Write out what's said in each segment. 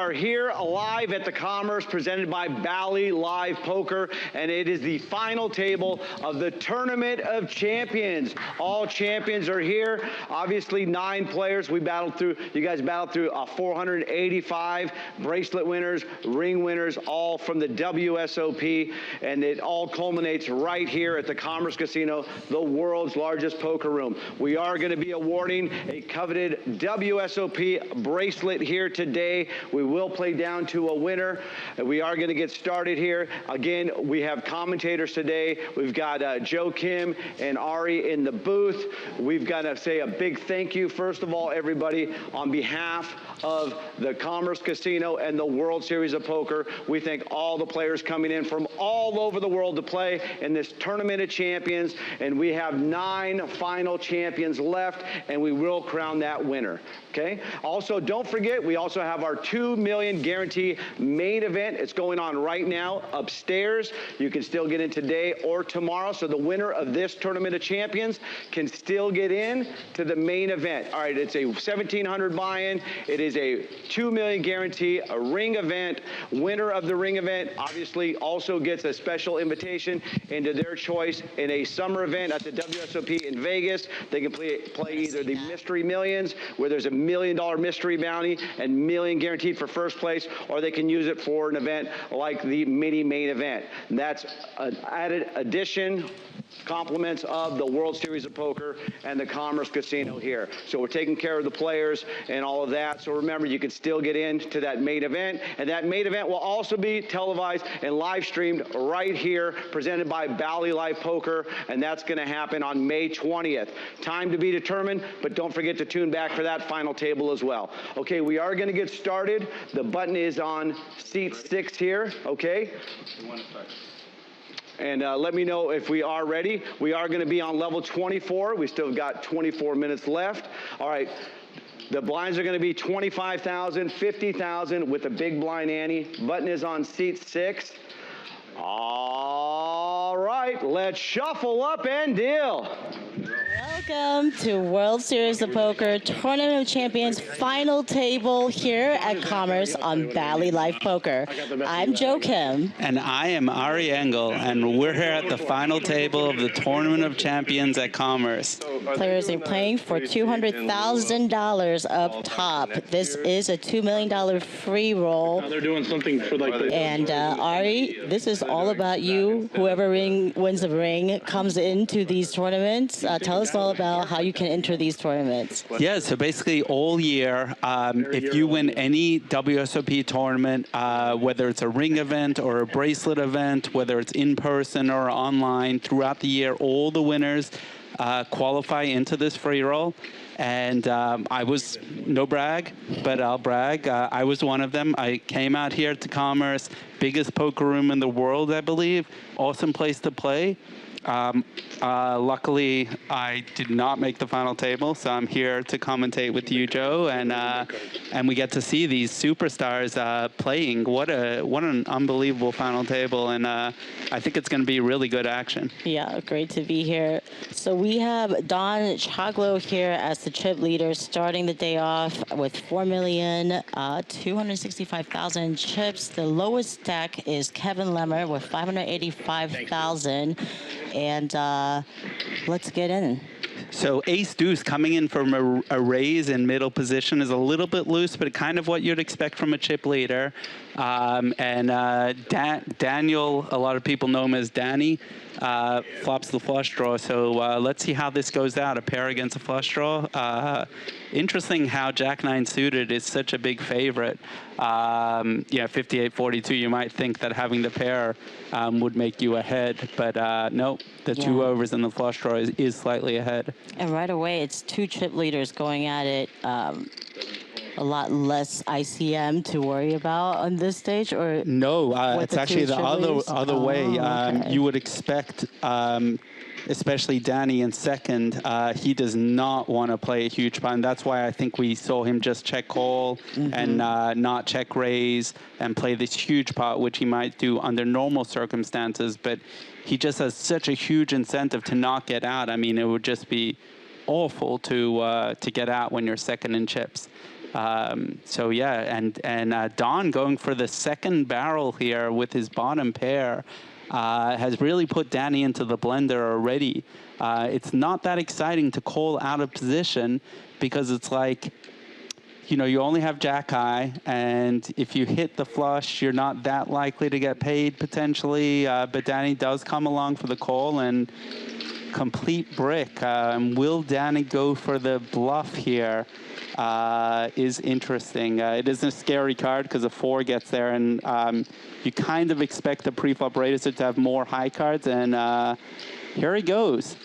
are here live at the Commerce presented by Bally Live Poker, and it is the final table of the Tournament of Champions. All champions are here. Obviously, 9 players. We battled through, you guys battled through 485 bracelet winners, ring winners, all from the Wsop, and it all culminates right here at the Commerce Casino, the world's largest poker room. We are going to be awarding a coveted Wsop bracelet here today. We will play down to a winner. We are going to get started here. Again, we have commentators today. We've got Joe Kim and Ari in the booth. We've got to say a big thank you, first of all, everybody, on behalf of the Commerce Casino and the World Series of Poker. We thank all the players coming in from all over the world to play in this Tournament of Champions, and we have 9 final champions left, and we will crown that winner. Okay? Also, don't forget, we also have our $2 million guarantee main event. It's going on right now upstairs. You can still get in today or tomorrow. So the winner of this Tournament of Champions can still get in to the main event. All right, it's a $1,700 buy-in. It is a $2 million guarantee, a ring event. Winner of the ring event obviously also gets a special invitation into their choice in a summer event at the WSOP in Vegas. They can play either the Mystery Millions, where there's a $1 million mystery bounty and $1 million guaranteed for first place, or they can use it for an event like the mini main event. And that's an added addition, compliments of the World Series of Poker and the Commerce Casino here. So we're taking care of the players and all of that. So remember, you can still get into that main event, and that main event will also be televised and live streamed right here, presented by Bally Live Poker, and that's going to happen on May 20th. Time to be determined, but don't forget to tune back for that final table as well. Okay, we are going to get started. The button is on seat 6 here, okay? And let me know if we are ready. We are going to be on level 24. We still got 24 minutes left. All right. The blinds are going to be 25,000, 50,000 with a big blind ante. Button is on seat 6. All right, let's shuffle up and deal. Welcome to World Series of Poker Tournament of Champions final table here at Commerce on Bally Live Poker. I'm Joe Kim. And I am Ari Engel, and we're here at the final table of the Tournament of Champions at Commerce. Players are playing for $200,000 up top. This is a $2 million free roll. They're doing something for like the... And Ari, this is all about you. Whoever wins the ring comes into these tournaments. Tell us all about how you can enter these tournaments. Yeah, so basically all year, if you win any WSOP tournament, whether it's a ring event or a bracelet event, whether it's in person or online, throughout the year, all the winners qualify into this free roll. And I was, no brag, but I'll brag, I was one of them. I came out here to Commerce, biggest poker room in the world, I believe. Awesome place to play. Luckily, I did not make the final table, so I'm here to commentate with you, Joe, and we get to see these superstars playing. What an unbelievable final table, and I think it's going to be really good action. Yeah, great to be here. So we have Don Chaglo here as the chip leader, starting the day off with 4,265,000 chips. The lowest stack is Kevin Lemmer with 585,000. And let's get in. So ace deuce coming in from a raise in middle position is a little bit loose, but kind of what you'd expect from a chip leader. Daniel, a lot of people know him as Danny, flops the flush draw. So let's see how this goes out. A pair against a flush draw. Interesting how Jack-9 suited is such a big favorite. Yeah, 58-42, you might think that having the pair would make you ahead, but no, the 2 overs and the flush draw is slightly ahead. And right away, it's 2 chip leaders going at it. A lot less ICM to worry about on this stage, or no? It's actually the other way. Okay. You would expect, especially Danny in second, he does not want to play a huge pot, and that's why I think we saw him just check call and not check raise and play this huge pot, which he might do under normal circumstances. But he just has such a huge incentive to not get out. I mean, it would just be awful to get out when you're second in chips. So yeah, and Don going for the second barrel here with his bottom pair has really put Danny into the blender already. It's not that exciting to call out of position because it's like, you know, you only have jack high, and if you hit the flush, you're not that likely to get paid potentially. But Danny does come along for the call and complete brick. Will Danny go for the bluff here? Is interesting. It is a scary card because a 4 gets there, and you kind of expect the pre-flop racer to have more high cards, and here he goes.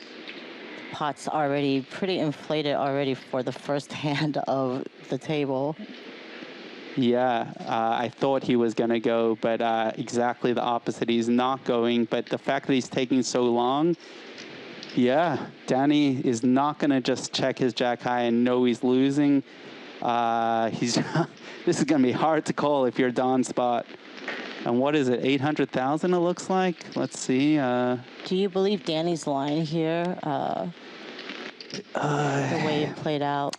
Pot's already pretty inflated already for the first hand of the table. Yeah, I thought he was going to go, but exactly the opposite. He's not going, but the fact that he's taking so long, yeah, Danny is not going to just check his jack high and know he's losing. This is going to be hard to call if you're Don spot. And what is it, 800,000 it looks like? Let's see. Do you believe Danny's line here? The way it played out.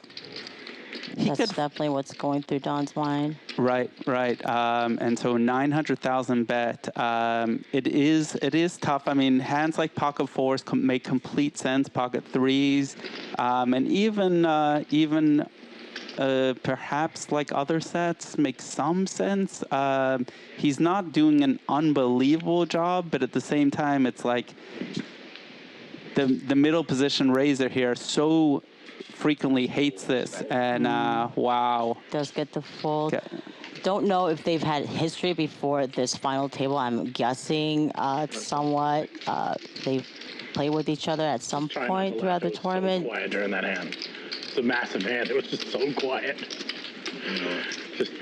That's definitely what's going through Don's mind. Right. And so 900,000 bet. It is tough. I mean, hands like pocket 4s make complete sense. Pocket 3s, and even perhaps like other sets make some sense. He's not doing an unbelievable job, but at the same time, it's like the middle position raiser here so frequently hates this, and wow. Does get the fold. Don't know if they've had history before this final table. I'm guessing somewhat they've played with each other at some point throughout the tournament. So quiet during that hand. It's a massive hand. It was just so quiet. Just.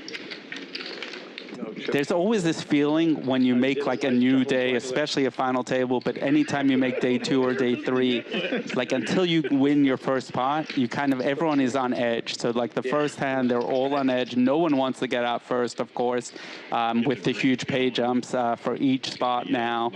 There's always this feeling when you make like a new day, especially a final table, but anytime you make day 2 or day 3, like until you win your first pot, you kind of, everyone is on edge. So like the first hand, they're all on edge. No one wants to get out first, of course, with the huge pay jumps for each spot now.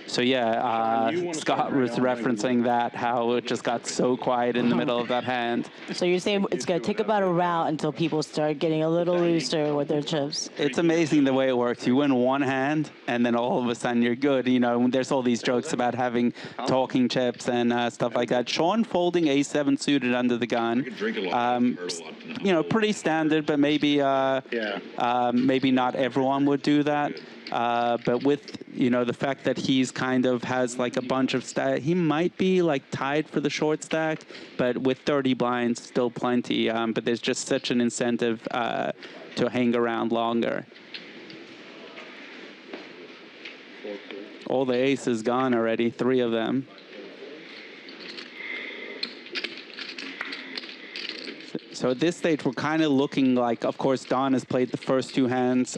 So yeah, Scott was referencing that, how it just got so quiet in the middle of that hand. So you're saying it's going to take about a round until people start getting a little looser with their chips. It's amazing the way it works. You win one hand, and then all of a sudden you're good. You know, there's all these jokes about having talking chips and stuff like that. Sean folding A7 suited under the gun. You know, pretty standard, but maybe maybe not everyone would do that. But with, you know, the fact that he's kind of has like a bunch of stack, he might be like tied for the short stack, but with 30 blinds, still plenty. But there's just such an incentive to hang around longer. All the aces gone already, 3 of them. So at this stage, we're kind of looking like, of course, Don has played the first 2 hands.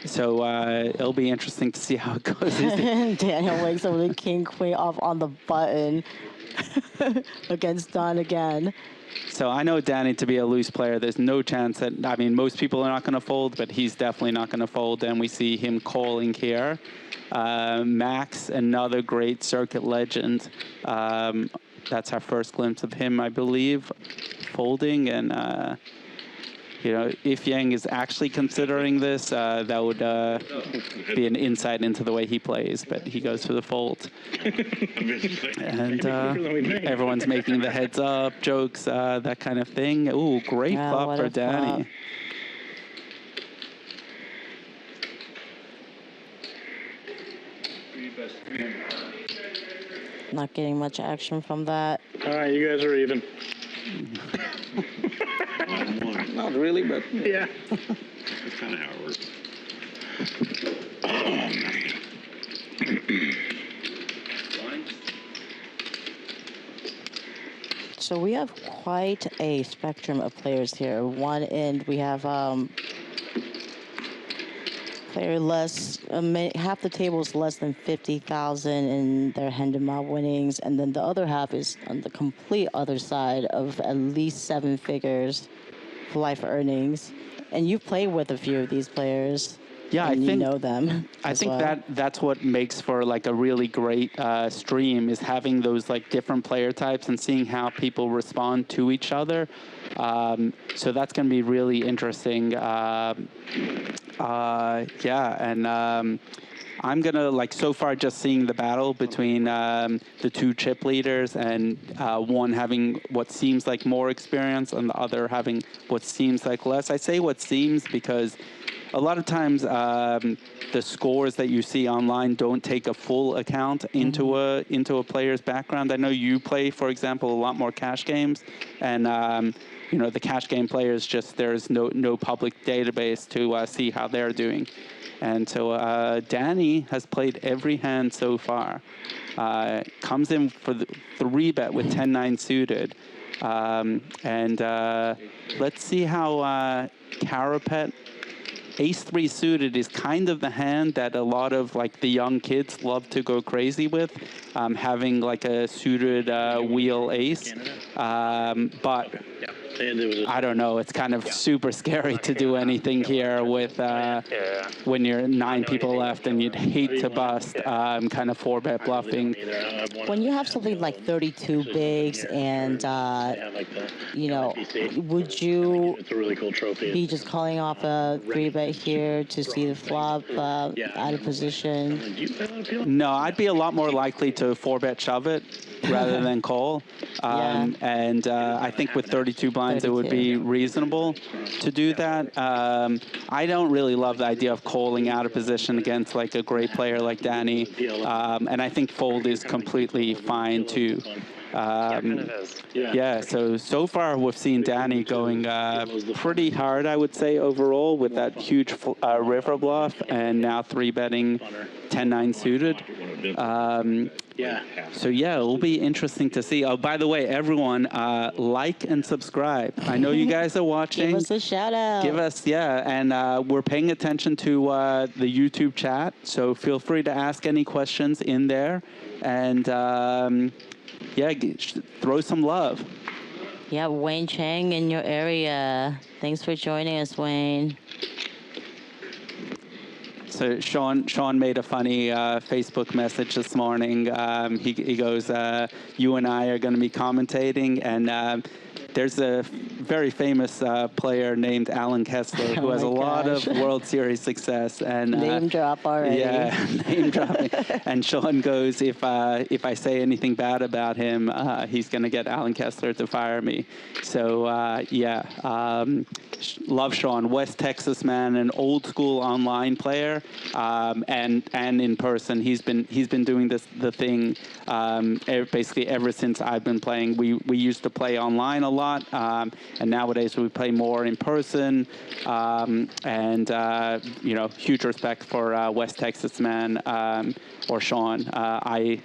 So it'll be interesting to see how it goes. Daniel wakes up with a king queen off on the button against Don again. So I know Danny to be a loose player. There's no chance that, I mean, most people are not going to fold, but he's definitely not going to fold. And we see him calling here. Max, another great circuit legend. That's our first glimpse of him, I believe, folding. And you know, if Yang is actually considering this, that would be an insight into the way he plays, but he goes for the fold. And everyone's making the heads up jokes, that kind of thing. Ooh, great flop for Danny. Not getting much action from that. All right, you guys are even. Not really, but Yeah. That's kind of how it works. So we have quite a spectrum of players here. One end, we have player less, half the table is less than 50,000 in their hand and mob winnings, and then the other half is on the complete other side of at least 7 figures for life earnings. And you've played with a few of these players. Yeah, and I think you know them. I as think well. that's what makes for like a really great stream is having those like different player types and seeing how people respond to each other. So that's going to be really interesting. Yeah, and I'm gonna like so far just seeing the battle between the two chip leaders and one having what seems like more experience and the other having what seems like less. I say what seems because a lot of times the scores that you see online don't take a full account into a player's background. I know you play, for example, a lot more cash games, and the cash game players just there's no public database to see how they're doing. And so Danny has played every hand so far. Comes in for the 3-bet with 10-9 suited. And let's see how Carapet. Ace-3 suited is kind of the hand that a lot of like the young kids love to go crazy with, having like a suited wheel ace. But I don't know. It's kind of super scary to do anything here with when you're 9 people left and you'd hate to bust kind of 4-bet bluffing. When you have something like 32 bigs and, would you It's a really cool trophy. be just calling off a 3-bet here to see the flop out of position? No, I'd be a lot more likely to 4-bet shove it rather than call. And I think with 32 blinds, it would be reasonable to do that. I don't really love the idea of calling out of position against like a great player like Danny. And I think fold is completely fine too. So far we've seen Danny going pretty hard, I would say, overall with that huge river bluff and now 3-betting 10-9 suited. So yeah, it'll be interesting to see. Oh, by the way, everyone, like and subscribe. I know you guys are watching. Give us a shout out. Give us, and we're paying attention to the YouTube chat, so feel free to ask any questions in there, and throw some love. Yeah, Wayne Chang in your area. Thanks for joining us, Wayne. So Sean made a funny Facebook message this morning. He goes, you and I are going to be commentating, and there's a very famous player named Alan Kessler who has a lot of World Series success. And name drop already. Yeah, name dropping. And Sean goes, if I say anything bad about him, he's going to get Alan Kessler to fire me. So love Sean, West Texas man, an old school online player, and in person. He's been doing the thing basically ever since I've been playing. We used to play online a lot, and nowadays we play more in person. Huge respect for West Texas man or Sean. I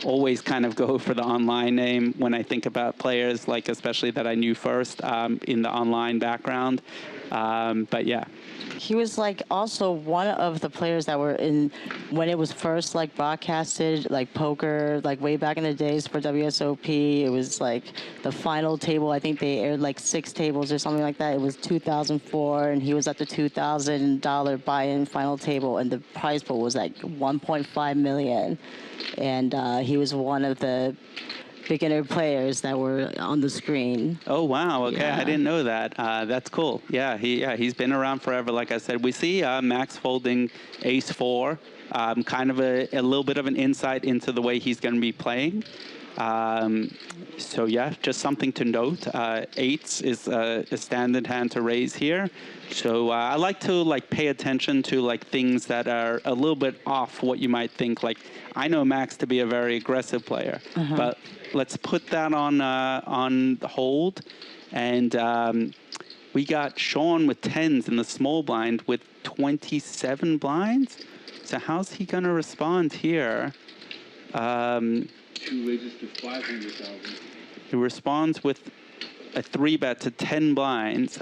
always kind of go for the online name when I think about players, like especially that I knew first in the online background. But yeah. He was like also one of the players that were in when it was first like broadcasted, like poker, like way back in the days for WSOP. It was like the final table. I think they aired like 6 tables or something like that. It was 2004, and he was at the $2,000 buy-in final table, and the prize pool was like 1.5 million. And he was one of the beginner players that were on the screen. Oh wow! Okay, Yeah. I didn't know that. That's cool. Yeah, he's been around forever. Like I said, we see Max folding Ace-4, kind of a little bit of an insight into the way he's going to be playing. So yeah, just something to note. 8s is a standard hand to raise here. So I like to pay attention to things that are a little bit off what you might think. Like I know Max to be a very aggressive player, but let's put that on hold. And we got Sean with 10s in the small blind with 27 blinds. So how's he going to respond here? 2 raises to 500,000. He responds with a 3-bet to 10 blinds.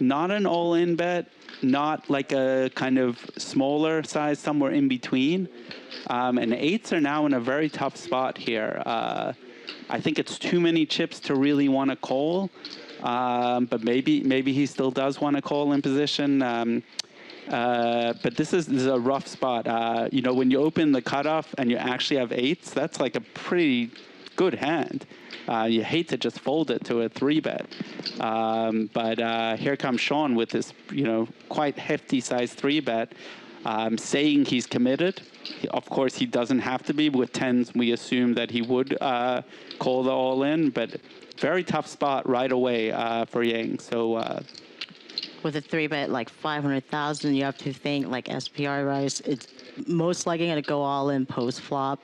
Not an all-in bet, not like a kind of smaller size, somewhere in between. And 8s are now in a very tough spot here. I think it's too many chips to really want to call, but maybe he still does want to call in position. But this is a rough spot. You know, when you open the cutoff and you actually have eights, that's like a pretty good hand. You hate to just fold it to a 3-bet. But here comes Sean with this, you know, quite hefty size 3-bet, saying he's committed. Of course, he doesn't have to be. With tens, we assume that he would call the all-in, but very tough spot right away for Yang. So With a 3-bet like 500,000, you have to think like SPR Rice. It's most likely going to go all in post flop.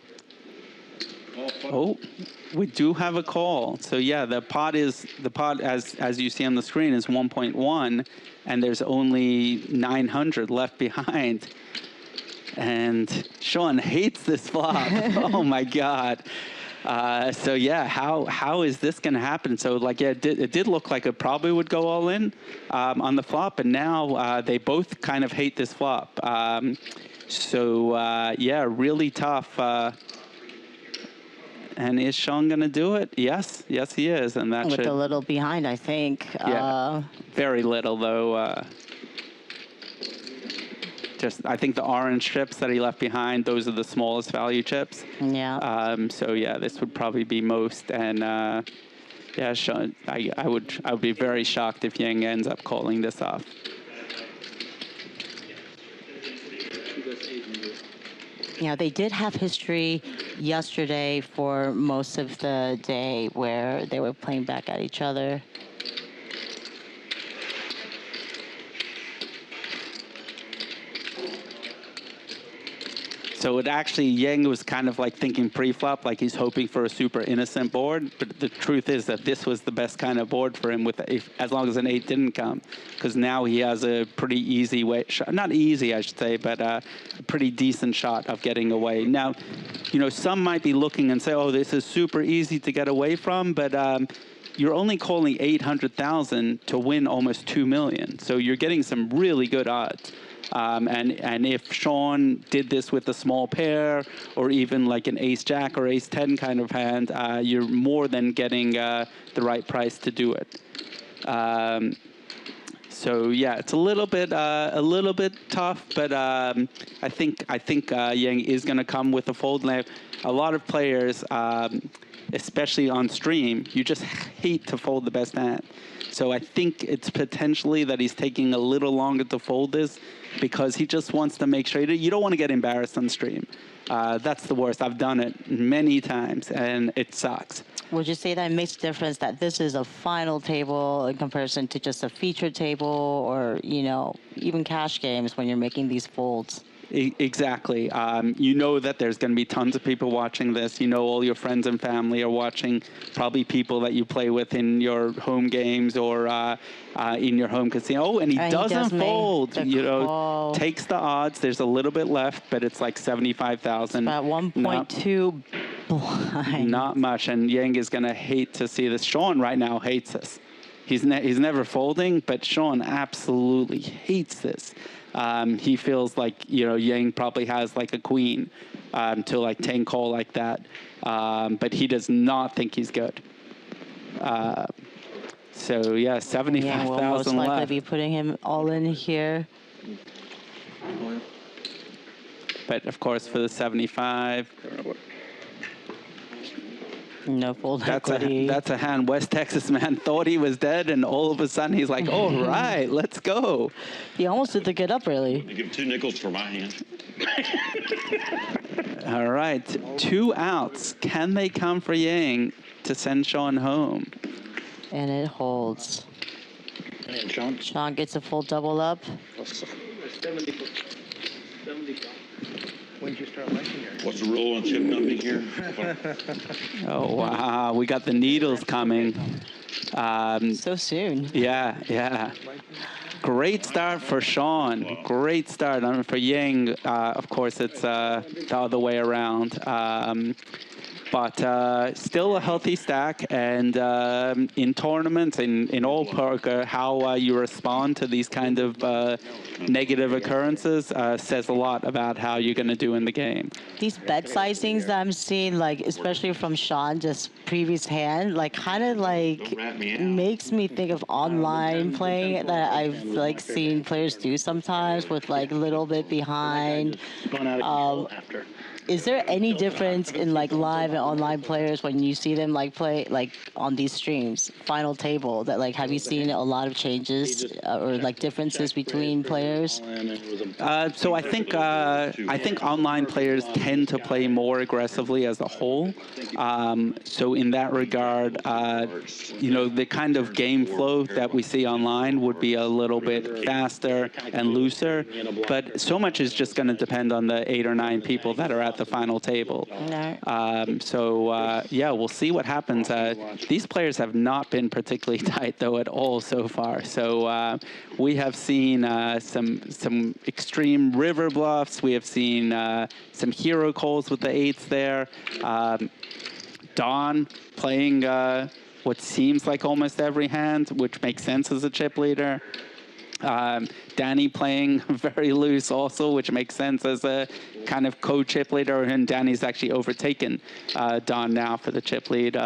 oh, we do have a call. So yeah, the pot as you see on the screen is 1.1, and there's only 900 left behind. And Sean hates this flop. Oh my God. So yeah, how is this going to happen? So like, yeah, it did look like it probably would go all in on the flop, and now they both kind of hate this flop. Yeah, really tough. And is Sean going to do it? Yes, he is, and that With a little behind, I think. Yeah, very little though. I think the orange chips that he left behind, those are the smallest value chips. Yeah. So yeah, this would probably be most. And yeah, Sean, I would be very shocked if Yang ends up calling this off. Yeah, they did have history yesterday for most of the day where they were playing back at each other. So it actually, Yang was kind of like thinking pre-flop, like he's hoping for a super innocent board. But the truth is that this was the best kind of board for him, as long as an 8 didn't come. Because now he has a pretty easy way, not easy, I should say, but a pretty decent shot of getting away. Now, you know, some might be looking and say, oh, this is super easy to get away from, but you're only calling 800,000 to win almost 2 million. So you're getting some really good odds. And if Sean did this with a small pair or even like an ace-jack or ace-10 kind of hand, you're more than getting the right price to do it. So yeah, it's a little bit tough, but I think Yang is going to come with a fold. Now, a lot of players, especially on stream, you just hate to fold the best hand. So I think it's potentially that he's taking a little longer to fold this because he just wants to make sure you don't want to get embarrassed on stream. That's the worst. I've done it many times, and it sucks. Would you say that it makes a difference that this is a final table in comparison to just a feature table or, you know, even cash games when you're making these folds? Exactly. You know that there's going to be tons of people watching this. You know all your friends and family are watching, probably people that you play with in your home games or in your home casino. Oh, and he doesn't fold. You know, takes the odds. There's a little bit left, but it's like 75,000. About 1.2 blind. Not much. And Yang is going to hate to see this. Sean right now hates this. He's never folding, but Sean absolutely hates this. He feels like, you know, Yang probably has like a queen to like 10 call like that. But he does not think he's good. So yeah, 75,000 Yeah, we'll most likely left. be putting him all in here. But of course for the 75. No fold equity. That's a hand West Texas man thought he was dead, and all of a sudden he's like, all right, let's go. He almost did the get up, really. I give 2 nickels for my hand. All right, 2 outs. Can they come for Yang to send Sean home? And it holds. And Sean? Sean gets a full double up. 75. When did you start liking her? What's the rule on chip dumping here? Oh, wow. We got the needles coming. So soon. Yeah. Great start for Sean. Great start. For Yang, of course, it's the other way around. but still a healthy stack. And in tournaments, in all poker, how you respond to these kind of negative occurrences says a lot about how you're going to do in the game. These bet sizings that I'm seeing, like especially from Sean, just previous hand, like kind of like makes me think of online playing that I've like seen players do sometimes with like a little bit behind. Going out of control after. Is there any difference in like live and online players when you see them like play like on these streams? Final table, that like have you seen a lot of changes or like differences between players? So I think online players tend to play more aggressively as a whole. So in that regard, you know, the kind of game flow that we see online would be a little bit faster and looser. But so much is just going to depend on the 8 or 9 people that are at the final table. Yeah, we'll see what happens. These players have not been particularly tight though at all so far. So we have seen some extreme river bluffs. We have seen some hero calls with the 8s there. Don playing what seems like almost every hand, which makes sense as a chip leader. Danny playing very loose also, which makes sense as a kind of co-chip leader, and Danny's actually overtaken Don now for the chip lead.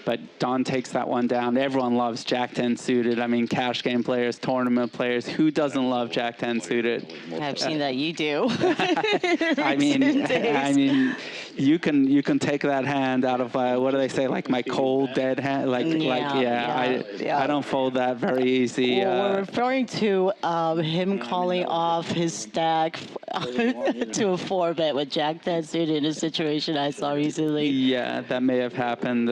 But Don takes that one down. Everyone loves Jack-10 suited. I mean, cash game players, tournament players. Who doesn't love Jack-10 suited? I've seen that you do. I mean, you can take that hand out of what do they say? Like my cold dead hand. I don't fold that very easy. Well, we're referring to him calling off his stack to a 4-bet with Jack-10 suited in a situation I saw recently. Yeah, that may have happened.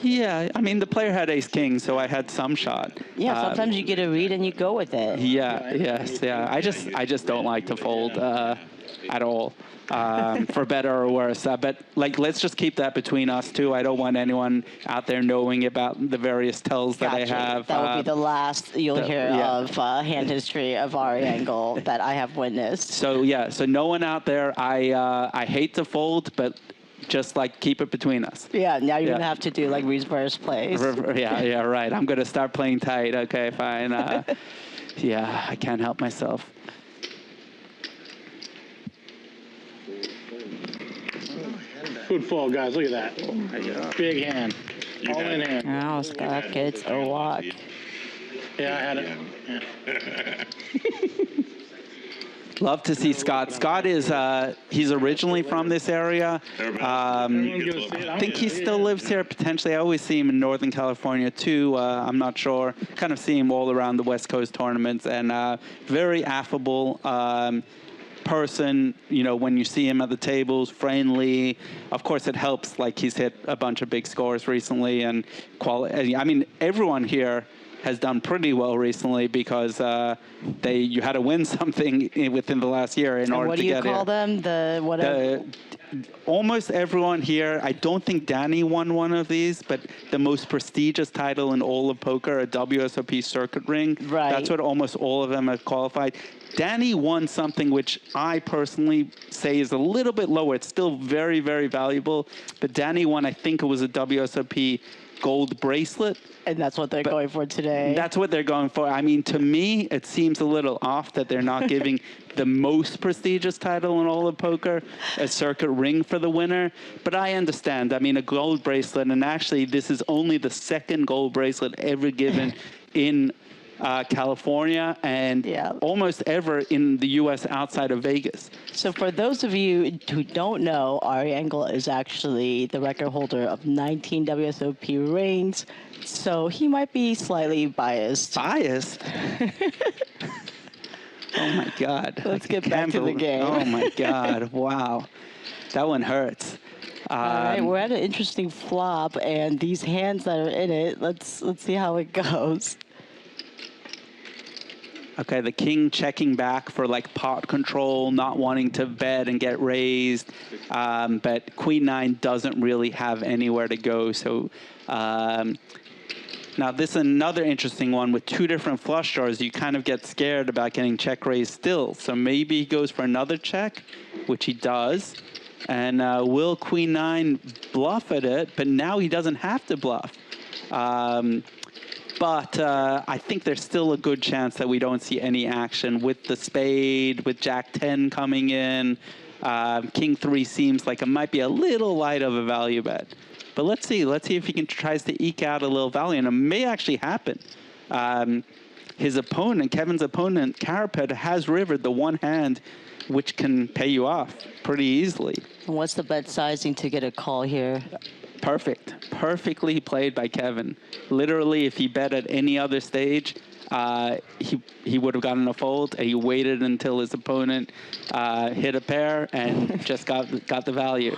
Yeah, I mean, the player had ace-king, so I had some shot. Yeah, sometimes you get a read and you go with it. Yeah. I just don't like to fold at all, for better or worse. But like, let's just keep that between us two. I don't want anyone out there knowing about the various tells that I have. That will be the last you'll hear of hand history of Ari Angle that I have witnessed. So yeah, so no one out there. I hate to fold, but just like keep it between us. Yeah, now you're gonna have to do like reverse plays. Yeah, right. I'm gonna start playing tight. Okay, fine. Yeah, I can't help myself. Good fall, guys. Look at that. Big hand. All in hand. Now Scott gets a walk. Yeah, I had it. Yeah. Love to see Scott. Scott is, he's originally from this area. I think he still lives here potentially. I always see him in Northern California too. I'm not sure. Kind of see him all around the West Coast tournaments, and very affable person. You know, when you see him at the tables, friendly. Of course, it helps. Like, he's hit a bunch of big scores recently, and I mean, everyone here has done pretty well recently because you had to win something within the last year in order to get here. What do you call them? The whatever. Almost everyone here. I don't think Danny won one of these, but the most prestigious title in all of poker, a WSOP circuit ring. Right. That's what almost all of them have qualified. Danny won something which I personally say is a little bit lower. It's still very, very valuable, but Danny won, I think it was a WSOP gold bracelet. And that's what they're going for today. That's what they're going for. I mean, to me, it seems a little off that they're not giving the most prestigious title in all of poker, a circuit ring for the winner. But I understand. I mean, a gold bracelet, and actually this is only the second gold bracelet ever given in California, and almost ever in the U.S. outside of Vegas. So for those of you who don't know, Ari Angle is actually the record holder of 19 WSOP rings, so he might be slightly biased. Biased? Oh, my God. Let's get back to the game. Oh, my God. Wow. That one hurts. All right, we're at an interesting flop, and these hands that are in it, let's see how it goes. Okay, the king checking back for like pot control, not wanting to bet and get raised. But queen 9 doesn't really have anywhere to go. So now this is another interesting one with two different flush draws. You kind of get scared about getting check raised still. So maybe he goes for another check. which he does. And will Queen 9 bluff at it? But now he doesn't have to bluff. But I think there's still a good chance that we don't see any action with the spade, with Jack 10 coming in. King 3 seems like it might be a little light of a value bet. But let's see. Let's see if he tries to eke out a little value. And it may actually happen. His opponent, Kevin's opponent, Carapet, has rivered the one hand which can pay you off pretty easily. What's the bet sizing to get a call here? Perfect. Perfectly played by Kevin. Literally, if he bet at any other stage, he would have gotten a fold. And he waited until his opponent hit a pair and just got the value.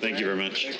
Thank you very much.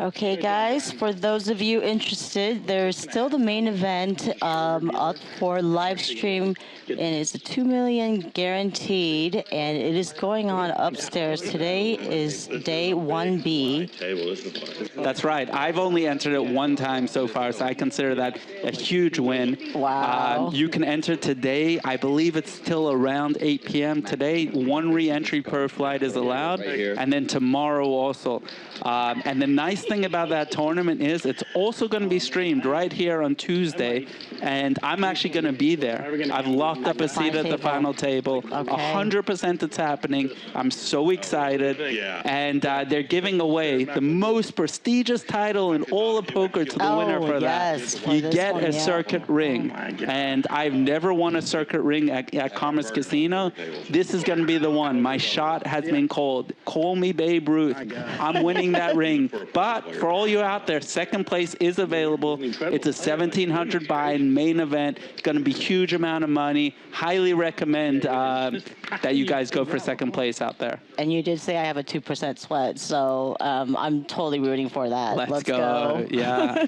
Okay, guys, for those of you interested, there's still the main event up for live stream, and it's a $2 million guaranteed, and it is going on upstairs. Today is day 1B. That's right. I've only entered it one time so far, so I consider that a huge win. Wow. You can enter today. I believe it's still around 8 p.m. today. One re-entry per flight is allowed, and then tomorrow also. And the nice thing about that tournament is it's also going to be streamed right here on Tuesday, and I'm actually going to be there. I've locked up a seat at the final table. 100% it's happening. I'm so excited. Yeah. And they're giving away the most prestigious title in all of poker to the winner for that. For you this get one, a yeah. circuit ring. And I've never won a circuit ring at Commerce Casino. This is going to be the one. My shot has been called. Call me Babe Ruth. I'm winning that ring. But for all you out there, second place is available. It's a 1,700 buy-in main event. It's going to be huge amount of money. Highly recommend that you guys go for second place out there. And you did say I have a 2% sweat, so I'm totally rooting for that. Let's go. Yeah.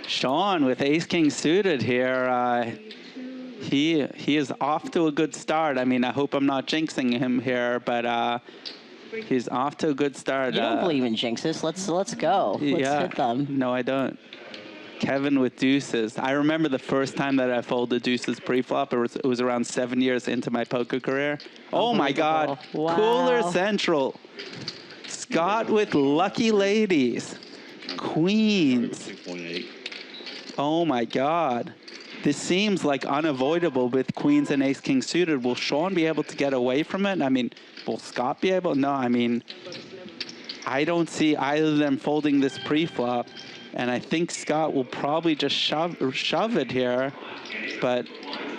Sean with Ace King suited here. He is off to a good start. I mean, I hope I'm not jinxing him here, but he's off to a good start. You don't believe in jinxes. Let's go. Let's hit them. No, I don't. Kevin with deuces. I remember the first time that I folded deuces pre-flop. It was around 7 years into my poker career. Oh my God. Wow. Cooler Central. Scott with lucky ladies. Queens. 6.8. Oh my God. This seems like unavoidable with queens and ace king suited. Will Sean be able to get away from it? I mean, will Scott be able? No, I mean, I don't see either of them folding this pre-flop. And I think Scott will probably just shove it here. But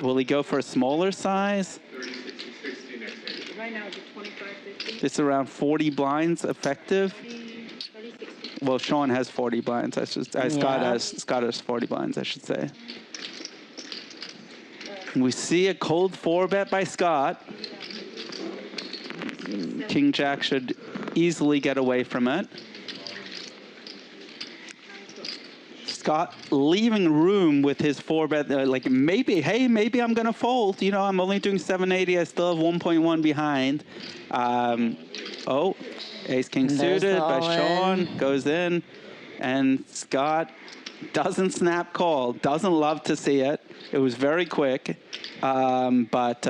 will he go for a smaller size? Right now, it's 25, 50. It's around 40 blinds effective. Well, Sean has 40 blinds. Scott has 40 blinds, I should say. We see a cold 4-bet by Scott. King Jack should easily get away from it. Scott leaving room with his 4-bet, like maybe I'm going to fold. You know, I'm only doing 780. I still have 1.1 behind. Oh, ace king suited by Sean goes in, and Scott doesn't snap call. Doesn't love to see it. It was very quick, but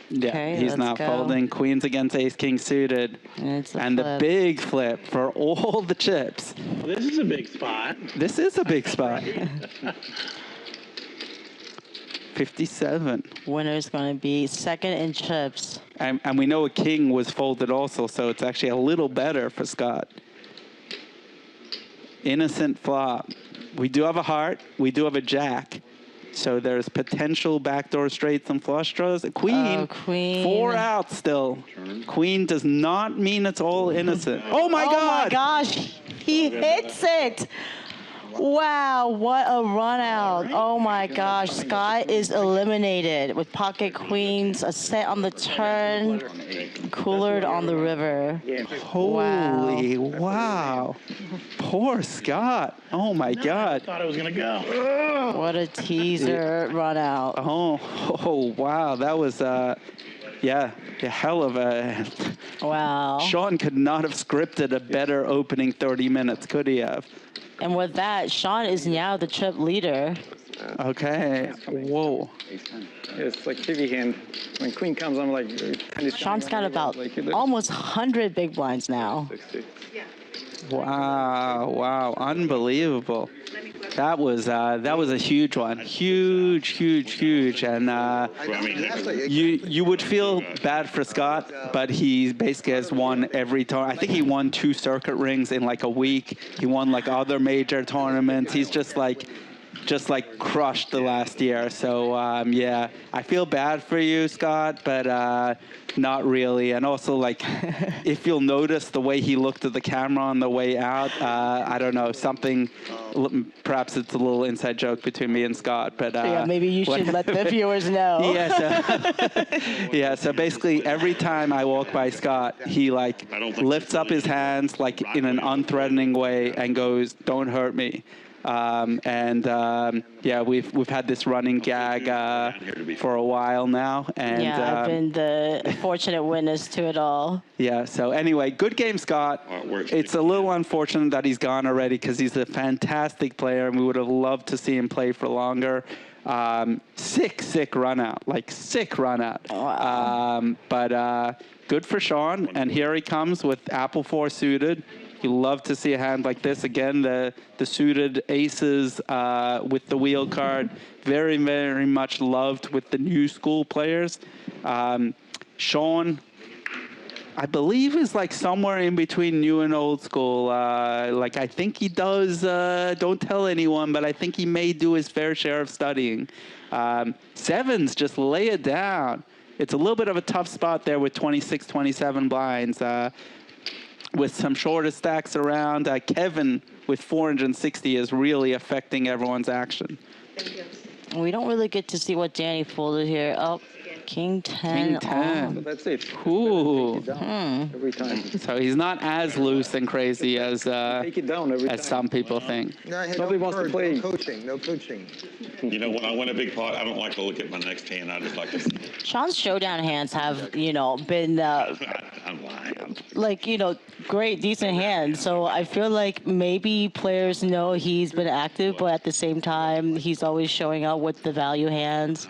yeah, he's not folding. Queens against ace king suited, and the big flip for all the chips. Well, this is a big spot. This is a big spot. 57. Winner's going to be second in chips. And we know a king was folded also, so it's actually a little better for Scott. Innocent flop. We do have a heart. We do have a jack. So there's potential backdoor straights and flush draws. Queen. Oh, queen. 4 outs still. Queen does not mean it's all innocent. Oh, my God. Oh, my gosh. He hits it. Wow, what a run out. Oh, my gosh. Scott is eliminated with pocket queens, a set on the turn, coolered on the river. Holy wow. Poor Scott. Oh, my God. I thought it was going to go. What a teaser run out. Oh, wow. That was, yeah, a hell of a... Wow. Sean could not have scripted a better opening 30 minutes, could he have? And with that, Sean is now the chip leader. Okay. Whoa. It's like heavy hand. When queen comes, I'm like... Sean's got about almost 100 big blinds now. Wow. Wow. Unbelievable. That was a huge one. Huge. And you would feel bad for Scott, but he basically has won every tournament. I think he won 2 circuit rings in like a week. He won like other major tournaments. He's just like crushed the last year. So yeah, I feel bad for you, Scott, but not really. And also, like, if you'll notice the way he looked at the camera on the way out, I don't know, something, perhaps it's a little inside joke between me and Scott, but yeah, maybe you should let the viewers know. Yeah, so basically every time I walk by Scott, he like lifts up his hands like in an unthreatening way and goes, "Don't hurt me." Yeah, we've had this running gag for a while now, and yeah, I've been the fortunate witness to it all. Yeah. So anyway, good game, Scott. It's a little unfortunate that he's gone already because he's a fantastic player, and we would have loved to see him play for longer. Sick run out, like sick run out. Wow. But good for Sean, and here he comes with Apple 4 suited. You love to see a hand like this. Again, the suited aces with the wheel card. Very, very much loved with the new school players. Sean, I believe, is like somewhere in between new and old school. Like I think he does, don't tell anyone, but I think he may do his fair share of studying. Sevens, just lay it down. It's a little bit of a tough spot there with 26, 27 blinds. With some shorter stacks around, Kevin with 460 is really affecting everyone's action. We don't really get to see what Danny folded here. Oh, King 10. King 10. So that's it. Ooh. Every time. So he's not as loose and crazy as Take it down every time. some people think. No, hey, Nobody wants to play. No coaching. You know, when I win a big pot, I don't like to look at my next hand. I just like to. Sean's showdown hands have, been I'm lying. like, great, decent hands. So I feel like maybe players know he's been active, but at the same time, he's always showing up with the value hands.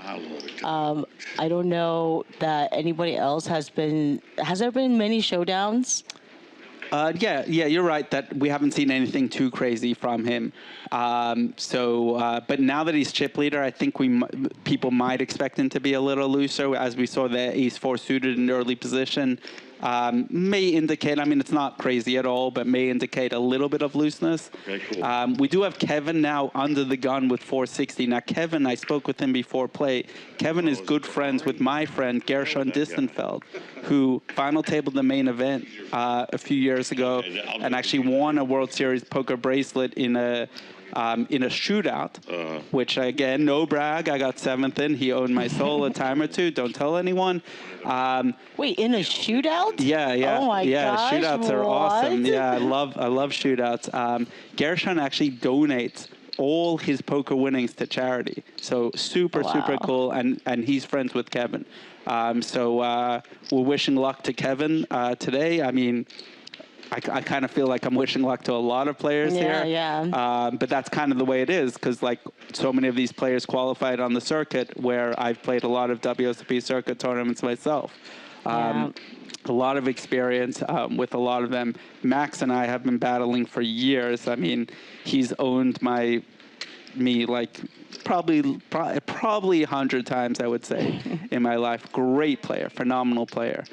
I don't know that anybody else has there been many showdowns? Yeah, you're right that we haven't seen anything too crazy from him. But now that he's chip leader, I think people might expect him to be a little looser, as we saw the ace-4 suited in early position. May indicate, I mean, it's not crazy at all, but may indicate a little bit of looseness. Okay, cool. We do have Kevin now under the gun with 460. Now, Kevin, I spoke with him before play. Kevin is good friends with my friend Gershon Distenfeld, who final tabled the main event a few years ago and actually won a World Series poker bracelet in a shootout, which, again, no brag. I got 7th in. He owned my soul a time or two. Don't tell anyone. Wait, in a shootout? Yeah. Oh my gosh, shootouts are what? awesome. Yeah, I love shootouts. Gershon actually donates all his poker winnings to charity. So super cool, and he's friends with Kevin. We're wishing luck to Kevin today. I mean, I kind of feel like I'm wishing luck to a lot of players here. Yeah. But that's kind of the way it is, because like so many of these players qualified on the circuit, where I've played a lot of WSOP circuit tournaments myself. A lot of experience with a lot of them. Max and I have been battling for years. I mean, he's owned me like probably 100 times, I would say, in my life. Great player, phenomenal player.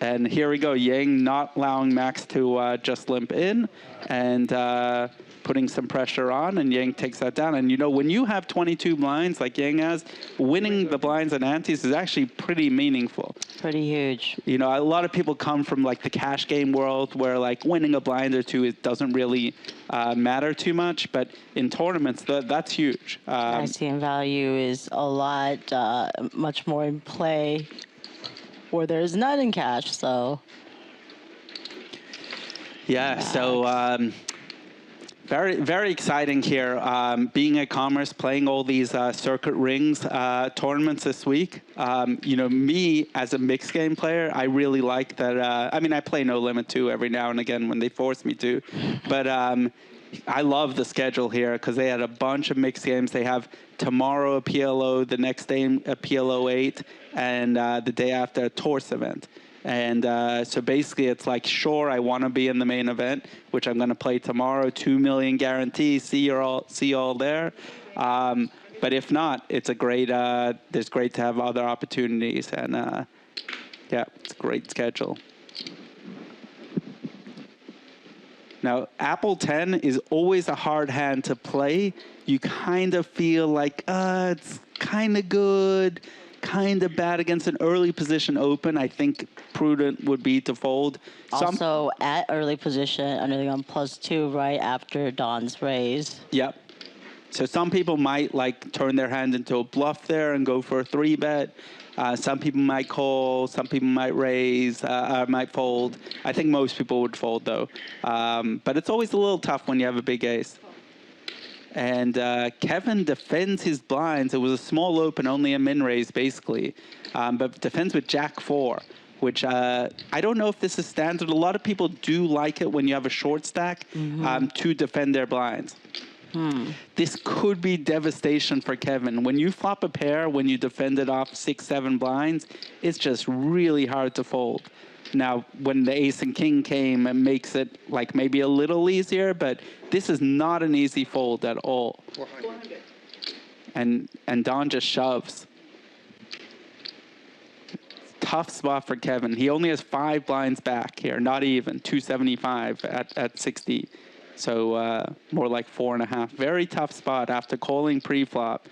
And here we go, Yang not allowing Max to just limp in and putting some pressure on, and Yang takes that down. And when you have 22 blinds like Yang has, winning the blinds and antes is actually pretty meaningful. Pretty huge. A lot of people come from like the cash game world where like winning a blind or two, it doesn't really matter too much, but in tournaments, that's huge. ICM value is a lot, much more in play where there's none in cash, so. Yeah, so Very, very exciting here. Being at Commerce, playing all these circuit rings tournaments this week. You know, me as a mixed game player, I really like that. I mean, I play No Limit too every now and again when they force me to, but I love the schedule here because they had a bunch of mixed games. They have tomorrow a PLO, the next day a PLO 8, and the day after a Torse event. And so basically, it's like, sure, I want to be in the main event, which I'm going to play tomorrow. 2 million guarantee. See you all there. But if not, it's a great. It's great to have other opportunities, and yeah, it's a great schedule. Now, Apple 10 is always a hard hand to play. You kind of feel like it's kind of good, kind of bad against an early position open. I think prudent would be to fold. Also, at early position, under the gun +2 right after Don's raise. Yep. So some people might like turn their hand into a bluff there and go for a 3-bet. Some people might call. Some people might raise. Might fold. I think most people would fold though. But it's always a little tough when you have a big ace. And Kevin defends his blinds. It was a small open, only a min raise basically, but defends with Jack 4, which I don't know if this is standard. A lot of people do like it when you have a short stack to defend their blinds. This could be devastation for Kevin. When you flop a pair, when you defend it off 6, 7 blinds, it's just really hard to fold. Now, when the ace and king came, it makes it like maybe a little easier, but this is not an easy fold at all. 400. And Don just shoves. Tough spot for Kevin. He only has 5 blinds back here, not even 275 at 60. So more like 4.5. Very tough spot after calling pre-flop.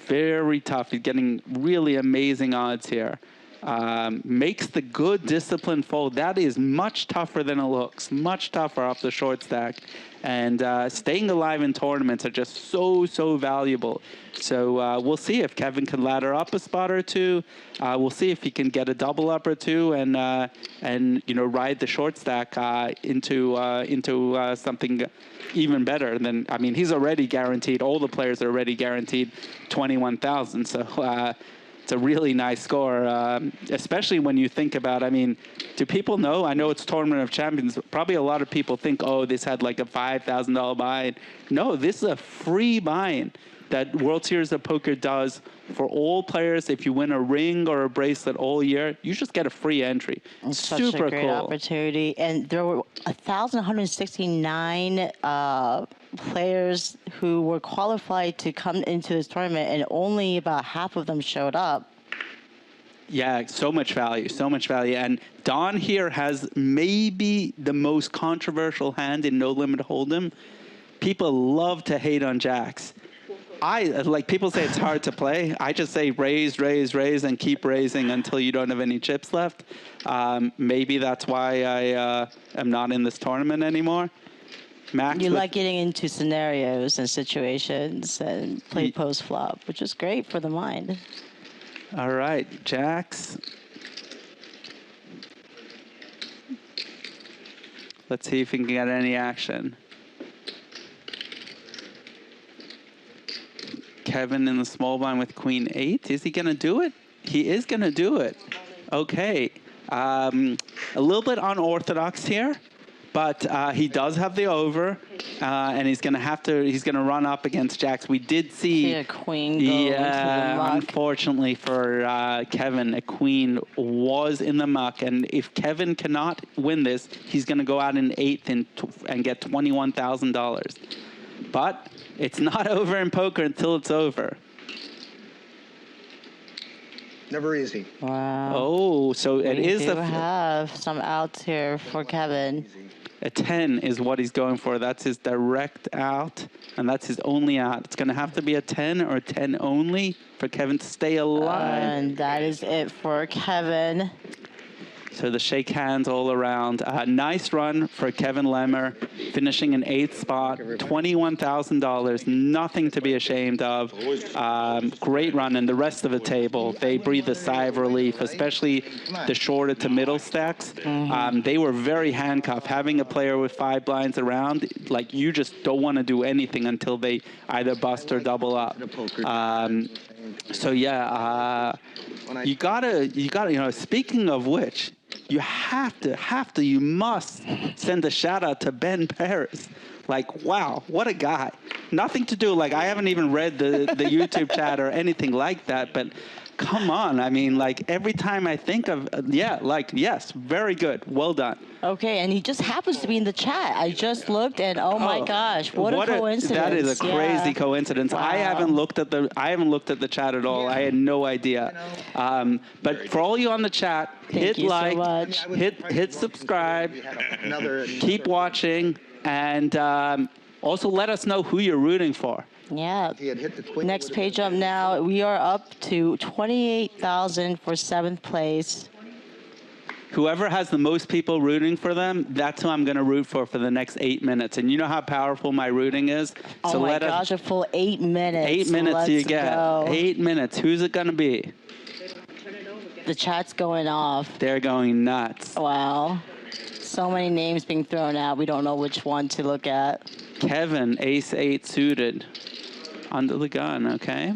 Very tough. He's getting really amazing odds here. Makes the good disciplined fold. That is much tougher than it looks. Much tougher off the short stack. And staying alive in tournaments are just so valuable. So we'll see if Kevin can ladder up a spot or two. We'll see if he can get a double up or two and you know, ride the short stack into something even better than. I mean, he's already guaranteed. All the players are already guaranteed 21,000. So. It's a really nice score, especially when you think about, I mean, do people know? I know it's Tournament of Champions. Probably a lot of people think, oh, this had like a $5,000 buy-in. No, this is a free buy-in that World Series of Poker does for all players. If you win a ring or a bracelet all year, you just get a free entry. It's Super such a great cool opportunity. And there were 1,169 players who were qualified to come into this tournament, and only about half of them showed up. Yeah, so much value, so much value. And Don here has maybe the most controversial hand in No Limit Hold'em. People love to hate on jacks. Like people say it's hard to play. I just say raise, and keep raising until you don't have any chips left. Maybe that's why I am not in this tournament anymore. Max, You like getting into scenarios and situations and play post-flop, which is great for the mind. All right, jacks. Let's see if we can get any action. Kevin in the small blind with Queen 8. Is he going to do it? He is going to do it. Okay. A little bit unorthodox here, but he does have the over, and he's going to run up against jacks. We did see a queen go into the muck. Unfortunately for Kevin, a queen was in the muck, and if Kevin cannot win this, he's going to go out in 8th and get $21,000. But it's not over in poker until it's over. Never easy. Wow. Oh, so it is We do have some outs here for Kevin. a 10 is what he's going for. That's his direct out, and that's his only out. It's going to have to be a 10 or a 10 only for Kevin to stay alive. And that is it for Kevin. So the shake hands all around. Nice run for Kevin Lemmer, finishing in 8th spot, $21,000, nothing to be ashamed of. Great run, and the rest of the table, they breathe a sigh of relief, especially the shorter to middle stacks. They were very handcuffed. Having a player with 5 blinds around, like, you just don't want to do anything until they either bust or double up. So yeah, you gotta, speaking of which, you must send a shout out to Ben Paris. Like, wow, what a guy. Nothing to do, like, I haven't even read the YouTube chat or anything like that, but come on. I mean, like, every time I think of, yes, very good. Well done. Okay, and he just happens to be in the chat. I just looked, and oh my gosh, what a coincidence! That is a crazy coincidence. Wow. I haven't looked at the chat at all. I had no idea. But for all you on the chat, hit like, hit subscribe, keep watching, and also let us know who you're rooting for. Yeah. Next page up now. We are up to 28,000 for 7th place. Whoever has the most people rooting for them, that's who I'm going to root for the next 8 minutes. And you know how powerful my rooting is? Oh my gosh, a full 8 minutes. 8 minutes Let's you get. go. 8 minutes. Who's it going to be? The chat's going off. They're going nuts. Wow. So many names being thrown out. We don't know which one to look at. Kevin, ace-8 suited. Under the gun, okay.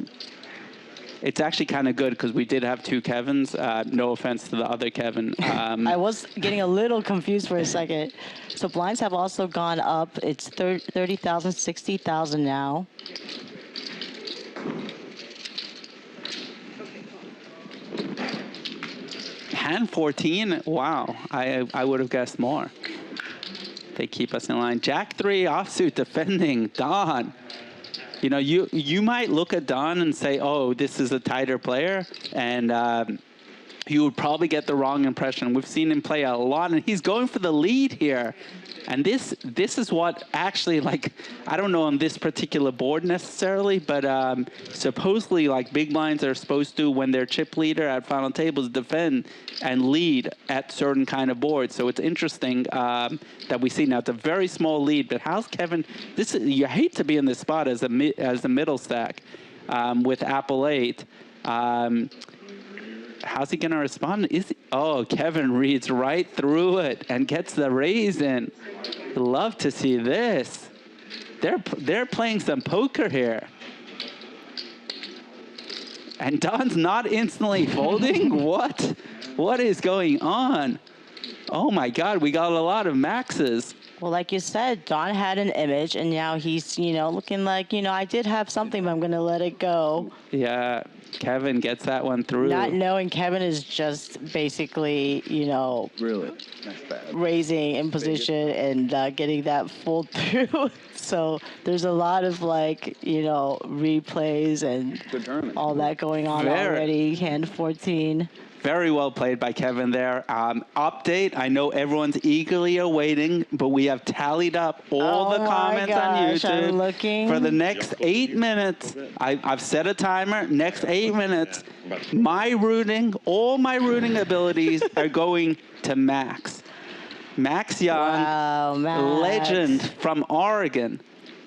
It's actually kind of good because we did have 2 Kevins. No offense to the other Kevin. I was getting a little confused for a second. So blinds have also gone up. It's 30,000, 60,000 now. Hand 14, wow. I would have guessed more. They keep us in line. Jack 3 offsuit defending. Don. You know, you might look at Don and say, oh, this is a tighter player, and you would probably get the wrong impression. We've seen him play a lot, and he's going for the lead here. And this is what actually, like, I don't know on this particular board necessarily, but supposedly, like, big blinds are supposed to, when they're chip leader at final tables, defend and lead at certain kind of boards. So it's interesting that we see now. It's a very small lead, but how's Kevin? You hate to be in this spot as the middle stack with Apple 8. How's he going to respond? Oh, Kevin reads right through it and gets the raise in. Love to see this. They're playing some poker here. And Don's not instantly folding? What? What is going on? Oh my God, we got a lot of maxes. Well, like you said, Don had an image, and now he's, looking like, I did have something, but I'm going to let it go. Yeah, Kevin gets that one through. Not knowing Kevin is just basically, Really? That's bad. raising in position and getting that full through. So there's a lot of, replays and all that going on already. Hand 14. Very well played by Kevin there. Update, I know everyone's eagerly awaiting, but we have tallied up all the comments on YouTube. I'm looking. For the next 8 minutes. I've set a timer. Next 8 minutes, all my rooting abilities are going to Max. Max Young, Wow, Max. legend from Oregon.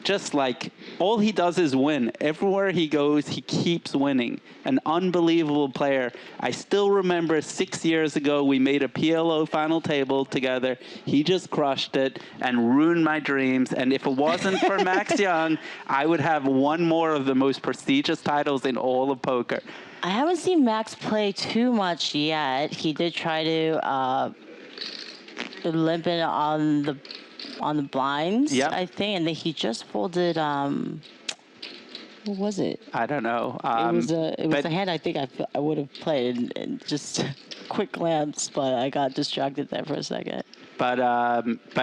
Just like, all he does is win. Everywhere he goes, he keeps winning. An unbelievable player. I still remember 6 years ago, we made a PLO final table together. He just crushed it and ruined my dreams. And if it wasn't for Max Young, I would have one more of the most prestigious titles in all of poker. I haven't seen Max play too much yet. He did try to limp in on the blinds, Yep. I think, and then he just folded. What was it? I don't know. It was a hand I think I would have played, and just quick glance, but I got distracted there for a second. But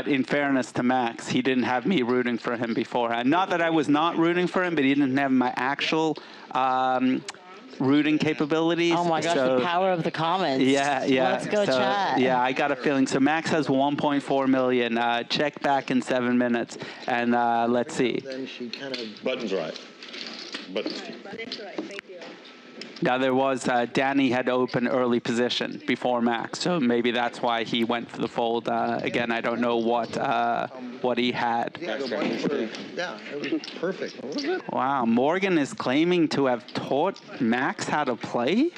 in fairness to Max, he didn't have me rooting for him beforehand. Not that I was not rooting for him, but he didn't have my actual rooting capabilities. Oh my gosh, the power of the comments. Yeah. Let's go chat. Yeah, I got a feeling. So Max has 1.4 million. Check back in 7 minutes, and let's see. Buttons right. Buttons. That's right, thank you. Now there was Danny had open early position before Max, so maybe that's why he went for the fold. Again, I don't know what he had. Yeah, it was perfect. What was it? Wow, Morgan is claiming to have taught Max how to play.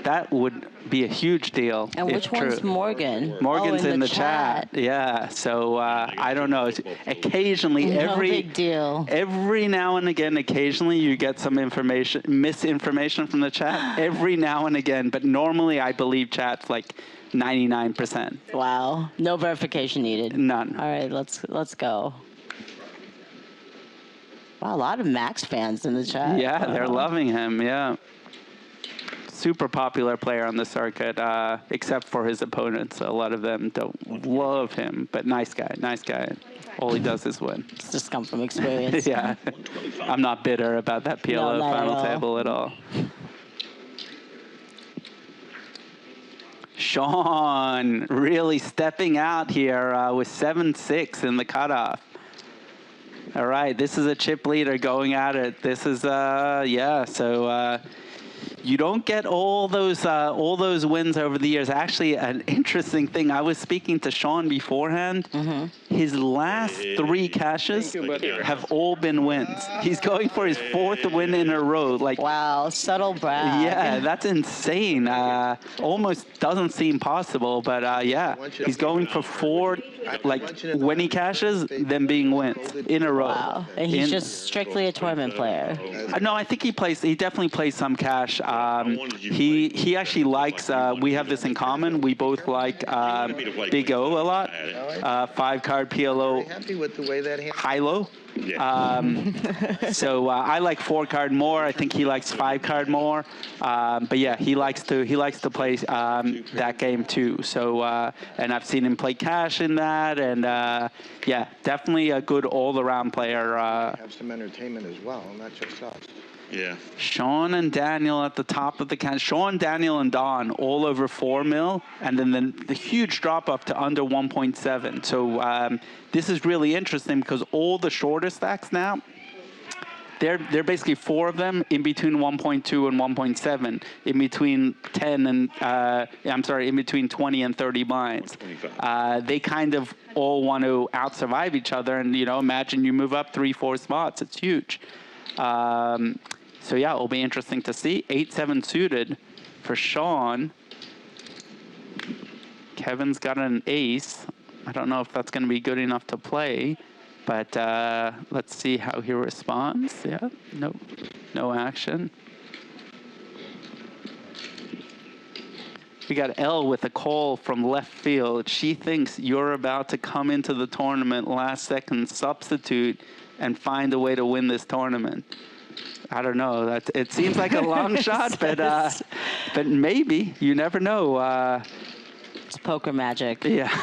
That would be a huge deal. And if which one's true. Morgan? Morgan's in the chat. Yeah, so I don't know. Occasionally, No big deal. every now and again, occasionally you get some misinformation from the chat. Every now and again, but normally I believe chat's like 99%. Wow, no verification needed. None. All right, let's go. Wow, a lot of Max fans in the chat. Yeah, wow. they're loving him. Yeah. Super popular player on the circuit, except for his opponents. A lot of them don't love him, but nice guy, nice guy. All he does is win. It's just come from experience. Yeah, I'm not bitter about that PLO not final at all. table at all. Sean really stepping out here with 7-6 in the cutoff. All right, this is a chip leader going at it. This is, yeah, so you don't get all those wins over the years. Actually, an interesting thing, I was speaking to Sean beforehand. His last 3 caches have all been wins. He's going for his 4th win in a row. Like, wow, subtle brag. yeah, that's insane. Almost doesn't seem possible, but yeah, he's going for 4, like when he cashes, them being wins in a row. Wow, and he's just strictly a tournament player. No, I think he definitely plays some cash. He actually likes, we have this in common, we both like Big O a lot, 5-card PLO, Happy with the way that hand. high-low. So I like 4-card more. I think he likes 5-card more. But yeah, he likes to play that game too. So and I've seen him play cash in that, and yeah, definitely a good all-around player. Have some entertainment as well, not just us. Yeah. Sean and Daniel at the top of the count. Sean, Daniel, and Don all over 4 mil, and then the huge drop off to under 1.7. So this is really interesting because all the shorter stacks now, they're basically 4 of them in between 1.2 and 1.7, in between 10 and I'm sorry, in between 20 and 30 blinds. They kind of all want to out-survive each other, and imagine you move up 3-4 spots. It's huge. So yeah, it'll be interesting to see. 8-7 suited for Sean. Kevin's got an ace. I don't know if that's going to be good enough to play, but let's see how he responds. Yeah, no action. We got Elle with a call from left field. She thinks you're about to come into the tournament last second substitute and find a way to win this tournament. I don't know. It seems like a long shot, but maybe. You never know. It's poker magic. Yeah.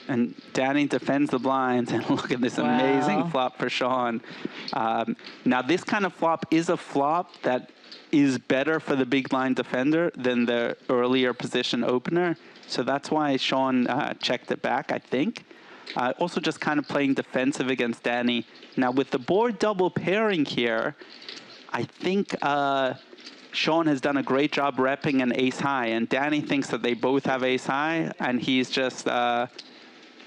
And Danny defends the blinds, and look at this amazing flop for Sean. Now, this kind of flop is a flop that is better for the big blind defender than the earlier position opener. So that's why Sean checked it back, I think. Also just kind of playing defensive against Danny. Now, with the board double pairing here, I think Sean has done a great job repping an ace high, and Danny thinks that they both have ace high, and he's just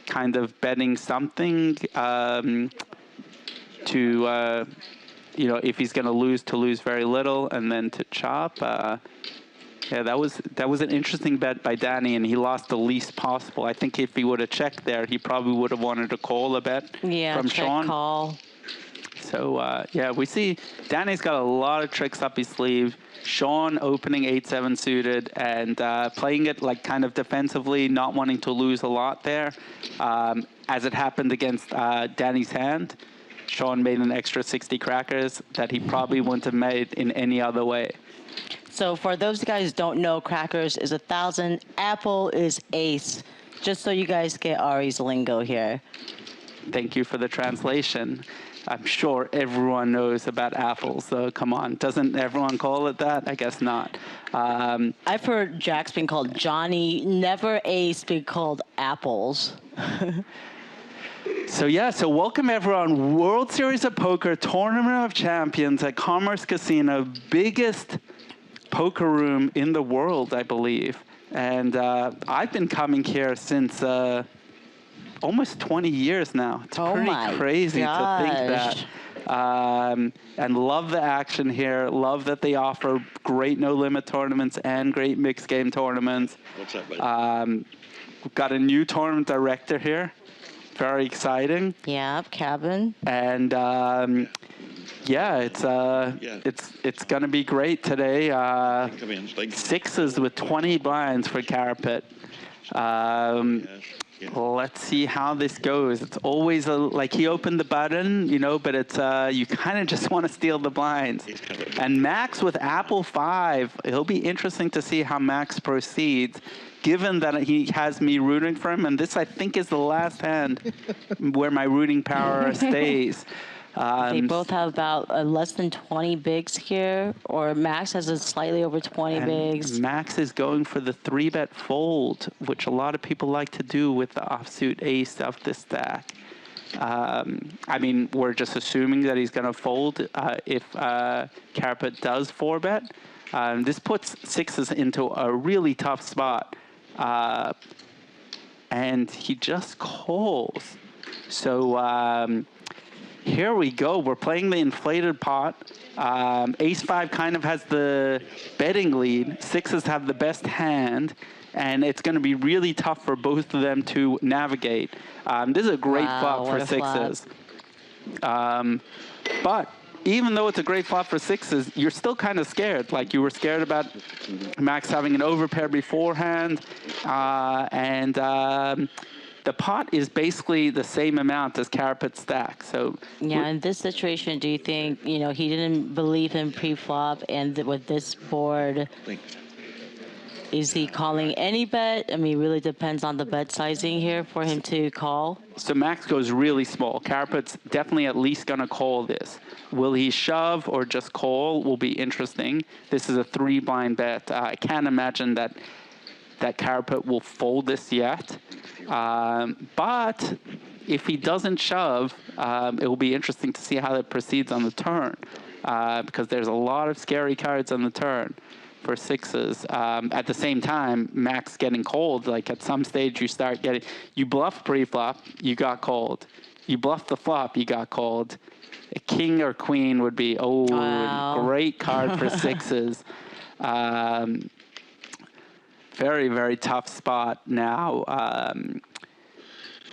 kind of betting something to, if he's going to lose very little, and then to chop. Yeah, that was an interesting bet by Danny, and he lost the least possible. I think if he would have checked there, he probably would have wanted to call a bet from check Sean. Call. So, yeah, we see Danny's got a lot of tricks up his sleeve. Sean opening 8-7 suited and playing it like kind of defensively, not wanting to lose a lot there. As it happened against Danny's hand, Sean made an extra 60 crackers that he probably wouldn't have made in any other way. So for those guys who don't know, crackers is 1,000, apple is ace. Just so you guys get Ari's lingo here. Thank you for the translation. I'm sure everyone knows about apples, so come on. Doesn't everyone call it that? I guess not. I've heard Jack's being called Johnny, never ace being called apples. So welcome everyone. World Series of Poker, Tournament of Champions at Commerce Casino, biggest poker room in the world, I believe. And I've been coming here since almost 20 years now. It's pretty crazy to think that. And love the action here. Love that they offer great no-limit tournaments and great mixed game tournaments. What's up, buddy? We've got a new tournament director here. Very exciting. Yeah, Cabin. And it's going to be great today. Come in. Sixes with 20 blinds for Carapet. Let's see how this goes. It's always like he opened the button, but it's you kind of just want to steal the blinds. And Max with Apple 5. It'll be interesting to see how Max proceeds, given that he has me rooting for him. And this, I think, is the last hand where my rooting power stays. They both have about less than 20 bigs here, or Max has a slightly over 20 bigs. Max is going for the 3-bet fold, which a lot of people like to do with the offsuit ace of the stack. We're just assuming that he's going to fold if Carapet does 4-bet. This puts sixes into a really tough spot. And he just calls. So here we go. We're playing the inflated pot. Ace-5 kind of has the betting lead. Sixes have the best hand. And it's going to be really tough for both of them to navigate. This is a great flop for sixes. But even though it's a great flop for sixes, you're still kind of scared. Like, you were scared about Max having an overpair beforehand. The pot is basically the same amount as Carapet's stack. So yeah, in this situation, do you think, he didn't believe him pre-flop, and with this board, is he calling any bet? Really depends on the bet sizing here for him to call. So Max goes really small. Carapet's definitely at least going to call this. Will he shove or just call will be interesting. This is a 3-blind bet. I can't imagine that Carapet will fold this yet. But if he doesn't shove, it will be interesting to see how it proceeds on the turn, because there's a lot of scary cards on the turn for sixes. At the same time, Max getting called. Like, at some stage, you bluff pre-flop, you got called. You bluff the flop, you got called. A king or queen would be, great card for sixes. Very, very tough spot now.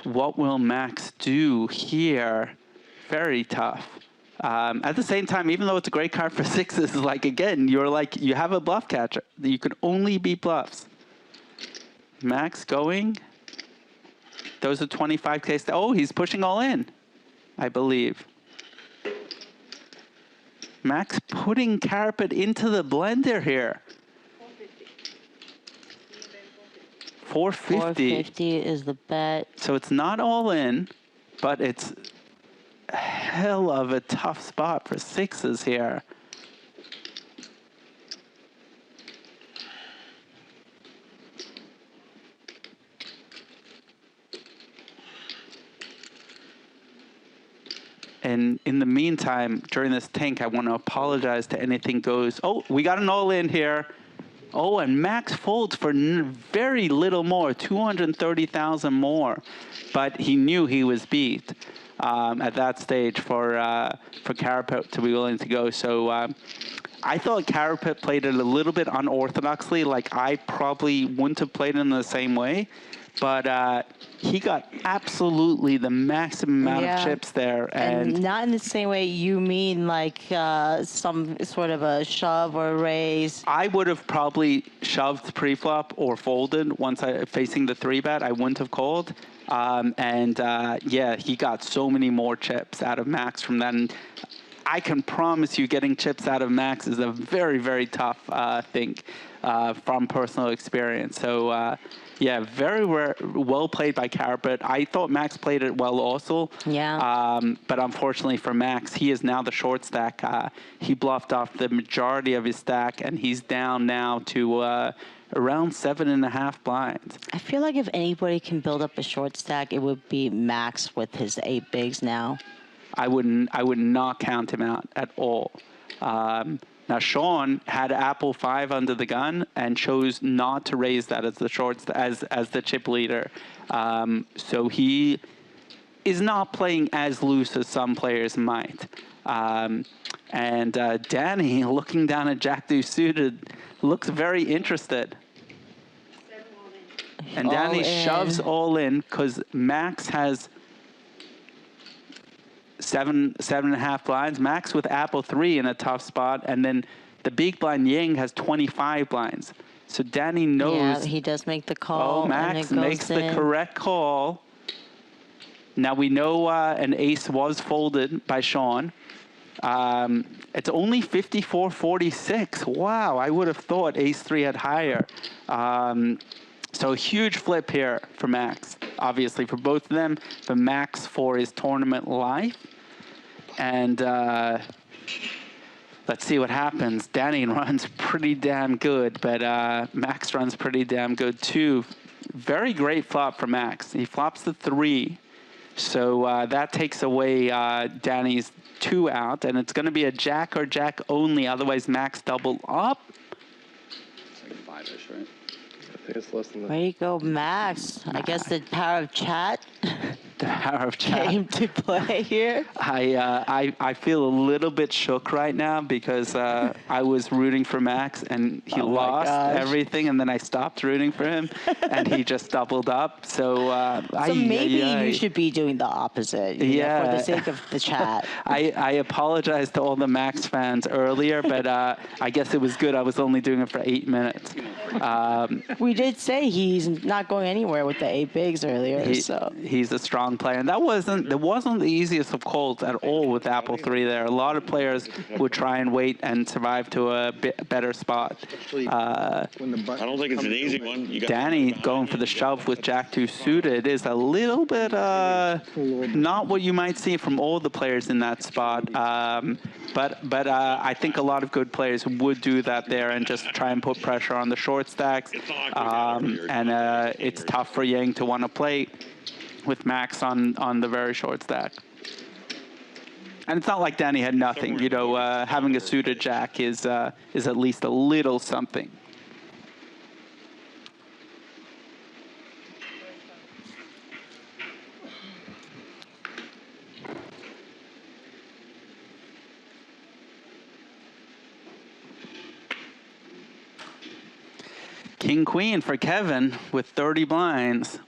What will Max do here? Very tough. At the same time, even though it's a great card for sixes, you have a bluff catcher. You can only beat bluffs. Max going. Those are 25K. Oh, he's pushing all in, I believe. Max putting Carapet into the blender here. 450 is the bet. So it's not all in, but it's a hell of a tough spot for sixes here. And in the meantime, during this tank, I want to apologize to anything goes. Oh, we got an all in here. Oh, and Max folds for very little more, 230,000 more. But he knew he was beat at that stage for Carapet to be willing to go. So I thought Carapet played it a little bit unorthodoxly. Like, I probably wouldn't have played it in the same way. But he got absolutely the maximum amount of chips there. And not in the same way you mean, like some sort of a shove or a raise. I would have probably shoved pre-flop or folded once facing the 3-bet. I wouldn't have called. He got so many more chips out of Max from that. And I can promise you getting chips out of Max is a very, very tough thing from personal experience. So, very well played by Carapet. I thought Max played it well also. Yeah. But unfortunately for Max, he is now the short stack. He bluffed off the majority of his stack, and he's down now to around 7.5 blinds. I feel like if anybody can build up a short stack, it would be Max with his 8 bigs now. I would not count him out at all. Now Sean had Apple 5 under the gun and chose not to raise that as the as the chip leader. So he is not playing as loose as some players might. And Danny, looking down at Jack Deuce suited, looks very interested. And Danny shoves all in because Max has 7.5 blinds. Max with Apple 3 in a tough spot, and then the big blind Ying has 25 blinds. So Danny knows. Yeah, he does make the call. Oh, Max makes the correct call. Now we know an ace was folded by Sean. It's only 54-46. Wow, I would have thought ace 3 had higher. So huge flip here for Max, obviously for both of them, but Max for his tournament life. And let's see what happens. Danny runs pretty damn good, but Max runs pretty damn good too. Very great flop for Max. He flops the 3. So that takes away Danny's 2 out, and it's going to be a jack or jack only. Otherwise, Max double up. It's like 5-ish, right? I think it's less than that. Where you go, Max? I guess the power of chat The power of chat came to play here. I feel a little bit shook right now because I was rooting for Max and he lost everything, and then I stopped rooting for him and he just doubled up. So Maybe you should be doing the opposite. You know, for the sake of the chat. I apologize to all the Max fans earlier, but I guess it was good. I was only doing it for 8 minutes. We did say he's not going anywhere with the 8 bigs earlier. He's a strong player, and that wasn't the easiest of calls at all with Apple 3 there. A lot of players would try and wait and survive to a better spot. I don't think it's an easy one. Danny going for the shove with Jack 2 suited is a little bit not what you might see from all the players in that spot. But I think a lot of good players would do that there and just try and put pressure on the short stacks. And it's tough for Yang to want to play with Max on the very short stack. And it's not like Danny had nothing. You know, having a suited jack is at least a little something. King Queen for Kevin with 30 blinds.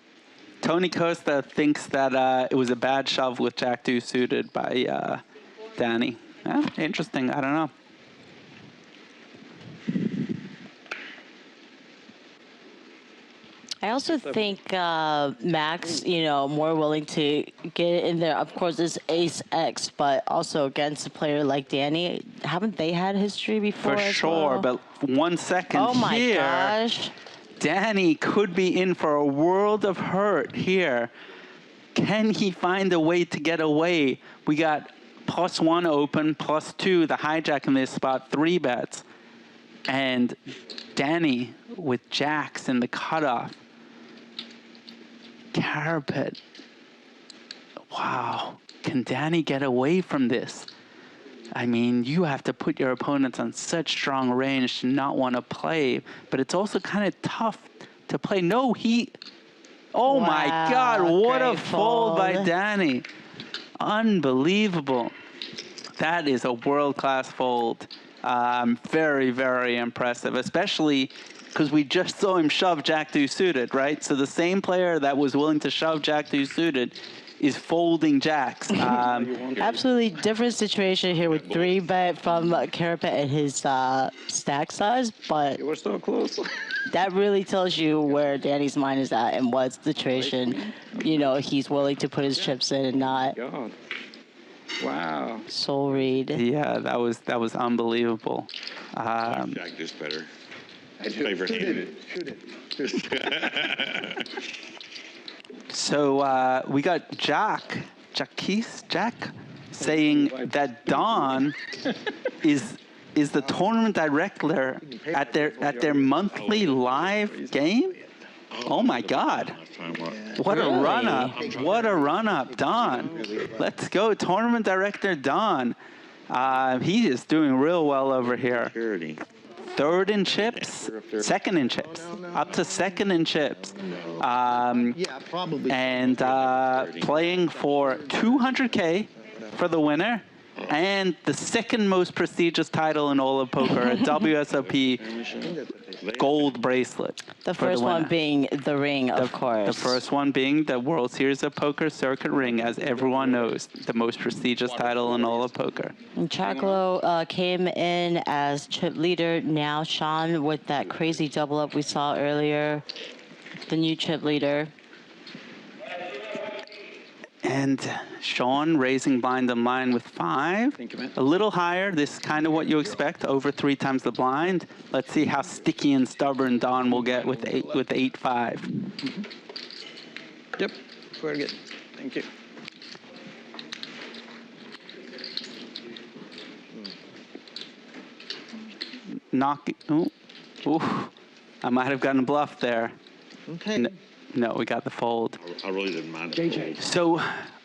Tony Costa thinks that it was a bad shove with Jack 2 suited by Danny. Interesting. I don't know. I also think Max, more willing to get in there. Of course, it's Ace X, but also against a player like Danny, haven't they had history before? For sure, but 1 second oh my here. Gosh. Danny could be in for a world of hurt here. Can he find a way to get away? We got +1 open, +2, the hijack in this spot, 3 bets. And Danny with jacks in the cutoff. Carpet. Wow. Can Danny get away from this? I mean, you have to put your opponents on such strong range to not want to play, but it's also kind of tough to play. No, oh my God, what a fold by Danny. Unbelievable. That is a world-class fold. Very, very impressive, especially because we just saw him shove Jack 2 suited, right? So the same player that was willing to shove Jack 2 suited is folding jacks. Absolutely different situation here with 3-bet from Carapet and his stack size, but We're so close. that really tells you where Danny's mind is at and what situation, he's willing to put his chips in and not God. Wow. soul read. Yeah, that was unbelievable. Jack this better. Favorite hand. Shoot it. So we got Jack saying that Don is is the tournament director at their monthly live game. Oh my God! What a Really? run up! What a run up, Don. Let's go, tournament director Don. He is doing real well over here. Third in chips, second in chips, up to second in chips. Yeah, probably. And playing for 200K for the winner, and the second most prestigious title in all of poker, a WSOP gold bracelet. The for first one winner. being the ring, of course. The first one being the World Series of Poker Circuit Ring, as everyone knows, the most prestigious title in all of poker. And Chacolo came in as chip leader. Now Sean with that crazy double up we saw earlier, the new chip leader. And Sean raising blind and line with 5. Thank you, man. A little higher. This is kind of what you expect, over 3 times the blind. Let's see how sticky and stubborn Don will get with 8-5. Yep. Very good. Thank you. Knock. Ooh. I might have gotten bluffed there. Okay. No, we got the fold. I really didn't mind it. So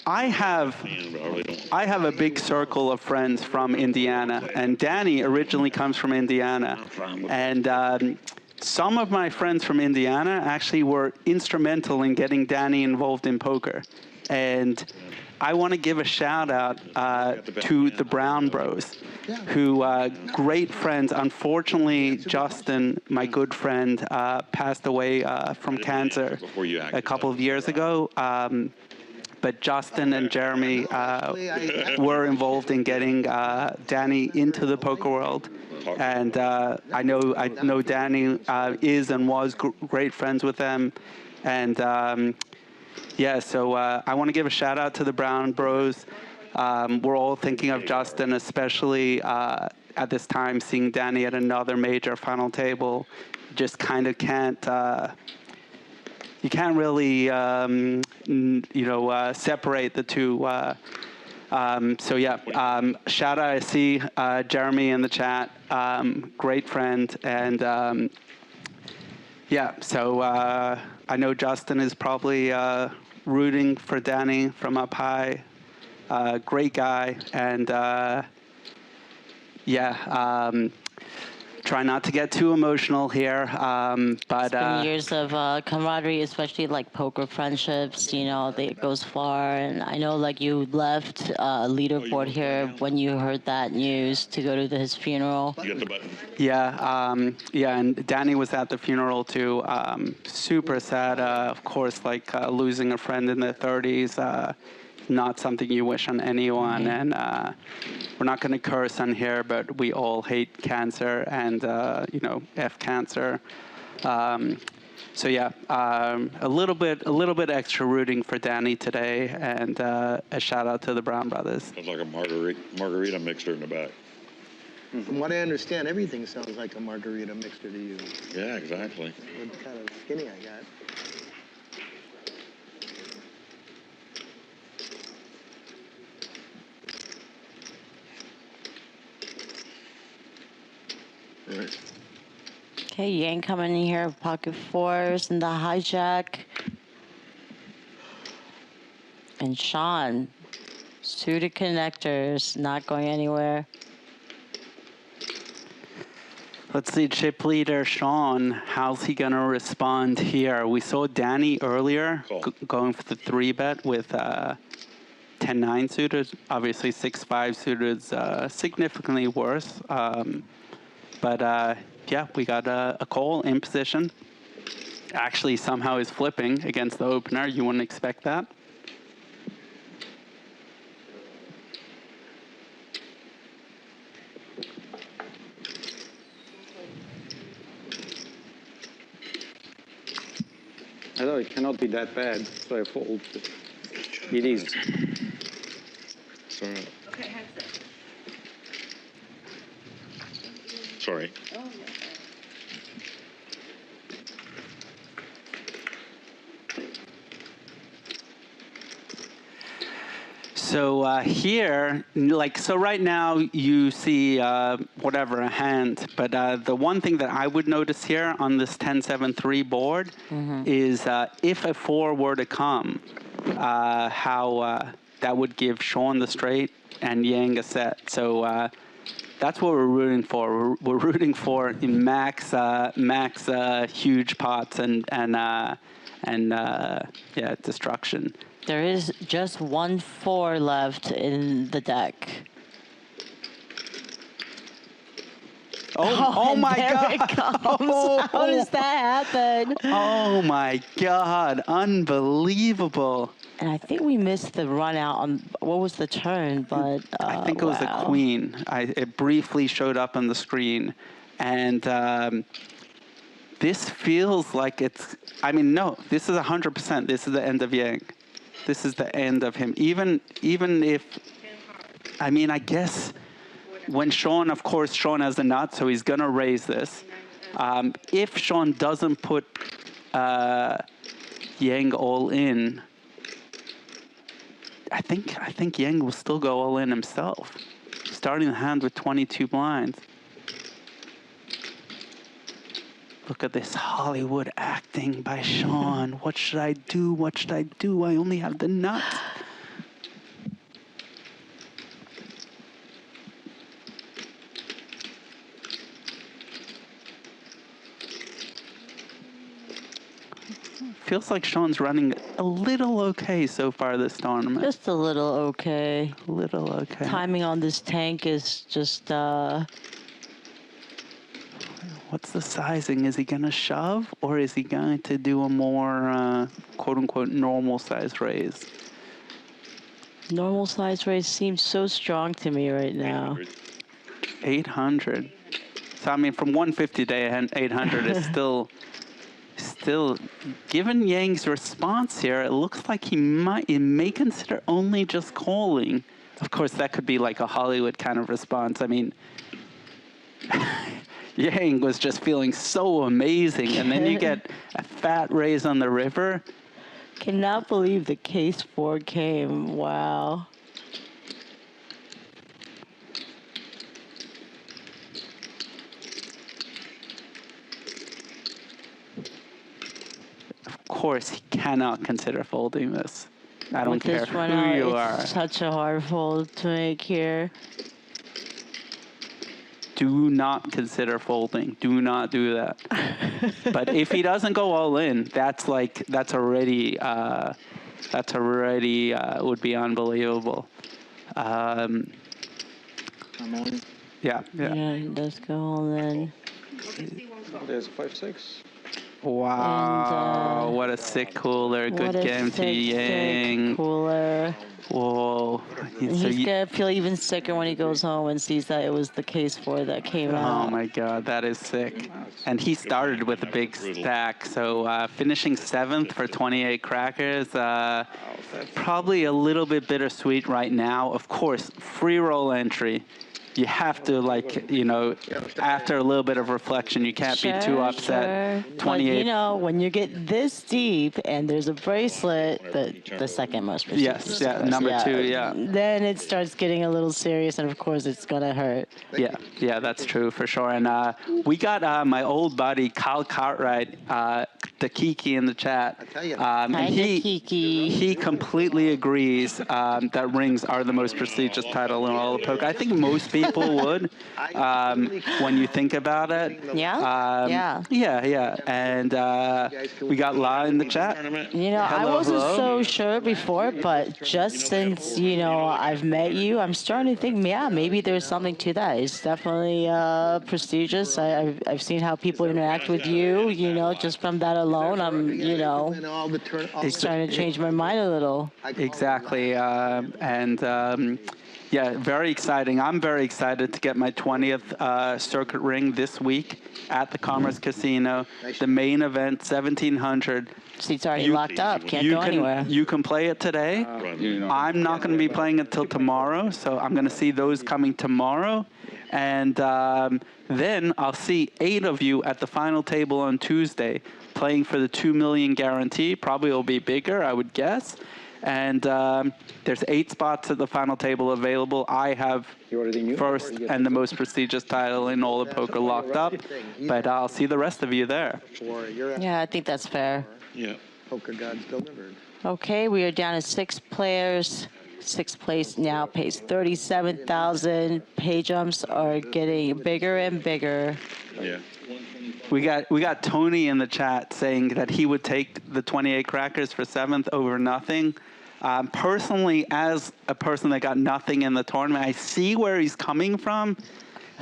I have But I really don't. I have a big circle of friends from Indiana, and Danny originally comes from Indiana. And some of my friends from Indiana actually were instrumental in getting Danny involved in poker. And I want to give a shout out to the Brown Bros, who great friends. Unfortunately, Justin, my good friend, passed away from cancer a couple of years ago. But Justin and Jeremy were involved in getting Danny into the poker world. And I know Danny is and was great friends with them. And yeah, so I want to give a shout out to the Brown Bros. We're all thinking of Justin, especially at this time, seeing Danny at another major final table. Just kind of can't, you can't really, separate the two. So yeah, shout out, I see Jeremy in the chat, great friend. And yeah, so I know Justin is probably rooting for Danny from up high. Great guy, and try not to get too emotional here, but It's been years of camaraderie, especially like poker friendships. You know, it goes far. And I know, like, you left leaderboard here when you heard that news to go to his funeral. You got the button. Yeah, and Danny was at the funeral too. Super sad, of course, like losing a friend in their 30s. Not something you wish on anyone, and we're not going to curse on here, but we all hate cancer and F cancer. So yeah, a little bit extra rooting for Danny today, and a shout out to the Brown Brothers. Sounds like a margarita mixer in the back. From what I understand, everything sounds like a margarita mixer to you. Yeah, exactly. What kind of skinny I got. Right. Okay, Yang coming in here, pocket fours and the hijack. And Sean, suited connectors, not going anywhere. Let's see, chip leader Sean, how's he gonna respond here? We saw Danny earlier going for the 3-bet with 10-9 suited. Obviously 6-5 suited significantly worse. But yeah, we got a call in position. Actually, somehow is flipping against the opener. You wouldn't expect that. I thought it cannot be that bad, so I fold. It is. Sorry. Okay, headset. Sorry. Oh, yeah. So here, so right now you see whatever, a hand. But the one thing that I would notice here on this 10-7-3 board is if a 4 were to come, how that would give Sean the straight and Yang a set. So that's what we're rooting for. We're rooting for max huge pots and destruction. There is just 1 4 left in the deck. Oh my there God! It comes. How does that happen? Oh my God! Unbelievable! And I think we missed the run out on what was the turn, but I think it was a queen. It briefly showed up on the screen, and this feels like it's. I mean, no, this is 100%. This is the end of Yang. This is the end of him. Even if, I mean, I guess when Sean, of course, Sean has the nut, so he's gonna raise this. If Sean doesn't put Yang all in, I think Yang will still go all in himself, starting the hand with 22 blinds. Look at this Hollywood acting by Sean. What should I do? What should I do? I only have the nut. Feels like Sean's running a little okay so far this tournament. Just a little okay. A little okay. Timing on this tank is just. What's the sizing? Is he going to shove, or is he going to do a more quote-unquote normal size raise? Normal size raise seems so strong to me right now. 800. So I mean, from 150 to 800 is still, given Yang's response here, it looks like he may consider only just calling. Of course, that could be like a Hollywood kind of response. I mean, Yang was just feeling so amazing, and then you get a fat raise on the river. Cannot believe the case 4 came. Wow. Of course, he cannot consider folding this. I don't care With this run who out, you it's are. such a hard fold to make here. Do not consider folding. Do not do that. But if he doesn't go all in, that's already would be unbelievable. Yeah. Yeah, he does go all in. There's a 5-6. Wow, And, what a sick cooler. Good what a game to sick Yang. cooler. Whoa. He's gonna feel even sicker when he goes home and sees that it was the case 4 that came out. Oh my God, that is sick. And he started with a big stack, so finishing 7th for 28 crackers, probably a little bit bittersweet right now. Of course, free roll entry. You have to, after a little bit of reflection, you can't be too upset. Sure. 28. But, when you get this deep and there's a bracelet, the second most prestigious. Yes, yeah, number 2, yeah. Then it starts getting a little serious, and of course it's gonna hurt. Yeah, that's true for sure. And we got my old buddy Kyle Cartwright, the Kiki in the chat. And he completely agrees that rings are the most prestigious title in all of poker. I think most people would when you think about it. Yeah? Yeah. And we got La in the chat. I wasn't so sure before, but just since, I've met you, I'm starting to think, maybe there's something to that. It's definitely prestigious. I've seen how people interact with you, just from that alone, I'm, starting to change my mind a little. Exactly. Yeah, very exciting. I'm very excited to get my 20th circuit ring this week at the Commerce Casino. The main event, 1700. Seat's already locked up. Can't go anywhere. You can play it today. I'm not going to be playing it till tomorrow, so I'm going to see those coming tomorrow. And then I'll see 8 of you at the final table on Tuesday, playing for the $2 million guarantee. Probably will be bigger, I would guess. And there's 8 spots at the final table available. I have You already knew? first and the most prestigious title in all of poker locked up, but I'll see the rest of you there. Before you're at Yeah, I think that's fair. Yeah. Poker Gods delivered. Okay, we are down to 6 players. 6th place now pays 37,000. Pay jumps are getting bigger and bigger. Yeah. We got Tony in the chat saying that he would take the 28 crackers for 7th over nothing. Personally, as a person that got nothing in the tournament, I see where he's coming from.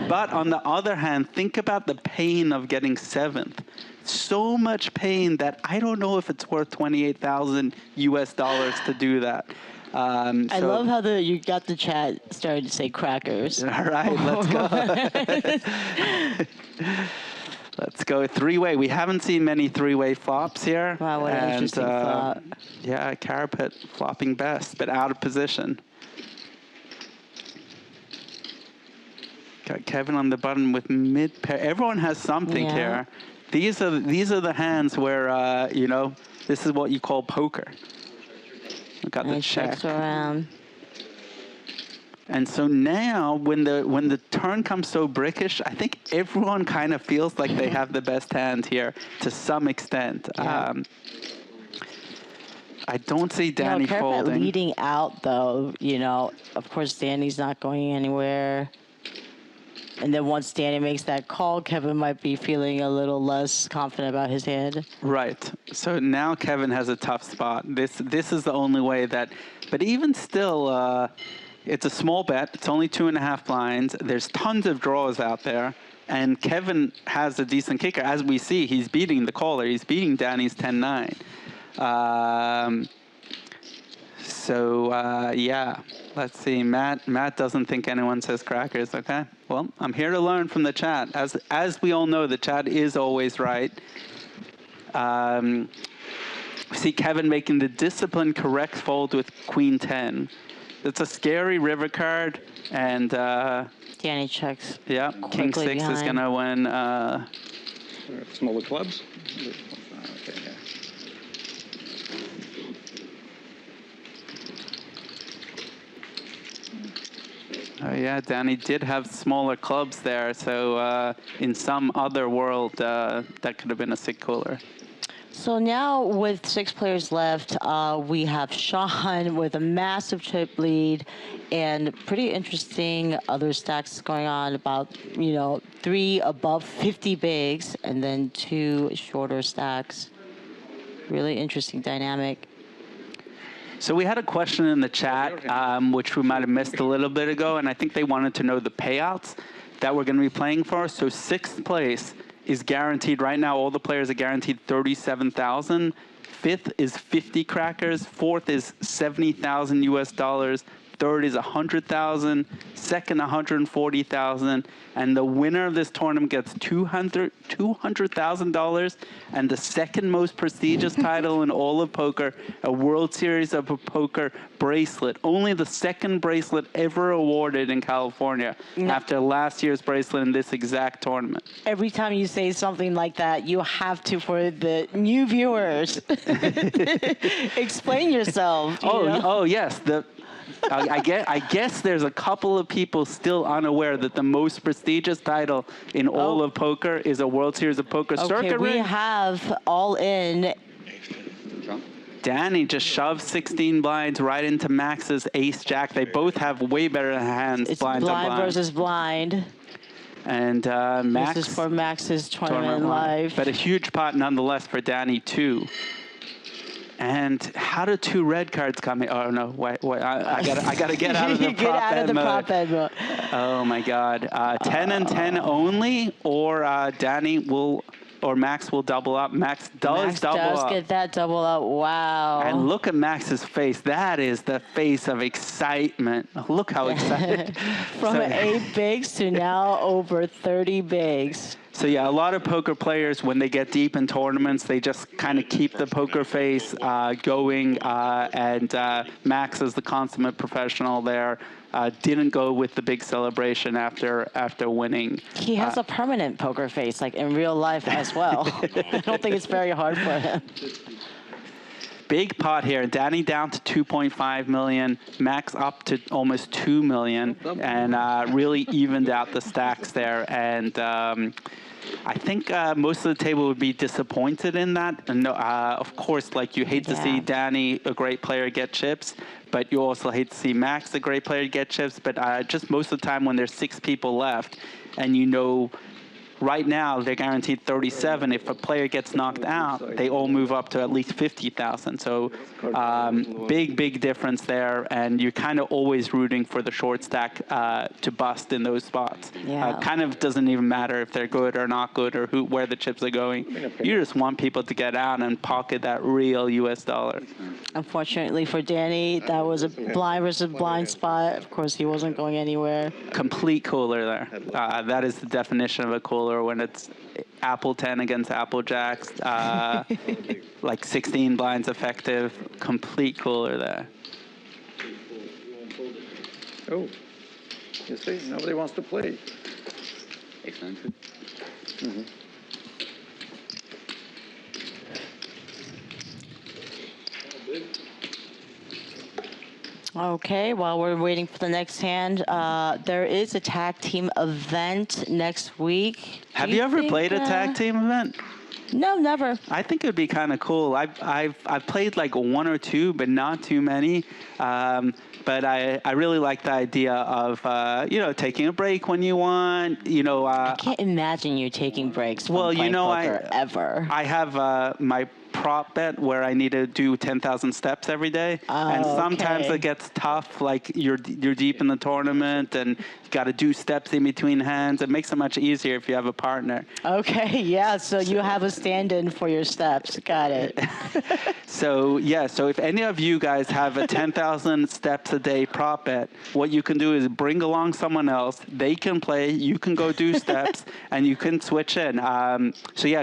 But on the other hand, think about the pain of getting 7th. So much pain that I don't know if it's worth $28,000 US to do that. I love how you got the chat started to say crackers. All right, let's go. Let's go 3-way. We haven't seen many 3-way flops here. Wow, what an interesting flop. Yeah, Carapet flopping best, but out of position. Got Kevin on the button with mid pair. Everyone has something here. These are the hands where you know, this is what you call poker. We got the check around. And so now, when the turn comes so brickish, I think everyone kind of feels like they have the best hand here to some extent. Yeah. I don't see Danny folding. Leading out, though, you know, of course, Danny's not going anywhere. And then once Danny makes that call, Kevin might be feeling a little less confident about his hand. Right. So now Kevin has a tough spot. This is the only way that, but even still, it's a small bet. It's only 2.5 blinds. There's tons of draws out there. And Kevin has a decent kicker. As we see, he's beating the caller. He's beating Danny's 10-9. Yeah, let's see. Matt doesn't think anyone says crackers. Okay. Well, I'm here to learn from the chat. As we all know, the chat is always right. See Kevin making the disciplined correct fold with Queen 10. It's a scary river card, and Danny checks. Yeah, King 6 behind. is gonna win. Smaller clubs? Okay, yeah. Oh yeah, Danny did have smaller clubs there, so in some other world, that could have been a sick cooler. So now with 6 players left, we have Sean with a massive chip lead and pretty interesting other stacks going on, about, you know, 3 above 50 bigs and then 2 shorter stacks. Really interesting dynamic. So we had a question in the chat, which we might have missed a little bit ago, and I think they wanted to know the payouts that we're going to be playing for. So 6th place is guaranteed right now. All the players are guaranteed 37,000. 5th is 50 crackers. 4th is 70,000 US dollars. 3rd is 100,000. 2nd, 140,000. And the winner of this tournament gets $200,000. And the second most prestigious title in all of poker, a World Series of Poker bracelet. Only the second bracelet ever awarded in California after last year's bracelet in this exact tournament. Every time you say something like that, you have to, for the new viewers, explain yourself. Oh, yes. I guess there's a couple of people still unaware that the most prestigious title in all of poker is a World Series of Poker circuit we ring. have all in. Danny just shoved 16 blinds right into Max's ace-jack. They both have way better hands. It's blind versus blind. And Max. This is for Max's tournament live. But a huge pot nonetheless for Danny, too. And how do 2 red cards come in? Oh, no, wait, I gotta get out of the prop bet mode. Oh, my God. 10 and 10 only, or Danny will, or Max will double up. Max does get that double up. Wow. And look at Max's face. That is the face of excitement. Look how excited. From 8 bigs to now over 30 bigs. So yeah, a lot of poker players, when they get deep in tournaments, they just kind of keep the poker face going. And Max, as the consummate professional there, didn't go with the big celebration after winning. He has a permanent poker face, like in real life as well. I don't think it's very hard for him. Big pot here. Danny down to 2.5 million, Max up to almost 2 million, and really evened out the stacks there. And I think most of the table would be disappointed in that. And of course, like you hate to see Danny, a great player, get chips, but you also hate to see Max, a great player, get chips. But just most of the time when there's 6 people left, and you know, right now they're guaranteed 37. If a player gets knocked out, they all move up to at least 50,000. So big difference there, and you're kind of always rooting for the short stack to bust in those spots. Yeah. Kind of doesn't even matter if they're good or not good or where the chips are going. You just want people to get out and pocket that real US dollar. Unfortunately for Danny, that was a blind versus blind spot. Of course, he wasn't going anywhere. Complete cooler there. That is the definition of a cooler when it's Apple 10 against Apple Jacks, like 16 blinds effective, complete cooler there. Oh, you see, nobody wants to play. Expensive. Okay, while we're waiting for the next hand, there is a tag team event next week. Have you ever played a tag team event? No, never. I think it would be kind of cool. I've played like 1 or 2, but not too many. But I really like the idea of taking a break when you want. I can't imagine you taking breaks from playing poker ever. I have my prop bet where I need to do 10,000 steps every day, and sometimes it gets tough. Like you're deep in the tournament and you got to do steps in between hands. It makes it much easier if you have a partner. Okay, yeah. So you have a stand-in for your steps. Got it. So if any of you guys have a 10,000 steps a day prop bet, what you can do is bring along someone else. They can play. You can go do steps, and you can switch in.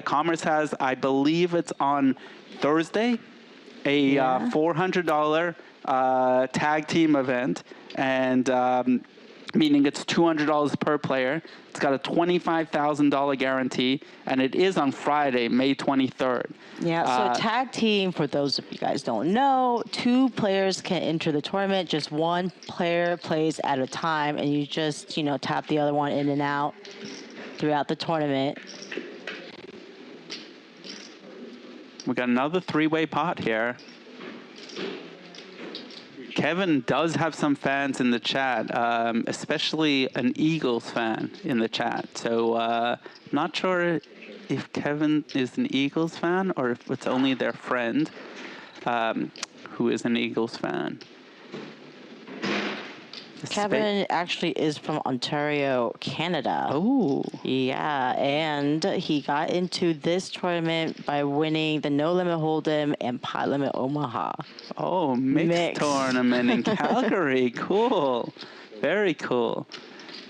Commerce has, I believe it's on Thursday, a $400 tag team event, and meaning it's $200 per player. It's got a $25,000 guarantee, and it is on Friday, May 23rd. Yeah, so tag team, for those of you guys don't know, 2 players can enter the tournament. Just 1 player plays at a time, and you just, tap the other one in and out throughout the tournament. We got another 3-way pot here. Kevin does have some fans in the chat, especially an Eagles fan in the chat. So not sure if Kevin is an Eagles fan or if it's only their friend who is an Eagles fan. Kevin actually is from Ontario, Canada. Oh. Yeah, and he got into this tournament by winning the No Limit Hold'em and Pot Limit Omaha. Oh, mixed tournament in Calgary. Cool. Very cool.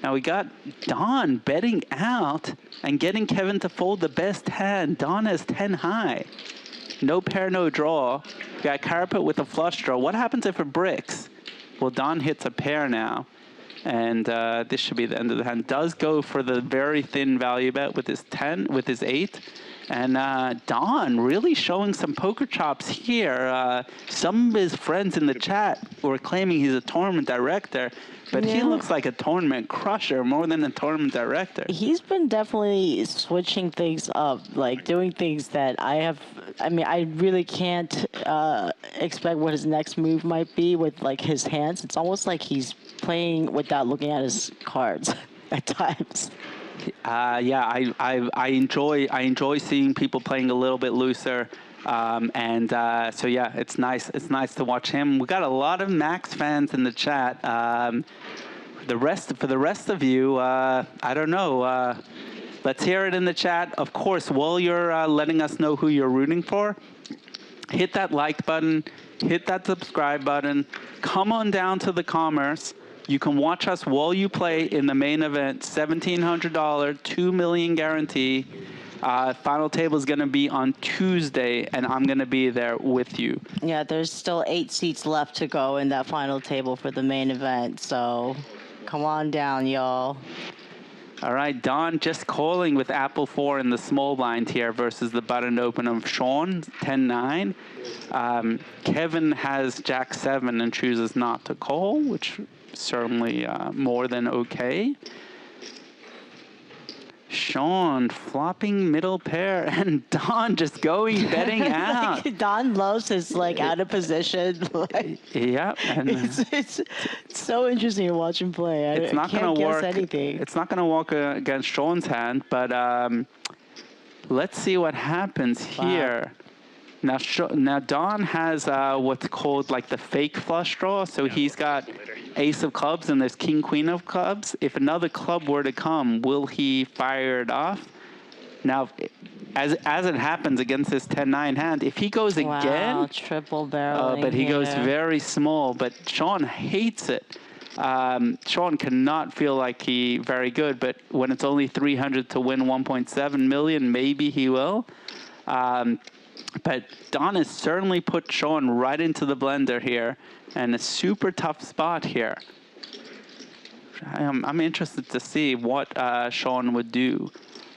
Now we got Don betting out and getting Kevin to fold the best hand. Don has 10 high. No pair, no draw. We got Carpet with a flush draw. What happens if it bricks? Well, Don hits a pair now, and this should be the end of the hand. Does go for the very thin value bet with his 10, with his 8. And Don really showing some poker chops here. Some of his friends in the chat were claiming he's a tournament director, but he looks like a tournament crusher more than a tournament director. He's been definitely switching things up, like doing things that I really can't expect what his next move might be with like his hands. It's almost like he's playing without looking at his cards at times. I enjoy seeing people playing a little bit looser, it's nice. It's nice to watch him. We got a lot of Max fans in the chat. For the rest of you, I don't know. Let's hear it in the chat. Of course, while you're letting us know who you're rooting for, hit that like button, hit that subscribe button, come on down to the Commerce. You can watch us while you play in the main event, $1,700, $2 million guarantee. Final table is going to be on Tuesday, and I'm going to be there with you. Yeah, there's still 8 seats left to go in that final table for the main event, so come on down, y'all. All right, Don just calling with Apple 4 in the small blind here versus the button open of Sean, 10-9. Kevin has Jack 7 and chooses not to call, which certainly more than okay. Sean flopping middle pair and Don just going betting out. Don loves his like out of position. Like, Yep, and it's so interesting to watch him play. it's I not can't going to guess work. anything. It's not going to work against Sean's hand, but let's see what happens here. Now Don has what's called like the fake flush draw. So he's got ace of clubs and there's king, queen of clubs. If another club were to come, will he fire it off? Now, as it happens against this 10-9 hand, if he goes again, triple barreling but he goes here. very small. But Sean hates it. Sean cannot feel like he very good, but when it's only 300 to win 1.7 million, maybe he will. But Don has certainly put Sean right into the blender here, and a super tough spot here. I'm interested to see what Sean would do.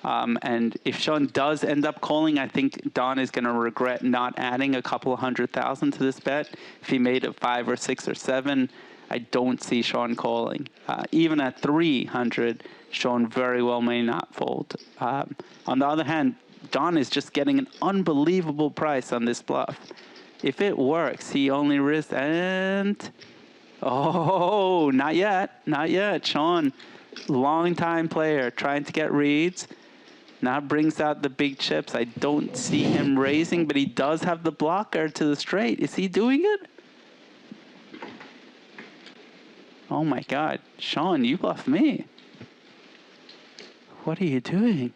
And if Sean does end up calling, I think Don is going to regret not adding a couple of 100,000 to this bet. If he made it 5 or 6 or 7, I don't see Sean calling. Even at 300, Sean very well may not fold. On the other hand, Don is just getting an unbelievable price on this bluff. If it works, he only risks and... Oh, not yet. Not yet. Sean, long-time player, trying to get reads. Now brings out the big chips. I don't see him raising, but he does have the blocker to the straight. Is he doing it? Oh, my God. Sean, you bluffed me. What are you doing?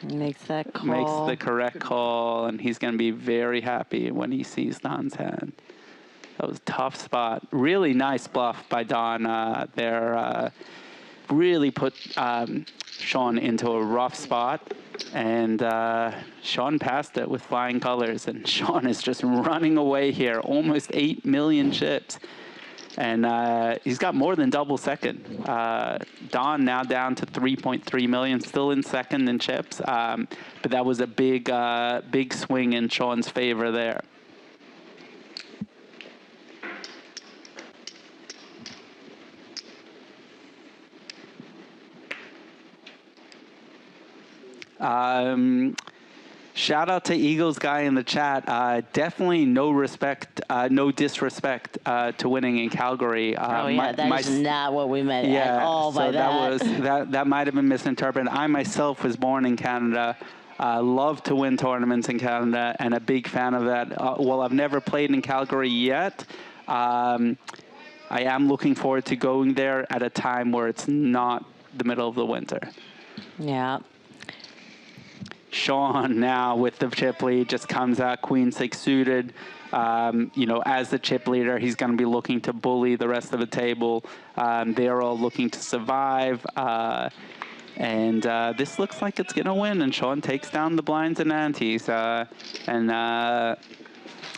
Makes that call. Makes the correct call, and he's going to be very happy when he sees Don's hand. That was a tough spot. Really nice bluff by Don there. Really put Sean into a rough spot, and Sean passed it with flying colors, and Sean is just running away here. Almost 8 million chips. And he's got more than double second. Don now down to 3.3 million, still in second in chips. But that was a big swing in Sean's favor there. Shout out to Eagles guy in the chat. Definitely no disrespect to winning in Calgary. That is not what we meant at all by that. That might have been misinterpreted. I myself was born in Canada. Love to win tournaments in Canada and a big fan of that. While I've never played in Calgary yet, I am looking forward to going there at a time where it's not the middle of the winter. Yeah. Sean now with the chip lead just comes out Queen 6 suited. As the chip leader, he's going to be looking to bully the rest of the table. They're all looking to survive. And this looks like it's going to win. And Sean takes down the blinds and antes.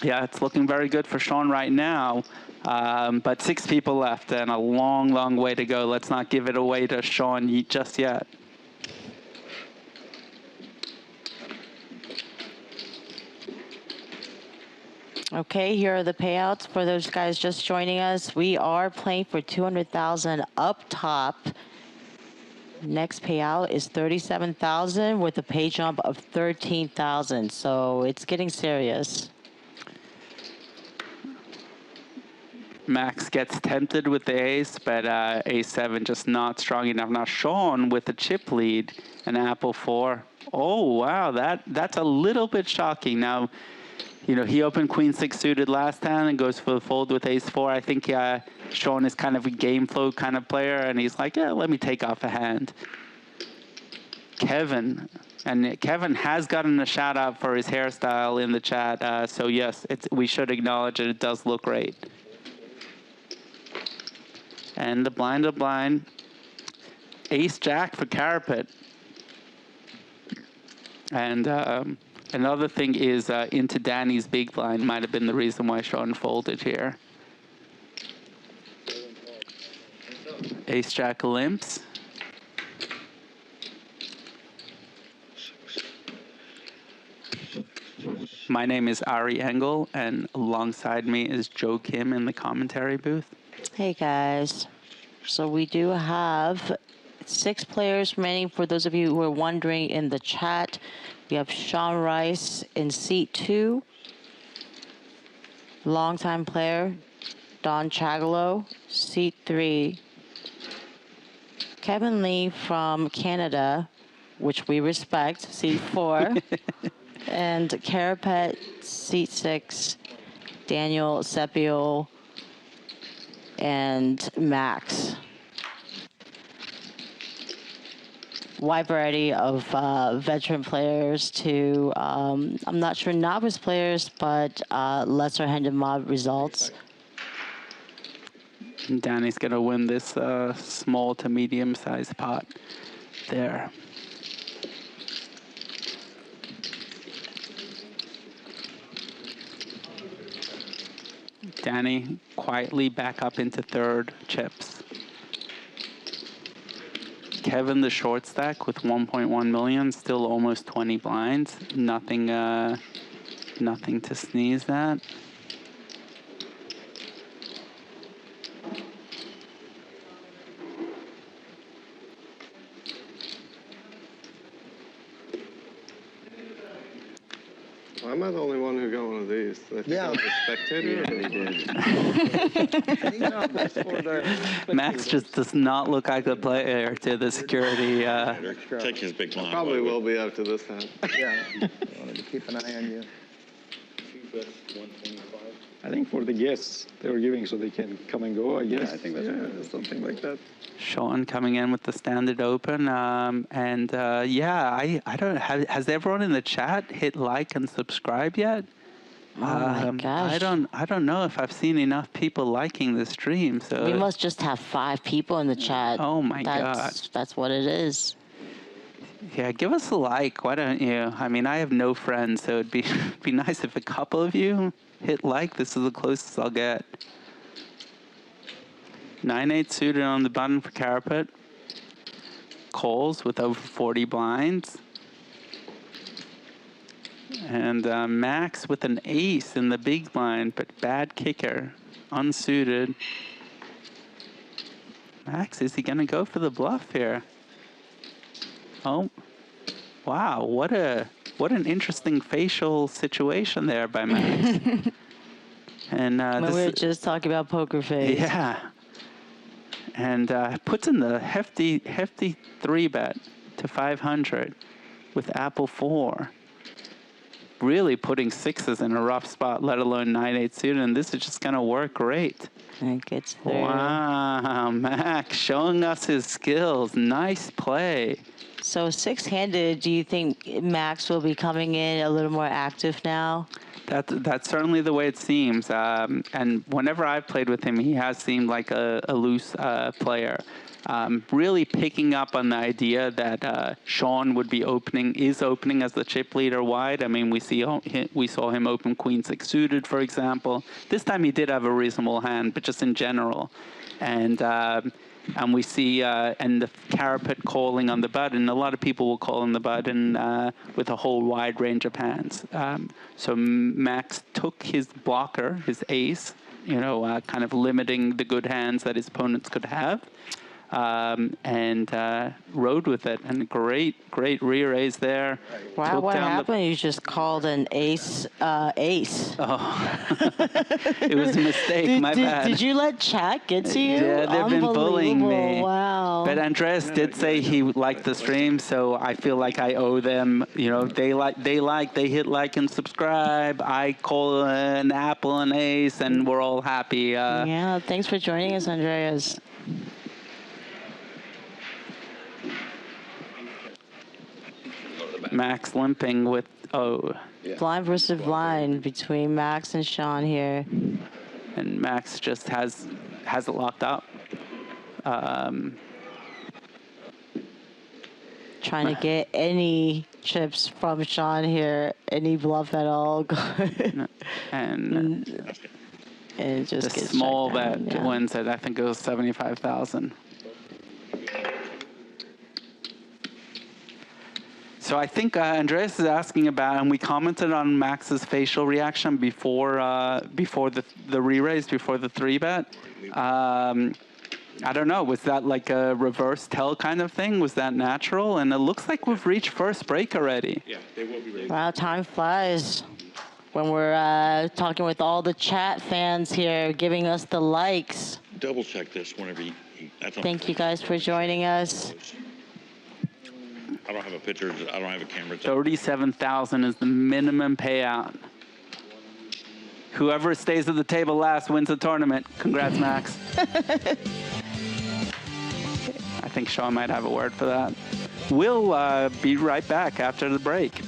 It's looking very good for Sean right now. But 6 people left and a long, long way to go. Let's not give it away to Sean just yet. Okay, here are the payouts for those guys just joining us. We are playing for 200,000 up top. Next payout is 37,000 with a pay jump of 13,000. So it's getting serious. Max gets tempted with the ace, but A7 just not strong enough. Now Sean with the chip lead and Apple 4. Oh, wow, that's a little bit shocking. Now, he opened Queen 6 suited last hand and goes for the fold with Ace 4. I think Sean is kind of a game flow kind of player, and he's like, yeah, let me take off a hand. Kevin has gotten a shout out for his hairstyle in the chat. So yes, we should acknowledge it. It does look great. And the blind of blind. Ace Jack for Carapet. And Another thing is into Danny's big blind might have been the reason why Sean folded here. Ace Jack limps. My name is Ari Engel, and alongside me is Joe Kim in the commentary booth. Hey guys. So we do have 6 players remaining. For those of you who are wondering in the chat, we have Sean Rice in seat 2. Longtime player, Don Chagalo, seat 3. Kevin Lee from Canada, which we respect, seat 4. And Carapet, seat 6. Daniel Sepio and Max. Wide variety of veteran players to, I'm not sure, novice players, but lesser-handed mob results. Danny's going to win this small to medium-sized pot there. Danny quietly back up into third chips. Kevin, the short stack with 1.1 million, still almost 20 blinds. Nothing to sneeze at. Am I the only one who got one of these? Yeah. The spectator? Max just does not look like a player to the security. Check his big blind. Probably will be after this time. Yeah. I wanted to keep an eye on you. I think for the guests they were giving so they can come and go, I guess. Yeah, I think that's something like that. Sean coming in with the standard open, yeah, I don't have. Has everyone in the chat hit like and subscribe yet? Oh my gosh. I don't know if I've seen enough people liking the stream. So We must just have 5 people in the chat. Oh my God. That's what it is. Yeah, give us a like. Why don't you? I mean, I have no friends, so it'd be be nice if a couple of you hit like. This is the closest I'll get. 9-8 suited on the button for Carapet. Calls with over 40 blinds. And Max with an ace in the big blind, but bad kicker. Unsuited. Max, is he going to go for the bluff here? Oh, wow. What an interesting facial situation there by Max. And We were just talking about poker face. yeah. And puts in the hefty 3-bet to 500 with Apple 4. Really putting 6s in a rough spot, let alone 9-8 suited, and this is just going to work great. And it gets through. Wow, Max showing us his skills. Nice play. So 6-handed, do you think Max will be coming in a little more active now? That's certainly the way it seems. And whenever I've played with him, he has seemed like a loose player. Really picking up on the idea that Sean is opening as the chip leader wide. I mean, we saw him open Queen 6 suited, for example. This time he did have a reasonable hand, but just in general. And we see and the Carapet calling on the button. A lot of people will call on the button with a whole wide range of hands. So Max took his blocker, his ace, kind of limiting the good hands that his opponents could have. And rode with it, and great re-raise there. Wow, what happened? You just called an ace. Oh, it was a mistake. My bad. Did you let chat get to you? Yeah, they've been bullying me. Wow. But Andreas did say he liked the stream, so I feel like I owe them. They hit like and subscribe. I call an apple an ace, and we're all happy. Yeah, thanks for joining us, Andreas. Max limping with Blind versus blind between Max and Sean here. And Max just has it locked up. Trying to get any chips from Sean here. Any bluff at all? And It just the gets small shut down, bet yeah. wins it. I think it was 75,000. So I think Andreas is asking about, and we commented on Max's facial reaction before the re-raise, before the 3-bet. I don't know. Was that like a reverse tell kind of thing? Was that natural? And it looks like we've reached first break already. Yeah, they will be raised. Wow, time flies when we're talking with all the chat fans here, giving us the likes. Double check this whenever you. Thank you guys for joining us. I don't have a picture. I don't have a camera. 37,000 is the minimum payout. Whoever stays at the table last wins the tournament. Congrats, Max. I think Sean might have a word for that. We'll be right back after the break.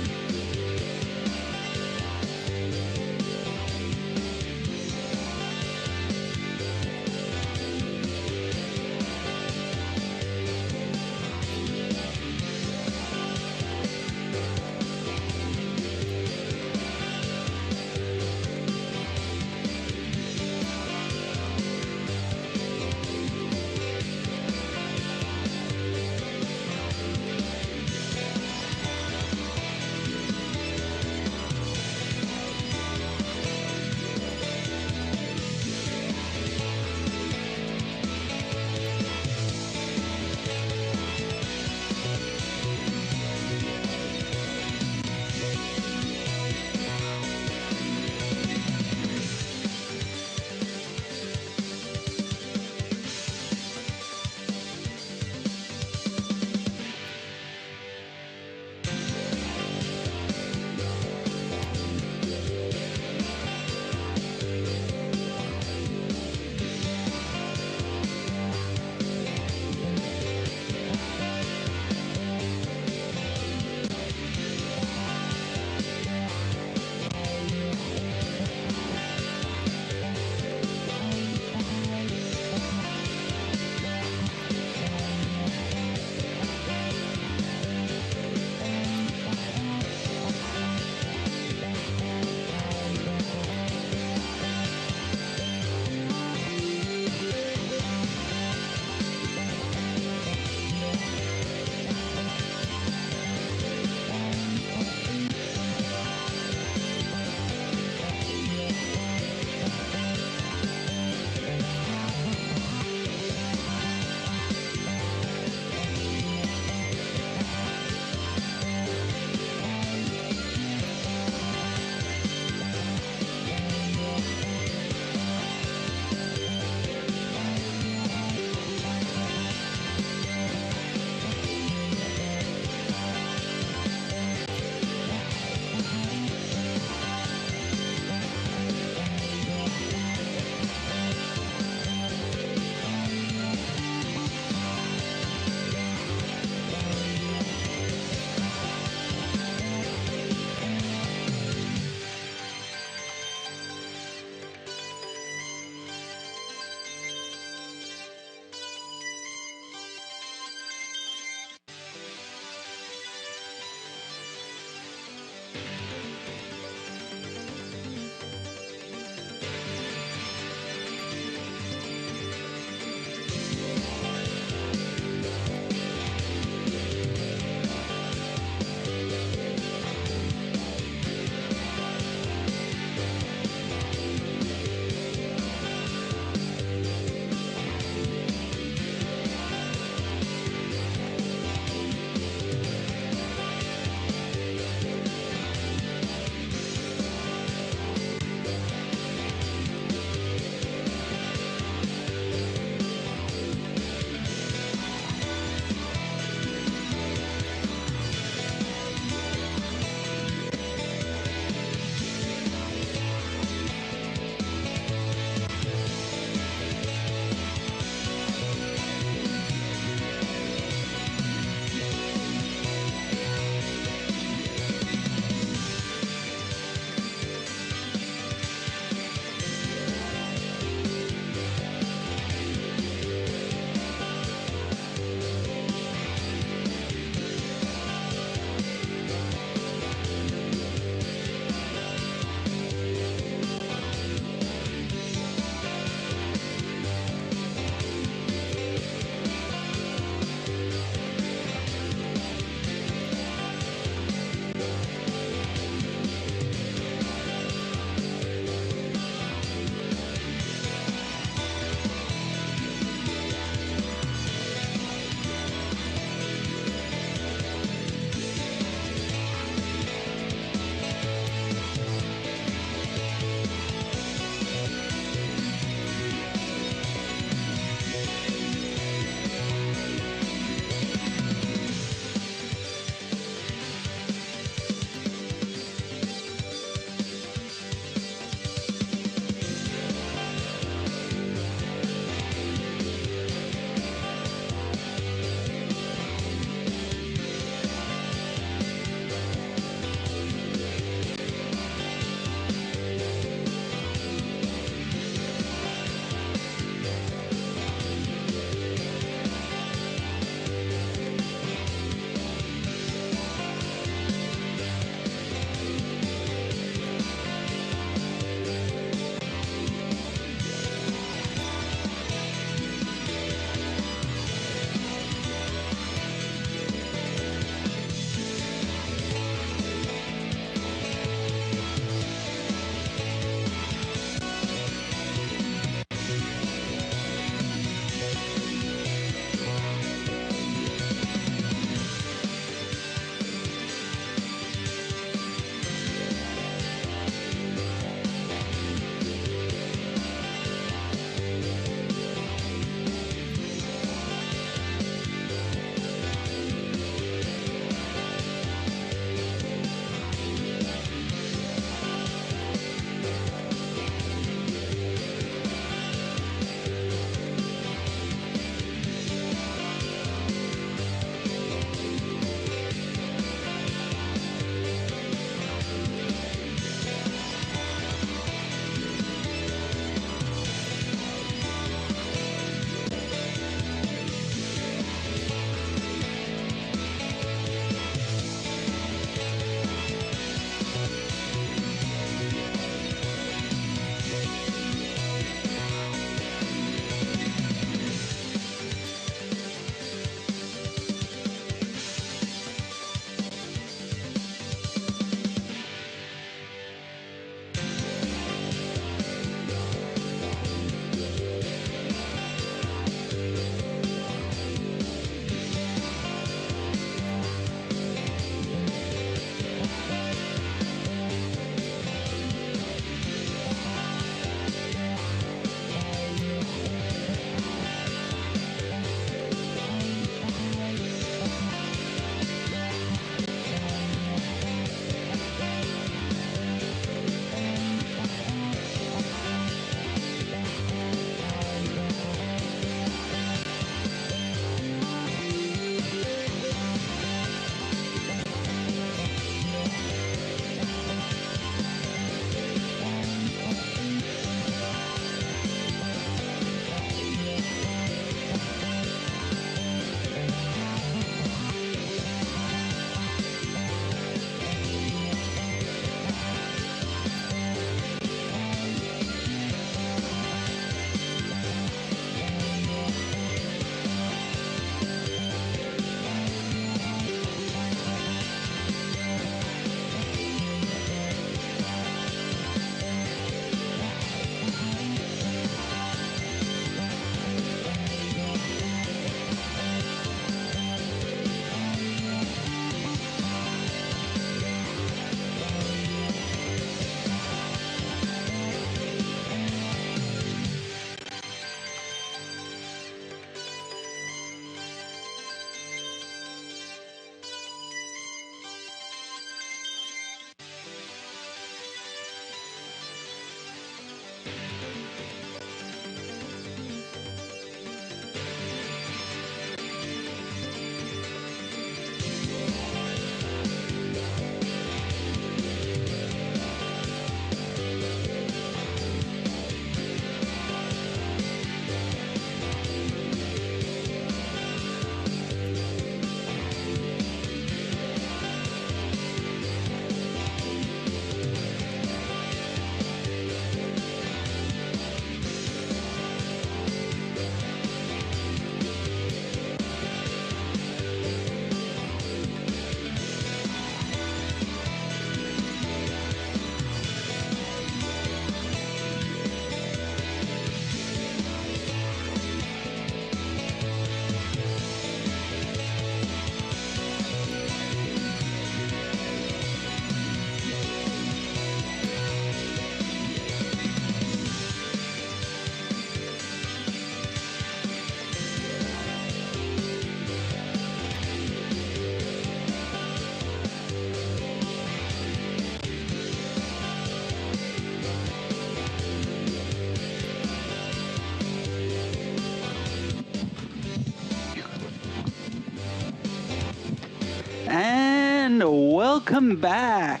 welcome back.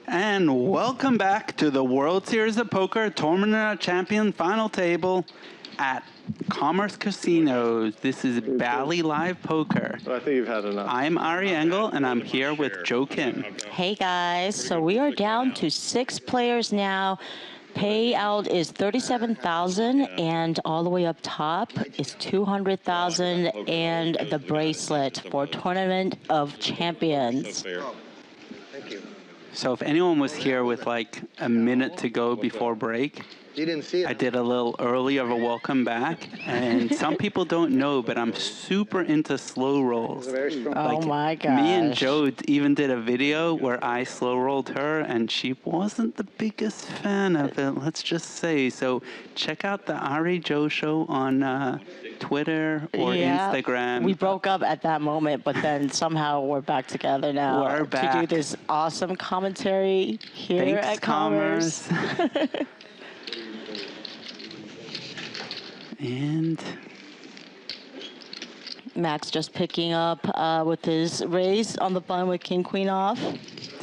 And welcome back to the World Series of Poker Tournament of Champions final table at Commerce Casinos. This is Bally Live Poker. I think you've had enough. I'm Ari Engel, and I'm here with Joe Kim. Hey guys, so we are down to 6 players now. Payout is 37,000, and all the way up top is 200,000, and the bracelet for Tournament of Champions. Thank you. So if anyone was here with like a minute to go before break, You didn't see it. I did a little early of a welcome back, and some people don't know, but I'm super into slow rolls. Oh my gosh. Me and Joe even did a video where I slow rolled her, and she wasn't the biggest fan of it, let's just say. So check out the Ari Joe show on Twitter or Instagram. We broke up at that moment, but then somehow we're back together now We're back. to do this awesome commentary here Thanks, at Commerce. And Max just picking up with his raise on the button with King Queen off.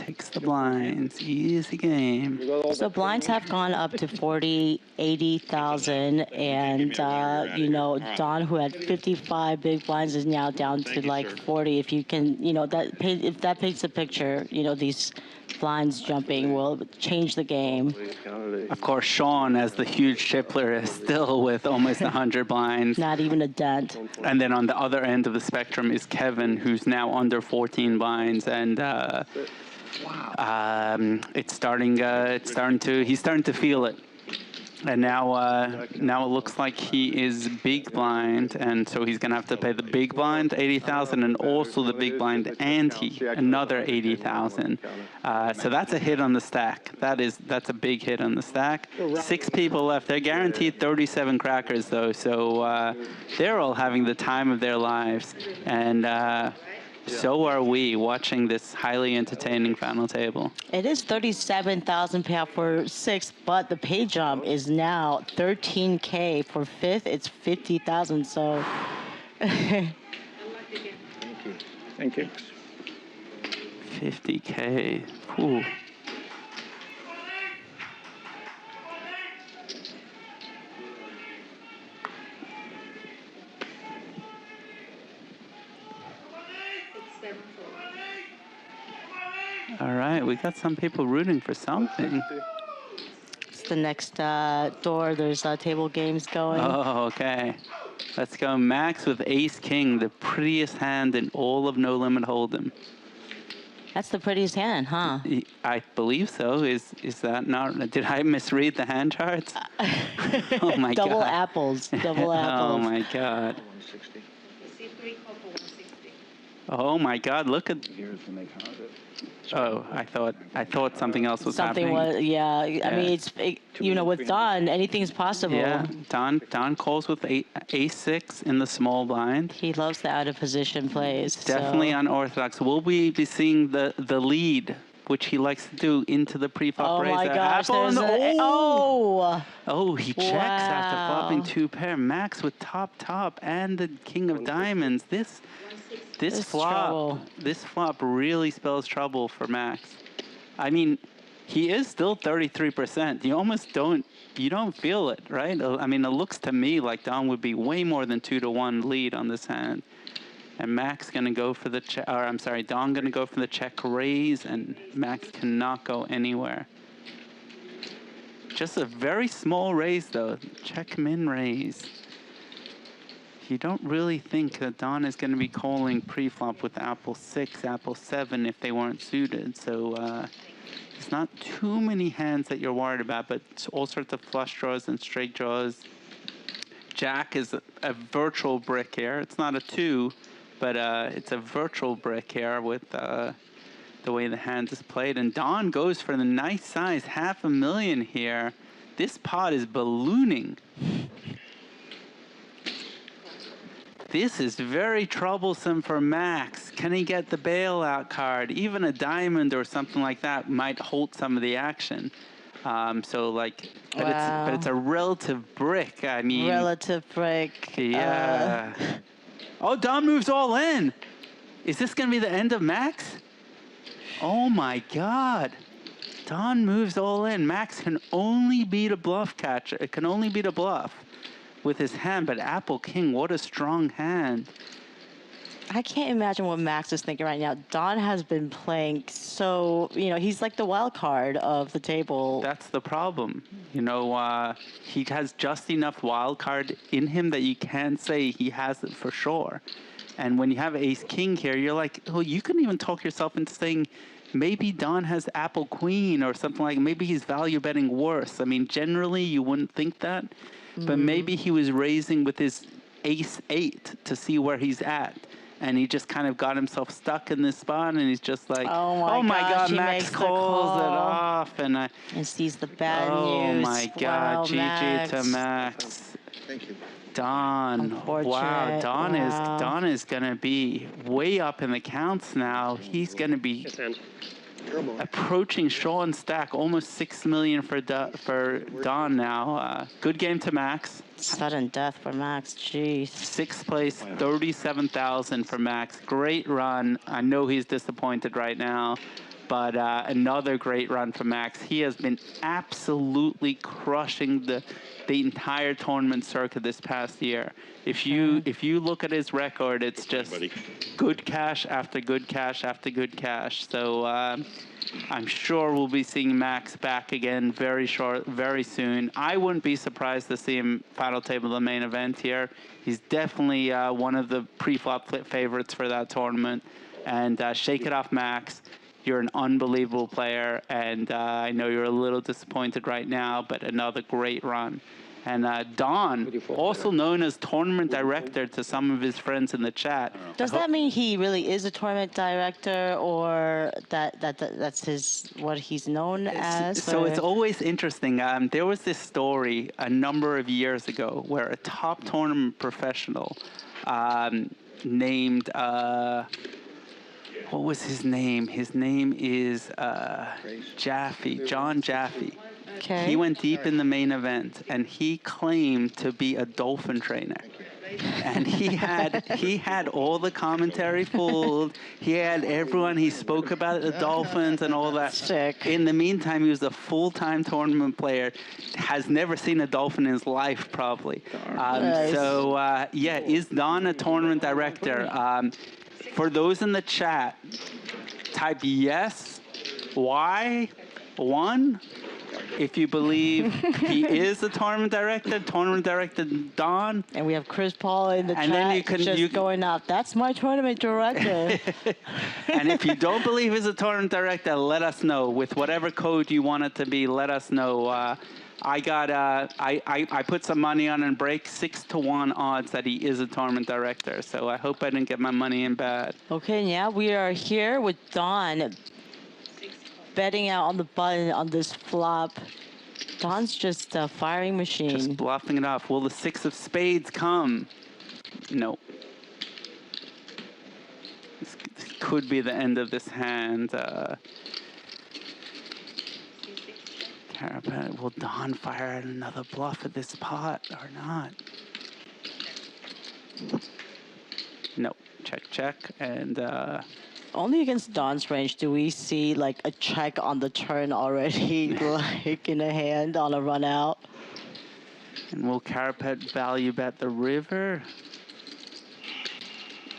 takes the blinds. Easy game. So blinds have gone up to 40, 80,000, and you know, Don, who had 55 big blinds, is now down to like 40. If you can, you know, if that paints a picture, you know, these blinds jumping will change the game. Of course, Sean, as the huge chipper, is still with almost 100 blinds. Not even a dent. And then on the other end of the spectrum is Kevin, who's now under 14 blinds, and he's starting to feel it. And now it looks like he is big blind, and so he's gonna have to pay the big blind 80,000, and also the big blind ante another 80,000. So that's a hit on the stack. That's a big hit on the stack. 6 people left. They're guaranteed 37 crackers though, so they're all having the time of their lives, and so are we watching this highly entertaining final table. It is 37,000 payout for 6th, but the pay jump is now 13K. For 5th, it's 50,000. So. Thank you. 50K. Ooh. All right, we got some people rooting for something. It's the next door. There's table games going. Oh, okay. Let's go Max with Ace King, the prettiest hand in all of No Limit Hold'em. That's the prettiest hand, huh? I believe so. Is that not? Did I misread the hand charts? Oh my god. Double apples. Double apples. Oh my god. Oh my god, look at. Oh, I thought something else was happening. Something was, yeah. I mean, you know, with Don, anything's possible. Yeah, Don calls with ace-6 in the small blind. He loves the out of position plays. Definitely unorthodox. Will we be seeing the lead, which he likes to do, into the pre-flop raise? Oh my gosh! There's Oh, he checks after flopping 2 pair. Max with top and the king of diamonds. This flop really spells trouble for Max. I mean, He is still 33%. You almost don't feel it, right? I mean, it looks to me like Don would be way more than 2-1 lead on this hand. And Max going to go for the check, or I'm sorry, Don going to go for the check raise, and Max cannot go anywhere. Just a very small raise, though. Check min raise. You don't really think that Don is going to be calling pre-flop with Apple 6, Apple 7 if they weren't suited. So there's not too many hands that you're worried about, but it's all sorts of flush draws and straight draws. Jack is a virtual brick here. It's not a 2, but it's a virtual brick here with the way the hand is played. And Don goes for the nice size $500,000 here. This pot is ballooning. This is very troublesome for Max. Can he get the bailout card? Even a diamond or something like that might hold some of the action. So like, but it's a relative brick. I mean, relative brick. Yeah. Oh, Don moves all in. Is this going to be the end of Max? Oh my God. Don moves all in. Max can only beat a bluff catcher. It can only beat a bluff with his hand, but Apple King, what a strong hand. I can't imagine what Max is thinking right now. Don has been playing so, he's like the wild card of the table. That's the problem. He has just enough wild card in him that you can't say he has it for sure. And when you have Ace King here, you're like, oh, you can even talk yourself into saying maybe Don has Apple Queen or something like, maybe he's value betting worse. I mean, generally you wouldn't think that, but maybe he was raising with his Ace 8 to see where he's at. And he just kind of got himself stuck in this spot, and he's just like, oh my God, Max calls it off. And sees the bad news. Oh my God, wow, GG Max. to Max. Thank you. Don, wow, Don is gonna be way up in the counts now. He's gonna be approaching Sean stack, almost $6 million for Don now. Good game to Max. Sudden death for Max, jeez. 6th place, 37,000 for Max. Great run. I know he's disappointed right now, but another great run for Max. He has been absolutely crushing the entire tournament circuit this past year. If you look at his record, it's just good cash after good cash after good cash. So I'm sure we'll be seeing Max back again very soon. I wouldn't be surprised to see him final table the main event here. He's definitely one of the pre-flop favorites for that tournament. And shake it off, Max. You're an unbelievable player, and I know you're a little disappointed right now, but another great run. And Don, also known as tournament director to some of his friends in the chat. Does that mean he really is a tournament director, or that's what he's known as? So it's always interesting. There was this story a number of years ago where a top tournament professional named, what was his name? His name is Jaffe, John Jaffe. Okay. He went deep in the main event, and he claimed to be a dolphin trainer. And he had all the commentary pulled. He had everyone. He spoke about the dolphins and all that. Sick. In the meantime, he was a full-time tournament player. Has never seen a dolphin in his life, probably. Nice. So yeah, is Don a tournament director? For those in the chat, type yes. Why? 1. If you believe he is a tournament director Don. And we have Chris Paul in the chat then you can going up. That's my tournament director. And if you don't believe he's a tournament director, let us know. With whatever code you want it to be, let us know. I put some money on and break 6-1 odds that he is a tournament director. So I hope I didn't get my money in bad. Okay, now we are here with Don. Betting out on the button on this flop. Don's just a firing machine. Just bluffing it off. Will the 6 of spades come? No. This could be the end of this hand. Will Don fire another bluff at this pot or not? No. Check, check. And Only against Don's range do we see like a check on the turn already, like in a hand on a run out. And will Carapet value bet the river?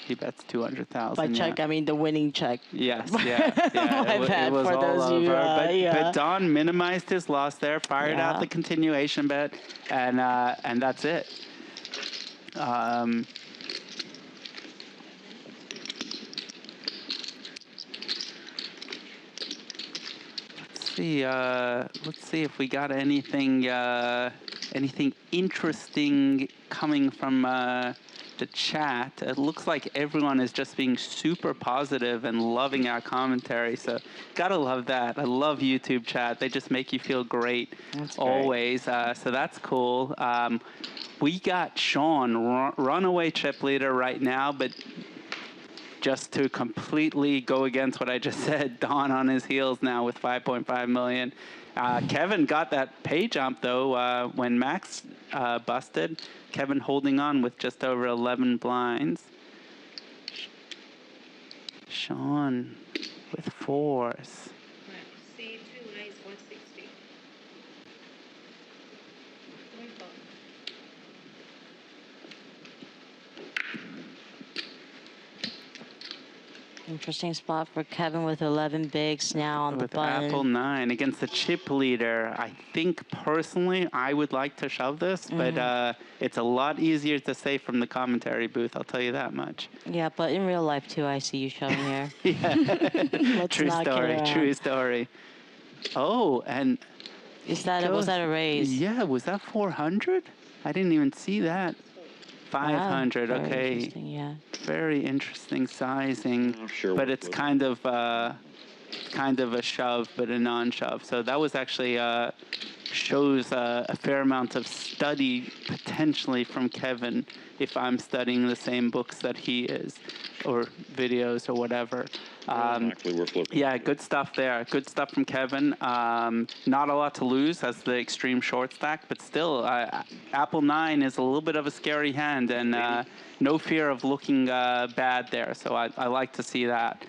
He bets 200,000. By check, I mean the winning check. Yes, yeah. My bad it was for all those over. of you, But Don minimized his loss there, fired out the continuation bet, and that's it. Let's see if we got anything interesting coming from the chat. It looks like everyone is just being super positive and loving our commentary. So gotta love that. I love YouTube chat. They just make you feel great always. So that's cool. We got Sean, runaway chip leader right now, but just to completely go against what I just said, Don on his heels now with 5.5 million. Kevin got that pay jump though when Max busted. Kevin holding on with just over 11 blinds. Sean with fours. C2 is 160. Interesting spot for Kevin with 11 bigs now on the button. Apple 9 against the chip leader. I think personally I would like to shove this, but it's a lot easier to say from the commentary booth, I'll tell you that much. Yeah, but in real life too, I see you shoving here. True story, true story. Oh, and was that a raise? Yeah, was that 400? I didn't even see that. 500, wow, okay. Interesting, yeah. Very interesting sizing, but it's kind of a shove, but a non-shove. So that was actually shows a fair amount of study potentially from Kevin if I'm studying the same books that he is, or videos or whatever. Yeah, good stuff there. Good stuff from Kevin. Not a lot to lose as the extreme short stack, but still, Apple 9 is a little bit of a scary hand, and no fear of looking bad there. So I like to see that.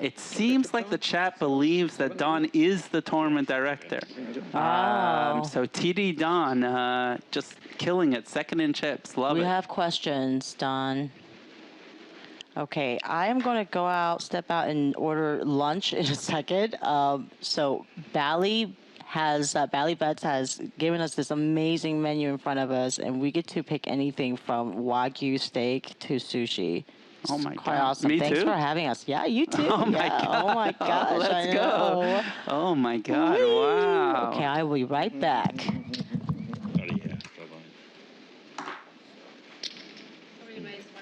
It seems like the chat believes that Don is the tournament director. So TD Don just killing it. Second in chips. Love it. We have questions, Don. Okay, I am going to step out and order lunch in a second. So Bally Bets has given us this amazing menu in front of us, and we get to pick anything from Wagyu steak to sushi. Oh my Quite God. awesome. Me Thanks too? for having us. Yeah, you too. Oh my God. Oh my gosh. Let's go. Oh my God. Whee! Wow. Okay, I will be right back.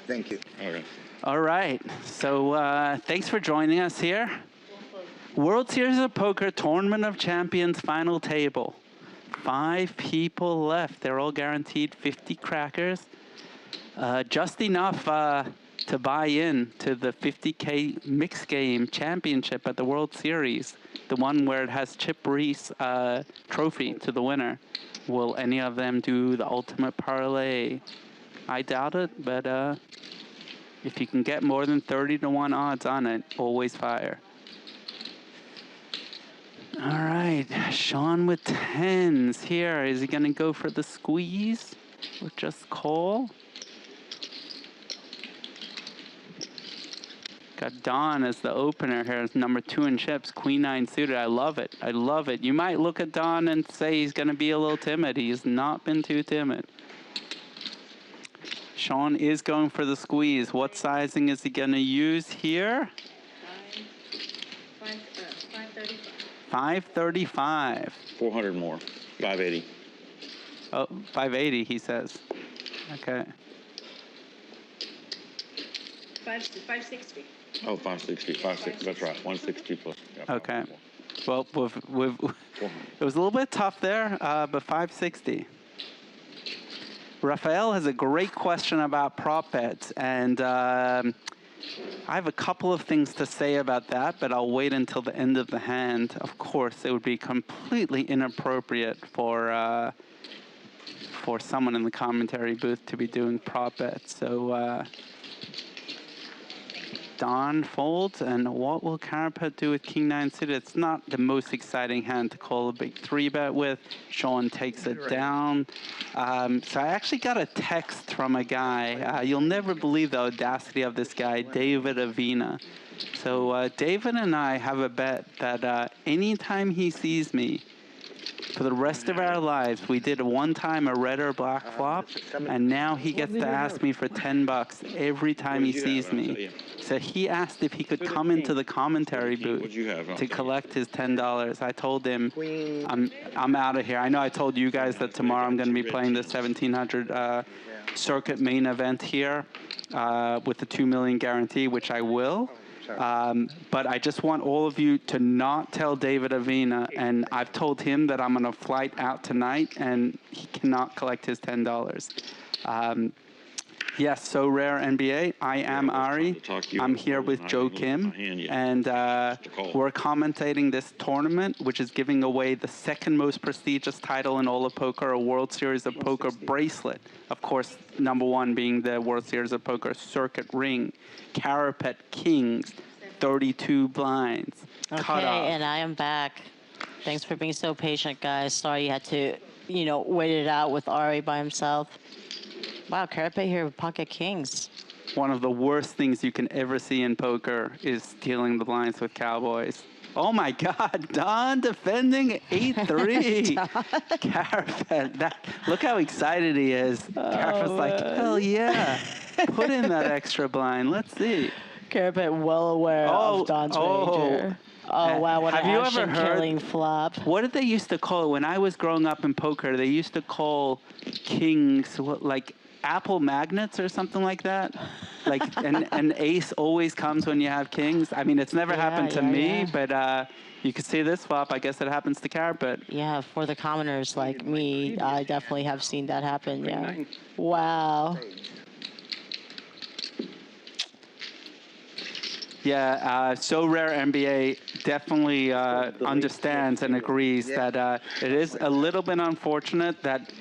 Thank you. Okay. All right. So thanks for joining us here. World Series of Poker Tournament of Champions final table. 5 people left. They're all guaranteed 50 crackers. Just enough to buy in to the 50K mixed game championship at the World Series. The one where it has Chip Reese trophy to the winner. Will any of them do the ultimate parlay? I doubt it, but if you can get more than 30-1 odds on it, always fire. All right, Sean with 10s here. Is he gonna go for the squeeze or just call? Got Don as the opener here as number 2 in chips, Queen 9 suited. I love it. I love it. You might look at Don and say he's gonna be a little timid. He's not been too timid. Sean is going for the squeeze. What sizing is he going to use here? 535. 535. 400 more. 580. Oh, 580, he says. Okay. 560. Oh, 560. 560. That's right. 160 plus. Yeah, Okay. Well, it was a little bit tough there, but 560. Raphael has a great question about prop bets, and I have a couple of things to say about that, but I'll wait until the end of the hand. Of course, it would be completely inappropriate for someone in the commentary booth to be doing prop bets. So Don folds, and what will Carapet do with King 9 suited? It's not the most exciting hand to call a big 3-bet with. Sean takes it down. So I actually got a text from a guy. You'll never believe the audacity of this guy, David Avina. So David and I have a bet that anytime he sees me, for the rest of our lives, we did one time a red or black flop, and now he gets to ask me for $10 every time he sees me. So he asked if he could come into the commentary booth to collect his $10. I told him, I'm out of here. I know I told you guys that tomorrow I'm going to be playing the 1700 circuit main event here with the $2 million guarantee, which I will. But I just want all of you to not tell David Avina, and I've told him that I'm on a flight out tonight, and he cannot collect his $10. Yes, so rare NBA. I am Ari. I'm here with Joe Kim, and we're commentating this tournament, which is giving away the second most prestigious title in all of poker, a World Series of Poker bracelet. Of course, number one being the World Series of Poker circuit ring. Carapet Kings, 32 blinds. Okay, and I am back. Thanks for being so patient, guys. Sorry you had to, wait it out with Ari by himself. Wow, Carapet here with pocket kings. One of the worst things you can ever see in poker is stealing the blinds with cowboys. Oh my God, Don defending 8-3. Carapet, look how excited he is. Carapet's like, hell yeah. Put in that extra blind. Let's see. Carapet well aware of Don's wager. Oh, wow, what an action-killing flop. What did they used to call it? When I was growing up in poker, they used to call kings, like, apple magnets or something like that. Like, an ace always comes when you have kings. I mean, it's never happened to me, but you could see this flop. I guess it happens to Carapet. Yeah, for the commoners like me, I definitely have seen that happen, yeah. Wow. Yeah, So Rare NBA definitely understands and agrees that it is a little bit unfortunate that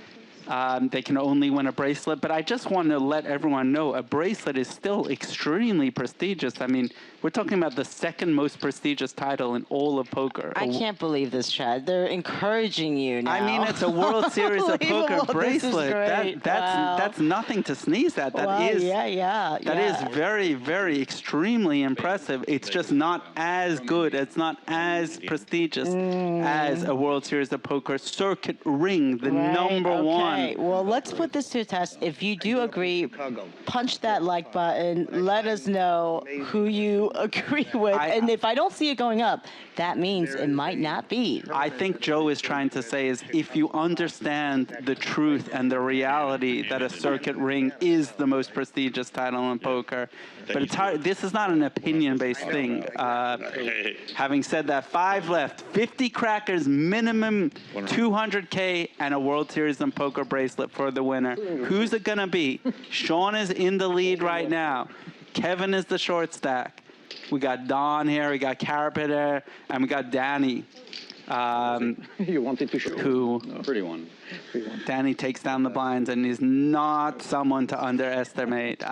they can only win a bracelet, but I just want to let everyone know a bracelet is still extremely prestigious. I mean, we're talking about the second most prestigious title in all of poker. I can't believe this, Chad. They're encouraging you now. I mean, it's a World Series of Poker bracelet. That's nothing to sneeze at. That is very, very extremely impressive. It's just not as good. It's not as prestigious as a World Series of Poker circuit ring, the number one. Okay, well, let's put this to a test. If you do agree, punch that like button. Let us know who you agree with. And if I don't see it going up, that means it might not be. I think Joe is trying to say is if you understand the truth and the reality that a circuit ring is the most prestigious title in poker, but it's hard. This is not an opinion-based thing. Having said that, 5 left, 50 crackers, minimum 200K, and a World Series in Poker bracelet for the winner. Who's it gonna be? Sean is in the lead right now. Kevin is the short stack. We got Don here, we got Carapet here, and we got Danny. You wanted to show who? No. Pretty one. Danny takes down the blinds, and he's not someone to underestimate.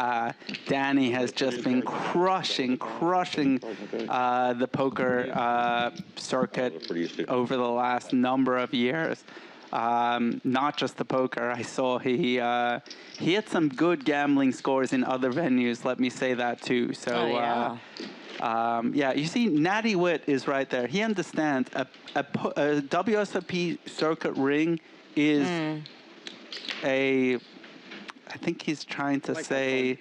Danny has just been crushing the poker circuit over the last number of years. Not just the poker. I saw he had some good gambling scores in other venues. Let me say that too. So you see, Natty Witt is right there. He understands a WSOP circuit ring is I think he's trying to say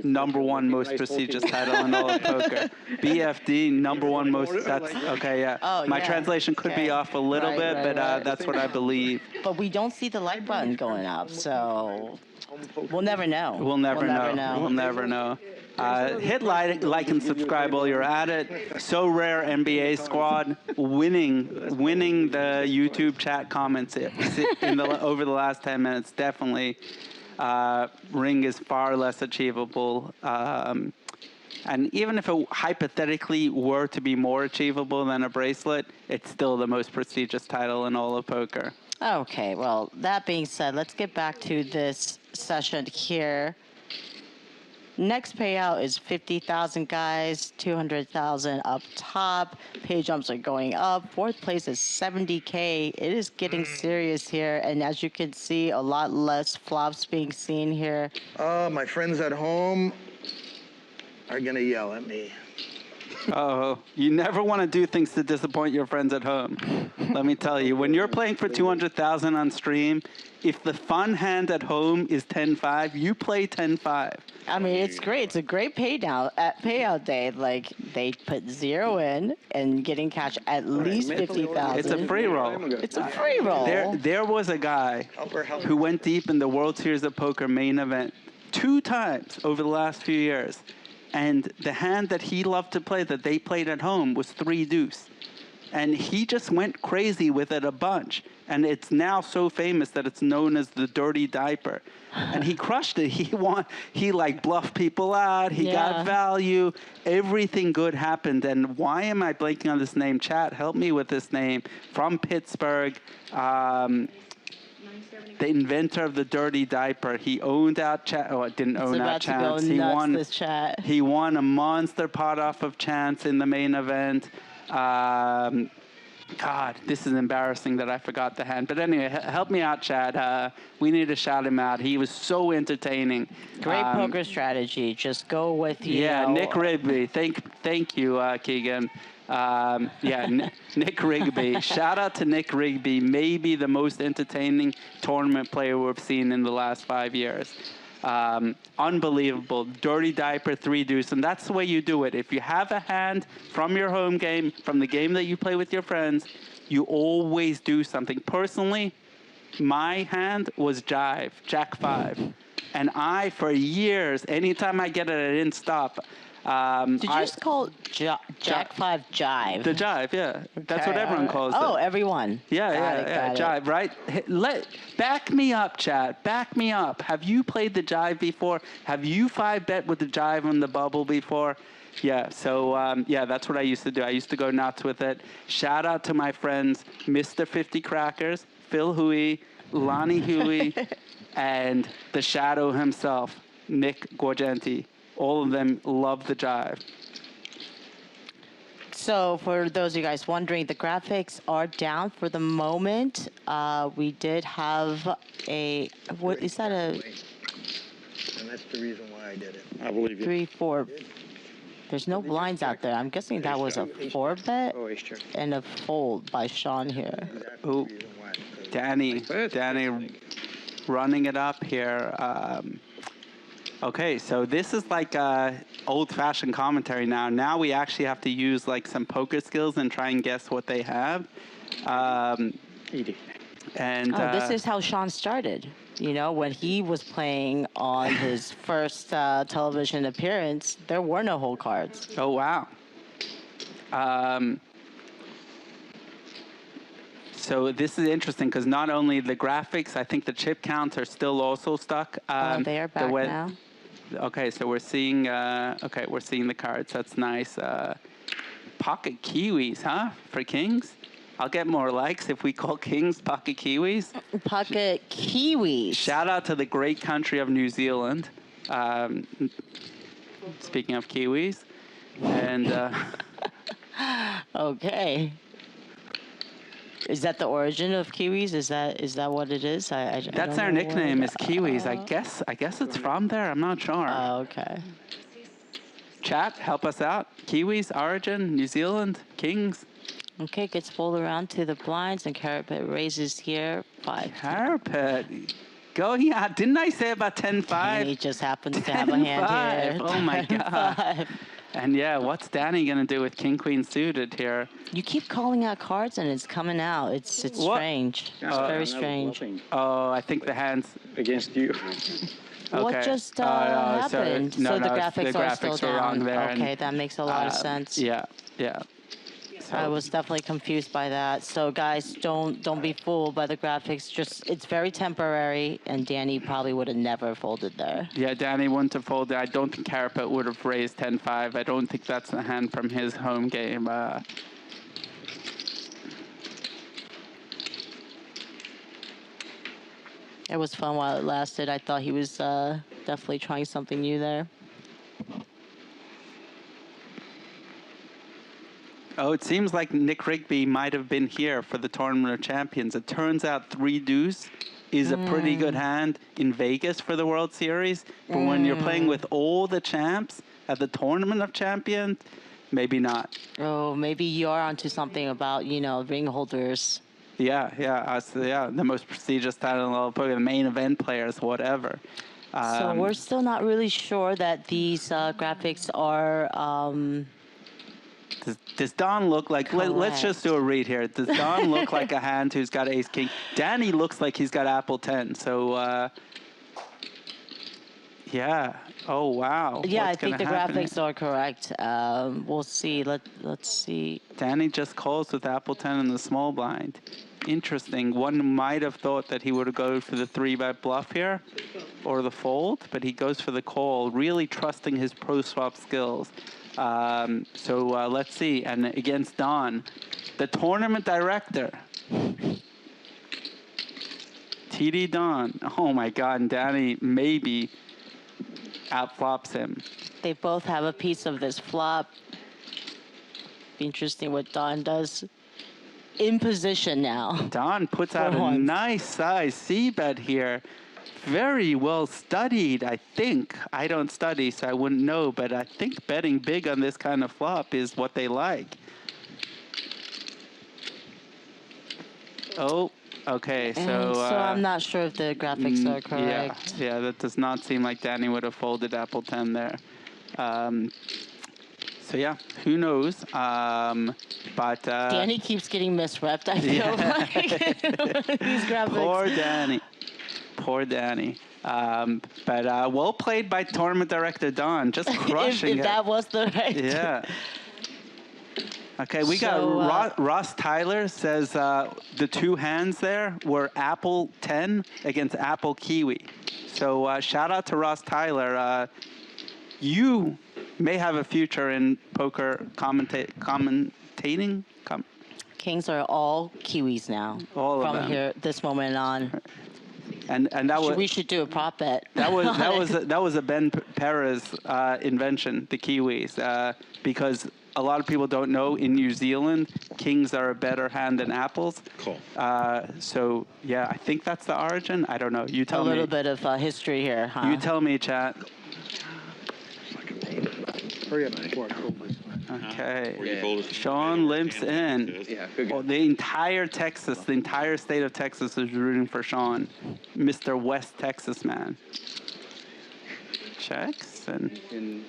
number one most prestigious title in all of poker. BFD, number one most, that's, okay, yeah. Oh, my translation could be off a little bit, but that's what I believe. But we don't see the like button going up, so we'll never know. We'll never know. Hit like and subscribe while you're at it. So Rare NBA squad winning the YouTube chat comments over the last 10 minutes. Definitely, ring is far less achievable. And even if it hypothetically were to be more achievable than a bracelet, it's still the most prestigious title in all of poker. Okay, well, that being said, let's get back to this session here. Next payout is 50,000, guys. 200,000 up top. Pay jumps are going up. Fourth place is 70K. It is getting serious here, and as you can see, a lot less flops being seen here. My friends at home are gonna yell at me. Oh, you never want to do things to disappoint your friends at home. Let me tell you, when you're playing for 200,000 on stream, if the fun hand at home is 10-5, you play 10-5. I mean, it's great. It's a great payout day. Like, they put 0 in and getting cash at least 50,000. It's a free roll. It's a free roll. There was a guy who went deep in the World Series of Poker main event 2 times over the last few years. And the hand that he loved to play, that they played at home, was 3 deuce. And he just went crazy with it a bunch. And it's now so famous that it's known as the dirty diaper. And he crushed it. He like bluffed people out. He got value. Everything good happened. And why am I blanking on this name? Chat, help me with this name. From Pittsburgh. The inventor of the dirty diaper. He owned out Chance. Oh, it didn't own out Chance. He won a monster pot off of Chance in the main event. God, this is embarrassing that I forgot the hand. But anyway, help me out, Chad. We need to shout him out. He was so entertaining. Great poker strategy. Just go with you. Yeah, Nick Rigby. Thank you, Keegan. Nick Rigby. Shout out to Nick Rigby, maybe the most entertaining tournament player we've seen in the last 5 years. Unbelievable. Dirty diaper, 3 deuce, and that's the way you do it. If you have a hand from your home game, from the game that you play with your friends, you always do something. Personally, my hand was jive, Jack 5. And I, for years, anytime I get it, I didn't stop. Did you just call Jack 5 jive? The jive, yeah. That's what everyone calls it. Oh, everyone. Yeah, jive, right? Back me up, Chad. Back me up. Have you played the jive before? Have you 5-bet with the jive on the bubble before? Yeah, so that's what I used to do. I used to go nuts with it. Shout out to my friends, Mr. 50 Crackers, Phil Huey, Lonnie Huey, and the Shadow himself, Nick Guargenti. All of them love the jive. So for those of you guys wondering, the graphics are down for the moment. We did have what is that And that's the reason why I did it. I believe you. 3-4. There's no blinds out there. I'm guessing that was a 4-bet and a fold by Sean here. Oh, Danny running it up here. Okay, so this is like old-fashioned commentary now. Now we actually have to use like some poker skills and try and guess what they have. This is how Sean started. You know, when he was playing on his first television appearance, there were no hole cards. Oh, wow. So this is interesting because not only the graphics, I think the chip counts are still also stuck. They are back now. Okay, so we're seeing the cards. That's nice. Pocket kiwis, huh? For kings? I'll get more likes if we call kings pocket kiwis. Pocket kiwis. Shout out to the great country of New Zealand. Speaking of kiwis. And okay. Is that the origin of kiwis? Is that what it is? That's our nickname is kiwis. I guess it's from there. I'm not sure. Oh, okay. Chat, help us out. Kiwis, origin, New Zealand, kings. Okay, gets folded around to the blinds and Carapet raises here 5. Carapet. Go, yeah. Didn't I say about 10-5? He just happens to have a hand here. Oh my God. And yeah, what's Danny gonna do with King Queen suited here? You keep calling out cards and it's coming out. It's strange. It's very strange. Oh, I think the hands against you. Okay. What just happened? So the graphics are still down. Wrong there. Okay, that makes a lot of sense. Yeah. I was definitely confused by that. So guys, don't be fooled by the graphics. It's very temporary, and Danny probably would have never folded there. Yeah, Danny wouldn't have folded. I don't think Carapet would have raised 10-5. I don't think that's the hand from his home game. It was fun while it lasted. I thought he was definitely trying something new there. Oh, it seems like Nick Rigby might have been here for the Tournament of Champions. It turns out 3 deuce is a pretty good hand in Vegas for the World Series. But when you're playing with all the champs at the Tournament of Champions, maybe not. Oh, maybe you're onto something about, ring holders. Yeah, the most prestigious title in all poker, the main event players, whatever. So we're still not really sure that these graphics are... Does Don look like, let's just do a read here. Does Don look like a hand who's got ace king? Danny looks like he's got apple 10. So, yeah. Oh, wow. Yeah, What's I think the gonna happen graphics are correct. We'll see. Let's see. Danny just calls with apple 10 in the small blind. Interesting. One might have thought that he would go for the 3-bet bluff here or the fold, but he goes for the call, really trusting his pro swap skills. So let's see. And against Don, the tournament director. TD Don. Oh my God. And Danny maybe outflops him. They both have a piece of this flop. Interesting what Don does. In position now. Don puts out a nice size C-bet here. Very well studied, I think. I don't study, so I wouldn't know, but I think betting big on this kind of flop is what they like. Oh, okay, so I'm not sure if the graphics are correct. Yeah, that does not seem like Danny would have folded apple 10 there. So yeah, who knows? But Danny keeps getting misrepped, I feel like. These graphics. Poor Danny. But well played by tournament director Don, just crushing if it. that was the right. Yeah. Okay, we got Ross Tyler says the 2 hands there were apple 10 against apple kiwi. So shout out to Ross Tyler. You may have a future in poker commentating. Kings are all Kiwis now. All of them. From here, this moment on. And that was we should do a prop bet. That was a Ben Perez invention, the Kiwis, because a lot of people don't know in New Zealand kings are a better hand than apples. Cool. So yeah, I think that's the origin. I don't know. You tell me. A little bit of history here, huh? You tell me, chat. Hurry up before I fold this. Okay. Sean limps in. Oh, the entire state of Texas is rooting for Sean, Mr. West Texas man. Checks and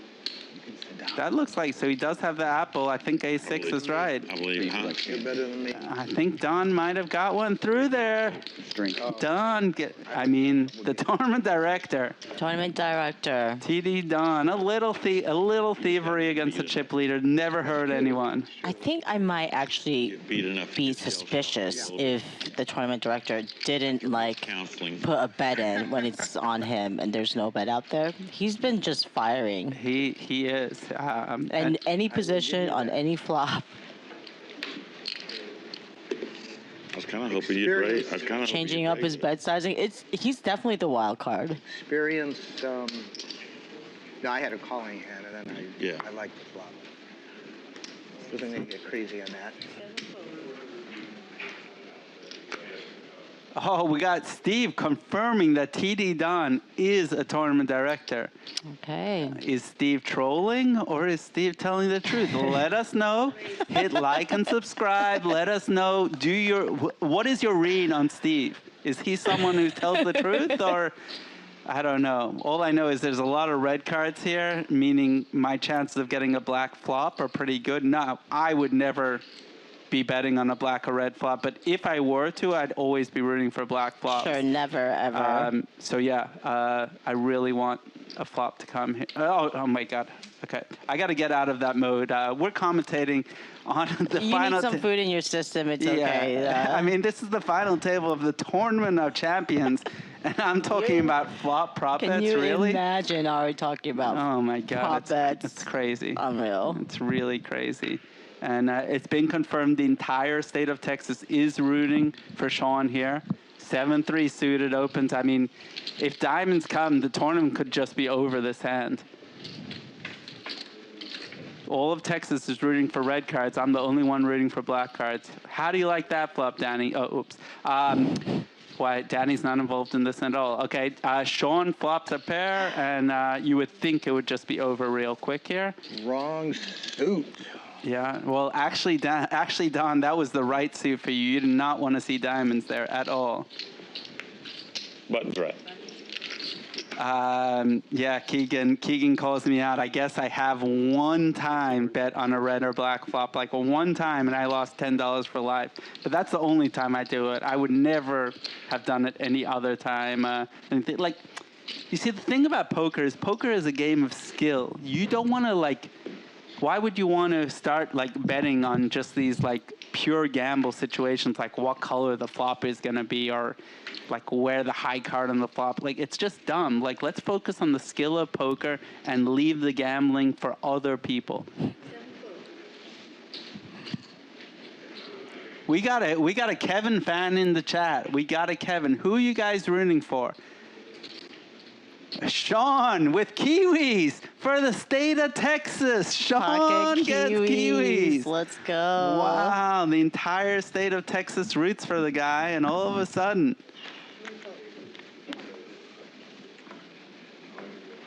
that looks like, so he does have the apple. I think A6 is right. I believe, huh? You're better than me. I think Don might have got one through there. Don, the tournament director. Tournament director. TD Don, a little thievery against the chip leader. Never hurt anyone. I think I might actually be suspicious if the tournament director didn't put a bet in when it's on him and there's no bet out there. He's been just firing. He is. And any position on any flop. I was kind of hoping you'd raise. Changing up his bet sizing. He's definitely the wild card. Experience. No, I had a calling hand, and then I liked the flop. Wasn't going to get crazy on that. Oh, we got Steve confirming that TD Don is a tournament director. Okay. Is Steve trolling or is Steve telling the truth? Let us know. Hit like and subscribe. Let us know. What is your read on Steve? Is he someone who tells the truth or? I don't know. All I know is there's a lot of red cards here, meaning my chances of getting a black flop are pretty good. No, I would never be betting on a black or red flop, but if I were to, I'd always be rooting for black flops. Sure, never, ever. So yeah, I really want a flop to come here. Oh my God. Okay, I got to get out of that mode. We're commentating on the you final. You need some food in your system. It's okay. I mean, this is the final table of the Tournament of Champions, and I'm talking about flop prop bets. Can you really imagine Ari talking about? Oh my God, prop bets? It's crazy. Unreal. It's really crazy. And it's been confirmed the entire state of Texas is rooting for Sean here. 7-3 suited opens. I mean, if diamonds come, the tournament could just be over this hand. all of Texas is rooting for red cards. I'm the only one rooting for black cards. How do you like that flop, Danny? Oh, oops. Why, Danny's not involved in this at all. Okay, Sean flops a pair, and you would think it would just be over real quick here. Wrong suit. Yeah, well, actually, Don, that was the right suit for you. You did not want to see diamonds there at all. Button's right. Yeah, Keegan calls me out. I guess I have one time bet on a red or black flop, like one time, and I lost $10 for life. But that's the only time I do it. I would never have done it any other time. Like, you see, the thing about poker is a game of skill. You don't want to, like, why would you want to start, like, betting on just these, like, pure gamble situations, like what color the flop is going to be, or like where the high card on the flop? Like, it's just dumb. Like, let's focus on the skill of poker and leave the gambling for other people. We got a Kevin fan in the chat. We got a Kevin. Who are you guys rooting for? Sean with Kiwis for the state of Texas. Sean gets Kiwis. Let's go. Wow, the entire state of Texas roots for the guy, and all of a sudden,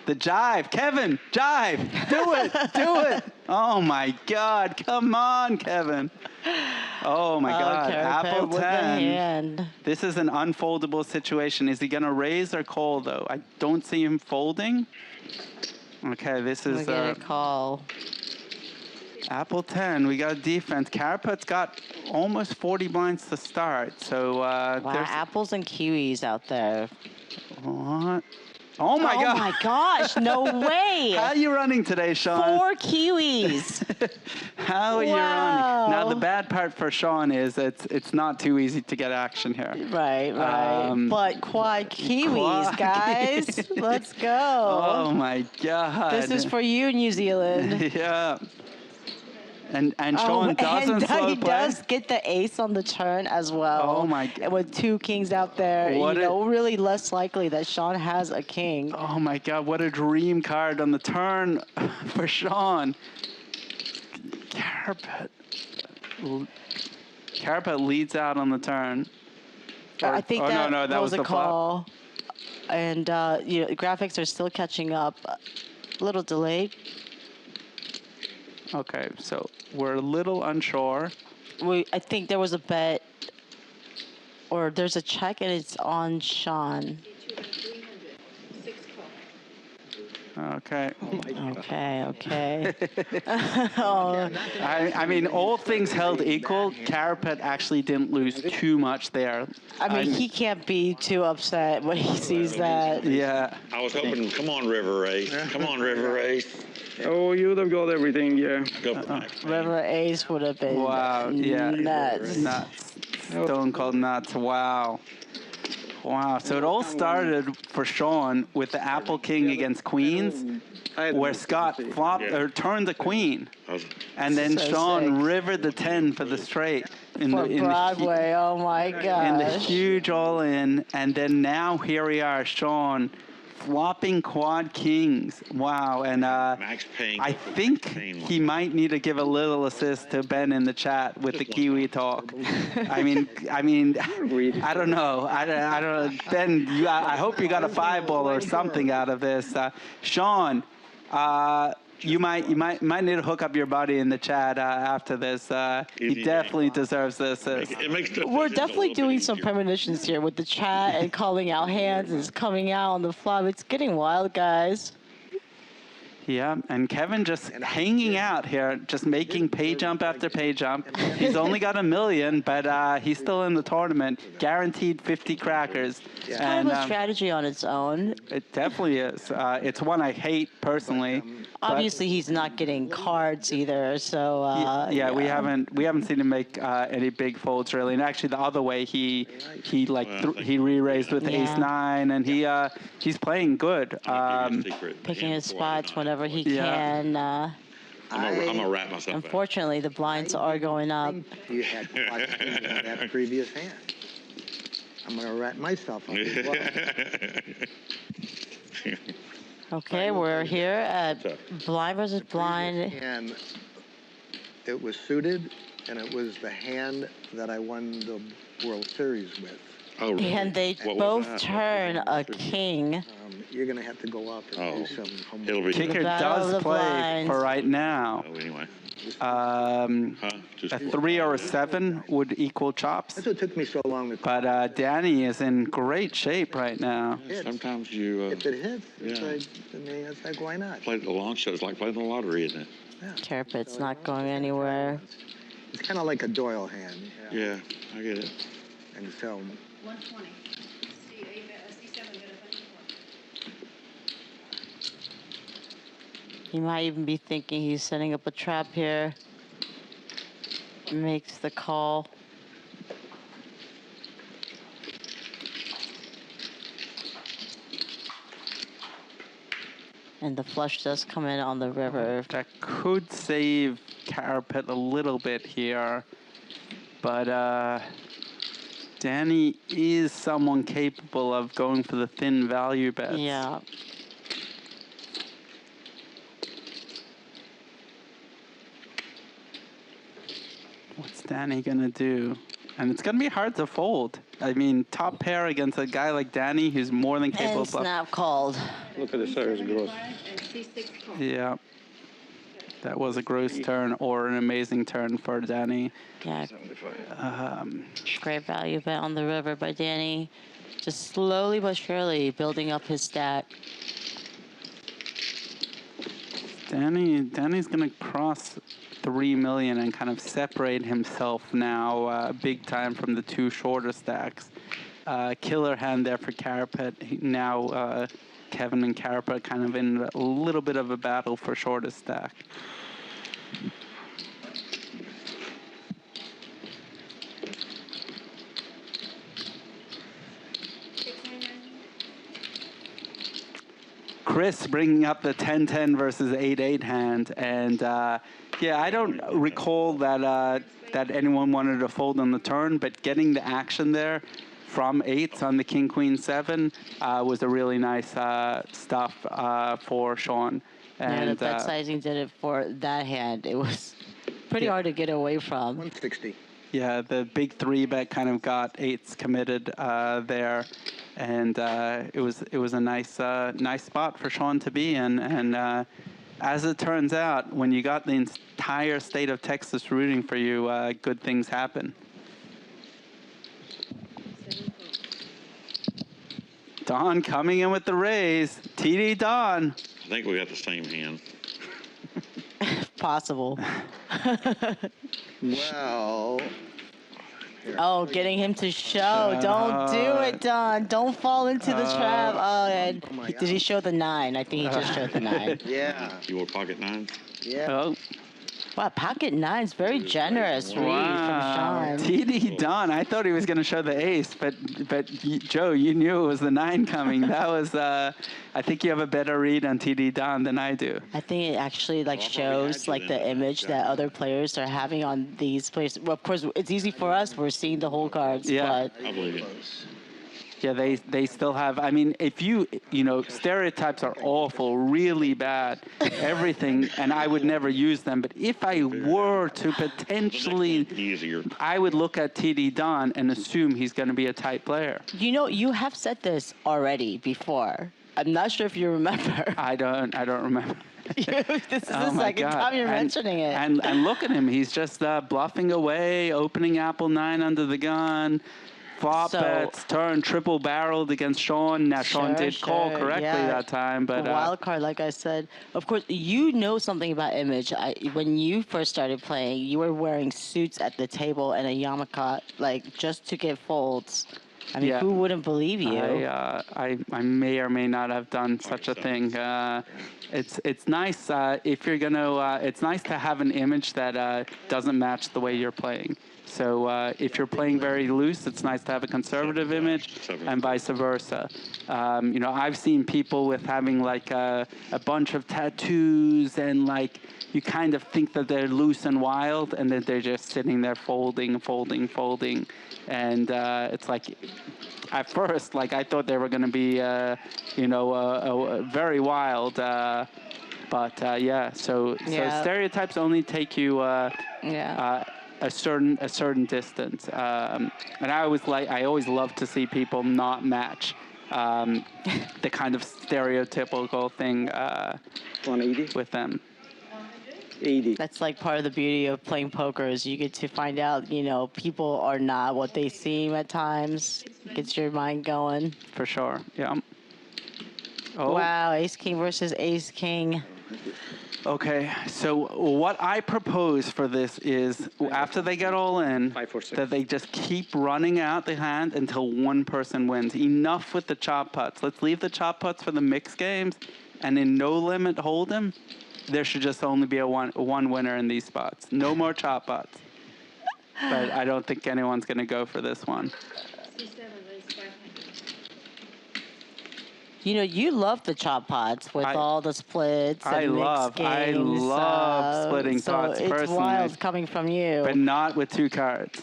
the jive. Kevin, jive. Do it. Do it. Oh, my God. Come on, Kevin. Oh, my God. Apple 10. This is an unfoldable situation. Is he going to raise or call, though? I don't see him folding. Okay, this is... We're going to call. Apple 10. We got defense. Carapet's got almost 40 blinds to start. So wow, there's... apples and kiwis out there. What? Oh, my God. Oh, my gosh. No way. How are you running today, Sean? 4 kiwis. How are you running? Now, the bad part for Sean is it's not too easy to get action here. Right. But quad kiwis, guys. Let's go. Oh, my God. This is for you, New Zealand. Yeah. And Sean doesn't slow he play. does get the ace on the turn as well. Oh, my God. And with 2 kings out there, really less likely that Sean has a king. Oh, my God. What a dream card on the turn for Sean. Carapet leads out on the turn. I think that was a call. Flop. And, graphics are still catching up. A little delayed. Okay, so we're a little unsure. I think there was a bet, or there's a check, and it's on Sean. Okay. Okay. I mean, all things held equal, Carapet actually didn't lose too much there. I mean, he can't be too upset when he sees that. Yeah. I was hoping, come on, River Ace. Come on, River Ace. Oh, you'd have got everything, yeah. Go for max. River Ace would have been nuts. Nuts. Stone cold nuts. Wow. So it all started for Sean with the Apple King against Queens, where Scott flopped or turned the Queen, and then Sean rivered the 10 for the straight. For Broadway, oh my gosh. In the huge all-in, and then now here we are, Sean flopping quad kings. Wow, and Max Payne. I think he might need to give a little assist to Ben in the chat with the Kiwi talk. I mean, I don't know. I don't. Ben, I hope you got a 5-ball or something out of this. Sean, you might need to hook up your buddy in the chat after this. He definitely deserves this. We're definitely doing some premonitions here with the chat and calling out hands and it's coming out on the flop. It's getting wild, guys. Yeah, and Kevin just hanging out here, just making pay jump after pay jump. He's only got $1 million, but he's still in the tournament. Guaranteed 50 crackers. It's kind of a strategy on its own. It definitely is. It's one I hate personally. Obviously, he's not getting cards either, so we haven't seen him make any big folds really. And actually, the other way, he re-raised with Ace-9, and he's playing good. Picking his spots whenever he can. I'm gonna wrap myself. Unfortunately, the blinds are going up. You had quad kings in that previous hand. I'm gonna wrap myself up as well. Okay, we're here at blind versus blind. And it was suited, and it was the hand that I won the World Series with. Oh, really? And they What was both that? turn a king. You're going to have to go up and do some homework. It'll be Kicker battle of does the play blinds. for right now. Oh, anyway. A 3 or a 7 would equal chops. That's what took me so long to But Danny is in great shape right now. Sometimes you If it hits, it's yeah. like, I mean, it's like, why not? play the long show. It's like playing the lottery, isn't it? Carpet's not going anywhere. It's kind of like a Doyle hand. Yeah, I get it. And so, 120. C7 got 120. He might even be thinking he's setting up a trap here. Makes the call. And the flush does come in on the river. That could save Carpet a little bit here. But Danny is someone capable of going for the thin value bets. Yeah. What's Danny gonna do? And it's gonna be hard to fold. I mean, top pair against a guy like Danny who's more than capable And of bluffing. snap called. Look at the size gross. And C6 call. Yeah. That was a gross turn or an amazing turn for Danny. Yeah. Great value bet on the river by Danny. Just slowly but surely building up his stack. Danny's gonna cross 3 million and kind of separate himself now big time from the two shorter stacks. Killer hand there for Carpet. Now Kevin and Carpet kind of in a little bit of a battle for shortest stack. Chris bringing up the 10-10 versus 8-8 hand, and yeah, I don't recall that that anyone wanted to fold on the turn, but getting the action there from 8s on the King Queen 7 was a really nice stuff for Sean. And Yeah, the bet sizing did it for that hand. It was pretty hard to get away from. 160. yeah, the big 3 bet kind of got 8s committed there, and it was a nice nice spot for Sean to be in. And as it turns out, when you got the entire state of Texas rooting for you, good things happen. Don coming in with the raise. TD Don. I think we got the same hand. Possible. Well, Oh, getting him to show. Don't do it, Don. Don't fall into the trap. Oh, and my did he show the 9? I think he just showed the 9. yeah, You want pocket 9? yeah. Oh, Wow, pocket 9's very generous read wow. from Sean. TD Don. I thought he was going to show the ace, but Joe, you knew it was the 9 coming. That was, I think you have a better read on TD Don than I do. I think it actually like shows like the image that other players are having on these players. Well, of course, it's easy for us. We're seeing the whole cards, Yeah. but I believe it. Yeah, they still have. I mean, if you know, stereotypes are awful, really bad, everything, and I would never use them. But if I were to potentially, Easier. I would look at TD Don and assume he's going to be a tight player. you know, you have said this already before. I'm not sure if you remember. I don't remember. This is Oh the my second God. time you're mentioning it. And look at him. He's just bluffing away, opening apple 9 under the gun. Flop So- bets, turn triple barreled against Sean. Now Sean Sure, did call sure, correctly yeah. that time, but Wild card, like I said. Of course, you know something about image. When you first started playing, you were wearing suits at the table and a yarmulke, like just to get folds. I mean, Yeah. who wouldn't believe you? I may or may not have done such a thing. It's nice if you're gonna. It's nice to have an image that doesn't match the way you're playing. So if you're playing very loose, it's nice to have a conservative image, and vice versa. You know, I've seen people with having like a bunch of tattoos, and like you kind of think that they're loose and wild, and then they're just sitting there folding, and it's like, at first, like I thought they were going to be, you know, very wild. But yeah, so stereotypes only take you a certain distance, and I always love to see people not match the kind of stereotypical thing 180 with them. 80. That's like part of the beauty of playing poker is you get to find out, you know, people are not what they seem at times. Gets your mind going. For sure, yeah. Oh. Wow, Ace King versus Ace King. Okay, so what I propose for this is after they get all in, 5, 4, 6. that they just keep running out the hand until one person wins. Enough with the chop putts. Let's leave the chop putts for the mixed games, and in no limit hold'em, there should just only be a one winner in these spots. No more chop putts. But I don't think anyone's going to go for this one. You know, you love the chop pots with all the splits and I love splitting pots it's personally. wild coming from you. But not with 2 cards.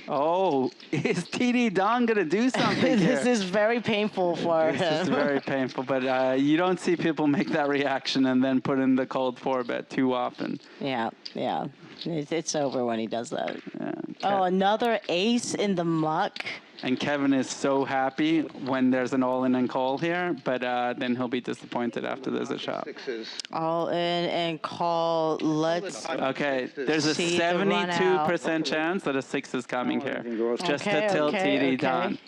Oh, is TD Don going to do something here? This is very painful for him. This is very painful, but you don't see people make that reaction and then put in the cold 4-bet too often. Yeah. It's over when he does that. Yeah, Oh, another ace in the muck. And Kevin is so happy when there's an all-in and call here, but then he'll be disappointed after there's a shot. All in and call. Let's. Okay, there's a See the run 72% chance that a 6 is coming here. Just to tilt TD Don.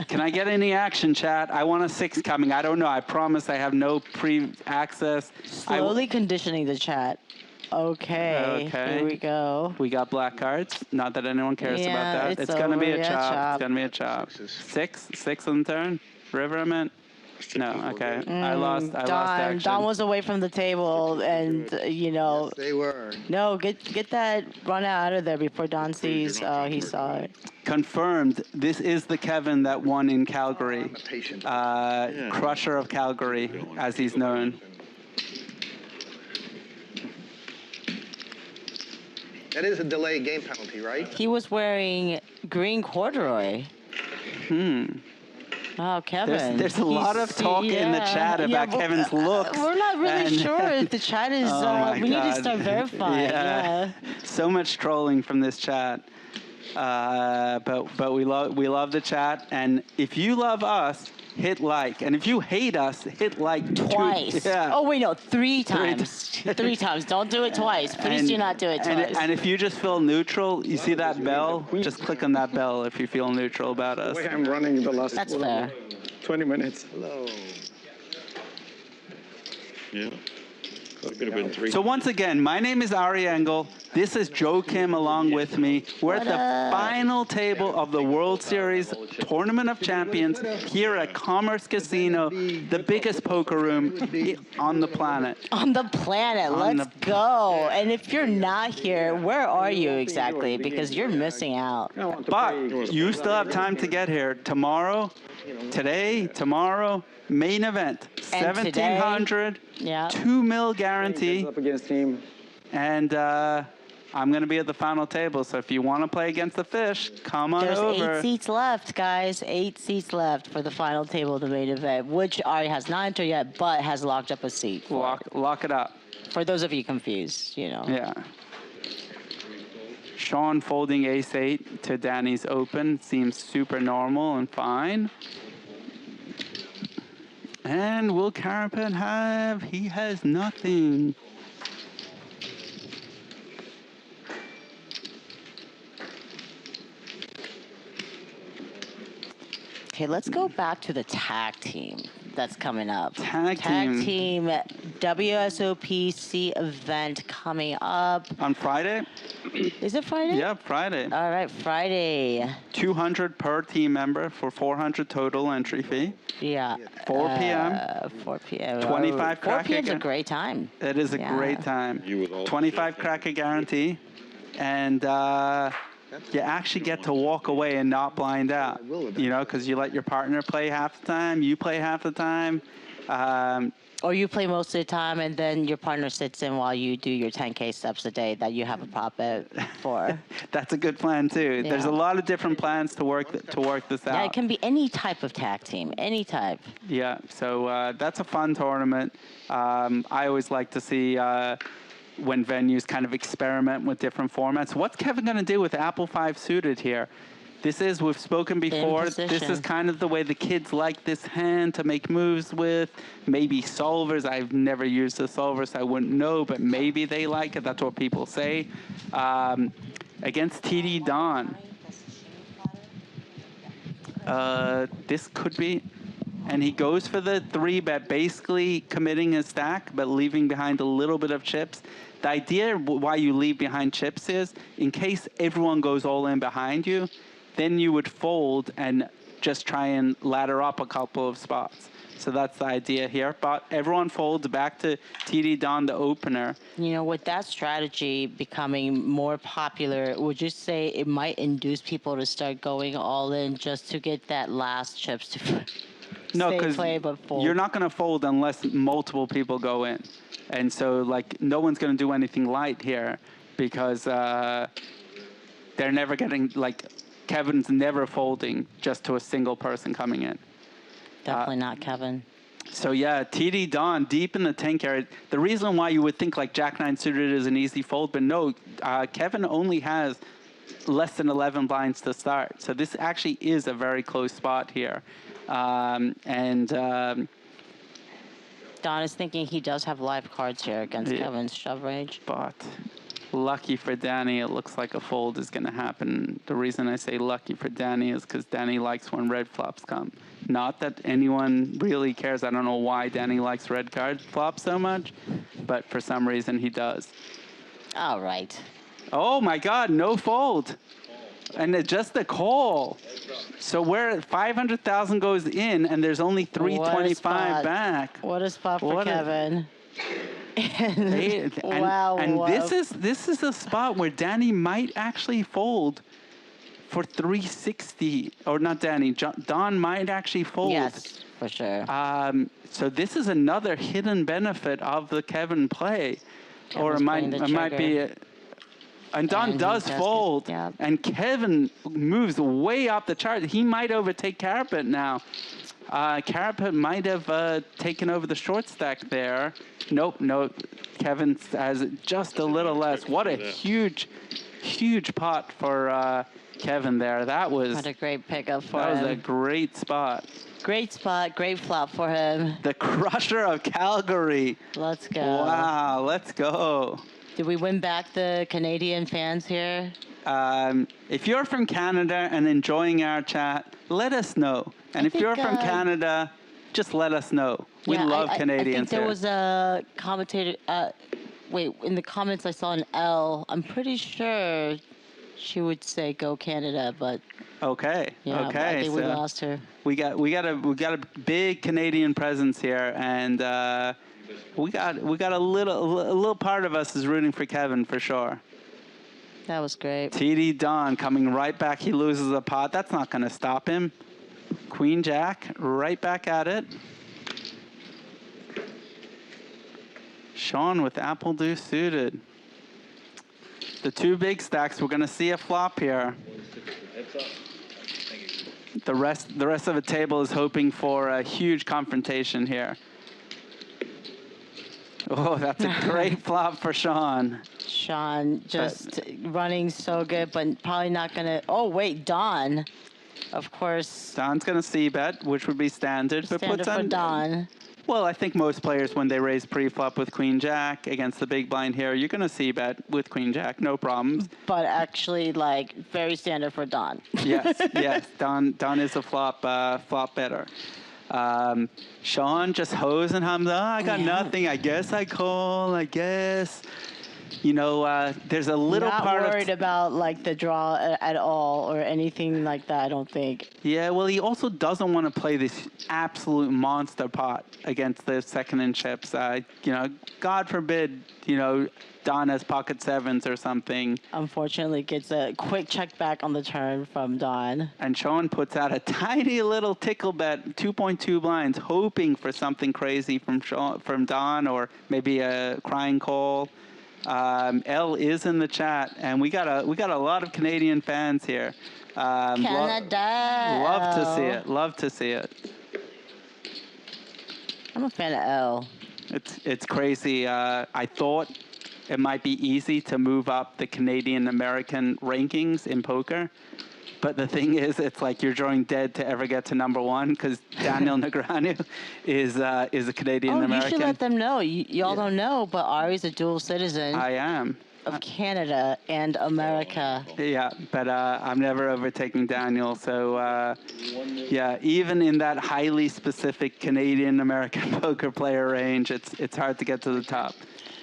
Can I get any action, chat? I want a 6 coming. I don't know. I promise I have no pre-access. Slowly conditioning the chat. Okay. Here we go. We got black cards. Not that anyone cares about that. It's going to be a chop. It's going to be a chop. 6 on the turn. River, I meant. No, okay. I lost action. Don was away from the table, and you know. Yes, they were. No, get that run out of there before Don sees. He saw it. Confirmed. This is the Kevin that won in Calgary. Crusher of Calgary, as he's known. That is a delayed game penalty, right? He was wearing green corduroy. Oh, Kevin. There's a lot of talk in the chat about Kevin's looks. We're not really sure if the chat is. We need to start verifying. Yeah. So much trolling from this chat. But we love the chat, and if you love us, hit like, and if you hate us, hit like twice. Oh wait, no, 3 times. 3 times. Don't do it twice. Please do not do it twice. And if you just feel neutral, you see that bell? Just click on that bell if you feel neutral about us. The way I'm running the last 20 minutes. Hello. Yeah. Could have been 3. So once again, my name is Ari Engel. This is Joe Kim along with me. We're at the final table of the World Series Tournament of Champions here at Commerce Casino, the biggest poker room on the planet. On the planet. Let's go. And if you're not here, where are you exactly? Because you're missing out. But you still have time to get here. Tomorrow, tomorrow, main event, 1,700, 2 mil guarantee. Up against him. And I'm going to be at the final table, so if you want to play against the fish, come on over. There's 8 seats left, guys. 8 seats left for the final table of the main event, which Ari has not entered yet, but has locked up a seat. Lock it up. For those of you confused, you know. Yeah. Sean folding ace-8 to Danny's open seems super normal and fine. And will Carapet have? He has nothing. Okay, let's go back to the tag team that's coming up. Tag team WSOPC event coming up. On Friday? Is it Friday? Yeah, Friday. All right, Friday. 200 per team member for 400 total entry fee. Yeah. 4 p.m. 4 p.m. 25 4 cracker. p.m. is a great time. It is a great time. 25 cracker guarantee. and you actually get to walk away and not blind out, you know, because you let your partner play half the time, you play half the time. Or you play most of the time, and then your partner sits in while you do your 10K steps a day that you have a profit for. That's a good plan too. Yeah. There's a lot of different plans to work this out. Yeah, it can be any type of tag team, any type. Yeah, so that's a fun tournament. I always like to see when venues kind of experiment with different formats. What's Kevin going to do with Apple 5 suited here? We've spoken before, this is kind of the way the kids like this hand to make moves with. Maybe solvers, I've never used a solver, so I wouldn't know, but maybe they like it. That's what people say. Against TD Don. This could be, and he goes for the 3-bet, basically committing his stack, but leaving behind a little bit of chips. The idea why you leave behind chips is, in case everyone goes all in behind you, then you would fold and just try and ladder up a couple of spots. So that's the idea here. But everyone folds back to TD Don, the opener. You know, with that strategy becoming more popular, would you say it might induce people to start going all in just to get that last chips to No, stay play but fold? you're not going to fold unless multiple people go in. And so, like, no one's going to do anything light here because they're never getting, like, Kevin's never folding just to a single person coming in. Definitely not Kevin. So yeah, TD Don deep in the 10 carat. The reason why you would think like Jack 9 suited is an easy fold, but no, Kevin only has less than 11 blinds to start. So this actually is a very close spot here. Don is thinking he does have live cards here against Kevin's shove range. But lucky for Danny, it looks like a fold is going to happen. The reason I say lucky for Danny is because Danny likes when red flops come. Not that anyone really cares. I don't know why Danny likes red card flops so much, but for some reason he does. All right. Oh my God, no fold. And it's just a call. So where 500,000 goes in and there's only 325 back. What a spot for Kevin. Wow. This is a spot where Danny might actually fold for 360, or not Danny, Don might actually fold. Yes, for sure. So this is another hidden benefit of the Kevin play. Or it might be, and Don does fold, and Kevin moves way up the chart. He might overtake Carapet now. Carapet might have taken over the short stack there. Nope. Kevin has just a little less. What a huge pot for Kevin there. That was what a great pickup for him. That was a great spot. Great spot, great flop for him. The crusher of Calgary. Let's go. Wow, let's go. Did we win back the Canadian fans here? If you're from Canada and enjoying our chat, let us know. And if you're from Canada, just let us know. We love Canadians. I think there was a commentator. Wait, in the comments I saw an L. I'm pretty sure she would say "Go Canada," but okay. I think we lost her. We got a big Canadian presence here, and we got a little part of us is rooting for Kevin for sure. That was great. TD Don coming right back. He loses a pot. That's not going to stop him. Queen Jack right back at it. Sean with Apple Deuce suited. The two big stacks. We're going to see a flop here. The rest of the table is hoping for a huge confrontation here. Oh, that's a great flop for Sean. Sean just running so good, but probably not going to... Oh, wait, Don. Of course. Don's going to c-bet, which would be standard. Standard for Don. Well, I think most players, when they raise pre-flop with Queen Jack against the big blind here, you're going to c-bet with Queen Jack, no problems. But actually, like, very standard for Don. Yes. Don is a flop better. Sean just hosing him. Oh, I got nothing. I guess I call. I guess. you know, there's a little Not part worried of about like the draw at all or anything like that. I don't think. yeah. Well, he also doesn't want to play this absolute monster pot against the second in chips. You know, God forbid, you know, Don has pocket sevens or something. Unfortunately, gets a quick check back on the turn from Don. And Sean puts out a tiny little tickle bet, 2.2 blinds, hoping for something crazy from Don, or maybe a crying call. L is in the chat, and we got a lot of Canadian fans here. Canada. Love to see it. Love to see it. I'm a fan of L. It's crazy. I thought it might be easy to move up the Canadian-American rankings in poker. But the thing is, it's like you're drawing dead to ever get to number one because Daniel Negreanu is a Canadian-American. Oh, you should let them know. Y'all don't know, but Ari's a dual citizen I am. of Canada and America. Yeah, but I'm never overtaking Daniel. So, yeah, even in that highly specific Canadian-American poker player range, it's hard to get to the top.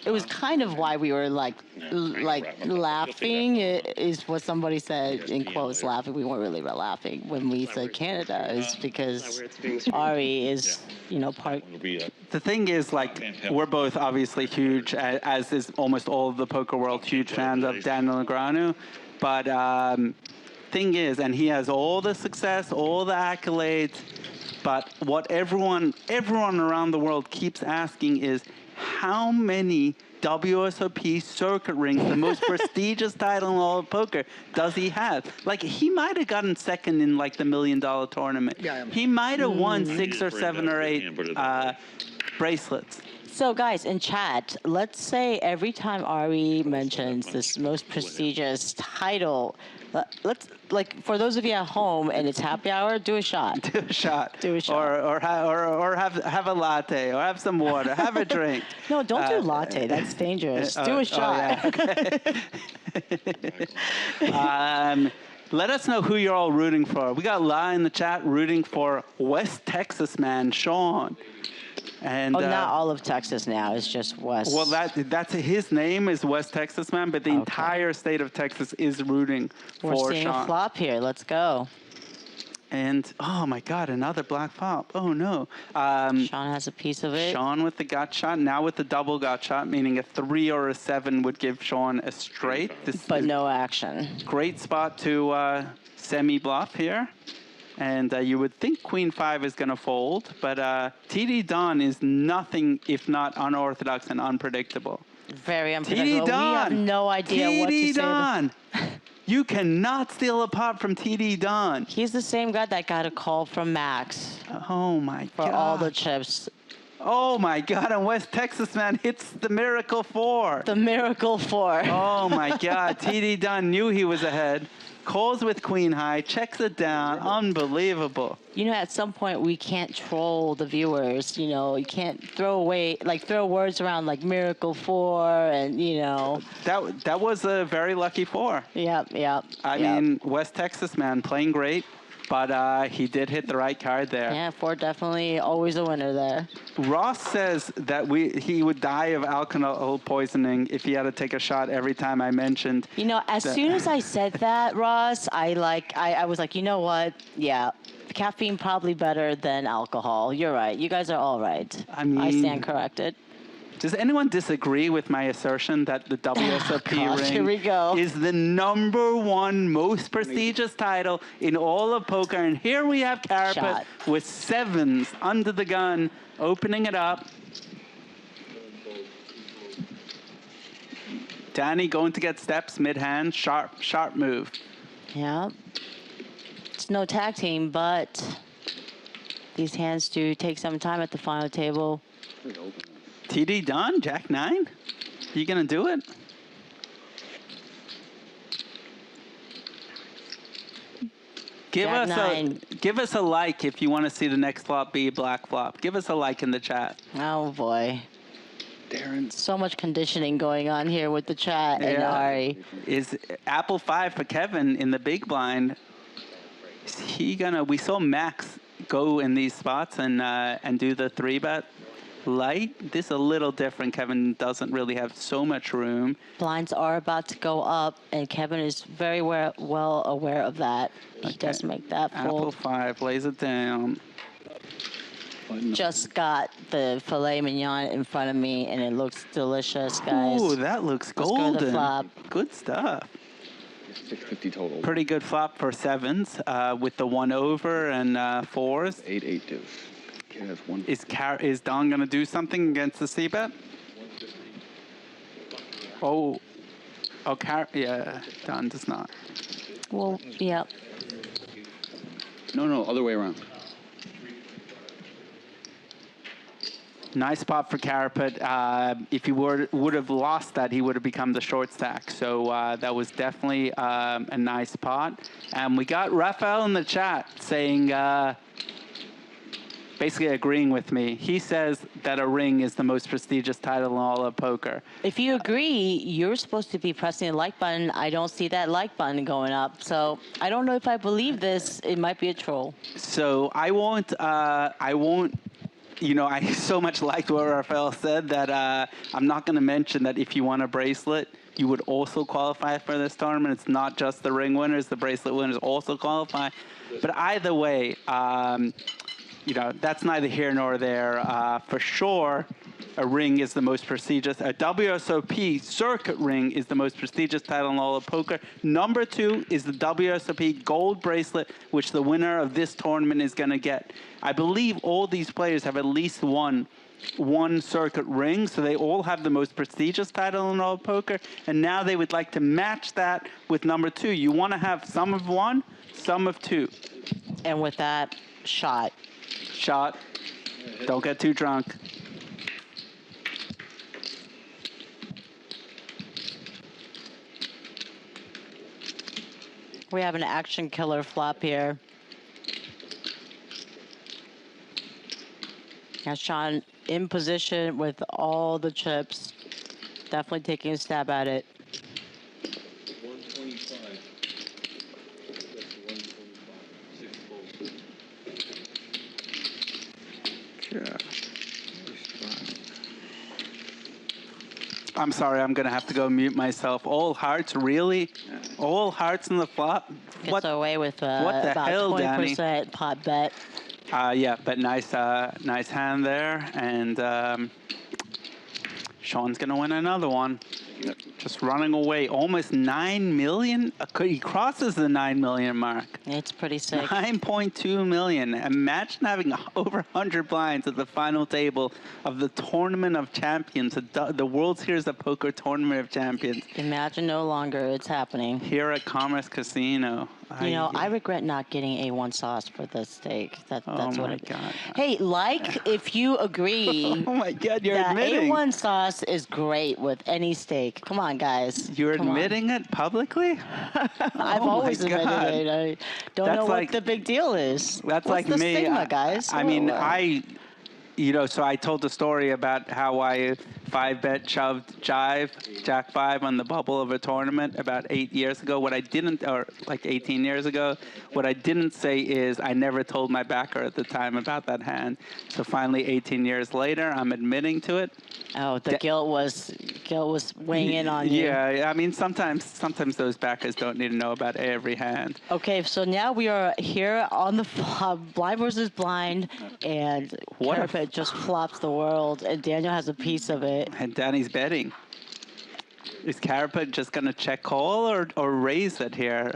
It was kind of why we were like laughing is what somebody said in quotes laughing. We weren't really laughing when we said Canada is because Ari is, you know, part. The thing is, like, we're both obviously huge, as is almost all of the poker world, huge fans of Daniel Negreanu. But thing is, and he has all the success, all the accolades, but what everyone around the world keeps asking is, how many WSOP circuit rings, the most prestigious title in all of poker, does he have? Like, he might have gotten second in, like, the $1 Million tournament. Yeah, he might have won 6 or 7 or 8 bracelets. So, guys, in chat, let's say every time Ari mentions this most prestigious title, let's, like, for those of you at home and it's happy hour, do a shot. Do a shot. Do a shot. Or have a latte, or have some water, have a drink. No, don't do latte. That's dangerous. Do a shot. Let us know who you're all rooting for. We got La in the chat rooting for West Texas man Sean. And not all of Texas now. It's just West. Well, that's his name is West Texas man, but the entire state of Texas is rooting for Sean. We're seeing a flop here. Let's go. And oh my God, another black flop. Oh no. Sean has a piece of it. Sean with the gut shot. Now with the double gut shot, meaning a 3 or a 7 would give Sean a straight. But no action. Great spot to semi bluff here. And you would think Queen 5 is going to fold, but TD Don is nothing if not unorthodox and unpredictable. Very unpredictable. TD Don. We have no idea what to say. TD Don. You cannot steal a pot from TD Don. He's the same guy that got a call from Max. Oh my God. For all the chips. Oh my God, and West Texas man hits the Miracle 4. The Miracle 4. Oh my God, TD Don knew he was ahead. Calls with Queen High, checks it down. Unbelievable. You know, at some point we can't troll the viewers. You know, you can't throw words around like Miracle 4 and, you know. That was a very lucky 4. Yep. I mean, West Texas man playing great, but he did hit the right card there. Yeah, 4 definitely always a winner there. Ross says that he would die of alcohol poisoning if he had to take a shot every time I mentioned. You know, as soon as I said that, Ross, I was like, you know what? Yeah, caffeine probably better than alcohol. You're right. You guys are all right. I mean, I stand corrected. Does anyone disagree with my assertion that the WSOP ring here we go. is the #1 most prestigious title in all of poker? And here we have Carapet with 7s under the gun, opening it up. Danny going to get steps mid-hand, sharp move. Yeah. It's no tag team, but these hands do take some time at the final table. TD Don, Jack 9? You gonna do it? Give us a like if you want to see the next flop be a black flop. Give us a like in the chat. Oh boy. Darren. So much conditioning going on here with the chat and Ari. Is Apple 5 for Kevin in the big blind? Is he gonna? We saw Max go in these spots and do the 3-bet. light. This is a little different. Kevin doesn't really have so much room. Blinds are about to go up, and Kevin is very well aware of that. He does make that Apple fold. 5 lays it down. Just got the filet mignon in front of me, and it looks delicious, guys. Ooh, that looks Let's go to the golden. flop. Good stuff. 650 total. Pretty good flop for sevens with the 1 over and fours. 8-8 deuce. Okay, that's one. Is Don going to do something against the C-bet? Oh, yeah, Don does not. Well, yeah. No, other way around. Nice spot for Carapet. If he would have lost that, he would have become the short stack. So that was definitely a nice spot. And we got Raphael in the chat saying, basically agreeing with me. He says that a ring is the most prestigious title in all of poker. If you agree, you're supposed to be pressing the like button. I don't see that like button going up. So I don't know if I believe this. It might be a troll. So I won't, you know, I so much liked what Raphael said that I'm not going to mention that if you won a bracelet, you would also qualify for this tournament. It's not just the ring winners. The bracelet winners also qualify. But either way, you know, that's neither here nor there. For sure, a ring is the most prestigious. A WSOP circuit ring is the most prestigious title in all of poker. Number 2 is the WSOP gold bracelet, which the winner of this tournament is going to get. I believe all these players have at least one circuit ring, so they all have the most prestigious title in all of poker. And now they would like to match that with number 2. You want to have some of one, some of 2. And with that, shot. Don't get too drunk. We have an action killer flop here. Now Sean in position with all the chips. Definitely taking a stab at it. 125. That's 125. I'm sorry, I'm going to have to go mute myself. All hearts, really? All hearts in the flop? Gets away with what the about hell, 20% Danny? pot bet. Yeah, but nice hand there. And Sean's going to win another one. Just running away. Almost 9 million. He crosses the 9 million mark. It's pretty sick. 9.2 million. Imagine having over 100 blinds at the final table of the Tournament of Champions, the World Series of Poker Tournament of Champions. Imagine no longer. It's happening. Here at Commerce Casino. You know, I regret not getting A1 sauce for the steak. That's Oh what my it. God. Hey, if you agree. Oh my God, you're that admitting. A1 sauce is great with any steak. Come on, guys. You're Come on. admitting it publicly? I've Oh always my God. admitted it. I don't That's know like- what the big deal is. That's What's like the me. stigma, guys? I mean, Oh, you know, so I told the story about how I 5-bet shoved Jive, Jack 5 on the bubble of a tournament about 8 years ago. What I didn't, or like 18 years ago, what I didn't say is I never told my backer at the time about that hand. So finally, 18 years later, I'm admitting to it. Oh, the guilt was weighing in on you. Yeah, I mean, sometimes those backers don't need to know about every hand. Okay, so now we are here on the flop, blind versus blind, and What a Carapet just flops the world, and Daniel has a piece of it. And Danny's betting. Is Carapet just going to check call or raise it here?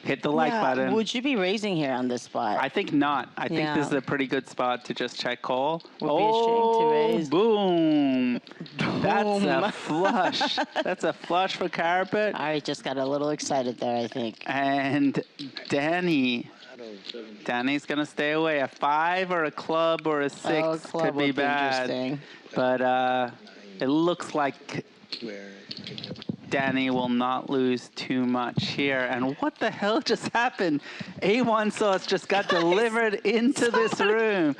Hit the like button. Would you be raising here on this spot? I think not. I think Yeah. this is a pretty good spot to just check call. Would be ashamed to raise. Boom. That's Boom. a flush. That's a flush for Carapet. I just got a little excited there, I think. And Danny's going to stay away. A 5 or a club or a 6 Oh, club could be would be bad. interesting. But it looks like Danny will not lose too much here. And what the hell just happened? A1 sauce just got delivered into this room.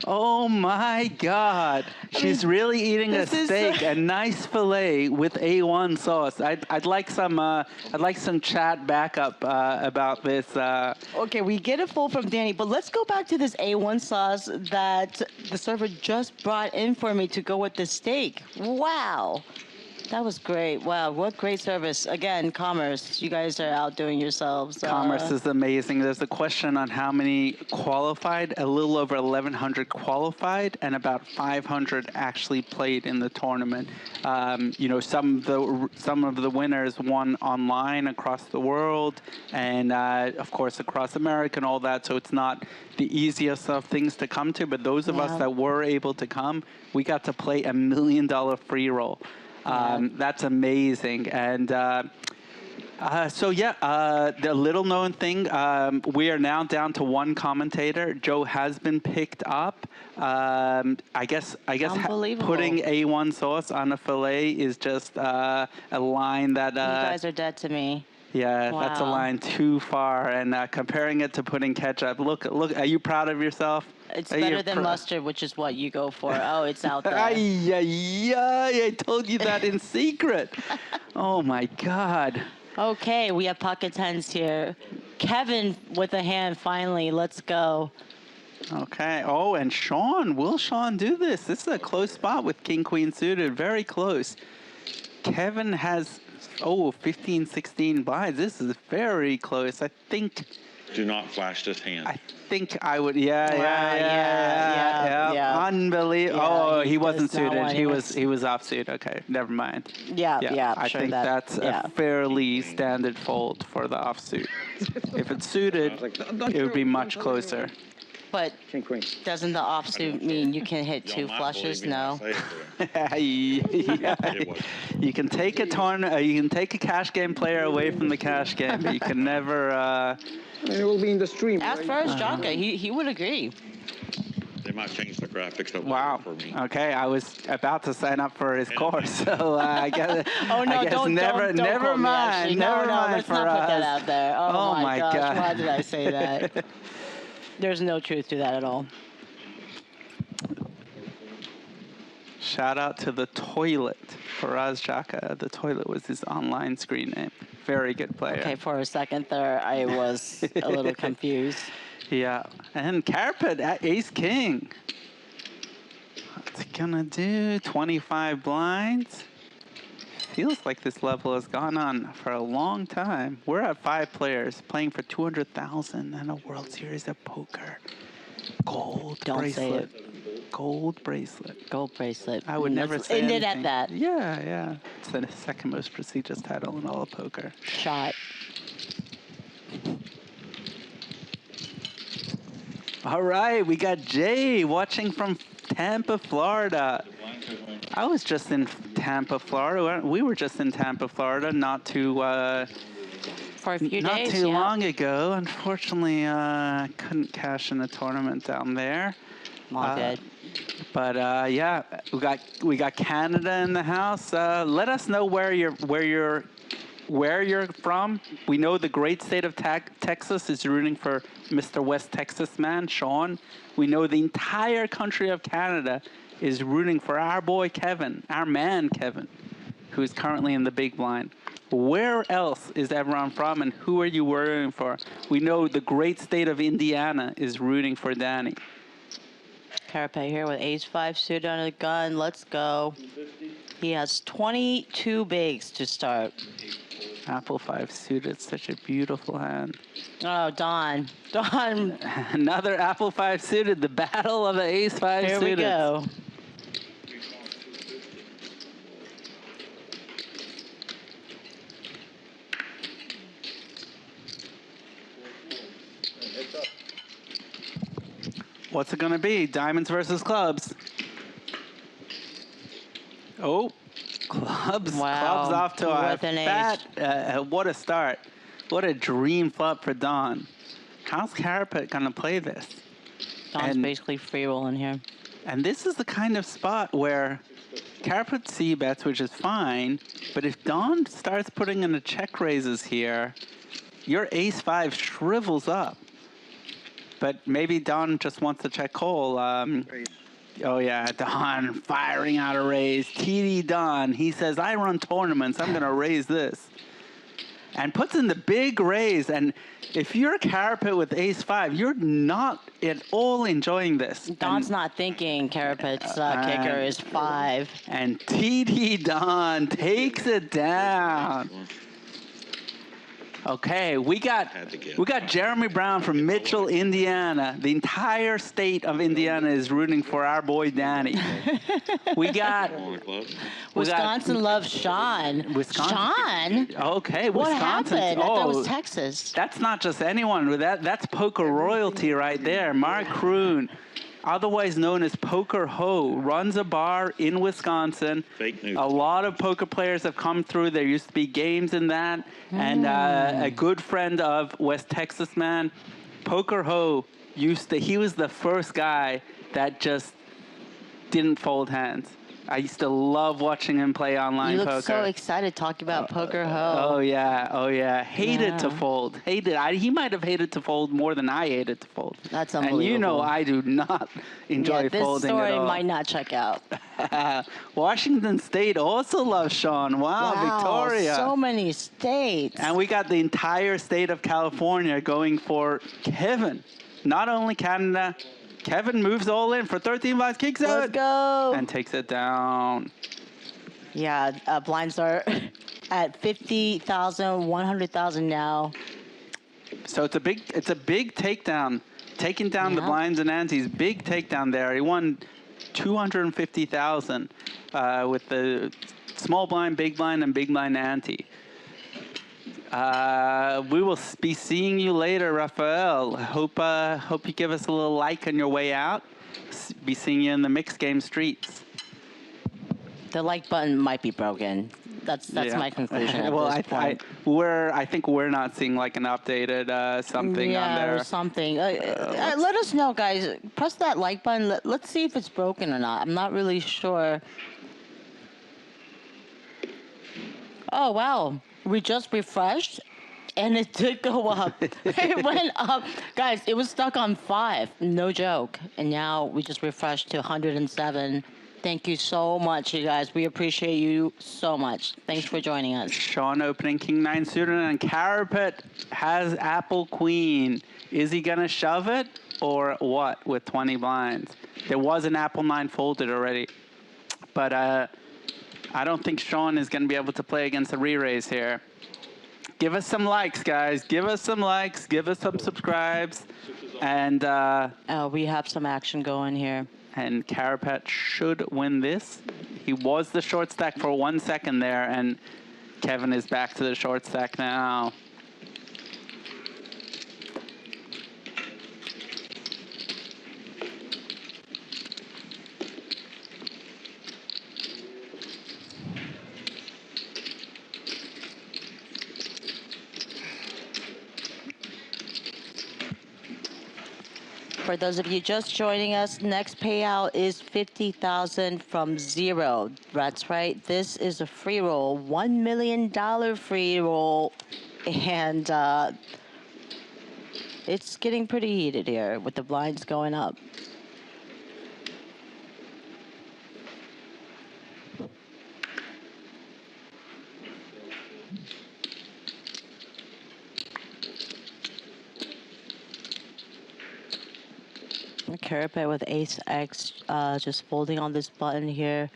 Oh my God! She's really eating a steak, a nice fillet with A1 sauce. I'd like some chat backup about this. Okay, we get a full from Danny, but let's go back to this A1 sauce that the server just brought in for me to go with the steak. Wow. That was great. Wow, what great service. Again, Commerce, you guys are outdoing yourselves. Commerce is amazing. There's a question on how many qualified. A little over 1,100 qualified, and about 500 actually played in the tournament. Some of the winners won online across the world, and of course across America and all that. So it's not the easiest of things to come to. But those of us that were able to come, we got to play $1 million free roll. That's amazing. And the little known thing, we are now down to one commentator. Joe has been picked up. I guess putting A1 sauce on a fillet is just a line that... you guys are dead to me. Yeah, wow. That's a line too far. And comparing it to putting ketchup, look, are you proud of yourself? It's better than mustard, which is what you go for. Oh, it's out there. I told you that in secret. Oh, my God. Okay, we have pocket tens here. Kevin with a hand, finally. Let's go. Okay. Oh, and Sean. Will Sean do this? This is a close spot with King, Queen suited. Very close. Kevin has... 15, 16 blinds. This is very close. I think... Do not flash this hand. I think I would. Yeah. Unbelievable. He wasn't suited. He was off suit. Okay, never mind. I think that's a fairly standard fold for the off suit. If it's suited, it would be much closer. But doesn't the offsuit mean you can hit two flushes? No. You can take you can take a cash game player away from the cash game, but you can never. It will be in the stream. As far as Jaka, he would agree. They might change the graphics up for me. Okay, I was about to sign up for his course, so I guess. Oh no! Don't never mind. Never mind. Let's not put that out there. Oh my gosh! Why did I say that? There's no truth to that at all. Shout out to the toilet. Faraz Jaka. The toilet was his online screen name. Very good player. Okay, for a second there, I was a little confused. Yeah, and Carpet at Ace King. What's he gonna do? 25 blinds? Feels like this level has gone on for a long time. We're at 5 players playing for 200,000 and a World Series of Poker. Gold bracelet. Gold bracelet. Gold bracelet. I would never say ended anything. at that. Yeah. It's the second most prestigious title in all of poker. Shot. All right, we got Jay watching from Tampa, Florida. I was just in Tampa, Florida. We were just in Tampa, Florida, not too for a few days, not too long ago. Unfortunately, couldn't cash in a tournament down there. Good. But we got Canada in the house. Let us know where you're from. We know the great state of Texas is rooting for Mr. West Texas man, Sean. We know the entire country of Canada is rooting for our boy Kevin, our man Kevin, who is currently in the big blind. Where else is everyone from, and who are you rooting for? We know the great state of Indiana is rooting for Danny. Carapet here with ace-5 suited on the gun. Let's go. He has 22 bigs to start. Apple 5 suited, such a beautiful hand. Oh, Don. Another Apple 5 suited, the battle of the ace-5 suited. Here we go. What's it going to be? Diamonds versus clubs. Oh, clubs. Wow. Clubs off to a fat. What a start. What a dream flop for Don. How's Carapet going to play this? Don's basically free rolling here. And this is the kind of spot where Carapet c-bets, which is fine, but if Don starts putting in the check raises here, your ace-5 shrivels up. But maybe Don just wants to check call. Oh, yeah, Don firing out a raise. TD Don, he says, I run tournaments. I'm going to raise this. And puts in the big raise. And if you're a Carapet with ace-5, you're not at all enjoying this. Don's not thinking Carapet's kicker is 5. And TD Don takes it down. Okay, we got Jeremy Brown from Mitchell, Indiana. The entire state of Indiana is rooting for our boy Danny. We got Wisconsin loves Sean. Sean? Okay, What Wisconsin. happened? I thought it was Texas. That's not just anyone. That's poker royalty right there. Mark Kroon, otherwise known as Poker Ho, runs a bar in Wisconsin. Fake news. A lot of poker players have come through. There used to be games in that. And a good friend of West Texas man, Poker Ho, he was the first guy that just didn't fold hands. I used to love watching him play online poker. You look so excited talking about Poker Ho. Oh, yeah. Hated to fold. He might have hated to fold more than I hated to fold. That's unbelievable. And you know I do not enjoy folding at all. This story might not check out. Washington State also loves Sean. Wow, Victoria. So many states. And we got the entire state of California going for Kevin. Not only Canada, Kevin moves all in for 13 blinds, kicks it. Let's go. And takes it down. Yeah, blinds are at 50,000, 100,000 now. So it's a big takedown. Taking down the blinds and antes, big takedown there. He won 250,000 with the small blind, big blind, and big blind ante. We will be seeing you later, Rafael. Hope you give us a little like on your way out. Be seeing you in the mixed game streets. The like button might be broken. That's my conclusion at well, this point. I think we're not seeing like an updated something on there. Or something. Let us know, guys. Press that like button. Let's see if it's broken or not. I'm not really sure. Oh, wow. We just refreshed, and it did go up. It went up. Guys, it was stuck on 5. No joke. And now we just refreshed to 107. Thank you so much, you guys. We appreciate you so much. Thanks for joining us. Sean opening King 9 suited, and Carapet has Apple Queen. Is he going to shove it or what with 20 blinds? There was an Apple 9 folded already. But I don't think Sean is going to be able to play against a re-raise here. Give us some likes, guys. Give us some likes. Give us some subscribes. And we have some action going here. And Carapet should win this. He was the short stack for 1 second there, and Kevin is back to the short stack now. For those of you just joining us, next payout is 50,000 from 0. That's right. This is a free roll, $1 million free roll, and it's getting pretty heated here with the blinds going up. Carapet with ace X, just folding on this button here.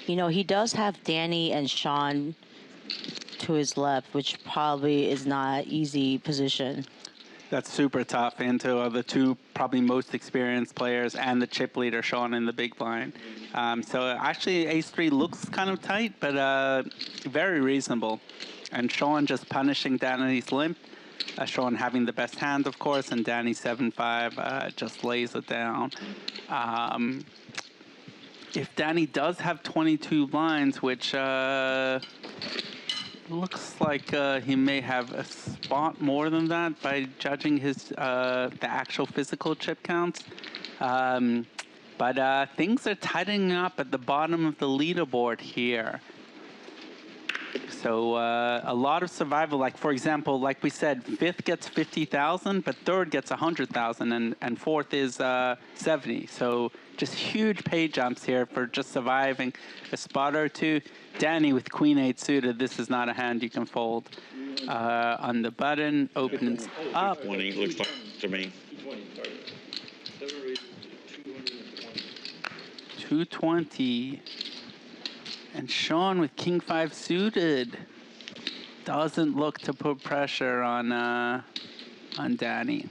You know, he does have Danny and Sean to his left, which probably is not easy position. That's super tough into the two probably most experienced players and the chip leader, Sean, in the big blind. So actually, ace-3 looks kind of tight, but very reasonable. And Sean just punishing Danny's limp. Sean having the best hand, of course, and Danny 7-5 just lays it down. If Danny does have 22 blinds, which looks like he may have a spot more than that by judging his the actual physical chip counts. But things are tightening up at the bottom of the leaderboard here. So a lot of survival. Like for example, like we said, fifth gets 50,000, but third gets 100,000, and fourth is 70. So just huge pay jumps here for just surviving a spot or two. Danny with Queen 8 suited. This is not a hand you can fold. On the button, opens up. 20 looks like to me. 220. And Sean with King 5 suited doesn't look to put pressure on Danny.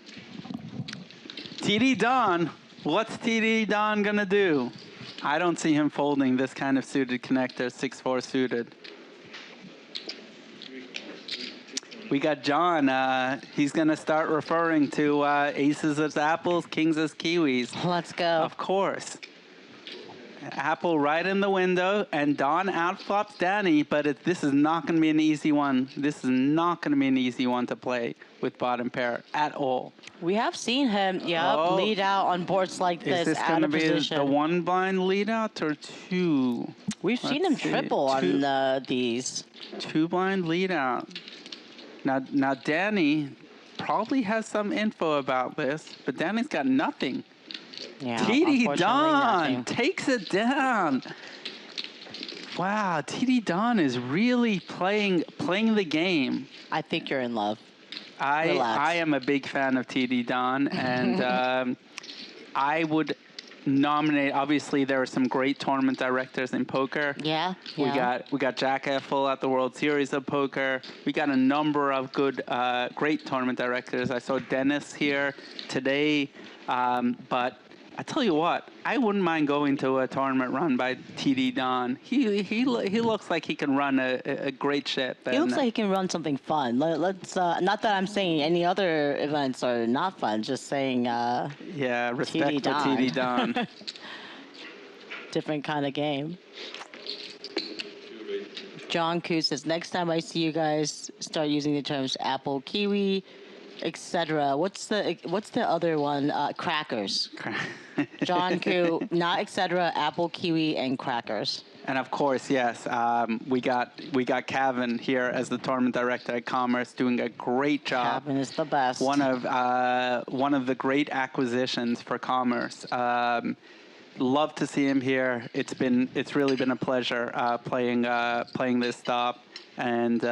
TD Don, what's TD Don gonna do? I don't see him folding this kind of suited connector, 6-4 suited. We got John. He's gonna start referring to aces as apples, kings as kiwis. Let's go. Of course. Apple right in the window, and Don outflops Danny, but this is not going to be an easy one. This is not going to be an easy one to play with bottom pair at all. We have seen him, lead out on boards like this, Is this out going to of be position. the one blind lead out or two? We've seen him triple on these. Two blind lead out. Now Danny probably has some info about this, but Danny's got nothing. Yeah, TD Don nothing. takes it down. Wow, TD Don is really playing the game. I think you're in love. I am a big fan of TD Don, and I would nominate. Obviously, there are some great tournament directors in poker. Yeah. We got Jack Eiffel at the World Series of Poker. We got a number of good, great tournament directors. I saw Dennis here today, but I tell you what, I wouldn't mind going to a tournament run by TD Don. He looks like he can run a great ship. He looks like he can run something fun. Let's not that I'm saying any other events are not fun. Just saying. Yeah, respect TD for Don. TD Don. Different kind of game. John Koo says, next time I see you guys start using the terms apple, kiwi, etc. What's the other one? Crackers. John Koo, not etc. Apple, kiwi, and crackers. And of course, yes, we got Kevin here as the tournament director at Commerce, doing a great job. Kevin is the best. One of the great acquisitions for Commerce. Love to see him here. It's really been a pleasure playing this stop, and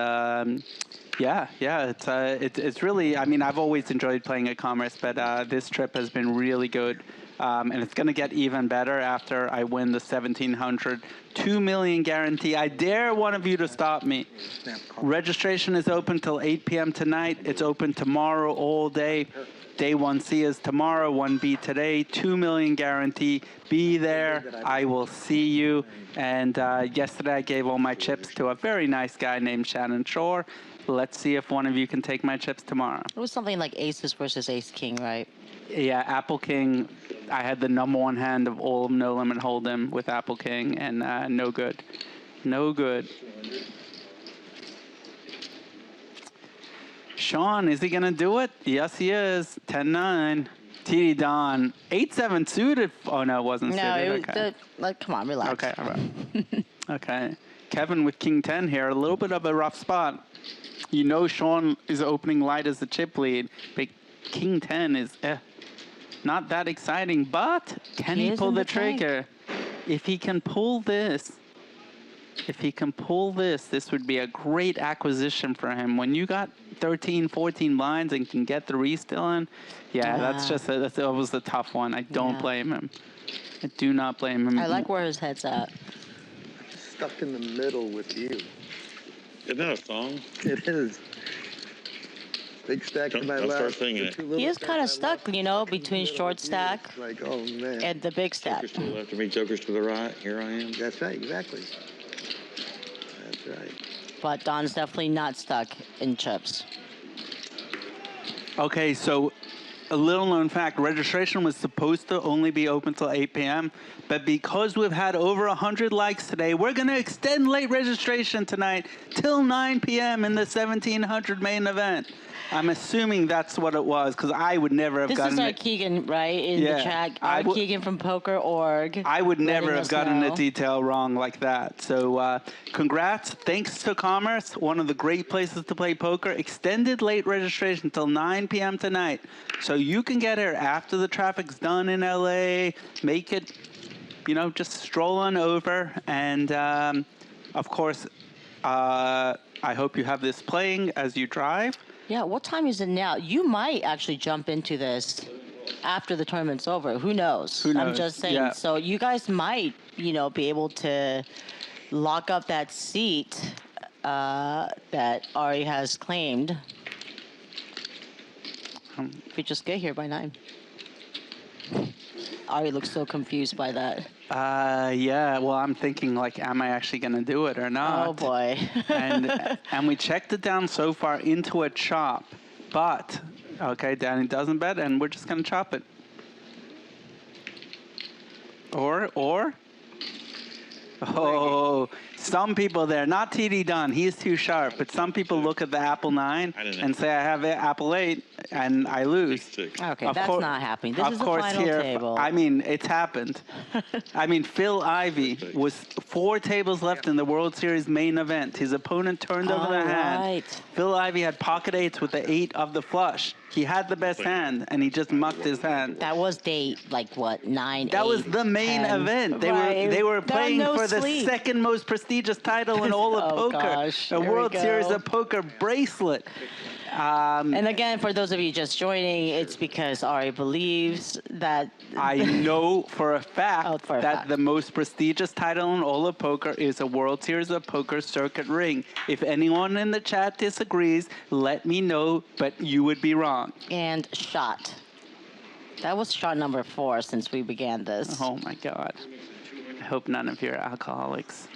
it's really. I mean, I've always enjoyed playing at Commerce, but this trip has been really good. And it's going to get even better after I win the 1,700 $2 million guarantee. I dare one of you to stop me. Registration is open till 8 p.m. tonight. It's open tomorrow all day. Day 1C is tomorrow, 1B today. 2 million guarantee. Be there. I will see you. And yesterday I gave all my chips to a very nice guy named Shannon Shore. Let's see if one of you can take my chips tomorrow. It was something like aces versus ace king, right? Yeah, Apple King. I had the #1 hand of all of No Limit Hold'em with Apple King, and no good. No good. Sean, is he going to do it? Yes, he is. 10-9. TD Don. 8-7 suited. Oh, no, it wasn't No, suited. it was Okay. come on, relax. Okay, all right. Okay. Kevin with King 10 here. A little bit of a rough spot. You know Sean is opening light as the chip lead, but King 10 is not that exciting. But can he pull the trigger? If he can pull this, this would be a great acquisition for him. When you got 13, 14 lines and can get the re-still in, that was a tough one. I don't blame him. I do not blame him. I like where his head's at. Stuck in the middle with you. Isn't that a song? It is. Big stack to my Don't start left. singing it. He is kind of stuck, between short stack Like, oh man. and the big stack. Jokers to the left of me, jokers to the right. Here I am. That's right, exactly. That's right. But Don's definitely not stuck in chips. Okay, so a little known fact, registration was supposed to only be open till 8 p.m., but because we've had over 100 likes today, we're going to extend late registration tonight till 9 p.m. in the 1700 main event. I'm assuming that's what it was, because I would never have gotten it. This is Keegan, right, in the chat. Keegan from Poker.org. I would never have gotten know. a detail wrong like that. So congrats. Thanks to Commerce, one of the great places to play poker. Extended late registration until 9 p.m. tonight. So you can get here after the traffic's done in LA. Make it, just stroll on over. And, of course, I hope you have this playing as you drive. Yeah, what time is it now? You might actually jump into this after the tournament's over. Who knows? I'm just saying. Yeah. So you guys might, be able to lock up that seat that Ari has claimed. If you just get here by 9. Ari looks so confused by that. Yeah, well, I'm thinking, am I actually going to do it or not? Oh, boy. and we checked it down so far into a chop. But, okay, Danny doesn't bet, and we're just going to chop it. Or? Oh, some people there, not TD Dunn, he's too sharp, but some people look at the Apple 9 and say I have it Apple 8 and I lose. Okay, that's not happening. This is the final table. I mean, it's happened. I mean, Phil Ivey was 4 tables left in the World Series main event. His opponent turned over the hand. Phil Ivey had pocket 8s with the 8 of the flush. He had the best hand, and he just mucked his hand. That was date, 9, That 8, was the main 10. event. Right. They were playing for the sleep. second most prestigious title in all of poker, gosh. a Here World we Series go. of Poker bracelet. And again, for those of you just joining, it's because Ari believes that... I know for a fact that the most prestigious title in all of poker is a World Series of Poker circuit ring. If anyone in the chat disagrees, let me know, but you would be wrong. And shot. That was shot number 4 since we began this. Oh, my God. I hope none of you are alcoholics.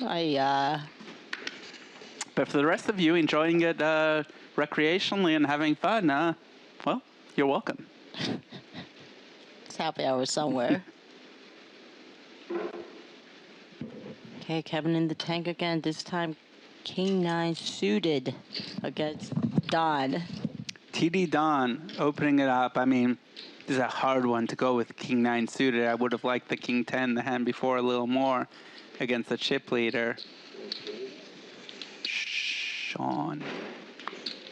But for the rest of you enjoying it recreationally and having fun, well, you're welcome. It's happy hour somewhere. Okay, Kevin in the tank again. This time, King 9 suited against Don. TD Don opening it up. I mean, this is a hard one to go with King 9 suited. I would have liked the King 10, the hand before, a little more against the chip leader. Sean.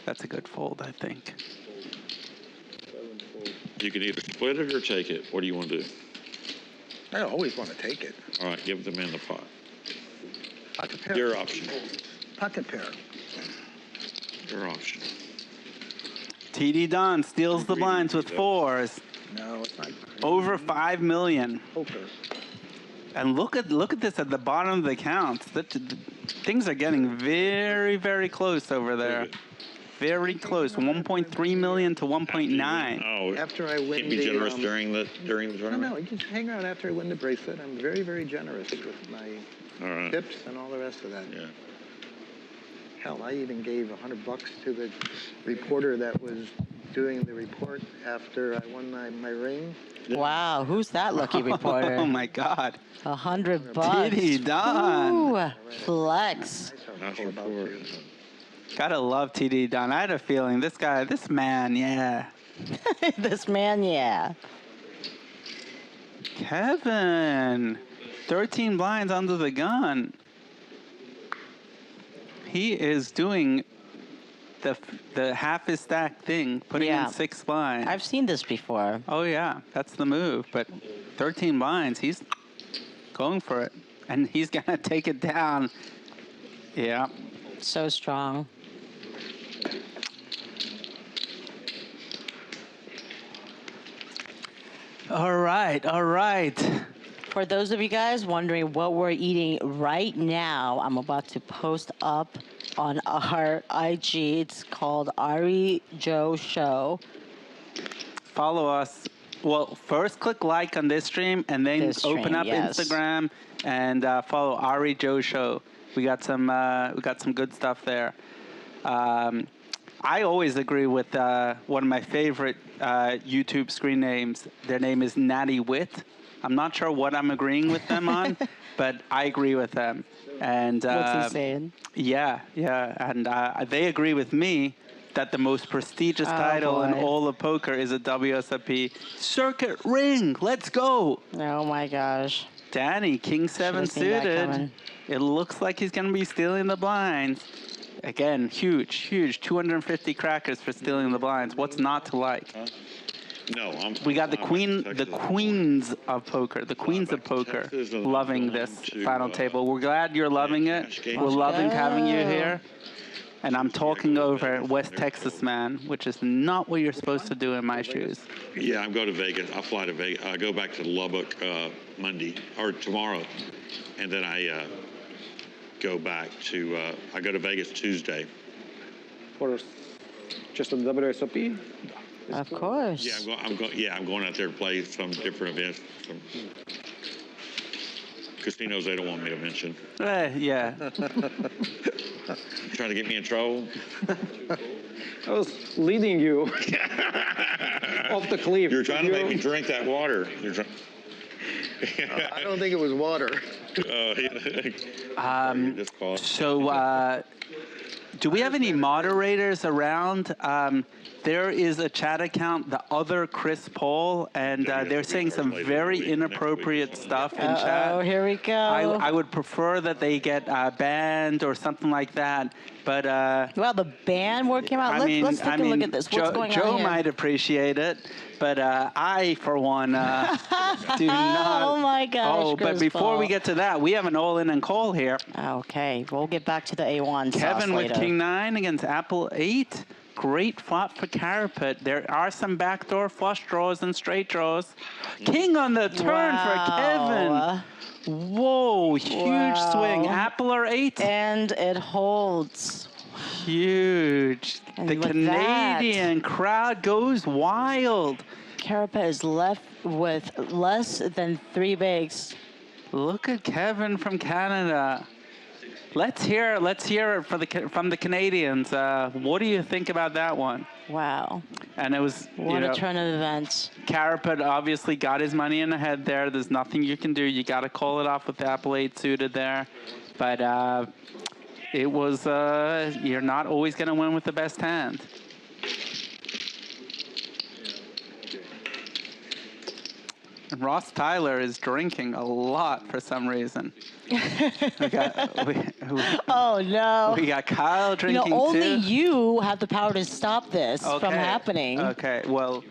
That's a good fold, I think. You can either split it or take it. What do you want to do? I always want to take it. All right, give the man the pot. Pocket pair. Your option. Pocket pair. Your option. TD Don steals the blinds with 4s. No, it's not. Over 5 million. Poker. And look at this at the bottom of the count. Things are getting very, very close over there. Very close. 1.3 million to 1.9. Oh, after I win can't be generous during the tournament. No, just hang around after I win the bracelet. I'm very, very generous with my tips and all the rest of that. Yeah. Hell, I even gave $100 to the reporter that was doing the report after I won my ring. Wow, who's that lucky reporter? Oh my God. $100. TD Don. Ooh, flex. Gotta love TD Don. I had a feeling this man, yeah. This man, yeah. Kevin, 13 blinds under the gun. He is doing the half his stack thing, putting in 6 blinds. I've seen this before. Oh yeah, that's the move. But 13 blinds, he's going for it, and he's gonna take it down. Yeah. So strong. All right, all right. For those of you guys wondering what we're eating right now, I'm about to post up on our IG. It's called Ari Joe Show. Follow us. Well, first click like on this stream, and then open up Instagram and follow Ari Joe Show. We got some good stuff there. I always agree with one of my favorite YouTube screen names. Their name is Natty Wit. I'm not sure what I'm agreeing with them on, but I agree with them. And What's he saying? Yeah, and they agree with me that the most prestigious title in boy. all of poker is a WSOP Circuit Ring. Let's go. Oh my gosh. Danny, King 7 Should've seen that suited. coming. It looks like he's going to be stealing the blinds. Again, huge. 250 crackers for stealing the blinds. What's not to like? No, We got the queens of poker, the queens of poker, loving this final table. We're glad you're loving it. We're loving having you here. And I'm talking over West Texas, man, which is not what you're supposed to do in my shoes. Yeah, I'm going to Vegas. I'll fly to Vegas. I go back to Lubbock Monday or tomorrow, and then I go back to I go to Vegas Tuesday. For just on WSOP? Of course. Yeah, I'm going out there to play some different events, some casinos they don't want me to mention. Yeah. Trying to get me in trouble. I was leading you off the cliff. You're trying to make me drink that water. You're trying. I don't think it was water. So, do we have any moderators around? There is a chat account, the other Chris Paul, and they're saying some very inappropriate stuff in chat. Oh, here we go. I would prefer that they get banned or something like that. But well, the ban word came out. Let's take a look at this. What's going on Joe here? might appreciate it, but I, for one, do not. Oh my gosh. Oh, but Chris before we Paul. get to that, we have an all-in and call here. Okay, we'll get back to the A1 sauce Kevin with later. King 9 against Apple 8. Great flop for Carapet. There are some backdoor flush draws and straight draws. King on the turn Wow. for Kevin. Whoa, huge swing. Apple or 8? And it holds. Huge. And the with Canadian crowd goes wild. Carapet is left with less than 3 bigs. Look at Kevin from Canada. Let's hear it from the Canadians. What do you think about that one? Wow. And it was What a turn of events. Carapet obviously got his money in the head there. There's nothing you can do. You got to call it off with the Apple 8 suited there. But it was you're not always going to win with the best hand. And Ross Tyler is drinking a lot for some reason. Oh no! We got Kyle drinking only too. you have the power to stop this from happening. Okay, well,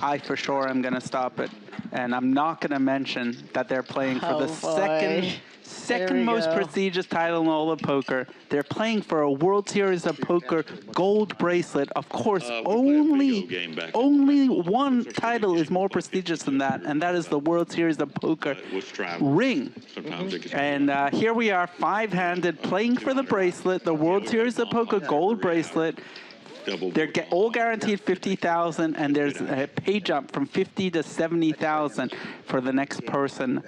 I for sure am going to stop it, and I'm not going to mention that they're playing for the second most prestigious title in all of poker. They're playing for a World Series of Poker gold bracelet. Of course, only one title is more prestigious than that, and that is the World Series of Poker ring. And here we are, 5-handed, playing for the bracelet, the World Series of Poker gold bracelet. They're all guaranteed 50,000, and there's a pay jump from 50 to 70,000 for the next person.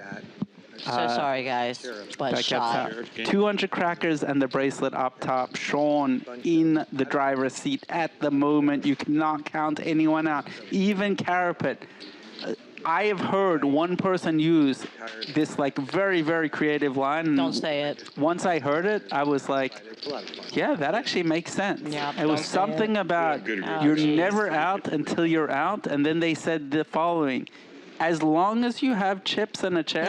So sorry, guys, but shot. 200 crackers and the bracelet up top. Sean in the driver's seat at the moment. You cannot count anyone out. Even Carapet. I have heard one person use this very, very creative line. Don't say it. Once I heard it, I was like, yeah, that actually makes sense. Yeah, it was something about you're never out until you're out. And then they said the following. As long as you have chips and a chair,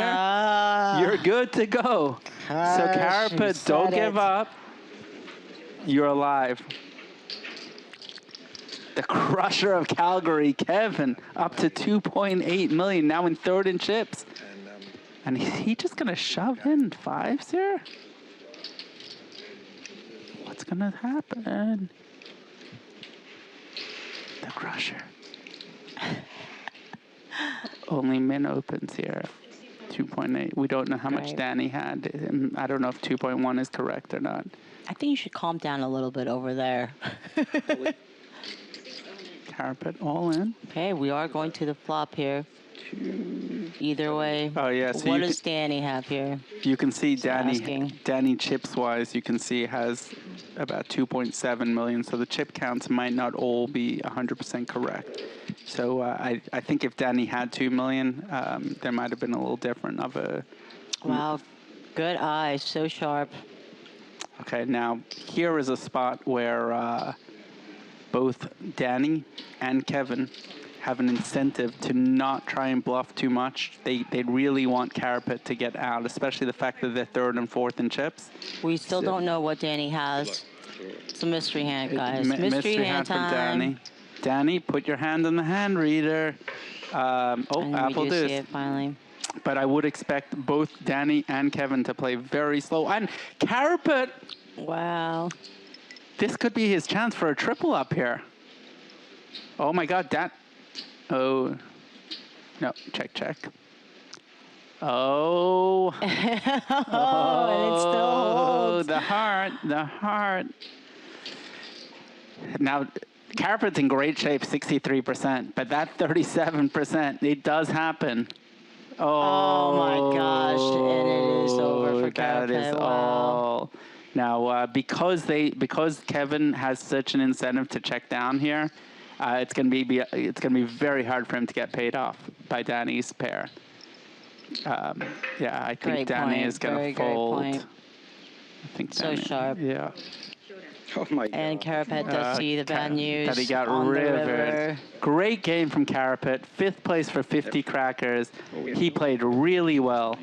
you're good to go. So Carapet, don't give up. You're alive. The crusher of Calgary, Kevin, up to 2.8 million, now in third in chips. And he just going to shove in 5s here? What's going to happen? The crusher. Only min opens here. 2.8. We don't know how much Danny had. I don't know if 2.1 is correct or not. I think you should calm down a little bit over there. Carapet all in. Okay, we are going to the flop here. 2, either way. Oh, yeah, so what you does Danny have here? You can see asking. Danny chips-wise, you can see has about 2.7 million, so the chip counts might not all be 100% correct. So I think if Danny had 2 million, there might have been a little different of a... Wow, good eye, so sharp. Okay, now here is a spot where both Danny and Kevin have an incentive to not try and bluff too much. They really want Carapet to get out, especially the fact that they're third and fourth in chips. We still don't know what Danny has. It's a mystery hand, guys. Mystery hand time. for Danny. Danny, put your hand on the hand reader. Apple we do see deuce. it finally. But I would expect both Danny and Kevin to play very slow. And Carapet, wow. This could be his chance for a triple up here. Oh my God, oh, no, check. Oh. And it still holds. The heart. Now, Carapet's in great shape, 63%, but that 37%, it does happen. Oh my gosh, and it is over for Carapet. That is all. Now, because Kevin has such an incentive to check down here, it's gonna be very hard for him to get paid off by Danny's pair. Yeah, I think Danny is gonna fold. I think so sharp. Yeah. Oh my God. And Carapet does see the bad news. That he got on the rivered. river. Great game from Carapet. 5th place for 50 crackers. He played really well.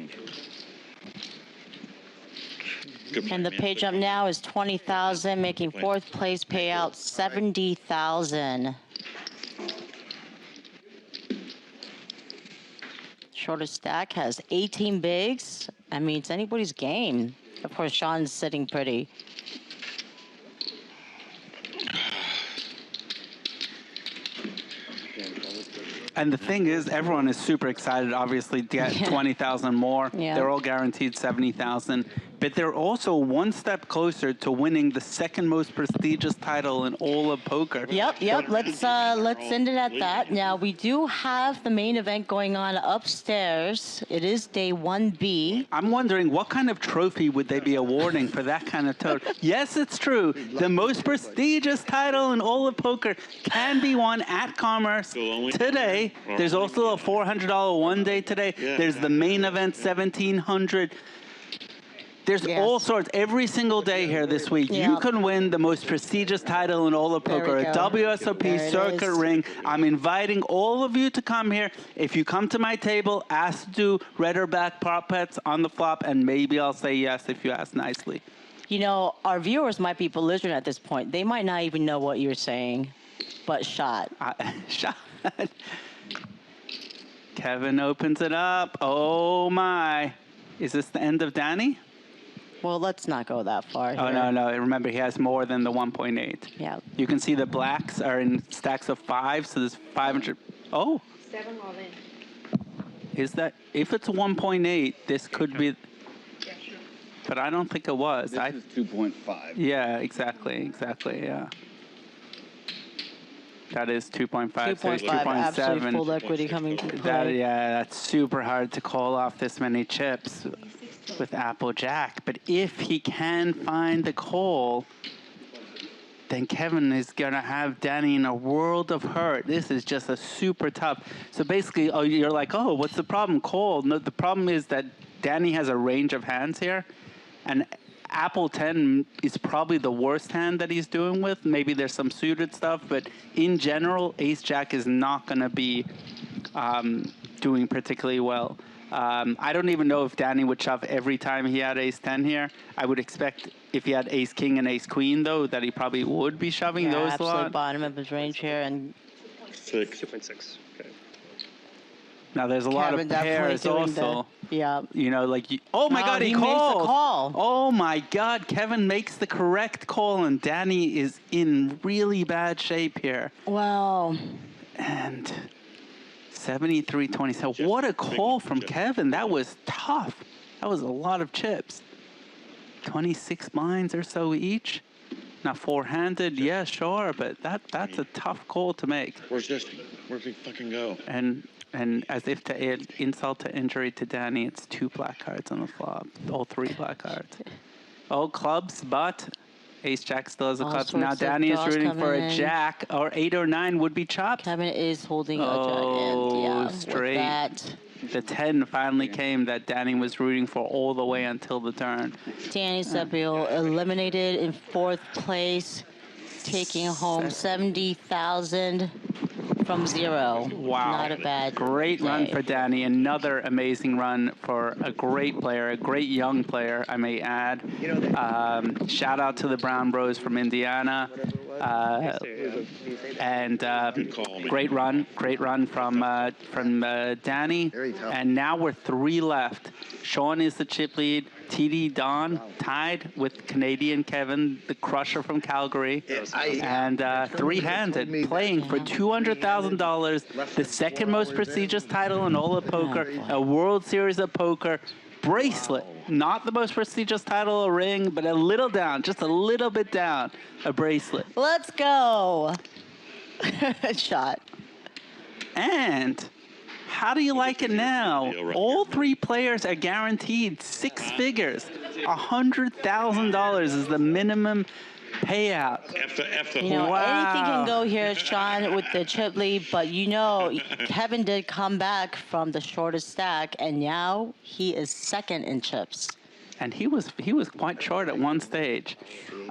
And the pay jump now is 20,000, making 4th place payout 70,000. Shortest stack has 18 bigs. I mean, it's anybody's game. Of course, Sean's sitting pretty. And the thing is, everyone is super excited, obviously, to get 20,000 more. Yeah. They're all guaranteed 70,000. But they're also one step closer to winning the second most prestigious title in all of poker. Yep. Let's end it at that. Now, we do have the main event going on upstairs. It is day 1B. I'm wondering, what kind of trophy would they be awarding for that kind of total? Yes, it's true. The most prestigious title in all of poker can be won at Commerce today. There's also a $400 one day today. There's the main event, $1,700. There's all sorts, every single day here this week. Yeah. You can win the most prestigious title in all of poker, a WSOP circuit ring. I'm inviting all of you to come here. If you come to my table, ask to do red or black prop bets on the flop, and maybe I'll say yes if you ask nicely. You know, our viewers might be belligerent at this point. They might not even know what you're saying, but shot. Shot. Kevin opens it up. Oh my. Is this the end of Danny? Well, let's not go that far here. Oh, no. Remember, he has more than the 1.8. Yeah. You can see the blacks are in stacks of 5, so there's 500. Oh. 7 all in. Is that, if it's 1.8, this could be, Yeah, sure. but I don't think it was. This is 2.5. Yeah, exactly, yeah. That is 2.5. 2.5, absolute full equity coming to play. That's super hard to call off this many chips with Applejack. But if he can find the call, then Kevin is going to have Danny in a world of hurt. This is just a super tough. So basically, you're like, oh, what's the problem? Call. No, the problem is that Danny has a range of hands here, and Apple 10 is probably the worst hand that he's doing with. Maybe there's some suited stuff, but in general, Ace-Jack is not going to be doing particularly well. I don't even know if Danny would shove every time he had Ace-10 here. I would expect if he had Ace-King and Ace-Queen, though, that he probably would be shoving those a lot. Absolute bottom of his range here. And 2.6. Okay. Now, there's a lot of pairs also. Yeah. You know, like, oh my God, he makes called. the call. Oh my God, Kevin makes the correct call, and Danny is in really bad shape here. Wow. And 73-27. What a call from Kevin. That was tough. That was a lot of chips. 26 blinds or so each. Now, four-handed, yeah, sure, but that's a tough call to make. Where's he fucking go? And And as if to add insult to injury to Danny, it's 2 black cards on the flop. All 3 black cards. Oh, clubs, but ace jack still has a All clubs. Now sorts of Danny is draws rooting for a coming in. jack, or 8 or 9 would be chopped. Kevin is holding a jack, Oh, and yeah, straight. with that, The 10 finally came that Danny was rooting for all the way until the turn. Danny Sepio eliminated in 4th place, taking home 70,000 from 0. Wow. Not a bad Great run day. for Danny. Another amazing run for a great player, a great young player, I may add. Shout out to the Brown Bros from Indiana. And great run from Danny. And now we're 3 left. Sean is the chip lead. TD Don tied with Canadian Kevin, the crusher from Calgary. And 3-handed, playing for $200,000, the second most prestigious title in all of poker, a World Series of Poker, bracelet, not the most prestigious title, a ring, but a little down, just a little bit down, a bracelet. Let's go. Shot. And how do you like it now? All 3 players are guaranteed 6 figures. $100,000 is the minimum payout. You know, anything can go here, Sean, with the chip lead, but you know, Kevin did come back from the shortest stack, and now he is 2nd in chips. And he was quite short at one stage.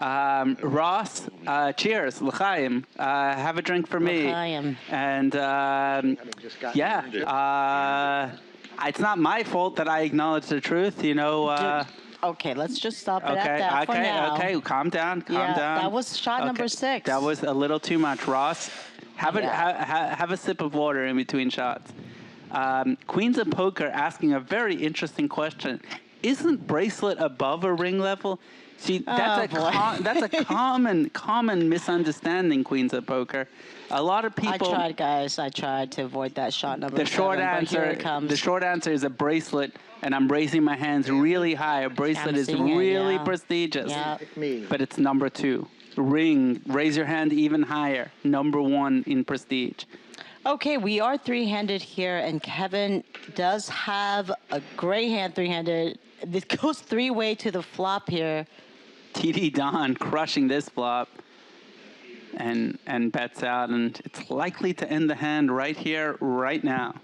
Ross, cheers, l'chaim. Have a drink for me. L'chaim. And it's not my fault that I acknowledge the truth. You know. Okay, let's just stop it at that for now. Okay, calm down, calm down. That was shot number 6. That was a little too much, Ross. Have a sip of water in between shots. Queens of Poker asking a very interesting question. Isn't bracelet above a ring level? See, that's a common misunderstanding, Queens of Poker. A lot of people. I tried, guys. I tried to avoid that shot number 7. The short answer is a bracelet, and I'm raising my hands really high. A bracelet is really prestigious, but it's number 2. Ring, raise your hand even higher. Number 1 in prestige. Okay, we are 3-handed here, and Kevin does have a great hand 3-handed. This goes 3-way to the flop here. TD Don crushing this flop and bets out, and it's likely to end the hand right here, right now.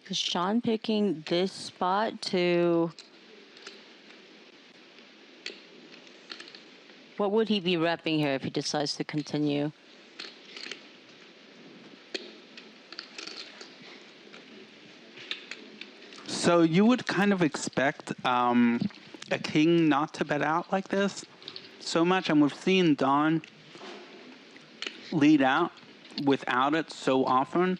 Is Sean picking this spot to... What would he be repping here if he decides to continue? So you would kind of expect a king not to bet out like this so much, and we've seen Don lead out without it so often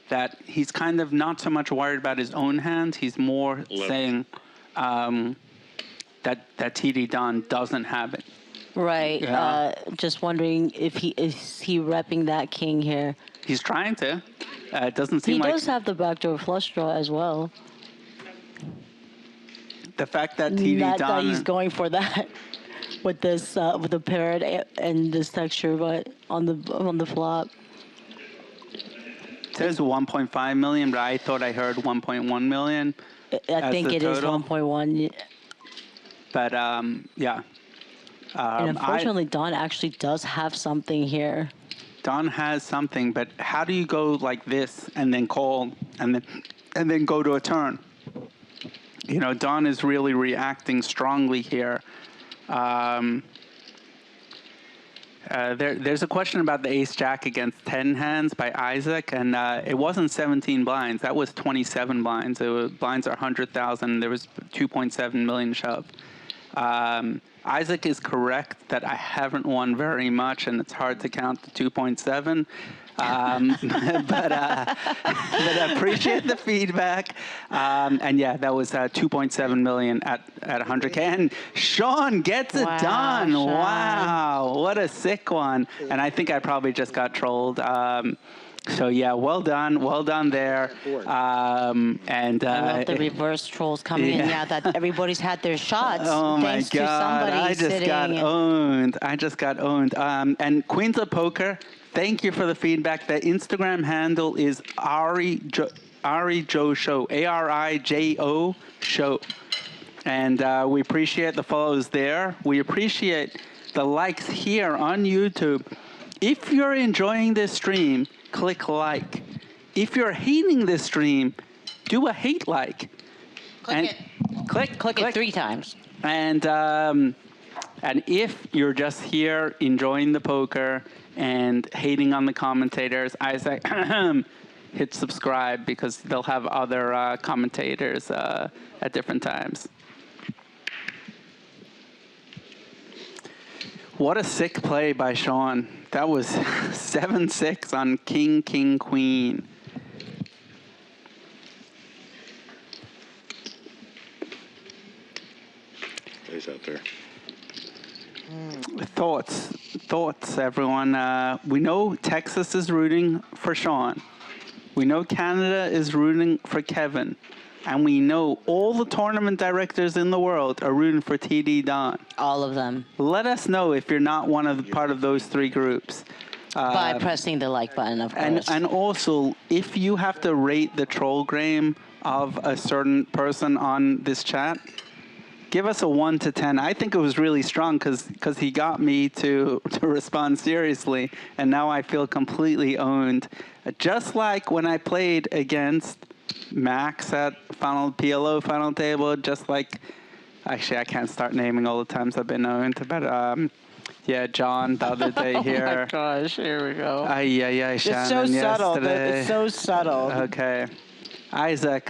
that he's kind of not so much worried about his own hand. He's more saying that TD Don doesn't have it. Right. Yeah. Just wondering if he repping that king here. He's trying to. It doesn't seem like... He does have the backdoor flush draw as well. The fact that TD Not Don... that he's going for that with this with the parrot and this texture, but on the flop. It says 1.5 million, but I thought I heard 1.1 million. I think it is 1.1. But yeah. And unfortunately, Don actually does have something here. Don has something, but how do you go like this and then call and then go to a turn? You know, Don is really reacting strongly here. There's a question about the ace-jack against 10 hands by Isaac, and it wasn't 17 blinds. That was 27 blinds. Blinds are 100,000. There was 2.7 million shoved. Isaac is correct that I haven't won very much, and it's hard to count the 2.7. But I appreciate the feedback. And yeah, that was 2.7 million at 100K. And Sean gets it done. Sean. Wow, what a sick one. And I think I probably just got trolled. So yeah, well done there. And I love the reverse trolls coming in. Yeah, that everybody's had their shots. Oh my thanks to God! somebody I just got sitting. owned. I just got owned. And Queens of Poker, thank you for the feedback. The Instagram handle is Ari Joe Show, ARIJO Show, and we appreciate the follows there. We appreciate the likes here on YouTube. If you're enjoying this stream, click like. If you're hating this stream, do a hate like. Click it 3 times. And if you're just here enjoying the poker and hating on the commentators, I say hit subscribe because they'll have other commentators at different times. What a sick play by Sean. That was 7-6 on King, King, Queen. Stays out there. Thoughts, everyone. We know Texas is rooting for Sean. We know Canada is rooting for Kevin. And we know all the tournament directors in the world are rooting for TD Don. All of them. Let us know if you're not part of those 3 groups. By pressing the like button, of course. And also, if you have to rate the troll game of a certain person on this chat, give us a 1 to 10. I think it was really strong because he got me to respond seriously, and now I feel completely owned. Just like when I played against Max at PLO final table, just like, actually I can't start naming all the times I've been owned, but yeah, John the other day here. Oh my gosh, here we go. Shannon, it's so subtle. yesterday. It's so subtle. Okay. Isaac,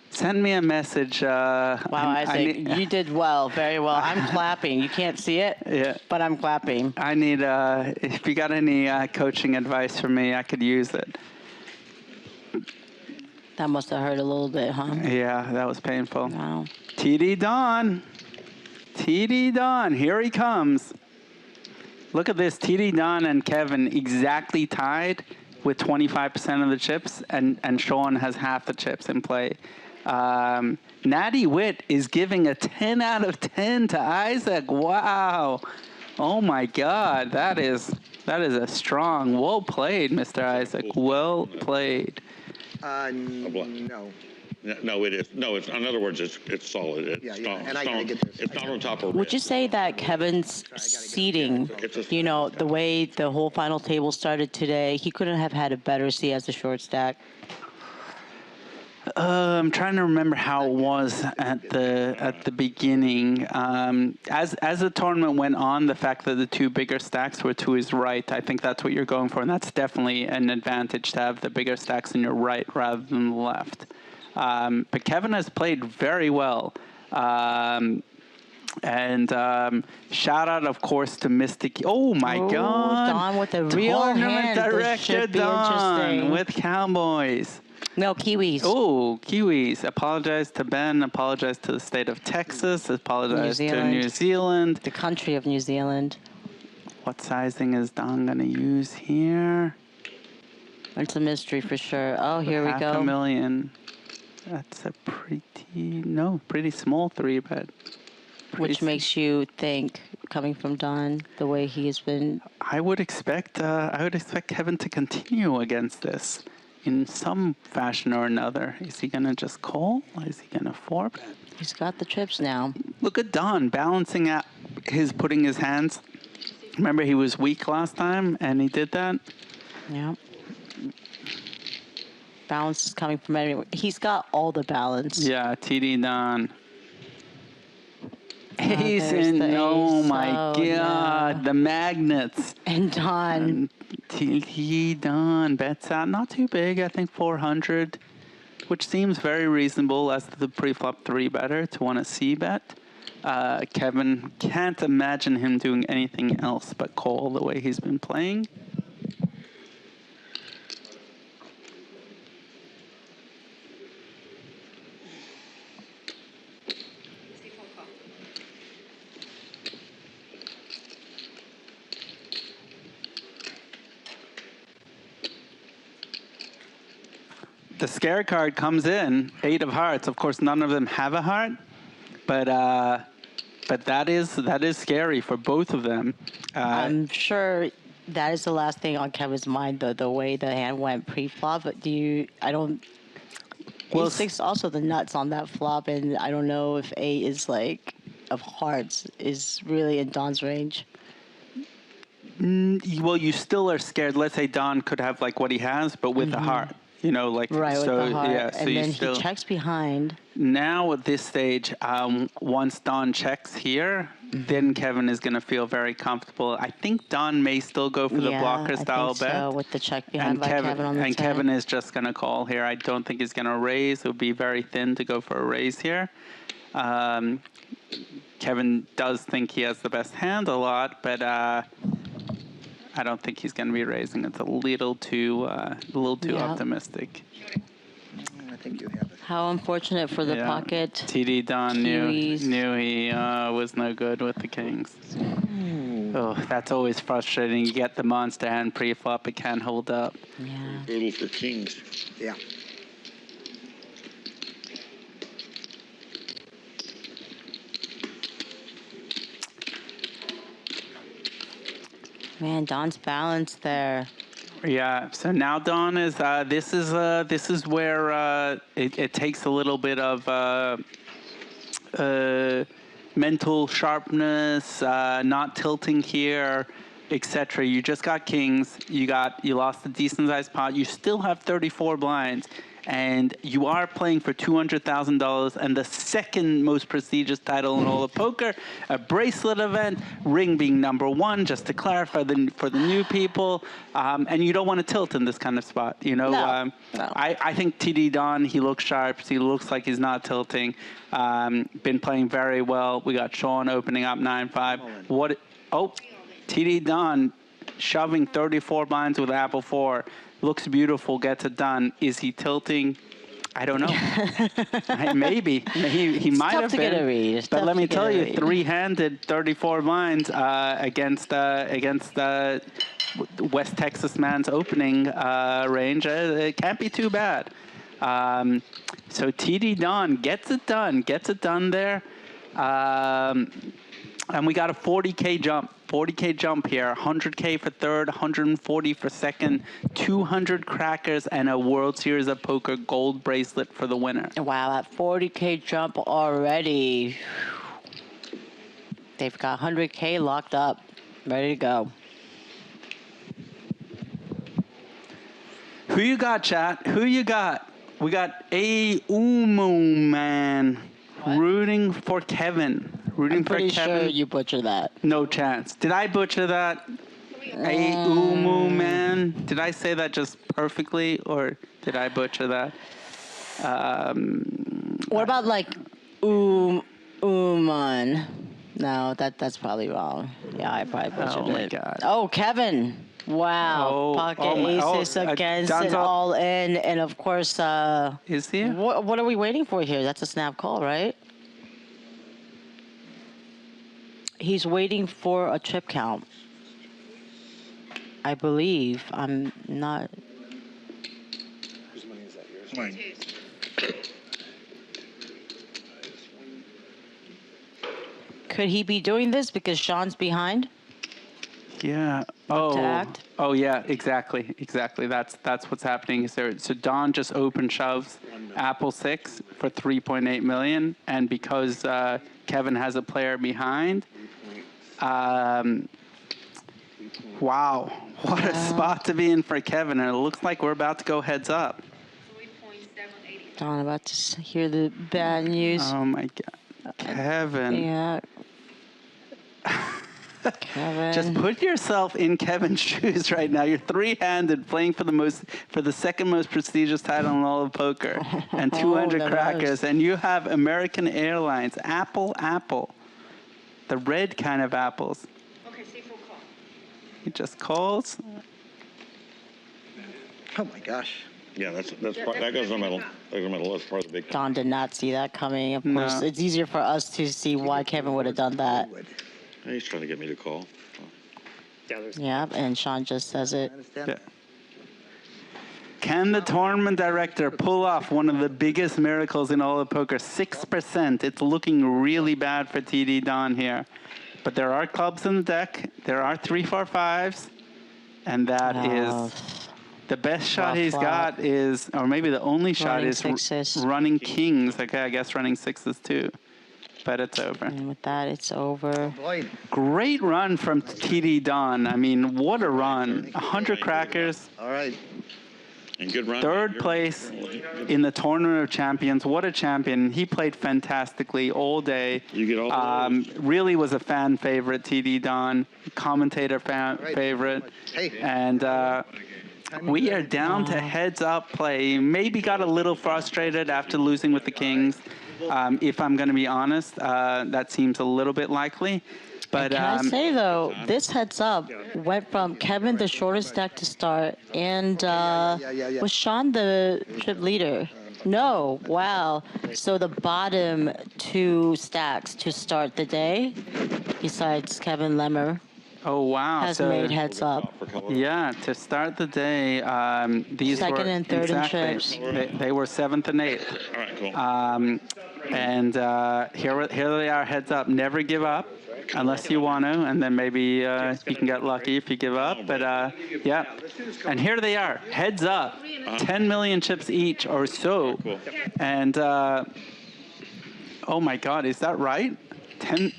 send me a message. Wow, Isaac, you did well, very well. I'm clapping. You can't see it, yeah, but I'm clapping. I need, if you got any coaching advice for me, I could use it. That must have hurt a little bit, huh? Yeah, that was painful. Wow. TD Don, here he comes. Look at this, TD Don and Kevin exactly tied with 25% of the chips, and Sean has half the chips in play. Natty Witt is giving a 10 out of 10 to Isaac. Wow. Oh my God, that is a strong, well played, Mr. Isaac. Well played. No. No, it is. No, it's, in other words, it's solid. It's not, and I gotta get this. It's not on top of. Would you say that Kevin's seating, you know, the way the whole final table started today, he couldn't have had a better seat as a short stack? I'm trying to remember how it was at the beginning. As the tournament went on, the fact that the 2 bigger stacks were to his right, I think that's what you're going for, and that's definitely an advantage to have the bigger stacks in your right rather than the left. But Kevin has played very well. And shout out, of course, to Mystic. Oh my God! Don with a real Tournament hand. director Don with Cowboys. No, Kiwis. Oh, Kiwis. Apologize to Ben. Apologize to the state of Texas. Apologize to New Zealand. The country of New Zealand. What sizing is Don going to use here? It's a mystery for sure. Oh, here we go. $500,000. That's a pretty small 3-bet. Which makes you think, coming from Don, the way he has been. I would expect Kevin to continue against this in some fashion or another. Is he going to just call? Or is he going to 4-bet? He's got the chips now. Look at Don balancing out putting his hands. Remember, he was weak last time, and he did that? Yeah. Balance is coming from everywhere. He's got all the balance. Yeah, TD Don. He's in. Oh my God, no. The magnets. And Don. TD Don bets out not too big. I think 400, which seems very reasonable as the pre-flop 3-better to want to C-bet. Kevin can't imagine him doing anything else but call the way he's been playing. the scare card comes in, 8 of hearts. Of course, none of them have a heart, but that is scary for both of them. I'm sure that is the last thing on Kevin's mind, the way the hand went pre-flop. But Well, A6 also the nuts on that flop, and I don't know if 8 is like of hearts is really in Don's range. Well, you still are scared. Let's say Don could have like what he has, but with a heart. You know, like Right, so. with the heart. Yeah, so And you then still. he checks behind. Now at this stage, once Don checks here, then Kevin is going to feel very comfortable. I think Don may still go for the blocker style I think bet. so, with the check behind by Kevin on the 10. Kevin is just going to call here. I don't think he's going to raise. It would be very thin to go for a raise here. Kevin does think he has the best hand a lot, but I don't think he's going to be raising. It's a little too optimistic. I think you have it. How unfortunate for the pocket. TD Don knew Kiwis. he was no good with the kings. Oh, that's always frustrating. You get the monster hand pre-flop, it can't hold up. Yeah. Little for kings. Yeah. Man, Don's balanced there. Yeah. So now Don is. This is where it takes a little bit of mental sharpness, not tilting here, etc. You just got kings. You lost a decent sized pot. You still have 34 blinds. And you are playing for $200,000 and the second most prestigious title in all of poker, a bracelet event, ring being number 1, just to clarify for the new people. And you don't want to tilt in this kind of spot, you know. No. I think TD Don, he looks sharp. He looks like he's not tilting. Been playing very well. We got Sean opening up 9-5. TD Don shoving 34 blinds with Apple 4. Looks beautiful, gets it done. Is he tilting? I don't know. Maybe. He might have been. Get a read. But let me tell you, three-handed 34 blinds against West Texas man's opening range. It can't be too bad. So TD Don gets it done there. And we got a 40K jump here, 100K for third, 140 for second, 200 crackers, and a World Series of Poker gold bracelet for the winner. Wow, that 40K jump already. They've got 100K locked up, ready to go. Who you got, chat? Who you got? We got man rooting for Kevin. I'm pretty sure you butchered that. No chance. Did I butcher that? Man. Did I say that just perfectly, or did I butcher that? What about like Uman? No, that's probably wrong. Yeah, I probably butchered it. Oh my God. Oh, Kevin. Wow. Pocket aces against it, all in, and of course. Is he? What are we waiting for here? That's a snap call, right? He's waiting for a trip count. I believe. I'm not. Whose money is that? Yours? Mine. Could he be doing this because Sean's behind? Yeah. Oh yeah, exactly. That's what's happening. So Don just open shoves Apple 6 for 3.8 million, and because Kevin has a player behind. Wow, what a spot to be in for Kevin, and it looks like we're about to go heads up. Don, about to hear the bad news. Oh my God, Kevin. Yeah. Kevin. Just put yourself in Kevin's shoes right now. You're three-handed, playing for the second most prestigious title in all of poker, and 200 crackers, and you have American Airlines, Apple. The red kind of apples. Okay, see full call. He just calls. Oh my gosh. Yeah, that goes in the middle. That's part of the big. Don did not see that coming. Of course, it's easier for us to see why Kevin would have done that. He's trying to get me to call. Yeah, and Sean just says it. I understand. Yeah. Can the tournament director pull off one of the biggest miracles in all of poker? 6%. It's looking really bad for TD Don here. But there are clubs in the deck. There are 3-4-5s. And that is the best shot he's got is, or maybe the only shot is running kings. Okay, I guess running sixes too. But it's over. And with that, it's over. Great run from TD Don. I mean, what a run. 100 crackers. All right. And good run. Third place in the Tournament of Champions. What a champion. He played fantastically all day. You get all really was a fan favorite, TD Don. Commentator favorite. Hey. And we are down to heads up play. Maybe got a little frustrated after losing with the Kings. If I'm going to be honest, that seems a little bit likely. But can I say, though, this heads up went from Kevin, the shortest deck to start, and was Sean the trip leader? No. Wow. So the bottom two stacks to start the day, besides Kevin Lemmer, oh, wow. has made heads up. Yeah, to start the day, these Second were and third in trips. They were 7th and 8th. All right, cool. And here they are, heads up. Never give up unless you want to, and then maybe you can get lucky if you give up. But yeah, and here they are, heads up, 10 million chips each or so. Cool. And oh my God, is that right? 10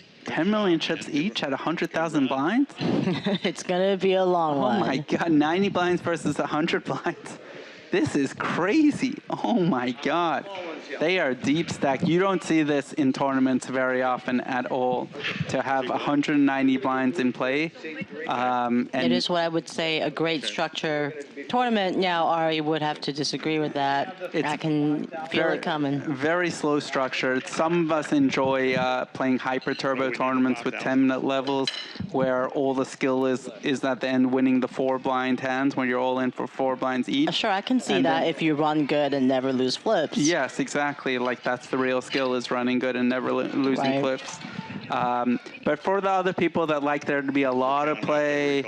million chips each at 100,000 blinds? It's going to be a long one. Oh my God, 90 blinds versus 100 blinds. This is crazy. Oh my God. They are deep stacked. You don't see this in tournaments very often at all, to have 190 blinds in play. And it is what I would say a great structure tournament. Now, Ari would have to disagree with that. I can feel it coming. Very slow structured. Some of us enjoy playing hyper turbo tournaments with 10-minute levels, where all the skill is at the end winning the 4 blind hands when you're all in for 4 blinds each. Sure, I can see that if you run good and never lose flips. Yes, exactly. Like that's the real skill, is running good and never losing flips. But for the other people that like there to be a lot of play,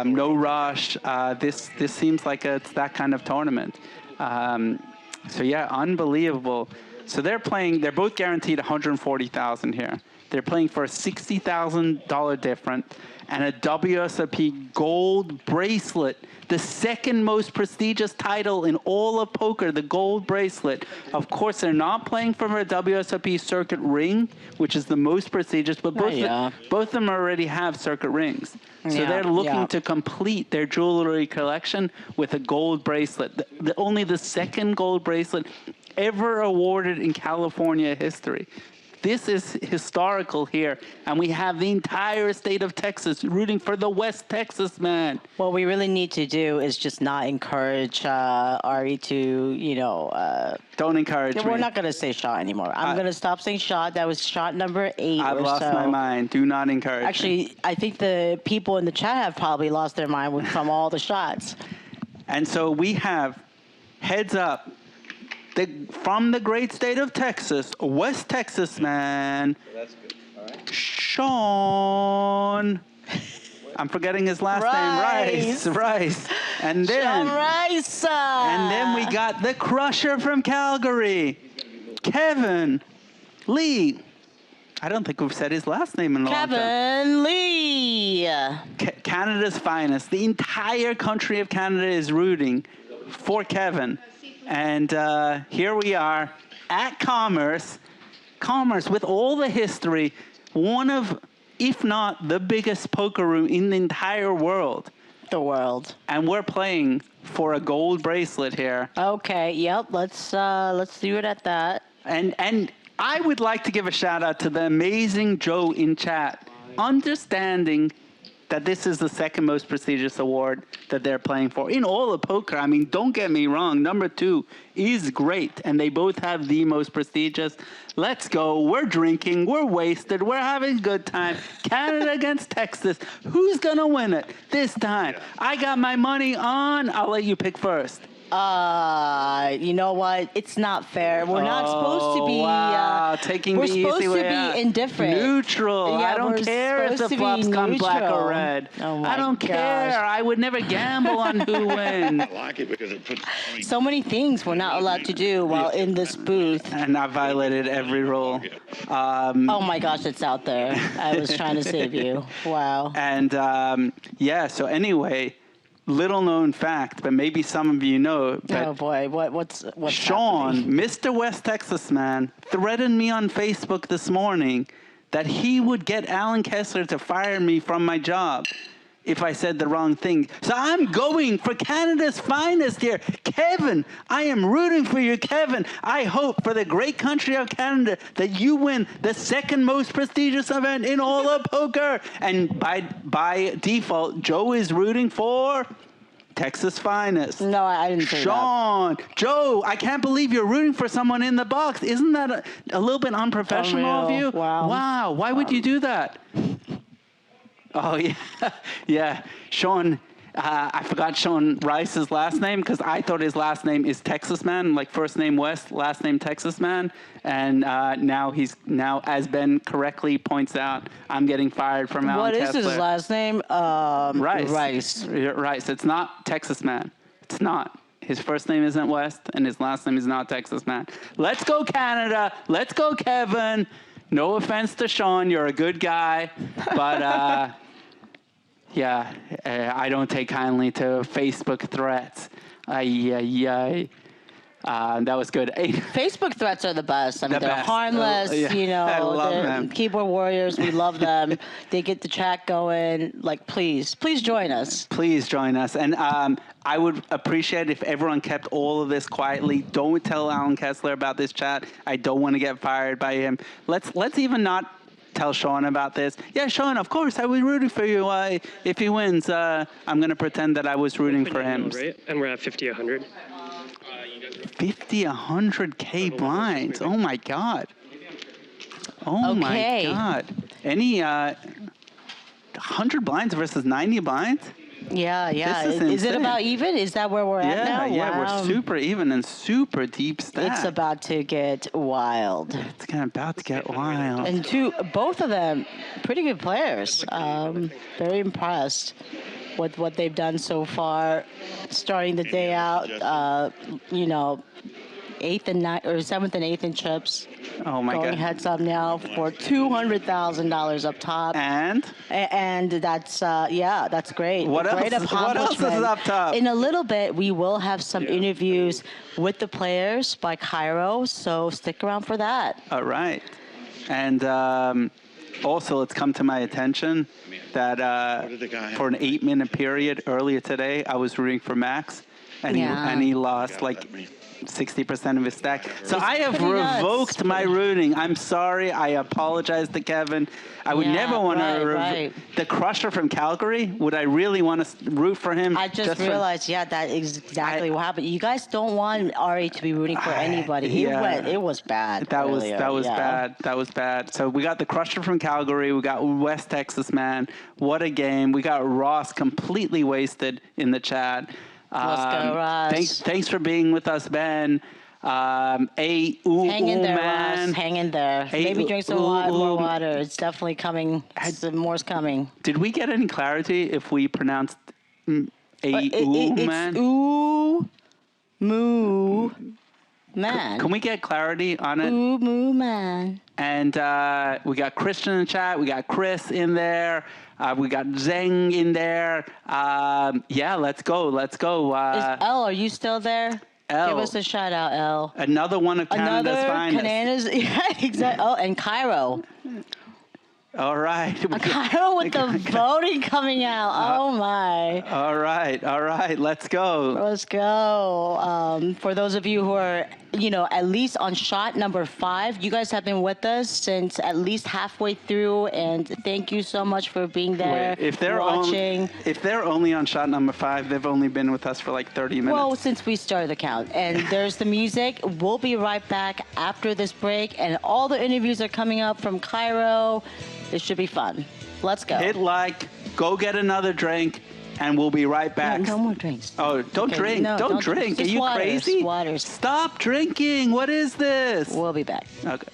no rush, this seems like it's that kind of tournament. So yeah, unbelievable. So they're both guaranteed 140,000 here. They're playing for a $60,000 difference and a WSOP gold bracelet, the second most prestigious title in all of poker, the gold bracelet. Of course, they're not playing for a WSOP circuit ring, which is the most prestigious, but both of them already have circuit rings. So they're looking to complete their jewelry collection with a gold bracelet, only the second gold bracelet ever awarded in California history. This is historical here, and we have the entire state of Texas rooting for the West Texas man. What we really need to do is just not encourage Ari to, Don't encourage me. We're not going to say shot anymore. I'm going to stop saying shot. That was shot number 8 I've lost my mind. Do not encourage me. Actually, I think the people in the chat have probably lost their mind from all the shots. And so we have heads up. From the great state of Texas, West Texas man, that's good. All right. Sean. I'm forgetting his last name. Rice. And then Sean Rice. And then we got the crusher from Calgary, Kevin Lee. I don't think we've said his last name in a long time. Kevin Lee. Canada's finest. The entire country of Canada is rooting for Kevin. And here we are at Commerce with all the history, one of, if not the biggest poker room in the entire world. The world. And we're playing for a gold bracelet here. Okay, yep, let's do it at that. And I would like to give a shout out to the amazing Joe in chat, understanding that this is the second most prestigious award that they're playing for in all of poker. I mean, don't get me wrong. Number 2 is great, and they both have the most prestigious. Let's go. We're drinking. We're wasted. We're having a good time. Canada against Texas. Who's going to win it this time? I got my money on. I'll let you pick first. You know what? It's not fair. We're not supposed to be. Wow, taking we're the supposed easy to way be out. indifferent. Neutral. Yeah, I don't we're care if the supposed to be flops come black or neutral. red. Oh my I don't gosh. care. I would never gamble on who wins. I like it because it puts. So many things we're not allowed to do while in this booth. And I violated every rule. Oh my gosh, it's out there. I was trying to save you. Wow. And yeah, so anyway, little known fact, but maybe some of you know, but Oh boy, what's Sean, happening? Mr. West Texas man, threatened me on Facebook this morning that he would get Alan Kessler to fire me from my job if I said the wrong thing. So I'm going for Canada's finest here. Kevin, I am rooting for you, Kevin. I hope for the great country of Canada that you win the second most prestigious event in all of poker. And by default, Joe is rooting for Texas finest. No, I didn't say Sean, Joe, I can't believe you're rooting for someone in the box. Isn't that a little bit unprofessional of you? Unreal. Wow. Wow. Why would you do that? Oh, yeah. Yeah. Sean, I forgot Sean Rice's last name because I thought his last name is Texas Man, like first name West, last name Texas Man. And now, as Ben correctly points out, I'm getting fired from Alan What is Kessler. his last name? Rice. Rice. Rice. It's not Texas Man. It's not. His first name isn't West, and his last name is not Texas Man. Let's go, Canada. Let's go, Kevin. No offense to Sean. You're a good guy. But, yeah, I don't take kindly to Facebook threats. That was good. Facebook threats are the best. I mean, The they're best. harmless. Yeah. You know, I love they're them. keyboard warriors. We love them. They get the chat going. Like, please join us. Please join us. And I would appreciate if everyone kept all of this quietly. Don't tell Alan Kessler about this chat. I don't want to get fired by him. Let's even not tell Sean about this. Yeah, Sean, of course, I was rooting for you. If he wins, I'm going to pretend that I was rooting for him. Right? And we're at 50, 100. 50, 100K blinds. Oh, my God. Oh, my God. Any 100 blinds versus 90 blinds? Yeah. This Is it about even? Is that where we're at now? Yeah, Wow. we're super even and super deep stack. It's about to get wild. It's about to get wild. And both of them, pretty good players. Very impressed with what they've done so far. Starting the day out, 8th and 9th or 7th and 8th in chips. Oh my Going God. heads up now for $200,000 up top. And that's that's great. What Great else? What else is accomplishment. up top? In a little bit, we will have some interviews with the players by Cairo, so stick around for that. all right. And also, it's come to my attention that for an 8-minute period earlier today, I was rooting for Max, and he lost like 60% of his stack. So I have pretty nuts. revoked my rooting. I'm sorry. I apologize to Kevin. I would never want to. Right. The Crusher from Calgary. Would I really want to root for him? I just realized, that is exactly what happened. You guys don't want Ari to be rooting for anybody. It was bad. That was earlier. bad. That was bad. So we got the Crusher from Calgary. We got West Texas Man. What a game. We got Ross completely wasted in the chat. Let's go, Ross. Thanks for being with us, Ben. Hang in there, man. Ross. Hang in there. Maybe drink some more water. It's definitely coming. Some more's coming. Did we get any clarity if we pronounced man? It's ooh, moo, man. Can we get clarity on it? Ooh, moo, man. And we got Christian in the chat. We got Chris in there. We got Zeng in there. Let's go. Is Elle, are you still there? Elle. Give us a shout out, Elle. Another one of Canada's finest. Yeah, exactly. Oh, and Cairo. All right. Cairo with the voting coming out. Oh, my. All right. Let's go. Let's go. For those of you who are, at least on shot number 5, you guys have been with us since at least halfway through, and thank you so much for being there, If they're watching. if they're only on shot number 5, they've only been with us for like 30 minutes. Well, since we started the count. And there's the music. We'll be right back after this break, and all the interviews are coming up from Cairo. It should be fun. Let's go. Hit like, go get another drink, and we'll be right back. No more drinks. Oh, don't Okay, drink. no, don't drink. Are just you waters, crazy? Waters. Stop drinking. What is this? We'll be back. Okay.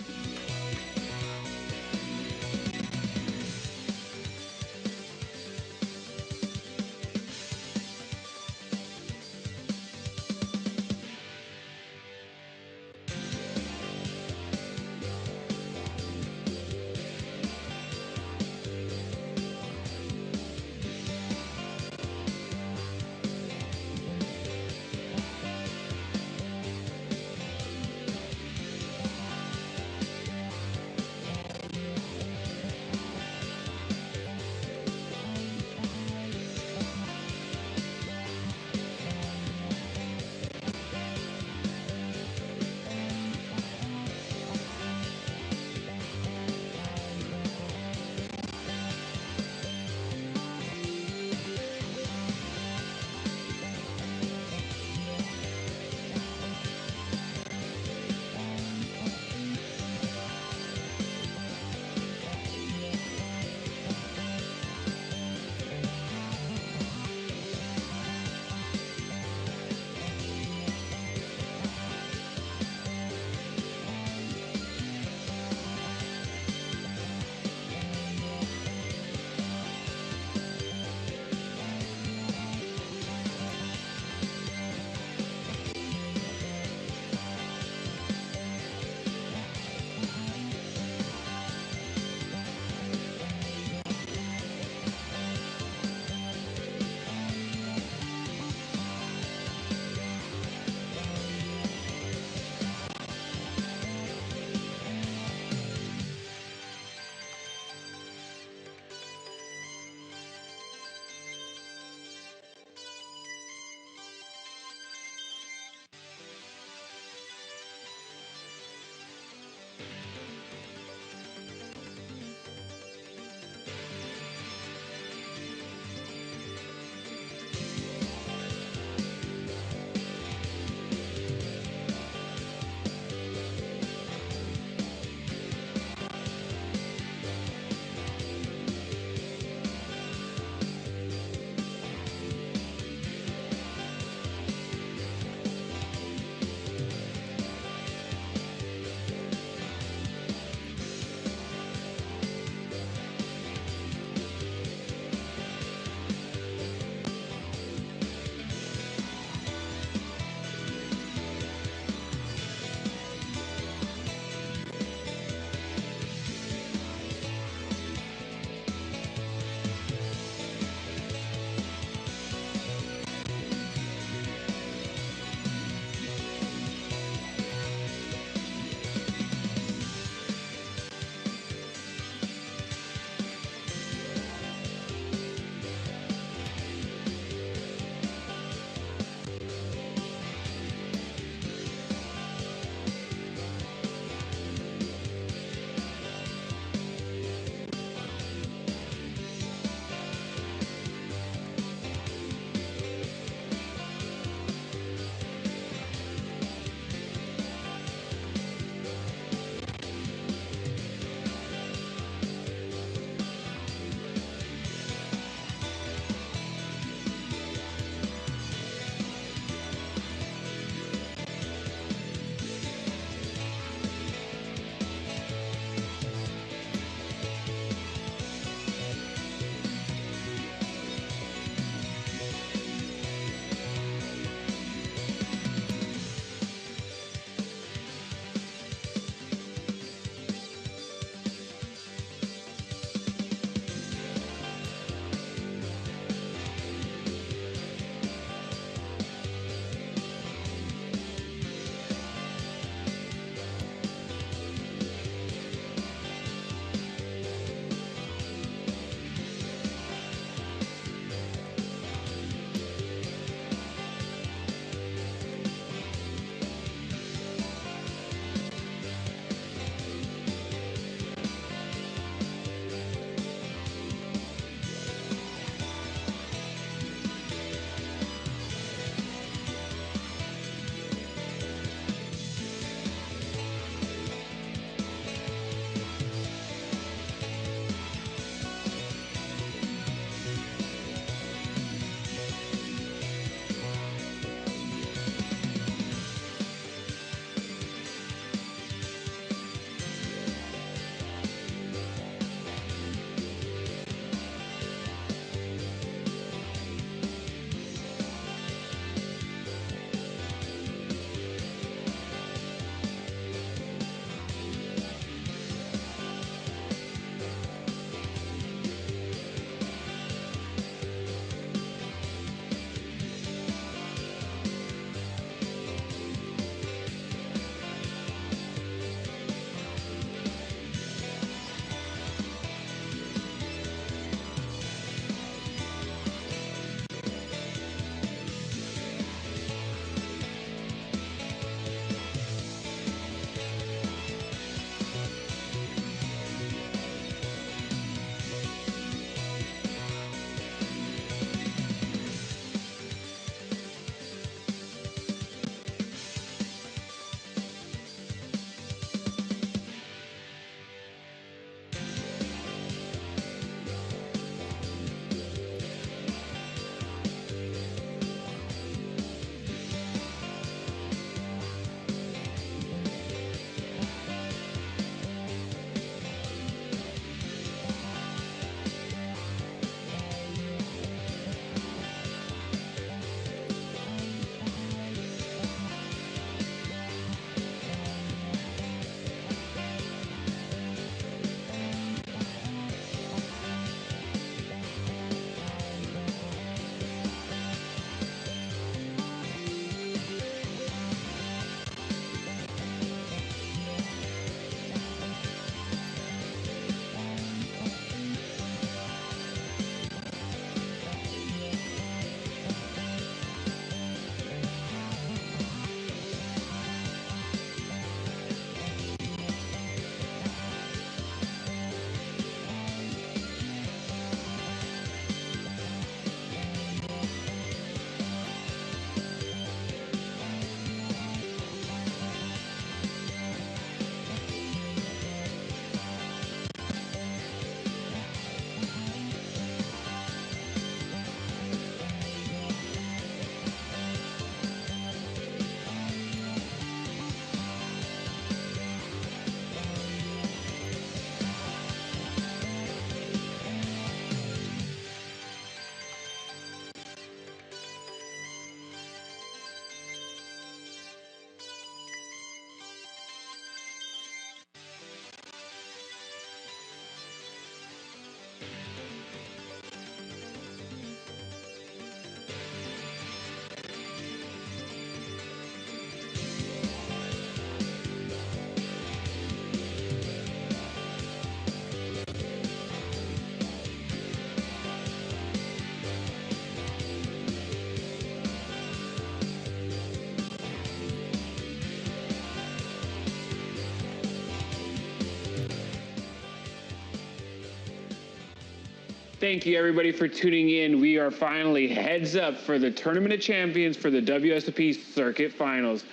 Thank you, everybody, for tuning in. We are finally heads up for the Tournament of Champions for the WSOP Circuit Finals.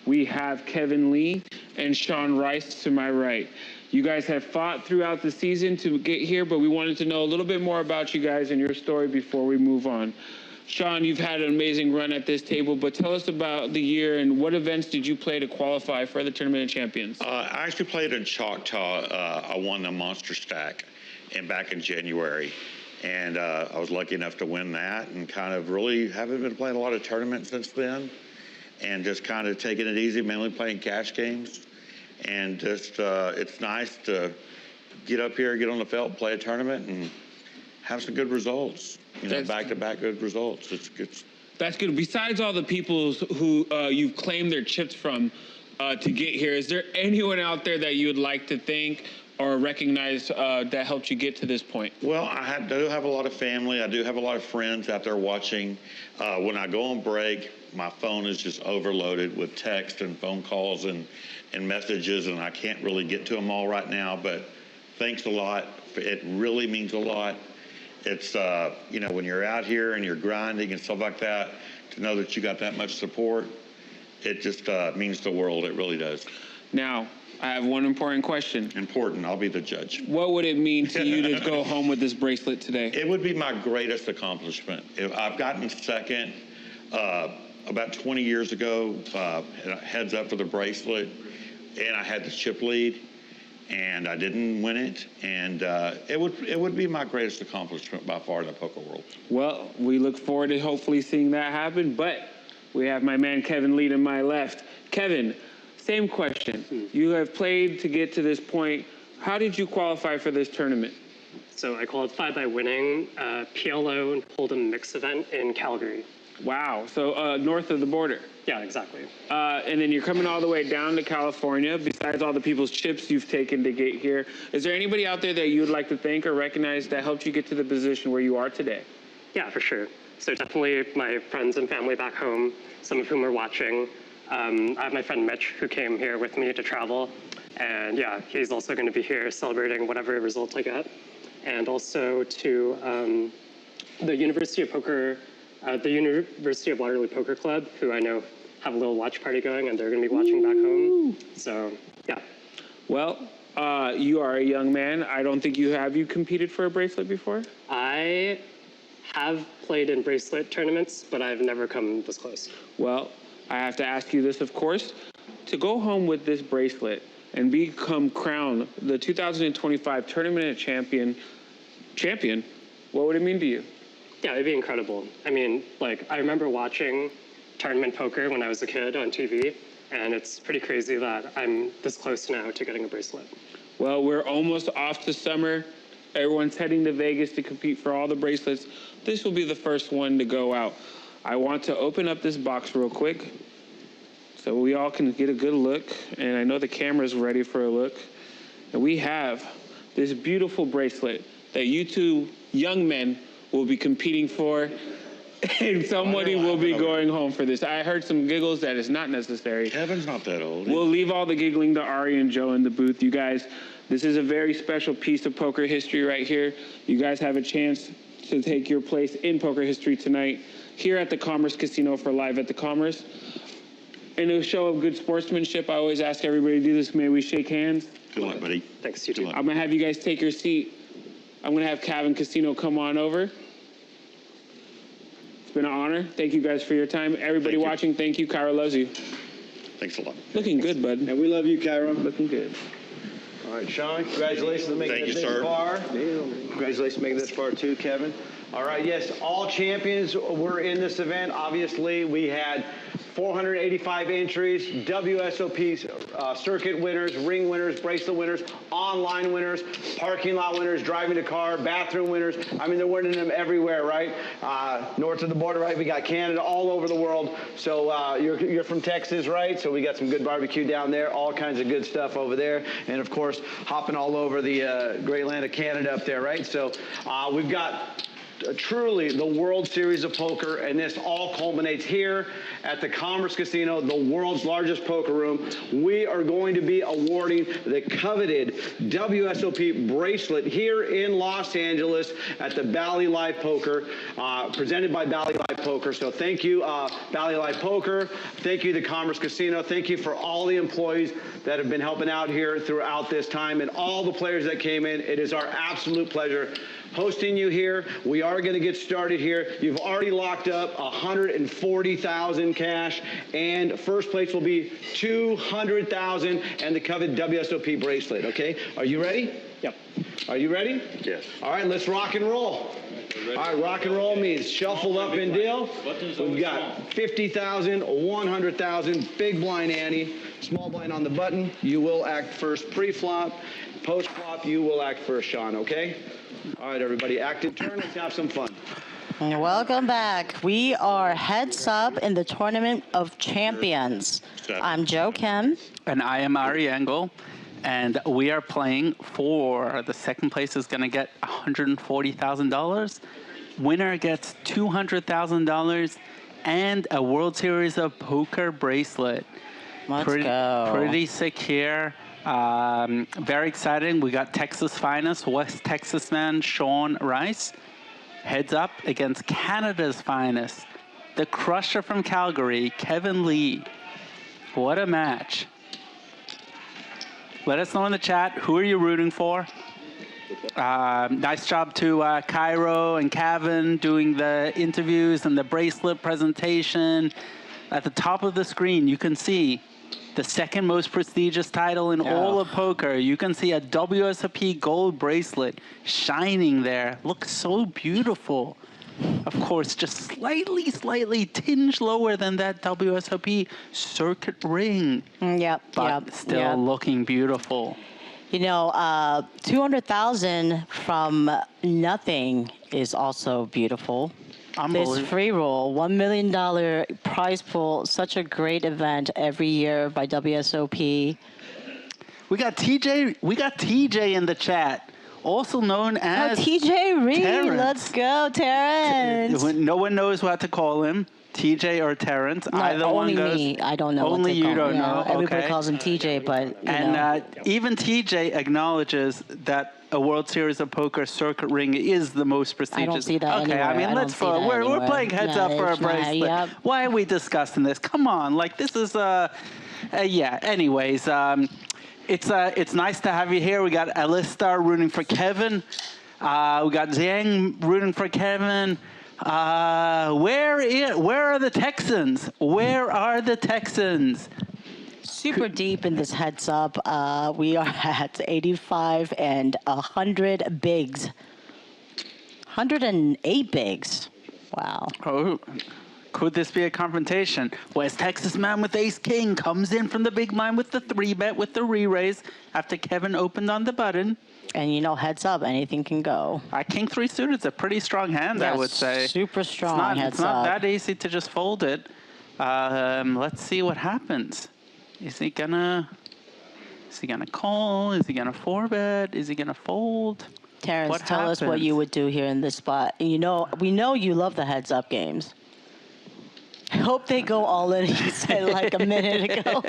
We have Kevin Lee and Sean Rice to my right. You guys have fought throughout the season to get here, but we wanted to know a little bit more about you guys and your story before we move on. Sean, you've had an amazing run at this table, but tell us about the year and what events did you play to qualify for the Tournament of Champions? I actually played in Choctaw. I won the Monster Stack back in January. And I was lucky enough to win that and kind of really haven't been playing a lot of tournaments since then. And just kind of taking it easy, mainly playing cash games. And just, it's nice to get up here, get on the felt, play a tournament, and have some good results. You know, back-to-back good results. It's good. That's good. Besides all the people who you've claimed their chips from to get here, is there anyone out there that you would like to thank or recognize that helped you get to this point? Well, I do have a lot of family. I do have a lot of friends out there watching. When I go on break, my phone is just overloaded with text and phone calls and messages, and I can't really get to them all right now, but thanks a lot. It really means a lot. It's, you know, when you're out here and you're grinding and stuff like that, to know that you got that much support, it just means the world. It really does. Now, I have one important question. Important. I'll be the judge. What would it mean to you to go home with this bracelet today? It would be my greatest accomplishment. I've gotten second about 20 years ago, heads up for the bracelet, and I had the chip lead, and I didn't win it, and it would be my greatest accomplishment by far in the poker world. Well, we look forward to hopefully seeing that happen, but we have my man Kevin Lee to my left. Kevin, same question. You have played to get to this point. How did you qualify for this tournament? So I qualified by winning a PLO and Hold'em mix event in Calgary. Wow, so north of the border. Yeah, exactly. And then you're coming all the way down to California, besides all the people's chips you've taken to get here. Is there anybody out there that you would like to thank or recognize that helped you get to the position where you are today? Yeah, for sure. So definitely my friends and family back home, some of whom are watching. I have my friend Mitch, who came here with me to travel. And yeah, he's also going to be here celebrating whatever results I get. And also to the University of Poker, the University of Waterloo Poker Club, who I know have a little watch party going, and they're going to be watching back home. So, yeah. Well, you are a young man. I don't think you competed for a bracelet before? I have played in bracelet tournaments, but I've never come this close. Well, I have to ask you this, of course. To go home with this bracelet and become crowned the 2025 Tournament Champion, what would it mean to you? Yeah, it'd be incredible. I mean, like, I remember watching tournament poker when I was a kid on TV, and it's pretty crazy that I'm this close now to getting a bracelet. Well, we're almost off to summer. Everyone's heading to Vegas to compete for all the bracelets. This will be the first one to go out. I want to open up this box real quick so we all can get a good look, and I know the camera's ready for a look. And we have this beautiful bracelet that you two young men will be competing for, and somebody will be going home for this. I heard some giggles. That is not necessary. Kevin's not that old. We'll leave all the giggling to Ari and Joe in the booth. You guys, this is a very special piece of poker history right here. You guys have a chance to take your place in poker history tonight here at the Commerce Casino for Live at the Commerce. In a show of good sportsmanship, I always ask everybody to do this. May we shake hands? Good luck, buddy. Thanks, you too. I'm going to have you guys take your seat. I'm going to have Kevin Casino come on over. It's been an honor. Thank you guys for your time. Everybody watching, thank you. Kyra loves you. Thanks a lot. Looking good, bud. And we love you, Kyra. Looking good. All right, Sean, congratulations on making it this far. Congratulations on making this far too, Kevin. All right, yes, all champions were in this event. Obviously, we had 485 entries, WSOP circuit winners, ring winners, bracelet winners, online winners, parking lot winners, driving a car, bathroom winners. I mean, they're winning them everywhere, right? North of the border, right? We got Canada, all over the world. So you're from Texas, right? So we got some good barbecue down there, all kinds of good stuff over there. And of course, hopping all over the great land of Canada up there, right? So we've got truly the World Series of Poker, and this all culminates here at the Commerce Casino, the world's largest poker room. We are going to be awarding the coveted WSOP bracelet here in Los Angeles at the Bally Live Poker, presented by Bally Live Poker. So thank you, Bally Live Poker. Thank you, the Commerce Casino. Thank you for all the employees that have been helping out here throughout this time and all the players that came in. It is our absolute pleasure hosting you here. We are going to get started here. You've already locked up $140,000 cash, and first place will be $200,000 and the coveted WSOP bracelet. Okay, are you ready? Yep. Are you ready? Yes. All right, let's rock and roll. All right, rock and roll means shuffle up and deal. We've got 50,000, 100,000, big blind ante, small blind on the button. You will act first pre-flop. Post-flop, you will act first, Sean, okay? All right, everybody, act in turn. Let's have some fun. Welcome back. We are heads up in the Tournament of Champions. I'm Joe Kim. And I am Ari Engel. And we are playing for the second place is going to get $140,000. Winner gets $200,000 and a World Series of Poker bracelet. Let's go. Pretty sick here. Very exciting. We got Texas finest, West Texas man Sean Rice. Heads up against Canada's finest, the crusher from Calgary, Kevin Lee. What a match. Let us know in the chat, who are you rooting for? Nice job to Cairo and Kevin doing the interviews and the bracelet presentation. At the top of the screen, you can see the second most prestigious title in all of poker. You can see a WSOP gold bracelet shining there. Looks so beautiful. Of course, just slightly tinged lower than that WSOP circuit ring. But still looking beautiful. You know, 200,000 from nothing is also beautiful. This free roll, $1 million prize pool, such a great event every year by WSOP. We got TJ in the chat, also known as TJ Reed. Terrence. Let's go, Terrence. No one knows what to call him, TJ or Terrence. No, Either only one goes. me. I don't know. Only what to you call don't him. know. Everybody Okay. calls him TJ, but even TJ acknowledges that a World Series of Poker circuit ring is the most prestigious. I don't see that Okay, anywhere. I mean, we're playing heads up for a bracelet. Yep. Why are we discussing this? Come on, like this is yeah. Anyways, it's nice to have you here. We got Alistar rooting for Kevin. We got Zhang rooting for Kevin. Where are the Texans? Where are the Texans? Super deep in this heads up. We are at 85 and 100 bigs. 108 bigs. Wow. Oh, could this be a confrontation? West Texas man with ace king comes in from the big blind with the 3-bet with the re-raise after Kevin opened on the button. And you know, heads up, anything can go. King 3 suited is a pretty strong hand, I would say. Super strong. It's not that easy to just fold it. Let's see what happens. Is he gonna call? Is he gonna 4-bet? Is he gonna fold? Terrence, tell us what you would do here in this spot. You know, we know you love the heads up games. I hope they go all in, you said like a minute ago.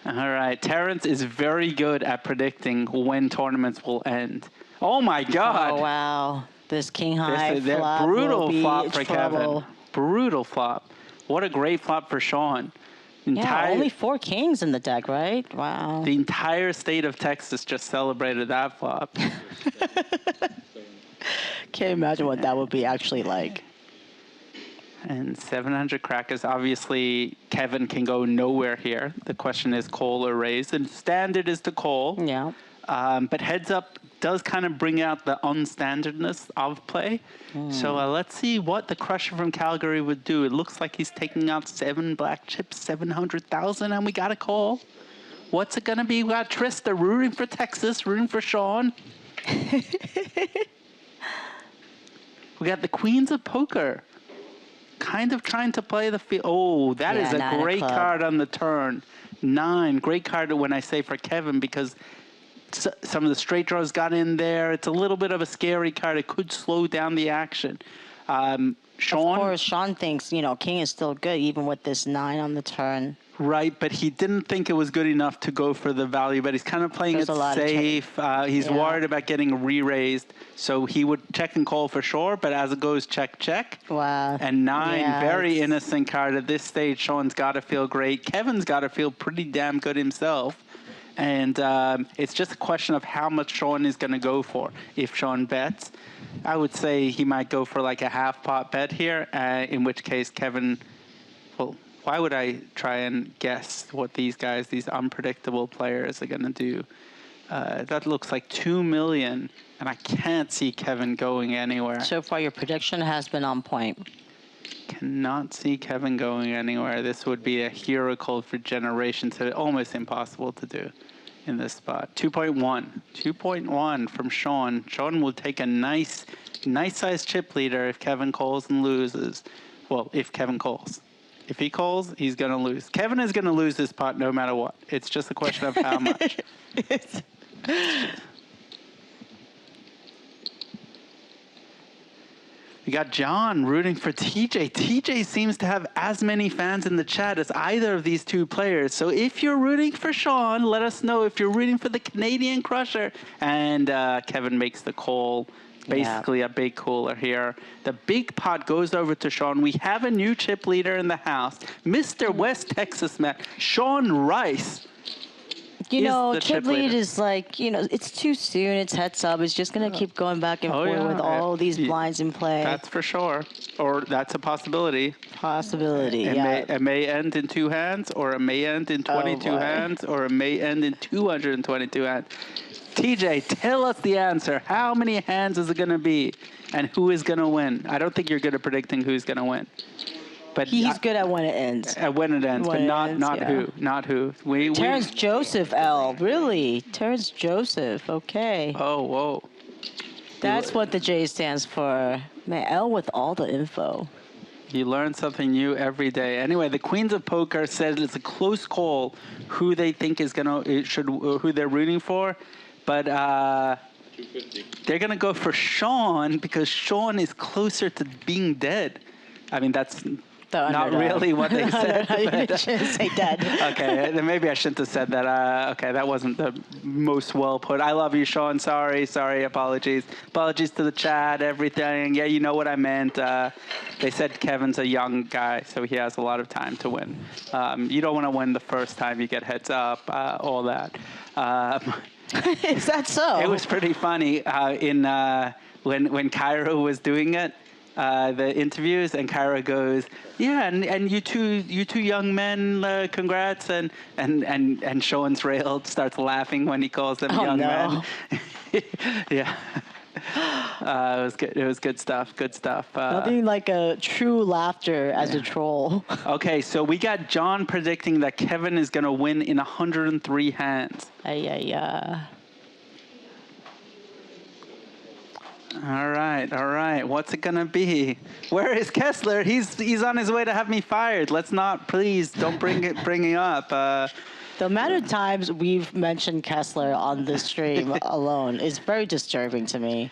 All right, Terrence is very good at predicting when tournaments will end. Oh my God! Oh wow, this king high flop brutal will be flop for trouble. Kevin. Brutal flop. What a great flop for Sean. Only 4 kings in the deck, right? Wow. The entire state of Texas just celebrated that flop. Can't imagine what that would be actually like. And 700 crackers. Obviously, Kevin can go nowhere here. The question is call or raise. And standard is to call. Yeah. But heads up does kind of bring out the unstandardness of play. So let's see what the crusher from Calgary would do. It looks like he's taking out 7 black chips, 700,000, and we got a call. What's it going to be? We got Trista rooting for Texas, rooting for Sean. We got the Queens of Poker. Kind of trying to play the field. Oh, that is a great card on the turn. 9, great card when I say for Kevin, because some of the straight draws got in there. It's a little bit of a scary card. It could slow down the action. Sean? Of course, Sean thinks, king is still good, even with this 9 on the turn. Right, but he didn't think it was good enough to go for the value, but he's kind of playing it safe. He's worried about getting re-raised, so he would check and call for sure, but as it goes, check, check. Wow. And 9, very innocent card. At this stage, Sean's got to feel great. Kevin's got to feel pretty damn good himself. And it's just a question of how much Sean is going to go for. If Sean bets, I would say he might go for like a half-pot bet here, in which case Kevin, well, why would I try and guess what these guys, these unpredictable players, are going to do? That looks like 2 million, and I can't see Kevin going anywhere. So far, your prediction has been on point. Cannot see Kevin going anywhere. This would be a hero code for generations. So almost impossible to do in this spot. 2.1. 2.1 from Sean. Sean will take a nice size chip leader if Kevin calls and loses. Well, if Kevin calls. If he calls, he's going to lose. Kevin is going to lose this pot no matter what. It's just a question of how much. We got John rooting for TJ. TJ seems to have as many fans in the chat as either of these two players. So if you're rooting for Sean, let us know. If you're rooting for the Canadian Crusher. And Kevin makes the call. Basically a big cooler here. The big pot goes over to Sean. We have a new chip leader in the house. Mr. West Texas man, Sean Rice. Chip lead is like, it's too soon. It's heads up. It's just going to keep going back and forth with all these blinds in play. That's for sure. Or that's a possibility. It may end in 2 hands, or it may end in 22 hands, or it may end in 222 hands. TJ, tell us the answer. How many hands is it going to be? And who is going to win? I don't think you're good at predicting who's going to win. But he's good at when it ends. At when it ends, but not who. Not who. Terrence Joseph, L. Really? Terrence Joseph. Okay. Oh, whoa. That's what the J stands for. Man, L with all the info. You learn something new every day. Anyway, the Queens of Poker said it's a close call who they think is who they're rooting for. But they're going to go for Sean because Sean is closer to being dead. I mean, that's not really what they said. You shouldn't say dead. Okay, then maybe I shouldn't have said that. Okay, that wasn't the most well put. I love you, Sean. Sorry, apologies. Apologies to the chat, everything. Yeah, you know what I meant. They said Kevin's a young guy, so he has a lot of time to win. You don't want to win the first time you get heads up, all that. Is that so? It was pretty funny when Cairo was doing it, the interviews, and Cairo goes, "Yeah, and you two young men, congrats," and Sean's railed starts laughing when he calls them young men. Yeah. It was good. It was good stuff. Good stuff. Nothing like a true laughter as a troll. Okay, so we got John predicting that Kevin is going to win in 103 hands. Yeah. All right. What's it going to be? Where is Kessler? He's on his way to have me fired. Let's not, please, don't bring him up. The amount of times we've mentioned Kessler on this stream alone is very disturbing to me.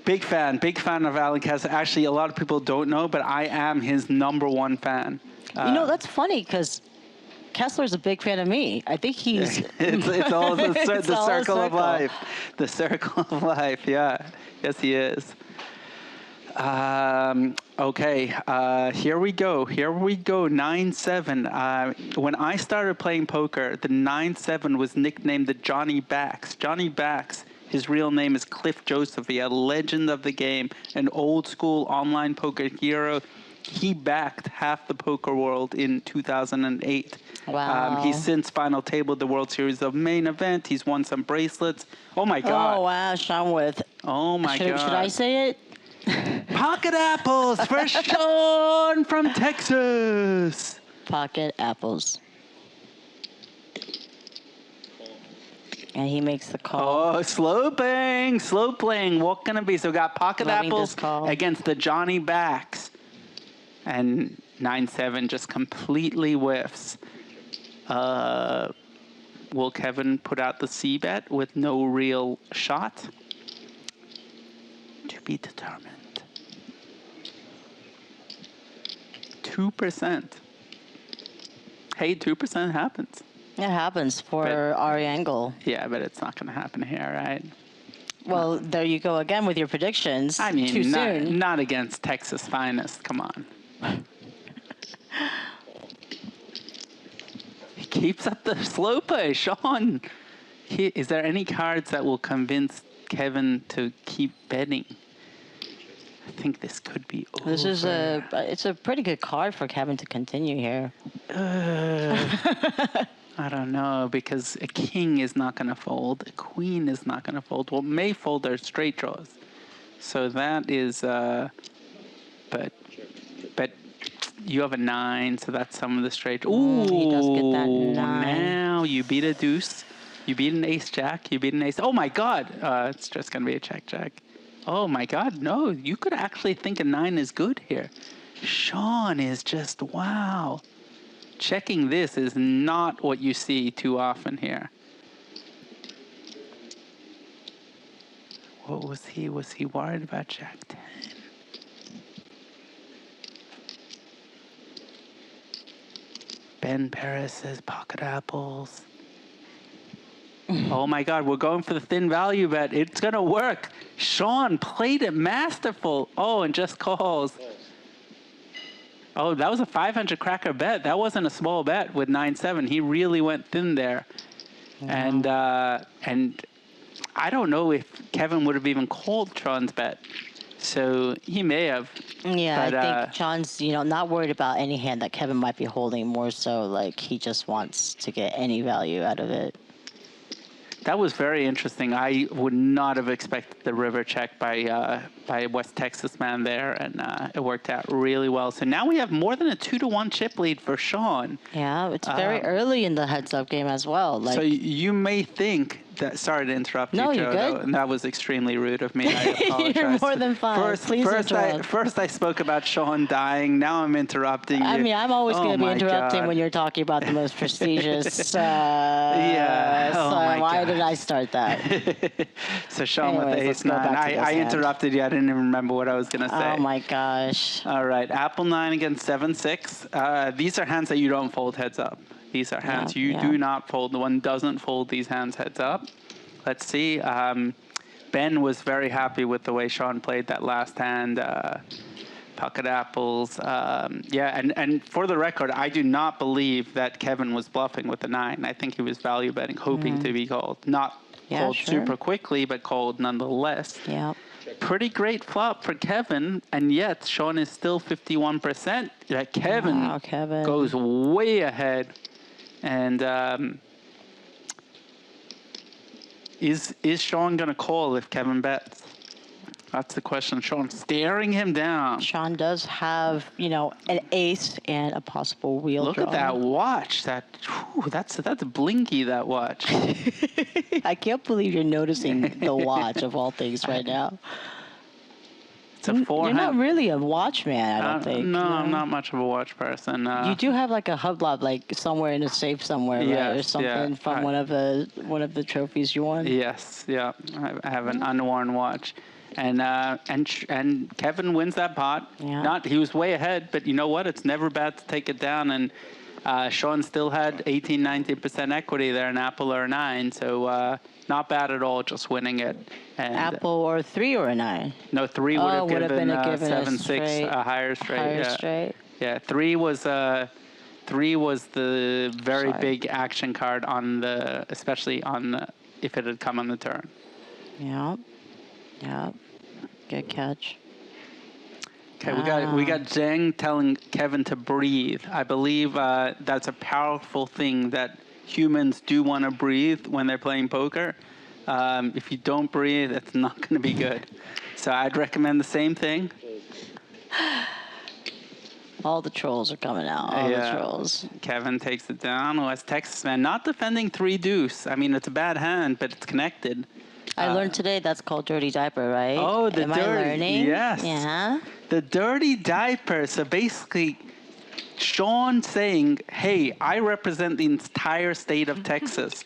Big fan of Alan Kessler. Actually, a lot of people don't know, but I am his #1 fan. That's funny because Kessler's a big fan of me. I think he's... it's all the circle of life. The circle of life, yeah. Yes, he is. Okay, here we go. 9-7. When I started playing poker, the 9-7 was nicknamed the Johnny Backs. Johnny Backs, his real name is Cliff Joseph, a legend of the game, an old school online poker hero. He backed half the poker world in 2008. Wow. He's since final tabled the World Series of Main Event. He's won some bracelets. Oh my God. Oh wow, Sean with. Oh my God. Should I say it? Pocket apples for Sean from Texas. Pocket apples. And he makes the call. Oh, slow playing. What can it be? So we got pocket apples against the Johnny Backs. And 9-7 just completely whiffs. will Kevin put out the C bet with no real shot? To be determined. 2%. Hey, 2% happens. It happens for our angle. Yeah, but it's not going to happen here, right? Well, there you go again with your predictions. I mean, too soon. not against Texas finest. Come on. He keeps up the slow play, Sean. Is there any cards that will convince Kevin to keep betting? I think this could be over. This is it's a pretty good card for Kevin to continue here. I don't know, because a king is not going to fold. A queen is not going to fold. Well, may fold are straight draws. So that is, but you have a 9, so that's some of the straight. Ooh, he does get that 9. Now you beat a deuce. You beat an ace-jack. You beat an ace. Oh, my God. It's just going to be a check-check. Oh, my God. No, you could actually think a 9 is good here. Sean is just, wow. Checking this is not what you see too often here. What was he? Was he worried about Jack 10? Ben Paris says pocket apples. Oh my God, we're going for the thin value bet. It's going to work. Sean played it masterful. Oh, and just calls. Oh, that was a 500 cracker bet. That wasn't a small bet with 9-7. He really went thin there. Yeah. And I don't know if Kevin would have even called Sean's bet. So he may have. Yeah, but, I think Sean's, not worried about any hand that Kevin might be holding, more so like he just wants to get any value out of it. That was very interesting. I would not have expected the river check by West Texas man there, and it worked out really well. So now we have more than a 2-1 chip lead for Sean. Yeah, it's very early in the heads-up game as well. So you may think that. Sorry to interrupt you, Joe. You're good. And that was extremely rude of me. I apologize. You're more than fine. First I spoke about Sean dying. Now I'm interrupting you. I mean, I'm always going to be interrupting when you're talking about the most prestigious. Yeah. So why did I start that? So Sean with the ace 9. I interrupted you. I didn't even remember what I was going to say. Oh my gosh. All right. Apple 9 against 7-6. These are hands that you don't fold heads up. These are hands you do not fold. The one doesn't fold these hands heads up. Let's see. Ben was very happy with the way Sean played that last hand. Pocket apples. And for the record, I do not believe that Kevin was bluffing with the 9. I think he was value betting, hoping to be called. Not called super quickly, but called nonetheless. Yeah. Pretty great flop for Kevin, and yet Sean is still 51%. Kevin goes way ahead. And is Sean going to call if Kevin bets? That's the question. Sean staring him down. Sean does have, an ace and a possible wheel Look draw. at that watch. That's blinky, that watch. I can't believe you're noticing the watch of all things right now. It's a 400. You're not really a watch man, I don't think. No, I'm not much of a watch person. You do have like a hublot, like somewhere in a safe somewhere, right? Or something from one of the trophies you won. Yes, yeah. I have an unworn watch. And Kevin wins that pot. Yeah. He was way ahead, but you know what? It's never bad to take it down. And Sean still had 18-19% equity there in Apple or a 9, so not bad at all. Just winning it. And Apple or 3 or a 9. No, 3 would have given 7-6 a higher straight. Higher straight. Yeah, 3 was the very big action card especially if it had come on the turn. Yeah. Yeah, good catch. Okay, we got Zhang telling Kevin to breathe. I believe that's a powerful thing that humans do want to breathe when they're playing poker. If you don't breathe, it's not going to be good. So I'd recommend the same thing. All the trolls are coming out. All the trolls. Kevin takes it down. West Texas man not defending 3 deuce. I mean, it's a bad hand, but it's connected. I learned today that's called dirty diaper, right? Oh, Am I learning? Yes. Yeah. The dirty diaper. So basically, Sean saying, hey, I represent the entire state of Texas.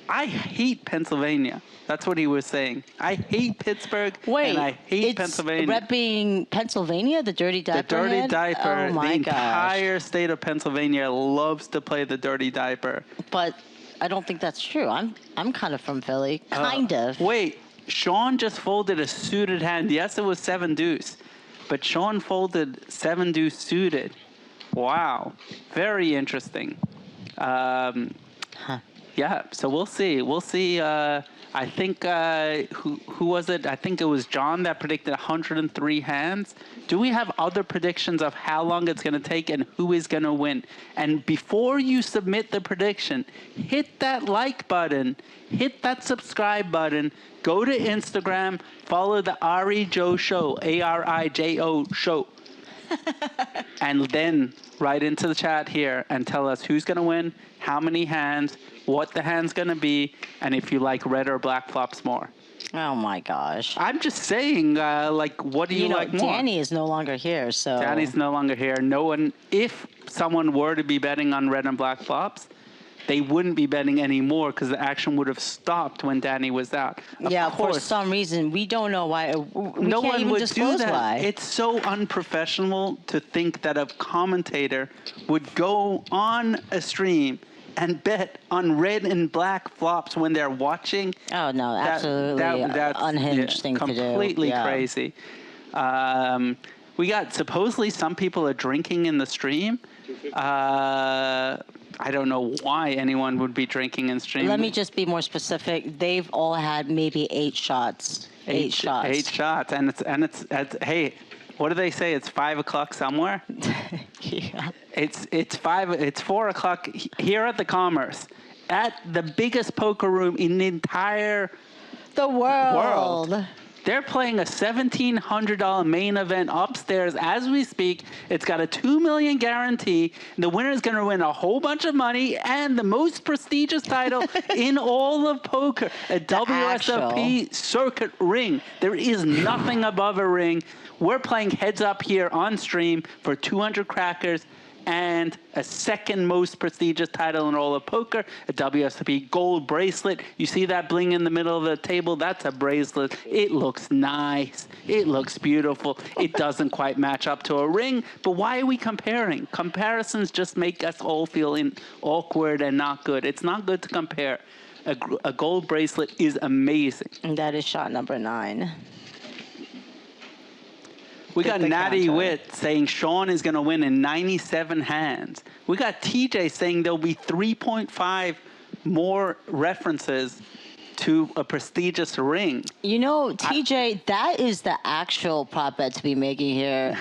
I hate Pennsylvania. That's what he was saying. I hate Pittsburgh, and I hate Pennsylvania. Repping Pennsylvania, the Dirty Diaper. The Dirty head? Diaper. Oh my the entire state of Pennsylvania loves to play the Dirty Diaper. But I don't think that's true. I'm kind of from Philly, kind of. Wait, Sean just folded a suited hand. Yes, it was 7 deuce, but Sean folded 7 deuce suited. Wow, very interesting. Yeah, so we'll see. We'll see. I think who was it? I think it was John that predicted 103 hands. Do we have other predictions of how long it's going to take and who is going to win? And before you submit the prediction, hit that like button, hit that subscribe button, go to Instagram, follow the Ari Joe Show, ARIJO Show, and then write into the chat here and tell us who's going to win, how many hands, what the hand's going to be, and if you like red or black flops more. Oh my gosh. I'm just saying, like, what do you like more? Danny is no longer here, so. Danny's no longer here. No one, if someone were to be betting on red and black flops, they wouldn't be betting anymore because the action would have stopped when Danny was out. Of course, for some reason, we don't know why. No one would do that. Why. It's so unprofessional to think that a commentator would go on a stream and bet on red and black flops when they're watching. Oh, no, absolutely that's unhinged thing to do. Completely crazy. We got, supposedly some people are drinking in the stream. I don't know why anyone would be drinking in stream. Let me just be more specific. They've all had maybe 8 shots. 8 shots. 8 shots. And it's hey, what do they say? It's 5 o'clock somewhere? Yeah. It's 4 o'clock here at the Commerce, at the biggest poker room in the entire world. They're playing a $1,700 main event upstairs as we speak. It's got a $2 million guarantee. The winner is going to win a whole bunch of money and the most prestigious title in all of poker, a WSOP circuit ring. There is nothing above a ring. We're playing heads up here on stream for 200 crackers and a second most prestigious title in all of poker, a WSOP gold bracelet. You see that bling in the middle of the table? That's a bracelet. It looks nice. It looks beautiful. It doesn't quite match up to a ring, but why are we comparing? Comparisons just make us all feel awkward and not good. It's not good to compare. A gold bracelet is amazing. And that is shot number 9. We got Natty Witt saying Sean is going to win in 97 hands. We got TJ saying there'll be 3.5 more references to a prestigious ring. You know, TJ, that is the actual prop bet to be making here.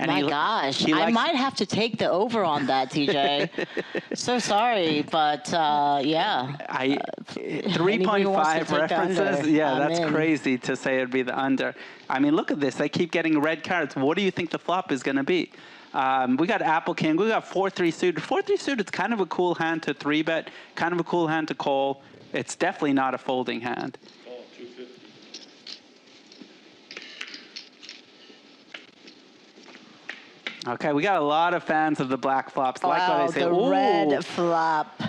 My gosh, I might have to take the over on that, TJ. So sorry, but yeah. 3.5 references? Yeah, that's crazy to say it'd be the under. I mean, look at this. They keep getting red cards. What do you think the flop is going to be? We got Apple King. We got 4-3 suited. 4-3 suited is kind of a cool hand to 3-bet, kind of a cool hand to call. It's definitely not a folding hand. Okay, we got a lot of fans of the black flops. Like what I say, the red flop.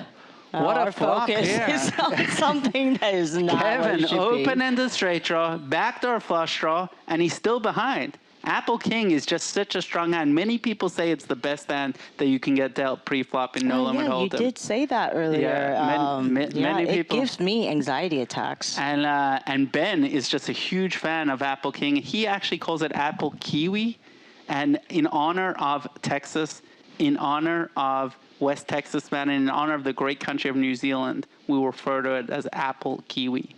What a flop focus here. is on something that is not Kevin, what it open-ended straight draw, backdoor flush draw, and he's still behind. Apple King is just such a strong hand. Many people say it's the best hand that you can get dealt pre-flop in no limit hold'em. You did say that earlier. Yeah, many people. It gives me anxiety attacks. And Ben is just a huge fan of Apple King. He actually calls it Apple Kiwi, and in honor of Texas, in honor of West Texas, man, and in honor of the great country of New Zealand, we refer to it as Apple Kiwi.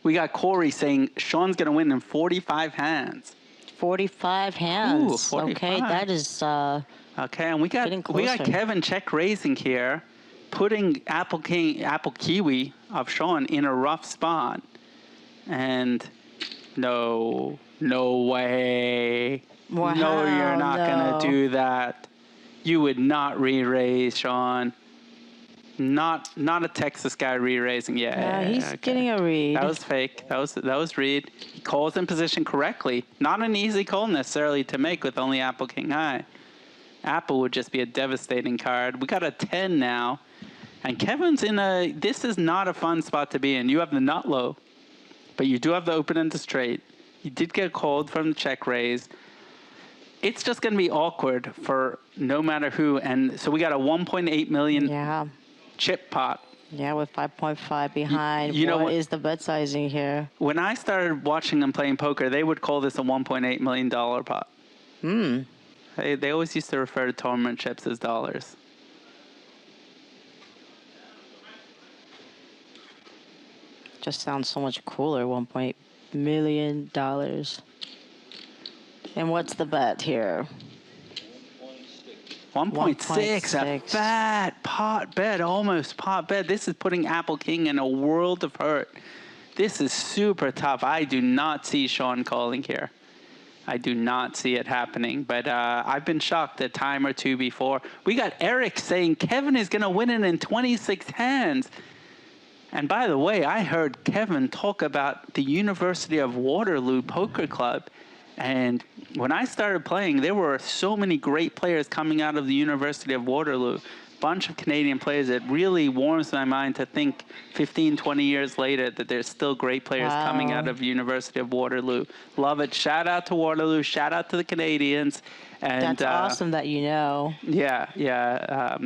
We got Corey saying Sean's going to win in 45 hands. 45 hands. Ooh, 45. Okay, that is okay, and we got Kevin check raising here, putting Apple Kiwi of Sean in a rough spot. And no way. Wow, no, you're not going to do that. You would not re-raise, Sean. Not a Texas guy re-raising. Yeah, he's okay. getting a read. That was fake. That was read. He calls in position correctly. Not an easy call necessarily to make with only Apple King High. Apple would just be a devastating card. We got a 10 now. And Kevin's in a... This is not a fun spot to be in. You have the nut low, but you do have the open end to straight. You did get called from the check raise. It's just going to be awkward for no matter who. And so we got a 1.8 million chip pot. Yeah, with 5.5 behind. You know what is the bet sizing here? When I started watching them playing poker, they would call this a $1.8 million pot. They always used to refer to tournament chips as dollars. Just sounds so much cooler, $1.8 million. And what's the bet here? 1.6, a fat pot bet, almost pot bet. This is putting Apple King in a world of hurt. This is super tough. I do not see Sean calling here. I do not see it happening, but I've been shocked a time or two before. We got Eric saying Kevin is going to win it in 26 hands. And by the way, I heard Kevin talk about the University of Waterloo Poker Club. And when I started playing, there were so many great players coming out of the University of Waterloo. Bunch of Canadian players. It really warms my mind to think 15, 20 years later that there's still great players coming out of University of Waterloo. Love it. Shout out to Waterloo. Shout out to the Canadians. And that's awesome that you know. Yeah.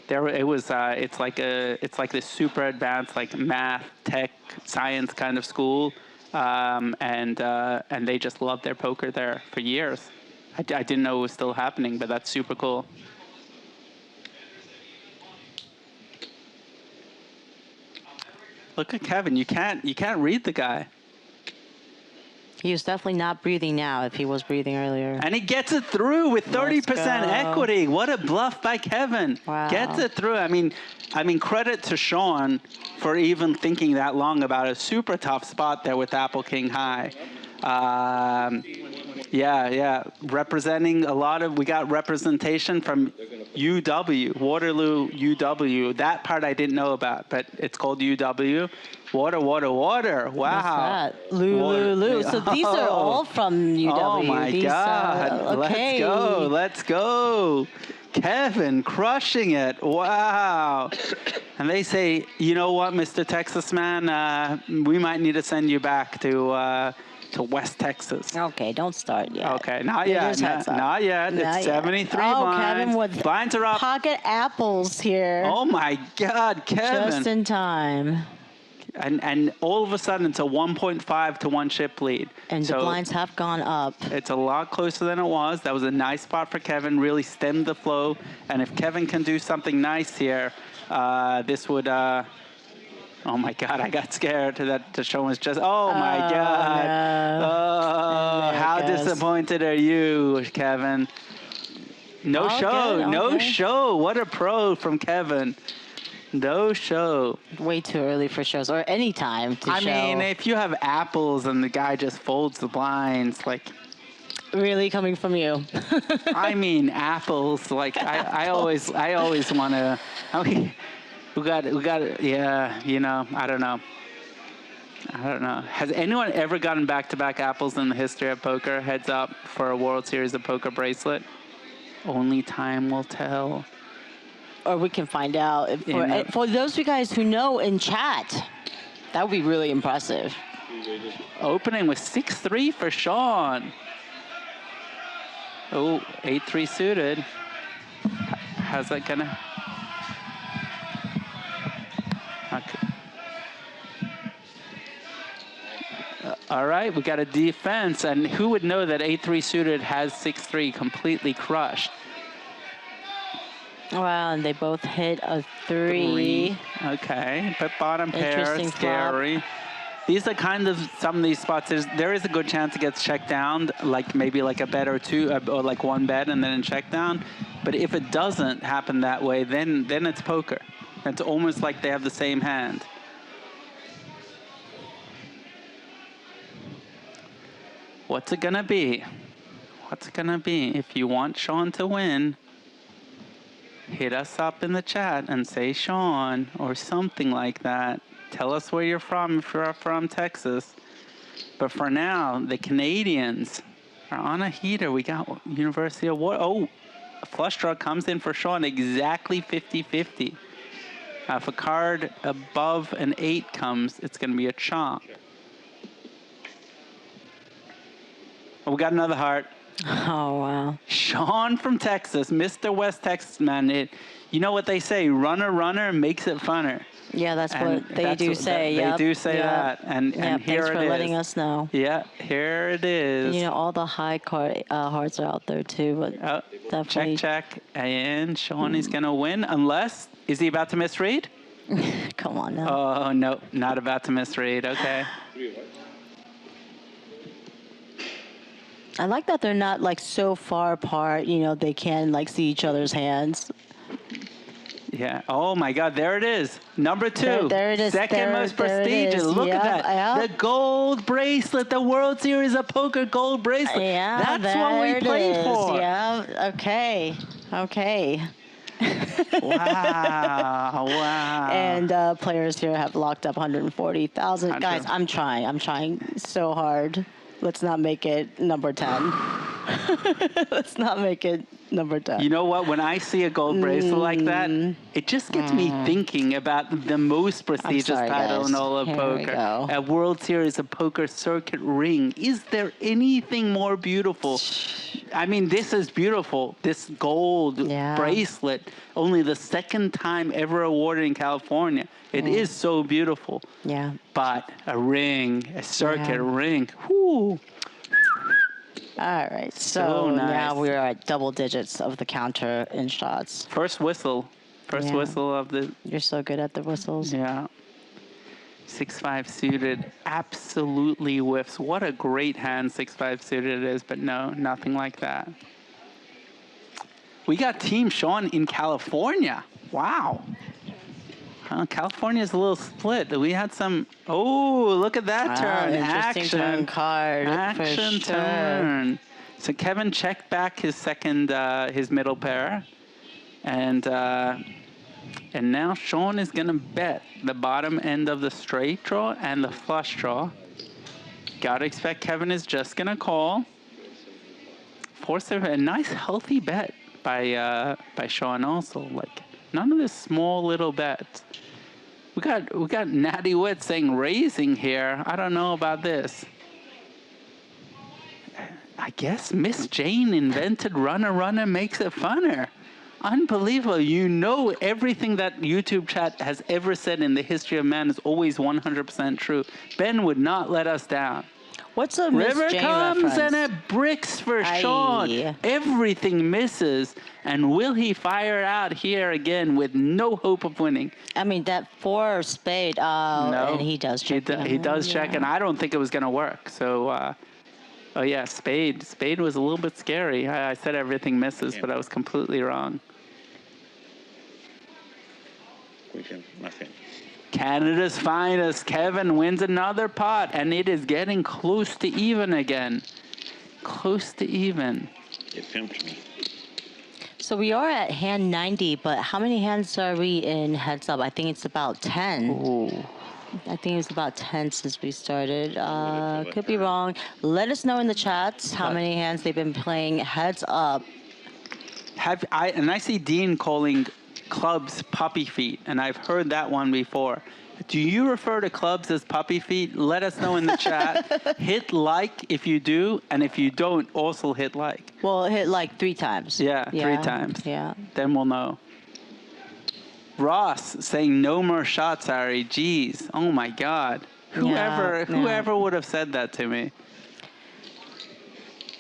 There it was. It's like this super advanced like math, tech, science kind of school, and they just loved their poker there for years. I didn't know it was still happening, but that's super cool. Look at Kevin. You can't read the guy. He was definitely not breathing now if he was breathing earlier. And he gets it through with 30% equity. What a bluff by Kevin. Wow. Gets it through. I mean, credit to Sean for even thinking that long about a super tough spot there with Apple King High. Yeah. Representing a lot of, we got representation from UW, Waterloo UW. That part I didn't know about, but it's called UW. Water. Wow. What's that? Lou. So these are all from UW. Oh my God. Okay. Let's go. Kevin crushing it. Wow. And they say, you know what, Mr. Texas man, we might need to send you back to West Texas. Okay, don't start yet. Okay, not yet. Not yet. It's 73 blinds. Kevin with blinds are up. Pocket apples here. Oh my God, Kevin. Just in time. And all of a sudden, it's a 1.5 to 1 chip lead. And the blinds have gone up. It's a lot closer than it was. That was a nice spot for Kevin, really stemmed the flow. And if Kevin can do something nice here, this would... oh my God, I got scared that Sean was just... Oh my God. Yeah. Oh, how disappointed are you, Kevin? No show. What a pro from Kevin. No show. Way too early for shows, or any time to show. I mean, if you have apples and the guy just folds the blinds, like... Really coming from you. I mean, apples. Like, I always want to... I mean, we got, yeah, you know, I don't know. Has anyone ever gotten back-to-back apples in the history of poker? Heads up for a World Series of Poker bracelet. Only time will tell. Or we can find out. For those of you guys who know in chat, that would be really impressive. Opening with 6-3 for Sean. Oh, 8-3 suited. How's that gonna... Okay. All right, we got a defense, and who would know that 8-3 suited has 6-3 completely crushed? Wow, and they both hit a 3. Okay, but bottom pair, Interesting scary. flop. These are kind of some of these spots. There is a good chance it gets checked down, like maybe like a bet or two, or like one bet and then a check down. But if it doesn't happen that way, then it's poker. It's almost like they have the same hand. What's it gonna be? What's it gonna be? If you want Sean to win, hit us up in the chat and say Sean or something like that. Tell us where you're from if you're from Texas. But for now, the Canadians are on a heater. We got University of Water. Oh, a flush draw comes in for Sean, exactly 50-50. If a card above an 8 comes, it's going to be a chomp. Oh, we got another heart. Oh, wow. Sean from Texas, Mr. West Texas, man. You know what they say, runner makes it funner. Yeah, that's And what they do say. They do say that. And here thanks it for is. letting us know. Yeah, here it is. You know, all the high card hearts are out there too, but definitely. Check. And Sean is going to win unless, is he about to misread? Come on now. Oh, no, not about to misread. Okay. I like that they're not like so far apart, you know, they can like see each other's hands. Yeah. Oh my God. There it is. Number 2. There it is. Second most prestigious. Look at that. The gold bracelet. The World Series of Poker gold bracelet. Yeah. That's what we played for. Yeah. Okay. Wow. And players here have locked up 140,000. Guys, I'm trying so hard. Let's not make it number 10. Let's not make it number 10. You know what? When I see a gold bracelet like that, it just gets me thinking about the most prestigious title in all of poker. A World Series of Poker Circuit ring. Is there anything more beautiful? I mean, this is beautiful. This gold bracelet, only the second time ever awarded in California. It is so beautiful. Yeah. But a ring, a circuit ring, whoo. All right, so nice. now we are at double digits of the counter in shots. First whistle of the... You're so good at the whistles. Yeah. 6-5 suited, absolutely whiffs. What a great hand 6-5 suited it is, but no, nothing like that. We got Team Sean in California. Wow. California's a little split. We had some... Oh, look at that turn. Interesting turn card. Action turn. So Kevin checked back his second, his middle pair. And now Sean is going to bet the bottom end of the straight draw and the flush draw. Got to expect Kevin is just going to call. Force a nice healthy bet by Sean also. Like, none of this small little bets. We got Natty Witt saying raising here. I don't know about this. I guess Miss Jane invented runner makes it funner. Unbelievable. You know everything that YouTube chat has ever said in the history of man is always 100% true. Ben would not let us down. What's a Miss River Jane comes reference? and it bricks for Sean. Everything misses. And will he fire out here again with no hope of winning? I mean, that 4 spade, no, and he does check. He does check, and I don't think it was going to work. So, oh yeah, spade. Spade was a little bit scary. I said everything misses, but I was completely wrong. Nothing. Canada's finest. Kevin wins another pot, and it is getting close to even again. Close to even. It pimped me. So we are at hand 90, but how many hands are we in heads up? I think it's about 10. Ooh. I think it was about 10 since we started. Could be wrong. Let us know in the chats how many hands they've been playing heads up. And I see Dean calling clubs puppy feet, and I've heard that one before. Do you refer to clubs as puppy feet? Let us know in the chat. Hit like if you do, and if you don't, also hit like. Well, hit like 3 times. Yeah, 3 times. Yeah. Then we'll know. Ross saying no more shots, Ari. Jeez. Oh my God. Whoever would have said that to me?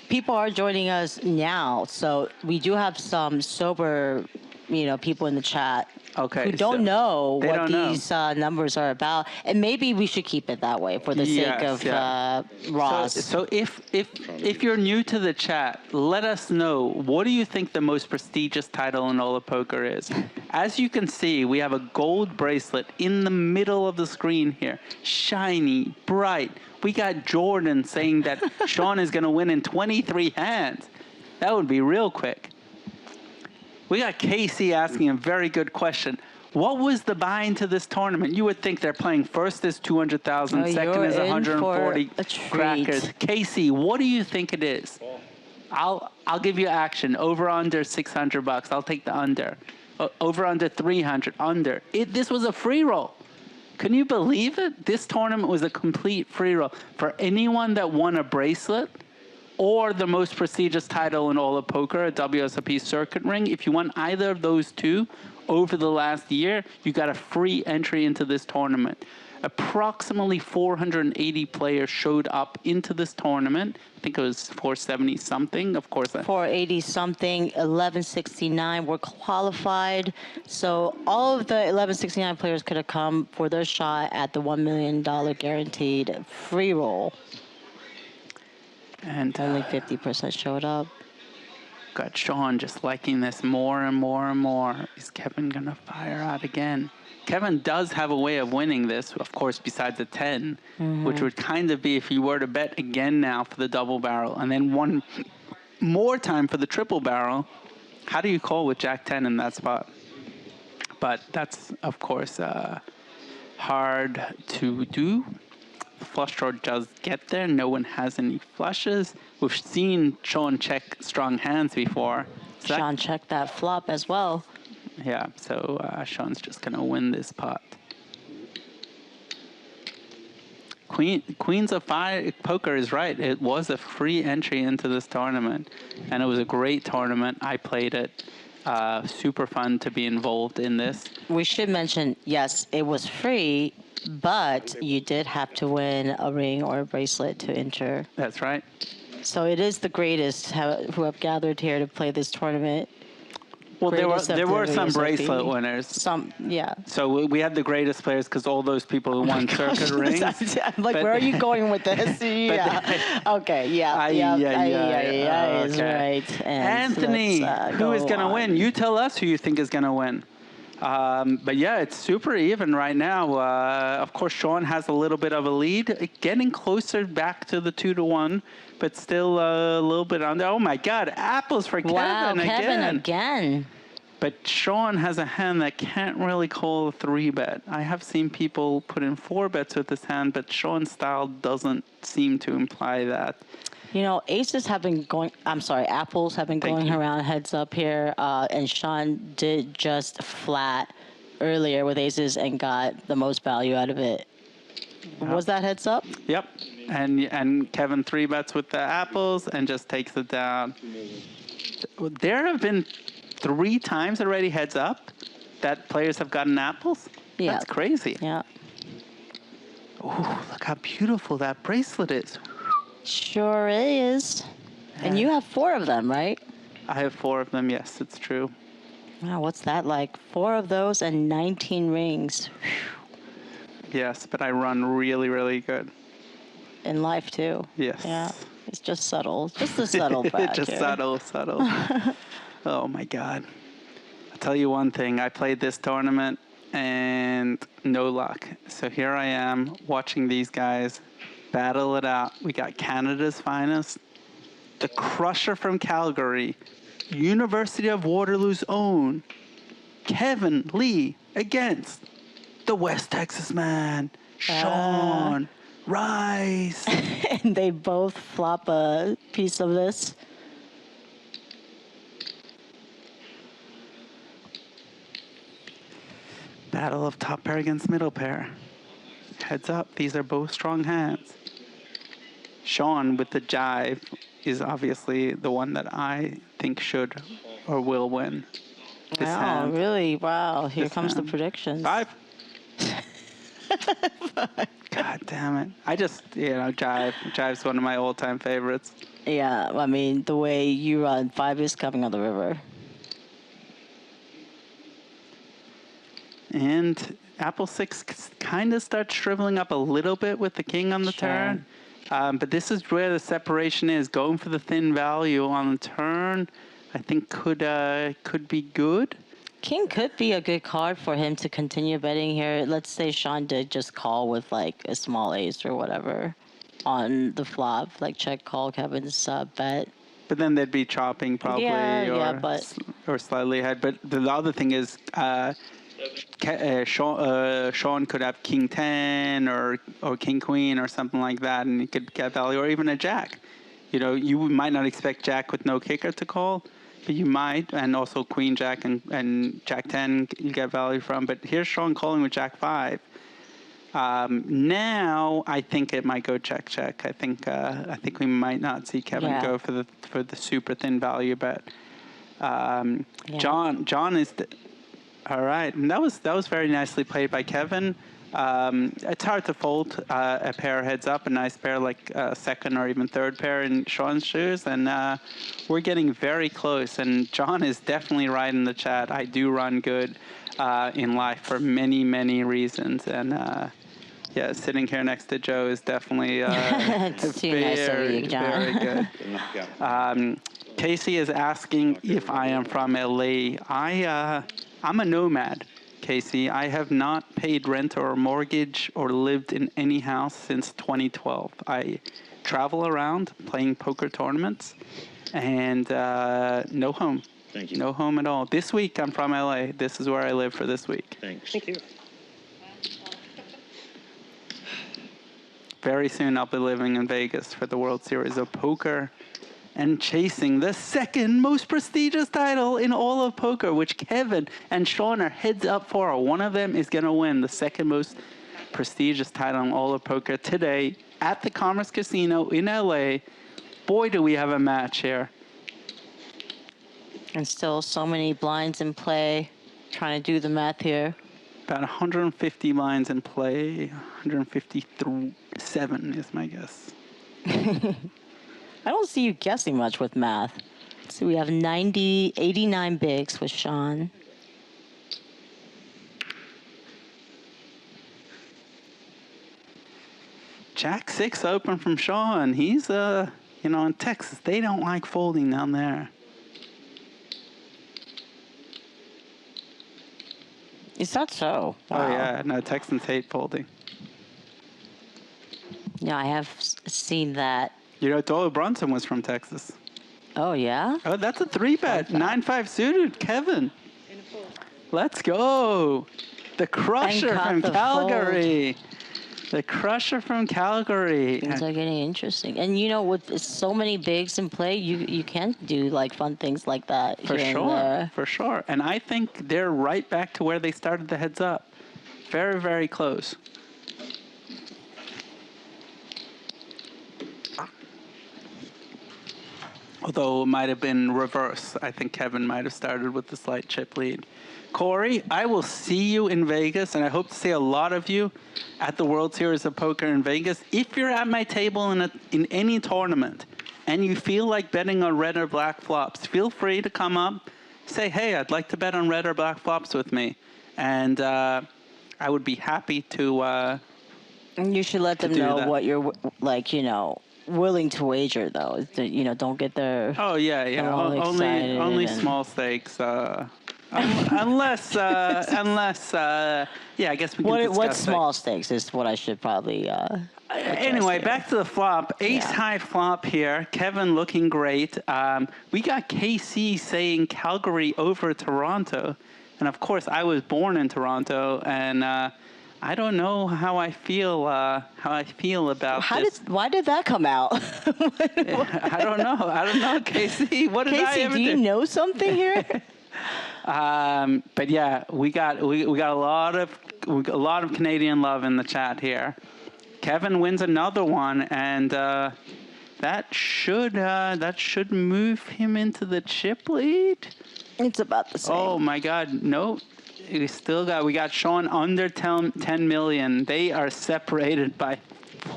People are joining us now, so we do have some sober, people in the chat who don't know what these numbers are about, and maybe we should keep it that way for the sake of Ross. So if you're new to the chat, let us know, what do you think the most prestigious title in all of poker is? As you can see, we have a gold bracelet in the middle of the screen here, shiny, bright. We got Jordan saying that Sean is going to win in 23 hands. That would be real quick. We got Casey asking a very good question. What was the buy into this tournament? You would think they're playing first is 200,000, second is 140 crackers. Casey, what do you think it is? I'll give you action. Over under $600. I'll take the under. Over under 300. Under. This was a free roll. Can you believe it? This tournament was a complete free roll for anyone that won a bracelet or the most prestigious title in all of poker, a WSOP circuit ring. If you won either of those two over the last year, you got a free entry into this tournament. Approximately 480 players showed up into this tournament. I think it was 470 something, of course. 480 something, 1169 were qualified. So all of the 1169 players could have come for their shot at the $1 million guaranteed free roll. And only 50% showed up. Got Sean just liking this more and more and more. Is Kevin gonna fire out again? Kevin does have a way of winning this, of course, besides the 10, which would kind of be if you were to bet again now for the double barrel and then one more time for the triple barrel. How do you call with Jack 10 in that spot? But that's, of course, hard to do. The flush draw does get there. No one has any flushes. We've seen Sean check strong hands before. So Sean checked that flop as well. Yeah, so Sean's just going to win this pot. Queens of Fire Poker is right. It was a free entry into this tournament, and it was a great tournament. I played it. Super fun to be involved in this. We should mention, yes, it was free, but you did have to win a ring or a bracelet to enter. That's right. So it is the greatest who have gathered here to play this tournament. Well, there were some bracelet winners. Some, yeah. So we had the greatest players because all those people who won circuit rings. I'm like, where are you going with this? Yeah. Okay. Yeah. Is right. And Anthony, who is going to win? You tell us who you think is going to win. But yeah, it's super even right now. Of course, Sean has a little bit of a lead, getting closer back to the 2-1, but still a little bit under. Oh my God, apples for Kevin again. Kevin again. But Sean has a hand that can't really call a 3-bet. I have seen people put in 4-bets with this hand, but Sean's style doesn't seem to imply that. You know, apples have been going around heads up here, and Sean did just flat earlier with aces and got the most value out of it. Yep. Was that heads up? Yep. And Kevin 3-bets with the apples and just takes it down. There have been 3 times already heads up that players have gotten apples. Yeah. That's crazy. Yeah. Oh, look how beautiful that bracelet is. Sure is. And you have 4 of them, right? I have 4 of them, yes, it's true. Wow, what's that like? 4 of those and 19 rings. Yes, but I run really, really good. In life, too. Yes. Yeah, it's just subtle. Just a subtle back Just here. subtle. Oh, my God. I'll tell you one thing. I played this tournament and no luck. So here I am watching these guys battle it out. We got Canada's finest, the crusher from Calgary, University of Waterloo's own, Kevin Lee against the West Texas man, Sean Rice. And they both flop a piece of this. Battle of top pair against middle pair. Heads up, these are both strong hands. Sean with the jive is obviously the one that I think should or will win. Wow, really? Wow, here comes the predictions. 5. God damn it. I just, jive's one of my all-time favorites. Yeah, I mean, the way you run 5 is coming on the river. And Apple 6 kind of starts shriveling up a little bit with the king on the turn. But this is where the separation is. Going for the thin value on the turn, I think could be good. King could be a good card for him to continue betting here. Let's say Sean did just call with like a small ace or whatever on the flop, like check call Kevin's bet. But then they'd be chopping probably, or or slightly ahead. But the other thing is, Sean could have King 10 or King Queen or something like that, and he could get value, or even a Jack. You know, you might not expect Jack with no kicker to call, but you might, and also Queen Jack and Jack 10 you get value from. But here's Sean calling with Jack 5. Now I think it might go check. I think we might not see Kevin go for the super thin value bet. John is all right, and that was very nicely played by Kevin. It's hard to fold a pair heads up, a nice pair like second or even third pair in Sean's shoes, and we're getting very close. And John is definitely right in the chat. I do run good in life for many reasons, and yeah, sitting here next to Joe is definitely it's too nice of you, John. Very good. Casey is asking if I am from LA. I'm a nomad, Casey. I have not paid rent or mortgage or lived in any house since 2012. I travel around playing poker tournaments and no home. Thank you. No home at all. This week I'm from LA. This is where I live for this week. Thanks. Thank you. Very soon I'll be living in Vegas for the World Series of Poker and chasing the second most prestigious title in all of poker, which Kevin and Sean are heads up for. One of them is going to win the second most prestigious title in all of poker today at the Commerce Casino in LA. Boy, do we have a match here. And still so many blinds in play. Trying to do the math here. About 150 lines in play. 157 is my guess. I don't see you guessing much with math. So we have 89 bigs with Sean. Jack 6 open from Sean. He's, in Texas, they don't like folding down there. Is that so? Wow. Oh, yeah. No, Texans hate folding. Yeah, I have seen that. You know, Doyle Brunson was from Texas. Oh, yeah? Oh, that's a 3-bet. 9-5 suited, Kevin. Let's go. The Crusher from Calgary. The Crusher from Calgary. Things are getting interesting. And, you know, with so many bigs in play, you can do, like, fun things like that. For sure. For sure. And I think they're right back to where they started the heads up. Very, very close. Although it might have been reverse. I think Kevin might have started with the slight chip lead. Corey, I will see you in Vegas, and I hope to see a lot of you at the World Series of Poker in Vegas. If you're at my table in any tournament and you feel like betting on red or black flops, feel free to come up, say, hey, I'd like to bet on red or black flops with me. And I would be happy to You should let them know what you're, like, willing to wager, though. Don't get their... Oh, yeah. Only small stakes. Unless, I guess we can discuss what small stakes is what I should probably... Anyway, back to the flop. Ace-high flop here. Kevin looking great. We got KC saying Calgary over Toronto. And, of course, I was born in Toronto, and... I don't know how I feel about this. Why did that come out? I don't know, Casey. What did I ever do? Do you know something here? But yeah, we got a lot of Canadian love in the chat here. Kevin wins another one, and that should move him into the chip lead. It's about the same. Oh my God, no. We got Sean under 10 million. They are separated by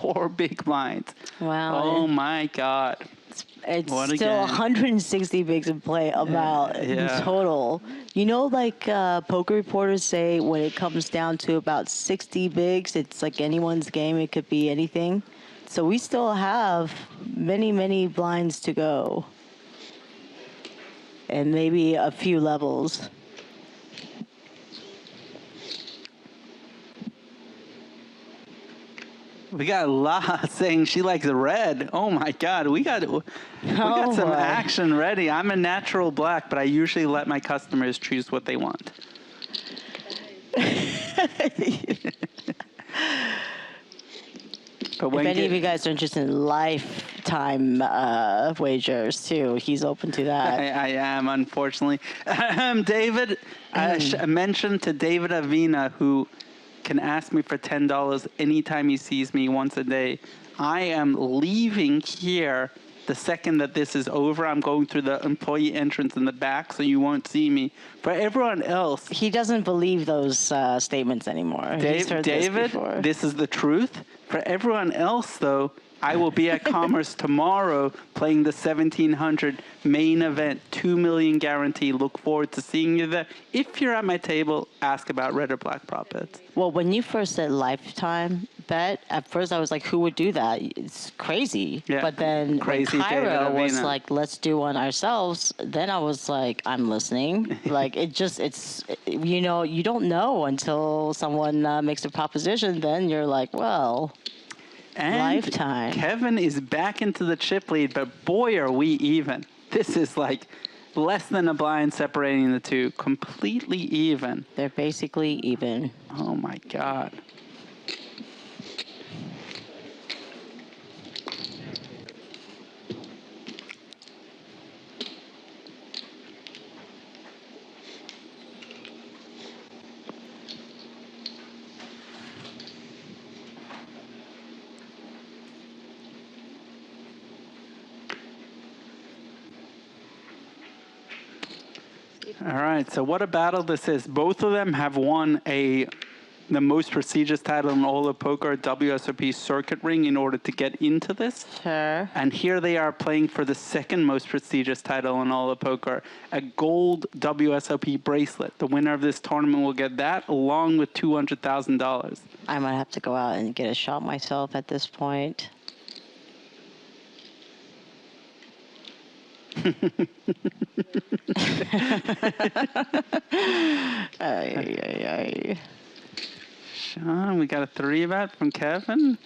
4 big blinds. Wow. Oh my God. It's still 160 bigs in play in total. You know, like poker reporters say, when it comes down to about 60 bigs, it's like anyone's game. It could be anything. So we still have many blinds to go. And maybe a few levels. We got La saying she likes red. Oh my God, we got some boy. action ready. I'm a natural black, but I usually let my customers choose what they want. But If any of you guys are interested in lifetime wagers too, he's open to that. I am, unfortunately. David, I mentioned to David Avina, who can ask me for $10 anytime he sees me once a day. I am leaving here the second that this is over. I'm going through the employee entrance in the back, so you won't see me. For everyone else, He doesn't believe those statements anymore. He's heard David, this before. this is the truth. For everyone else, though, I will be at Commerce tomorrow playing the 1700 main event, 2 million guarantee. Look forward to seeing you there. If you're at my table, ask about red or black prop bets. Well, when you first said lifetime bet, at first I was like, who would do that? It's crazy. Yeah, But then crazy when David Cairo was Avina. like, let's do one ourselves, then I was like, I'm listening. Like, you don't know until someone makes a proposition. Then you're like, well, And lifetime. Kevin is back into the chip lead, but boy, are we even. This is like less than a blind separating the two. Completely even. They're basically even. Oh my God. All right, so what a battle this is. Both of them have won the most prestigious title in all of poker, WSOP Circuit Ring, in order to get into this. Sure. And here they are playing for the second most prestigious title in all of poker, a gold WSOP bracelet. The winner of this tournament will get that, along with $200,000. I might have to go out and get a shot myself at this point. Sean, we got a 3-bet from Kevin.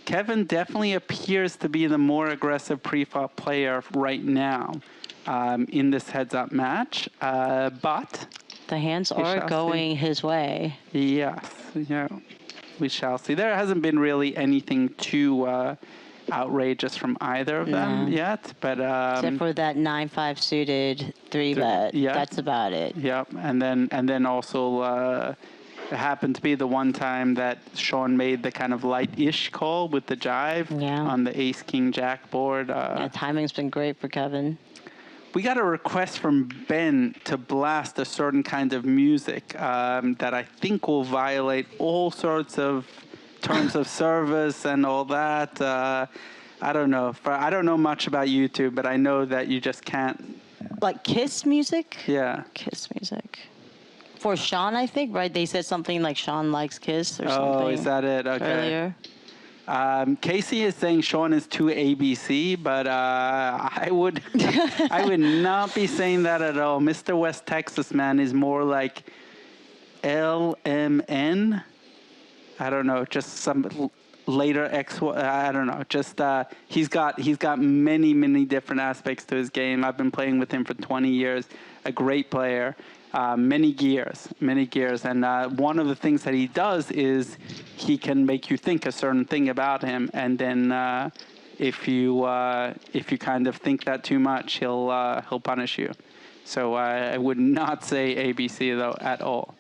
Kevin definitely appears to be the more aggressive pre-flop player right now in this heads-up match, but the hands we are shall going see. his way. Yes, yeah, we shall see. There hasn't been really anything too outrageous from either of them yet, but except for that 9-5 suited 3-bet. yeah. That's about it. Yep, and then also it happened to be the one time that Sean made the kind of light-ish call with the jive on the Ace King Jack board. Timing's been great for Kevin. We got a request from Ben to blast a certain kind of music that I think will violate all sorts of terms of service and all that. I don't know. I don't know much about YouTube, but I know that you just can't. Like Kiss music? Yeah. Kiss music. For Sean, I think, right? They said something like Sean likes Kiss or something. Oh, is that it? Okay. Earlier. Casey is saying Sean is too ABC, but I would not be saying that at all. Mr. West Texas man is more like LMN. I don't know, just some later X. I don't know. Just he's got many different aspects to his game. I've been playing with him for 20 years. A great player. Many gears, and one of the things that he does is he can make you think a certain thing about him, and then if you kind of think that too much, he'll punish you. So I would not say ABC though at all.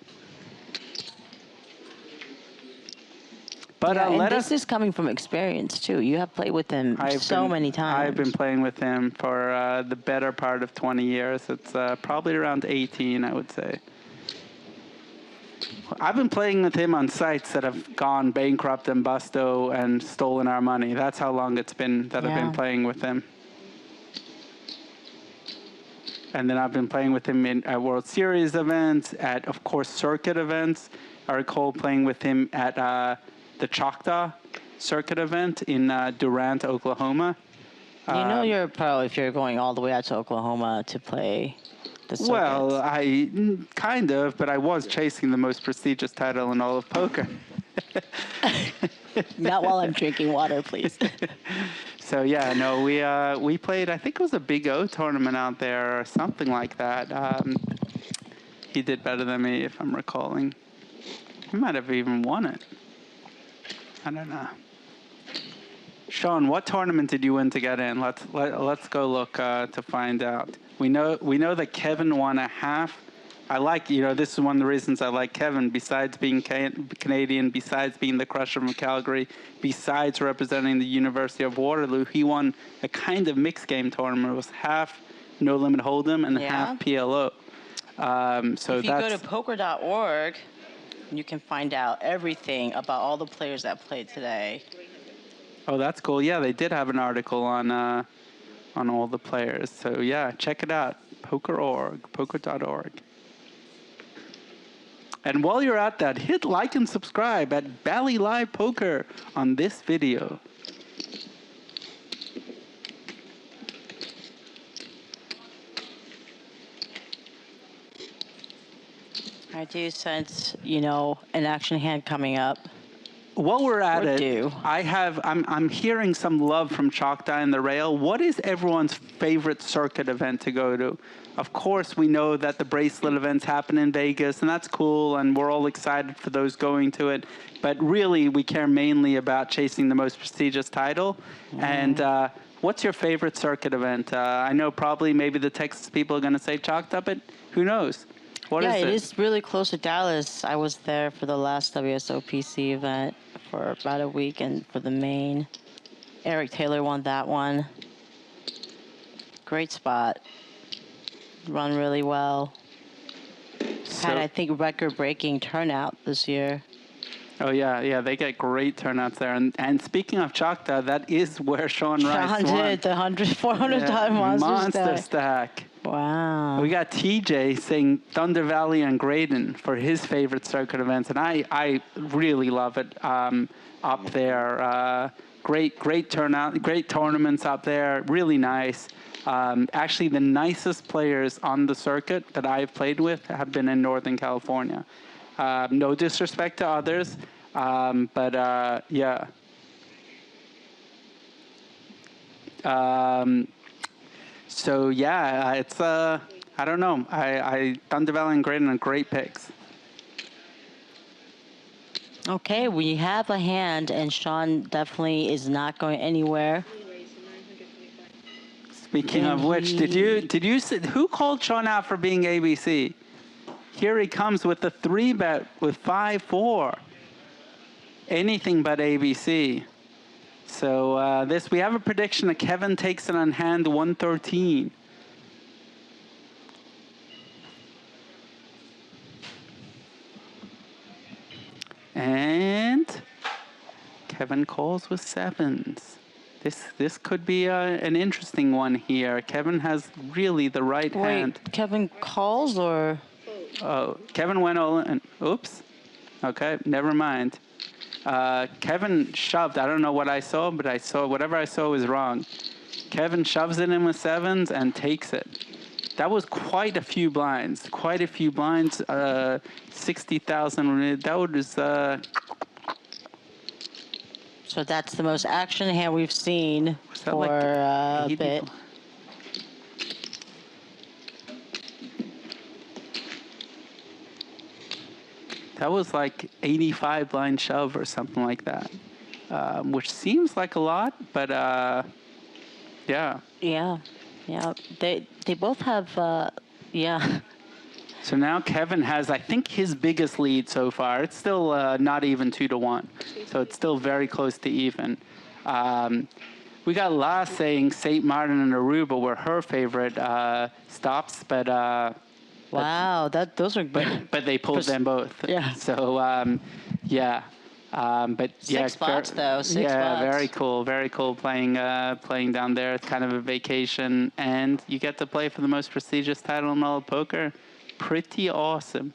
But and this is coming from experience too. You have played with him many times. I've been playing with him for the better part of 20 years. It's probably around 18, I would say. I've been playing with him on sites that have gone bankrupt and busto and stolen our money. That's how long it's been that I've been playing with him. And then I've been playing with him at World Series events, at, of course, circuit events. I recall playing with him at the Choctaw circuit event in Durant, Oklahoma. You know you're a pro if you're going all the way out to Oklahoma to play the circuit. Well, I kind of, but I was chasing the most prestigious title in all of poker. Not while I'm drinking water, please. So yeah, no, we played. I think it was a Big O tournament out there or something like that. He did better than me, if I'm recalling. He might have even won it. I don't know. Sean, what tournament did you win to get in? Let's go look to find out. We know that Kevin won a half. I like, this is one of the reasons I like Kevin, besides being Canadian, besides being the crusher from Calgary, besides representing the University of Waterloo, he won a kind of mixed game tournament. It was half No Limit Hold'em and half PLO. So if you go to poker.org, you can find out everything about all the players that played today. Oh, that's cool. Yeah, they did have an article on all the players. So yeah, check it out. Poker.org. And while you're at that, hit like and subscribe at Bally Live Poker on this video. I do sense, an action hand coming up. While we're at it, do. I'm hearing some love from Chalk Die and the Rail. What is everyone's favorite circuit event to go to? Of course, we know that the bracelet events happen in Vegas, and that's cool, and we're all excited for those going to it. But really, we care mainly about chasing the most prestigious title. And what's your favorite circuit event? I know probably maybe the Texas people are going to say Chalked Up, but who knows? What is it? It is really close to Dallas. I was there for the last WSOPC event for about a week, and for the main. Eric Taylor won that one. Great spot. Run really well. Had, I think, record-breaking turnout this year. Oh, yeah, they get great turnouts there. And speaking of Choctaw, that is where Sean Rice won. did the 400 time monster stack. Wow. We got TJ saying Thunder Valley and Graydon for his favorite circuit events, and I really love it up there. Great turnout, great tournaments up there, really nice. Actually, the nicest players on the circuit that I've played with have been in Northern California. No disrespect to others, but yeah. So yeah, it's I don't know. I Thunder Valley and Graydon are great picks. Okay, we have a hand, and Sean definitely is not going anywhere. Speaking of which, did you see, who called Sean out for being ABC? Here he comes with the 3-bet with 5-4. Anything but ABC. So we have a prediction that Kevin takes it on hand 113. And Kevin calls with 7s. This could be an interesting one here. Kevin has really the right hand. Wait, Kevin calls or? Oh, Kevin went all in. Oops. Okay, never mind. Kevin shoved. I don't know what I saw, but whatever I saw was wrong. Kevin shoves it in with 7s and takes it. That was quite a few blinds. 60,000. That was. So that's the most action hand we've seen for a bit. That was like 85 blind shove or something like that, which seems like a lot, but yeah. Yeah. They both have, yeah. So now Kevin has, I think, his biggest lead so far. It's still not even 2-1, so it's still very close to even. We got La saying St. Martin and Aruba were her favorite stops, but wow, those are. But they pulled them both. Yeah. So yeah. But yeah, 6 spots though. 6 yeah, spots. very cool playing down there. It's kind of a vacation, and you get to play for the most prestigious title in all of poker. Pretty awesome.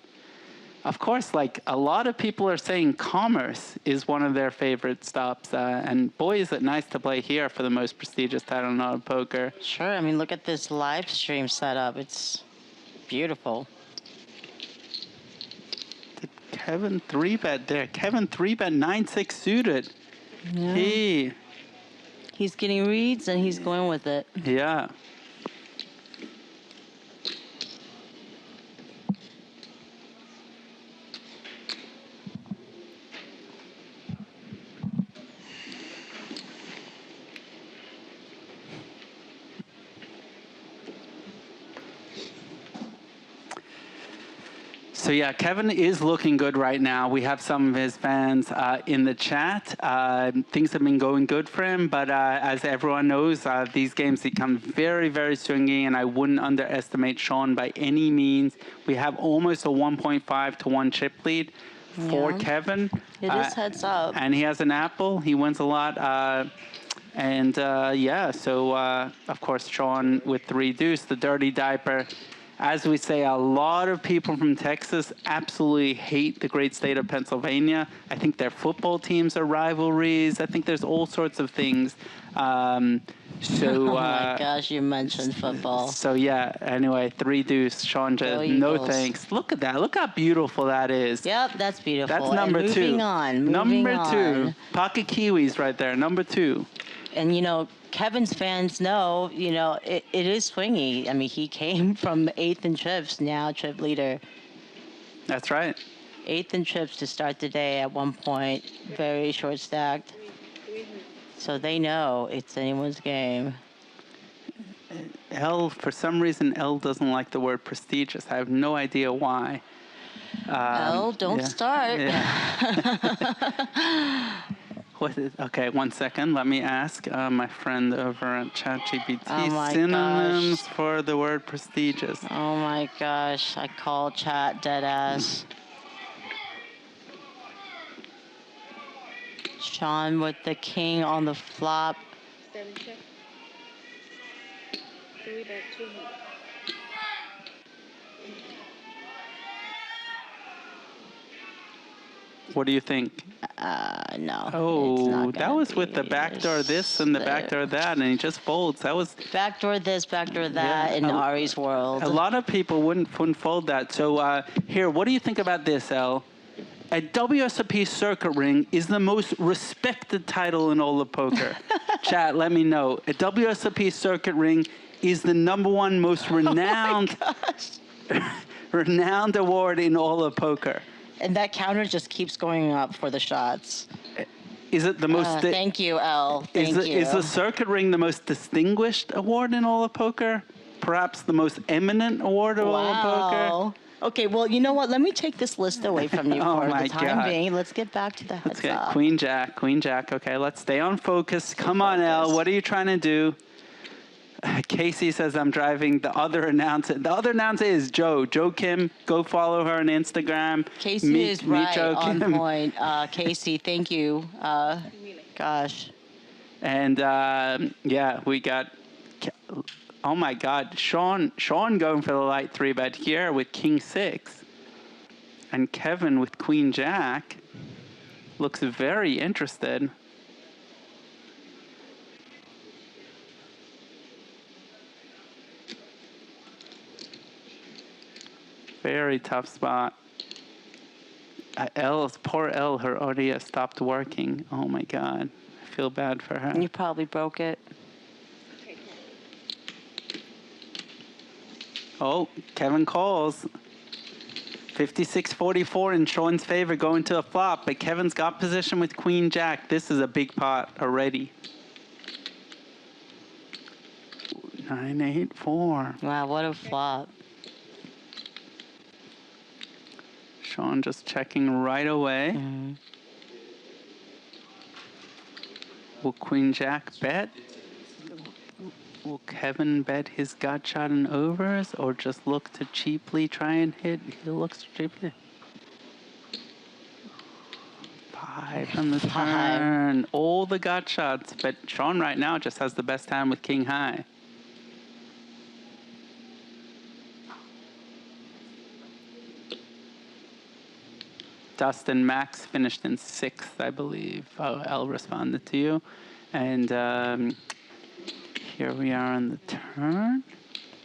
Of course, like a lot of people are saying Commerce is one of their favorite stops, and boy, is it nice to play here for the most prestigious title in all of poker. Sure. I mean, look at this live stream setup. It's beautiful. Did Kevin 3-bet there? Kevin 3-bet 9-6 suited. Yeah. He's getting reads and he's going with it. Yeah. So yeah, Kevin is looking good right now. We have some of his fans in the chat. Things have been going good for him, but as everyone knows, these games become very, very swingy, and I wouldn't underestimate Sean by any means. We have almost a 1.5 to 1 chip lead for Kevin. It is heads up. And he has an apple. He wins a lot. So of course, Sean with 3 deuce, the dirty diaper. As we say, a lot of people from Texas absolutely hate the great state of Pennsylvania. I think their football teams are rivalries. I think there's all sorts of things. Oh my gosh, you mentioned football. So yeah, anyway, 3 deuce. Sean just, no thanks. Look at that. Look how beautiful that is. Yep, that's beautiful. That's number 2. Moving on. Number 2. Pocket kiwis right there. Number 2. And, you know, Kevin's fans know, you know, it is swingy. I mean, he came from 8th in chips, now chip leader. That's right. 8th in chips to start the day at one point, very short stacked. So they know it's anyone's game. L, for some reason, L doesn't like the word prestigious. I have no idea why. L, don't start. Yeah. Okay, 1 second. Let me ask my friend over at ChatGPT synonyms for the word prestigious. Oh my gosh, I call chat dead ass. Sean with the king on the flop. 7 check. 3 bet 2. What do you think? No. Oh, that was with the backdoor this and the backdoor that, and he just folds. That was backdoor this, backdoor that in Ari's world. A lot of people wouldn't fold that. So here, what do you think about this, El? A WSOP circuit ring is the most respected title in all of poker. Chat, let me know. A WSOP circuit ring is the #1 most renowned, renowned award in all of poker. And that counter just keeps going up for the shots. Is it the most... thank you, L. Thank you. Is the circuit ring the most distinguished award in all of poker? Perhaps the most eminent award of all of poker? Okay, well, you know what? Let me take this list away from you for the time being. Let's get back to the heads Let's get up. Queen Jack, Queen Jack. Okay, let's stay on focus. Come on, El. What are you trying to do? Casey says I'm driving the other announcer. The other announcer is Joe. Joe Kim. Go follow her on Instagram. Casey is right on point. Casey, thank you. Gosh. And yeah, we got. Oh my God, Sean going for the light 3-bet here with King 6, and Kevin with Queen Jack looks very interested. Very tough spot. Poor Elle, her audio stopped working. Oh my God, I feel bad for her. You probably broke it. Oh, Kevin calls. 56-44 in Sean's favor going to a flop, but Kevin's got position with Queen Jack. This is a big pot already. 9-8-4. Wow, what a flop. Sean just checking right away. Mm-hmm. Will Queen Jack bet? Will Kevin bet his gut shot and overs, or just look to cheaply try and hit? He looks cheaply. 5 on the turn. All the gut shots, but Sean right now just has the best hand with King High. Dustin Max finished in 6th, I believe. Oh, L responded to you. And here we are on the turn.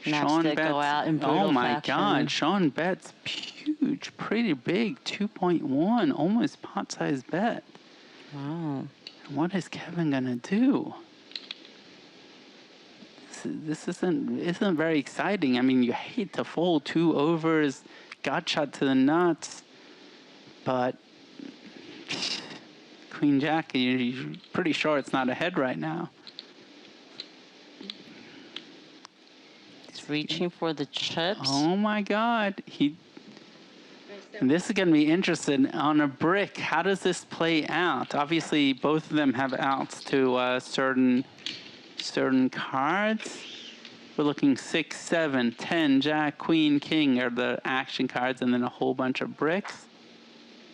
Sean bets. Go out in brutal fashion. God, Sean bets huge, pretty big, 2.1, almost pot-sized bet. Wow. What is Kevin gonna do? This isn't very exciting. I mean, you hate to fold 2 overs, gut shot to the nuts, but Queen Jack, you're pretty sure it's not ahead right now. He's reaching for the chips. Oh my God, and this is going to be interesting on a brick. How does this play out? Obviously, both of them have outs to certain cards. We're looking 6, 7, 10, Jack, Queen, King are the action cards, and then a whole bunch of bricks.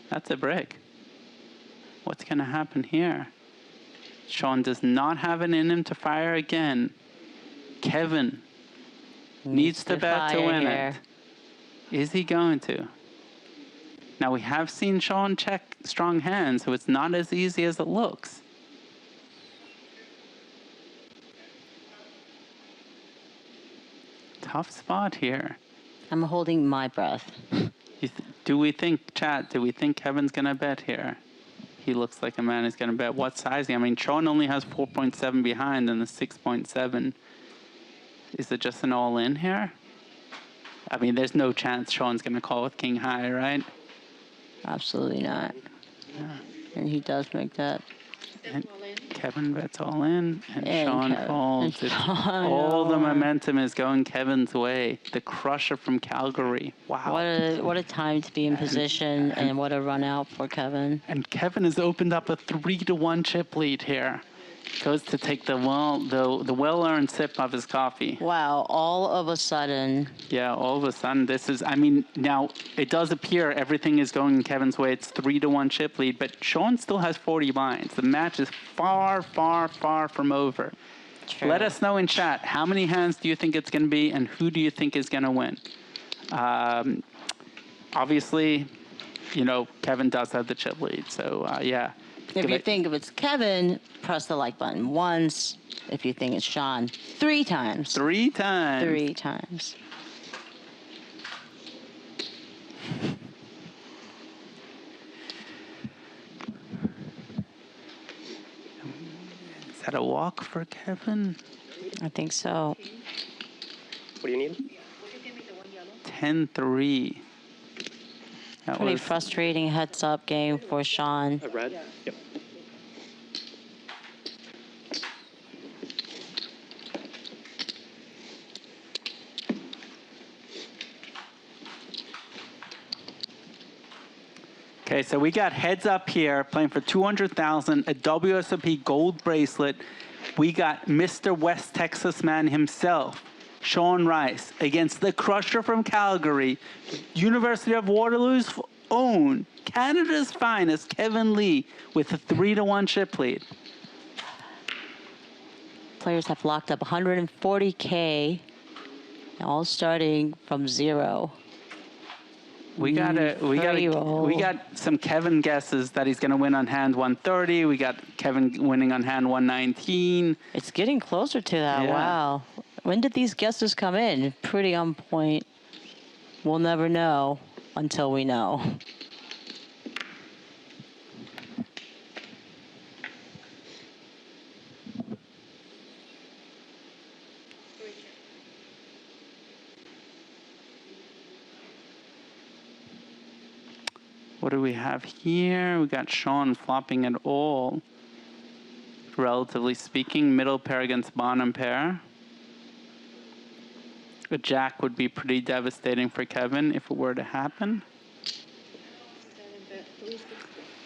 That's a brick. What's going to happen here? Sean does not have it in him to fire again. Kevin needs to bet to win it. Is he going to? Now, we have seen Sean check strong hands, so it's not as easy as it looks. Tough spot here. I'm holding my breath. Do we think Kevin's going to bet here? He looks like a man who's going to bet. What sizing? I mean, Sean only has 4.7 behind and the 6.7. Is it just an all-in here? I mean, there's no chance Sean's going to call with king high, right? Absolutely not. Yeah. And he does make that. And Kevin bets all in, and Sean Kevin. folds. All the momentum is going Kevin's way. The crusher from Calgary. Wow. What a time to be in position, and what a run out for Kevin. And Kevin has opened up a 3-1 chip lead here. Goes to take the well-earned sip of his coffee. Wow, all of a sudden. Yeah, all of a sudden, this is, I mean, now, it does appear everything is going in Kevin's way. It's 3-1 chip lead, but Sean still has 40 blinds. The match is far, far, far from over. True. Let us know in chat, how many hands do you think it's going to be, and who do you think is going to win? Obviously, you know, Kevin does have the chip lead, so, yeah. If you think if it's Kevin, press the like button once. If you think it's Sean, 3 times. 3 times. 3 times. Is that a walk for Kevin? I think so. What do you need? 10-3. Pretty frustrating heads-up game for Sean. A red? Yep. Okay, so we got heads up here playing for 200,000, a WSOP gold bracelet. We got Mr. West Texas man himself, Sean Rice, against the crusher from Calgary, University of Waterloo's own, Canada's finest, Kevin Lee, with a 3-1 chip lead. Players have locked up 140K, all starting from 0. We got some Kevin guesses that he's going to win on hand 130. We got Kevin winning on hand 119. It's getting closer to that. Yeah. Wow. When did these guesses come in? Pretty on point. We'll never know until we know. What do we have here? We got Sean flopping it all. Relatively speaking, middle pair against bottom pair. A jack would be pretty devastating for Kevin if it were to happen.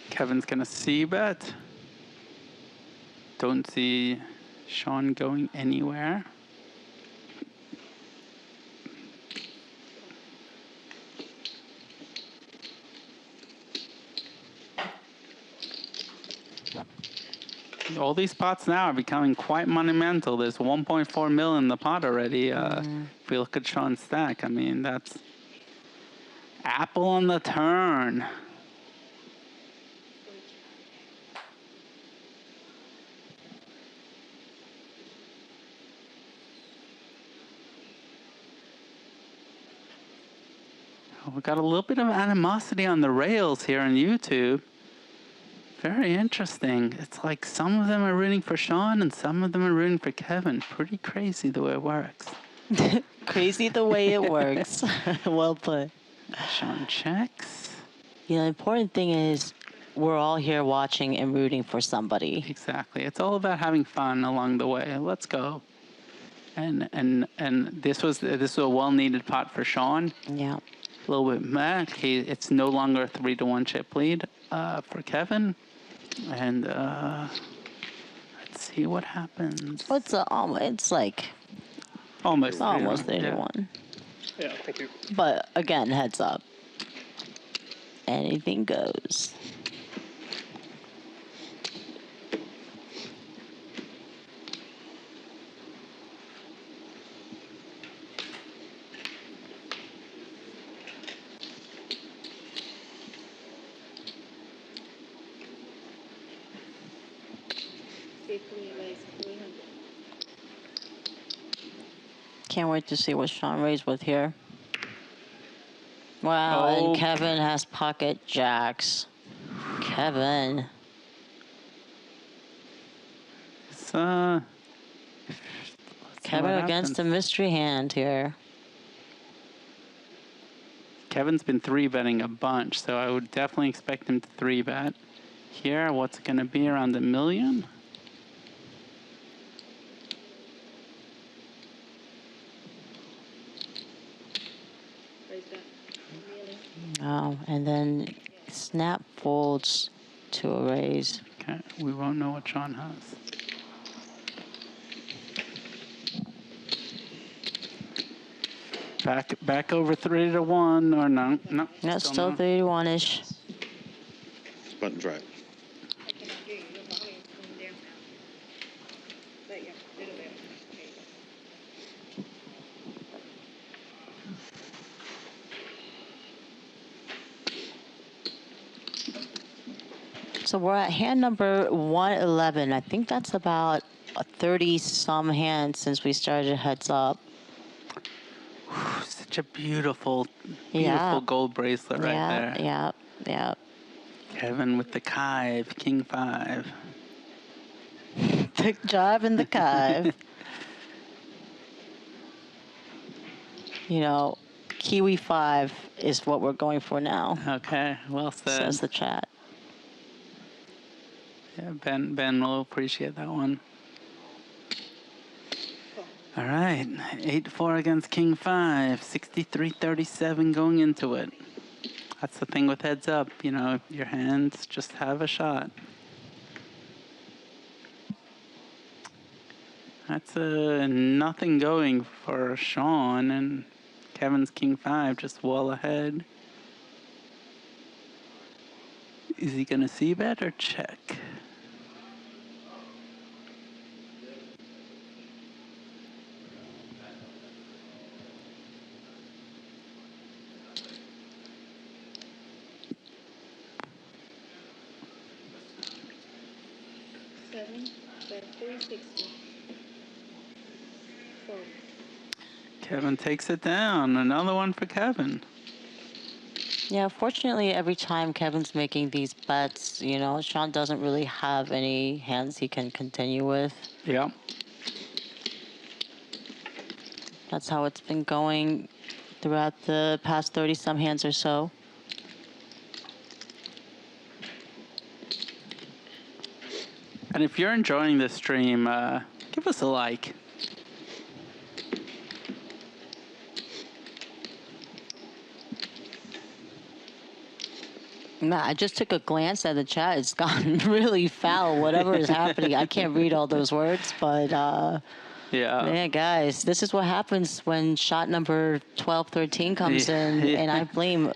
Kevin's gonna c-bet. Don't see Sean going anywhere. All these pots now are becoming quite monumental. There's 1.4 mil in the pot already. If we look at Sean's stack, I mean, that's apple on the turn. We've got a little bit of animosity on the rails here on YouTube. Very interesting. It's like some of them are rooting for Sean and some of them are rooting for Kevin. Pretty crazy the way it works. Crazy the way it works. Well put. Sean checks. You know, the important thing is we're all here watching and rooting for somebody. Exactly. It's all about having fun along the way. Let's go. And this was a well-needed pot for Sean. Yeah. A little bit back. It's no longer a 3-1 chip lead for Kevin. And let's see what happens. It's like almost 31. Yeah, thank you. But again, heads up. Anything goes. Safely raise 300. Can't wait to see what Sean raised with here. Wow, and Kevin has pocket jacks. Kevin. Kevin against a mystery hand here. Kevin's been 3-betting a bunch, so I would definitely expect him to 3-bet. Here, what's it going to be, around $1 million? Oh, and then snap folds to a raise. Okay, we won't know what Sean has. Back over 3-1 or no? No. No, still 3-1-ish. Button's right. I cannot hear you. Your volume is going down now. There you go. Little bit. There you go. So we're at hand number 111. I think that's about a 30-some hand since we started heads up. Such a beautiful Yeah. gold bracelet right there. Yeah. Kevin with the Kive, King 5. The job in the Kive. You know, Kiwi 5 is what we're going for now. Okay, well said. Says the chat. Yeah, Ben will appreciate that one. All right, 8-4 against King 5, 63-37 going into it. That's the thing with heads up, you know, your hands just have a shot. That's nothing going for Sean, and Kevin's King 5 just well ahead. Is he gonna see bet or check? Bet 360. Fold. Kevin takes it down. Another one for Kevin. Yeah, fortunately, every time Kevin's making these bets, you know, Sean doesn't really have any hands he can continue with. Yeah. That's how it's been going throughout the past 30-some hands or so. And if you're enjoying this stream, give us a like. Nah, I just took a glance at the chat. It's gotten really foul, whatever is happening. I can't read all those words, but yeah, guys, this is what happens when shot number 12, 13 comes in, and I blame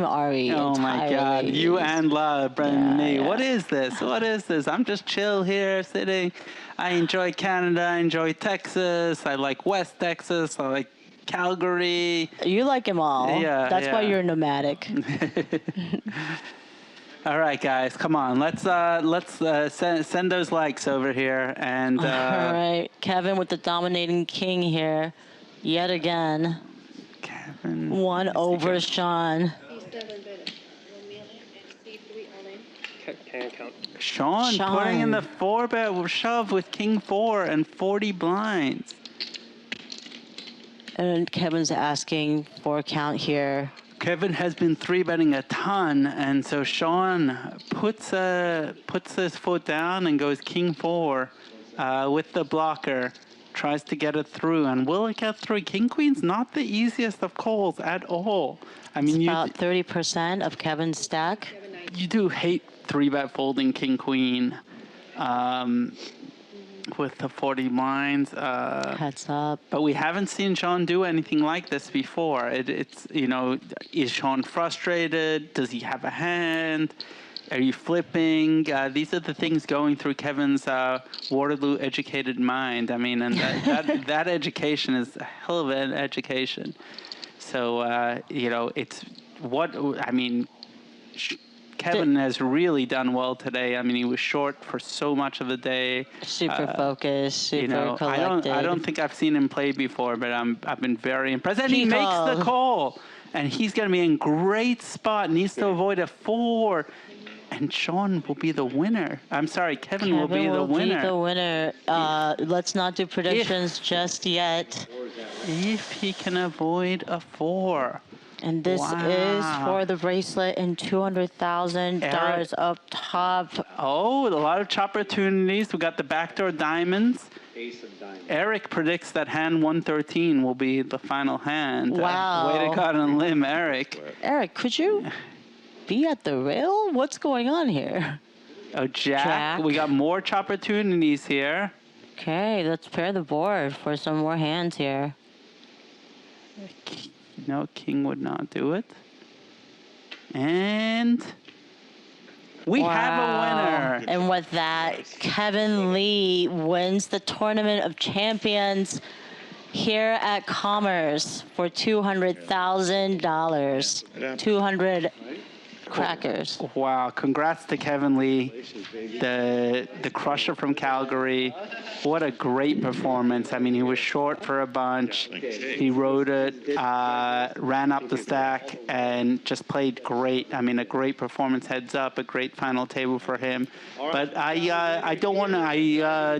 Ari Oh entirely. my God, you and La, Brendan, me. What is this? What is this? I'm just chill here, sitting. I enjoy Canada. I enjoy Texas. I like West Texas. I like Calgary. You like them all. Yeah, That's why you're nomadic. All right, guys, come on. Let's send those likes over here. And all right, Kevin with the dominating king here, yet again. Kevin. One over Sean. C7 better. 1 million and C3 all in. can't count. Sean putting in the 4-bet shove with King 4 and 40 blinds. And Kevin's asking for a count here. Kevin has been 3-betting a ton, and so Sean puts his foot down and goes King 4 with the blocker. Tries to get it through, and will it get through? King Queen's not the easiest of calls at all. I mean, it's about 30% of Kevin's stack. You do hate 3-bet folding King Queen with the 40 blinds. Heads up. But we haven't seen Sean do anything like this before. It's is Sean frustrated? Does he have a hand? Are you flipping? These are the things going through Kevin's Waterloo educated mind. I mean, and that education is a hell of an education. So, it's what, I mean, Kevin has really done well today. I mean, he was short for so much of the day. Super focused, super collected. I don't think I've seen him play before, but I've been very impressed. And he makes the call. And he's going to be in great spot. Needs to avoid a 4. And Sean will be the winner. I'm sorry, Kevin will be the winner. Let's not do predictions just yet. If he can avoid a 4. And this is for the bracelet and $200,000 up top. Oh, a lot of opportunities. We got the backdoor diamonds. Ace of diamonds. Eric predicts that hand 113 will be the final hand. Wow. Way to go on a limb, Eric. Eric, could you be at the rail? What's going on here? Oh, Jack. We got more opportunities here. Okay, let's pair the board for some more hands here. No, King would not do it. And we have a winner. And with that, Kevin Lee wins the Tournament of Champions here at Commerce for $200,000. 200 crackers. Wow, congrats to Kevin Lee, the crusher from Calgary. What a great performance. I mean, he was short for a bunch. He rode it, ran up the stack, and just played great. I mean, a great performance, heads up, a great final table for him. But I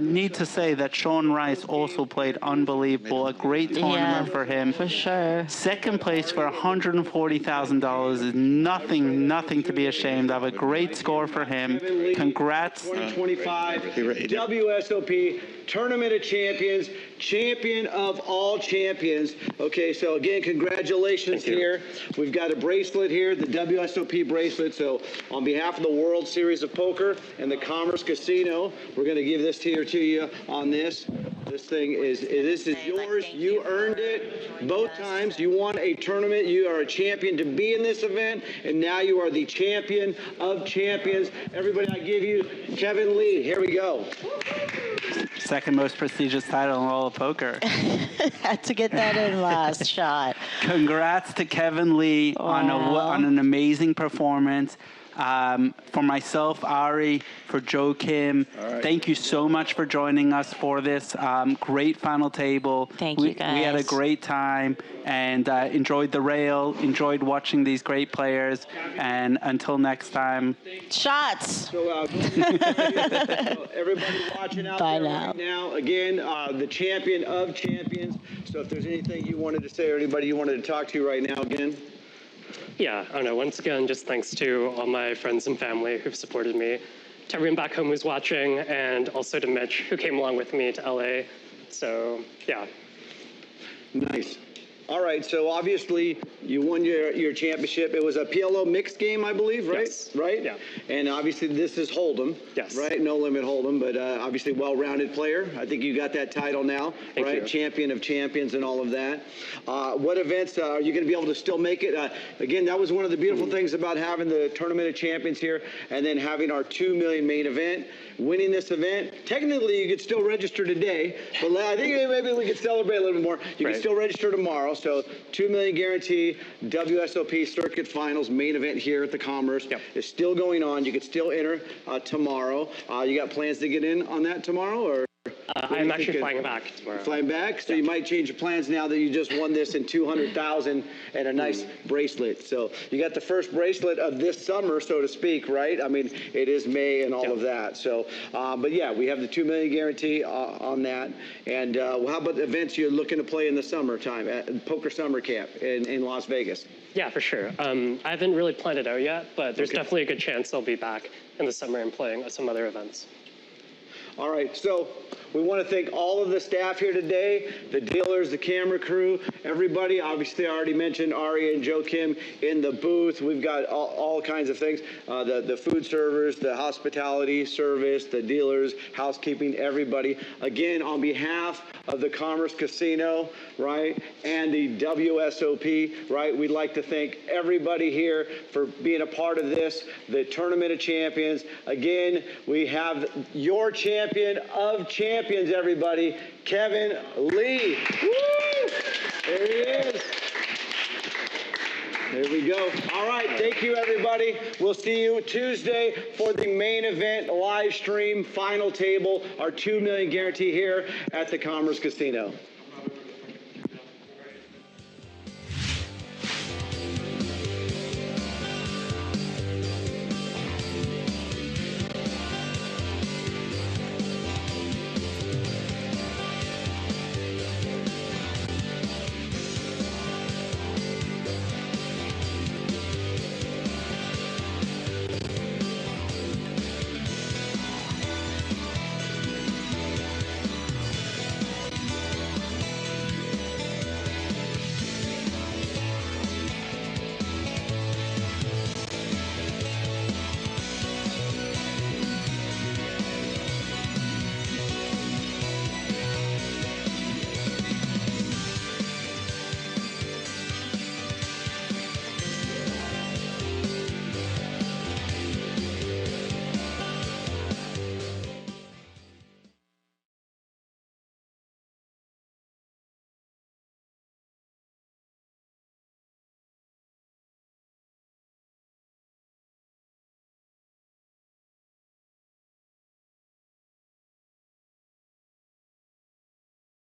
need to say that Sean Rice also played unbelievable. A great tournament for him. For sure. Second place for $140,000 is nothing to be ashamed of. A great score for him. Congrats. 2025 WSOP Tournament of Champions, champion of all champions. Okay, so again, congratulations here. We've got a bracelet here, the WSOP bracelet. So on behalf of the World Series of Poker and the Commerce Casino, we're going to give this to you on this. This thing is yours. You earned it both times. You won a tournament. You are a champion to be in this event, and now you are the champion of champions. Everybody, I give you Kevin Lee. Here we go. Second most prestigious title in all of poker. Had to get that in last shot. Congrats to Kevin Lee on an amazing performance. For myself, Ari, for Joe Kim, thank you so much for joining us for this great final table. Thank you, guys. We had a great time and enjoyed the rail, enjoyed watching these great players, and until next time. Shots! So, everybody watching out there right now, again, the champion of champions. So if there's anything you wanted to say or anybody you wanted to talk to right now, again. Yeah, I don't know. Once again, just thanks to all my friends and family who've supported me, to everyone back home who's watching, and also to Mitch, who came along with me to LA. So, yeah. Nice. All right, so obviously you won your championship. It was a PLO mixed game, I believe, right? Yes. Right? Yeah. And obviously this is Hold'em, yes. Right? No Limit Hold'em, but obviously well-rounded player. I think you got that title now, Thank right? you. Champion of champions and all of that. What events are you going to be able to still make it? Again, that was one of the beautiful things about having the Tournament of Champions here and then having our 2 million main event. Winning this event, technically you could still register today, but I think maybe we could celebrate a little bit more. You can still register tomorrow, so 2 million guarantee, WSOP Circuit Finals main event here at the Commerce is still going on. You could still enter tomorrow. You got plans to get in on that tomorrow, or? I'm actually flying back tomorrow. Flying back, so you might change your plans now that you just won this in 200,000 and a nice bracelet. So you got the first bracelet of this summer, so to speak, right? I mean, it is May and all of that. So, but yeah, we have the $2 million guarantee on that. And how about the events you're looking to play in the summertime at Poker Summer Camp in Las Vegas? Yeah, for sure. I haven't really planned it out yet, but there's definitely a good chance I'll be back in the summer and playing at some other events. All right, so we want to thank all of the staff here today, the dealers, the camera crew, everybody. Obviously, I already mentioned Ari and Joe Kim in the booth. We've got all kinds of things, the food servers, the hospitality service, the dealers, housekeeping, everybody. Again, on behalf of the Commerce Casino, right, and the WSOP, right, we'd like to thank everybody here for being a part of this, the Tournament of Champions. Again, we have your champion of champions, everybody, Kevin Lee. Woo! There he is. There we go. All right, thank you, everybody. We'll see you Tuesday for the main event, live stream, final table, our $2 million guarantee here at the Commerce Casino.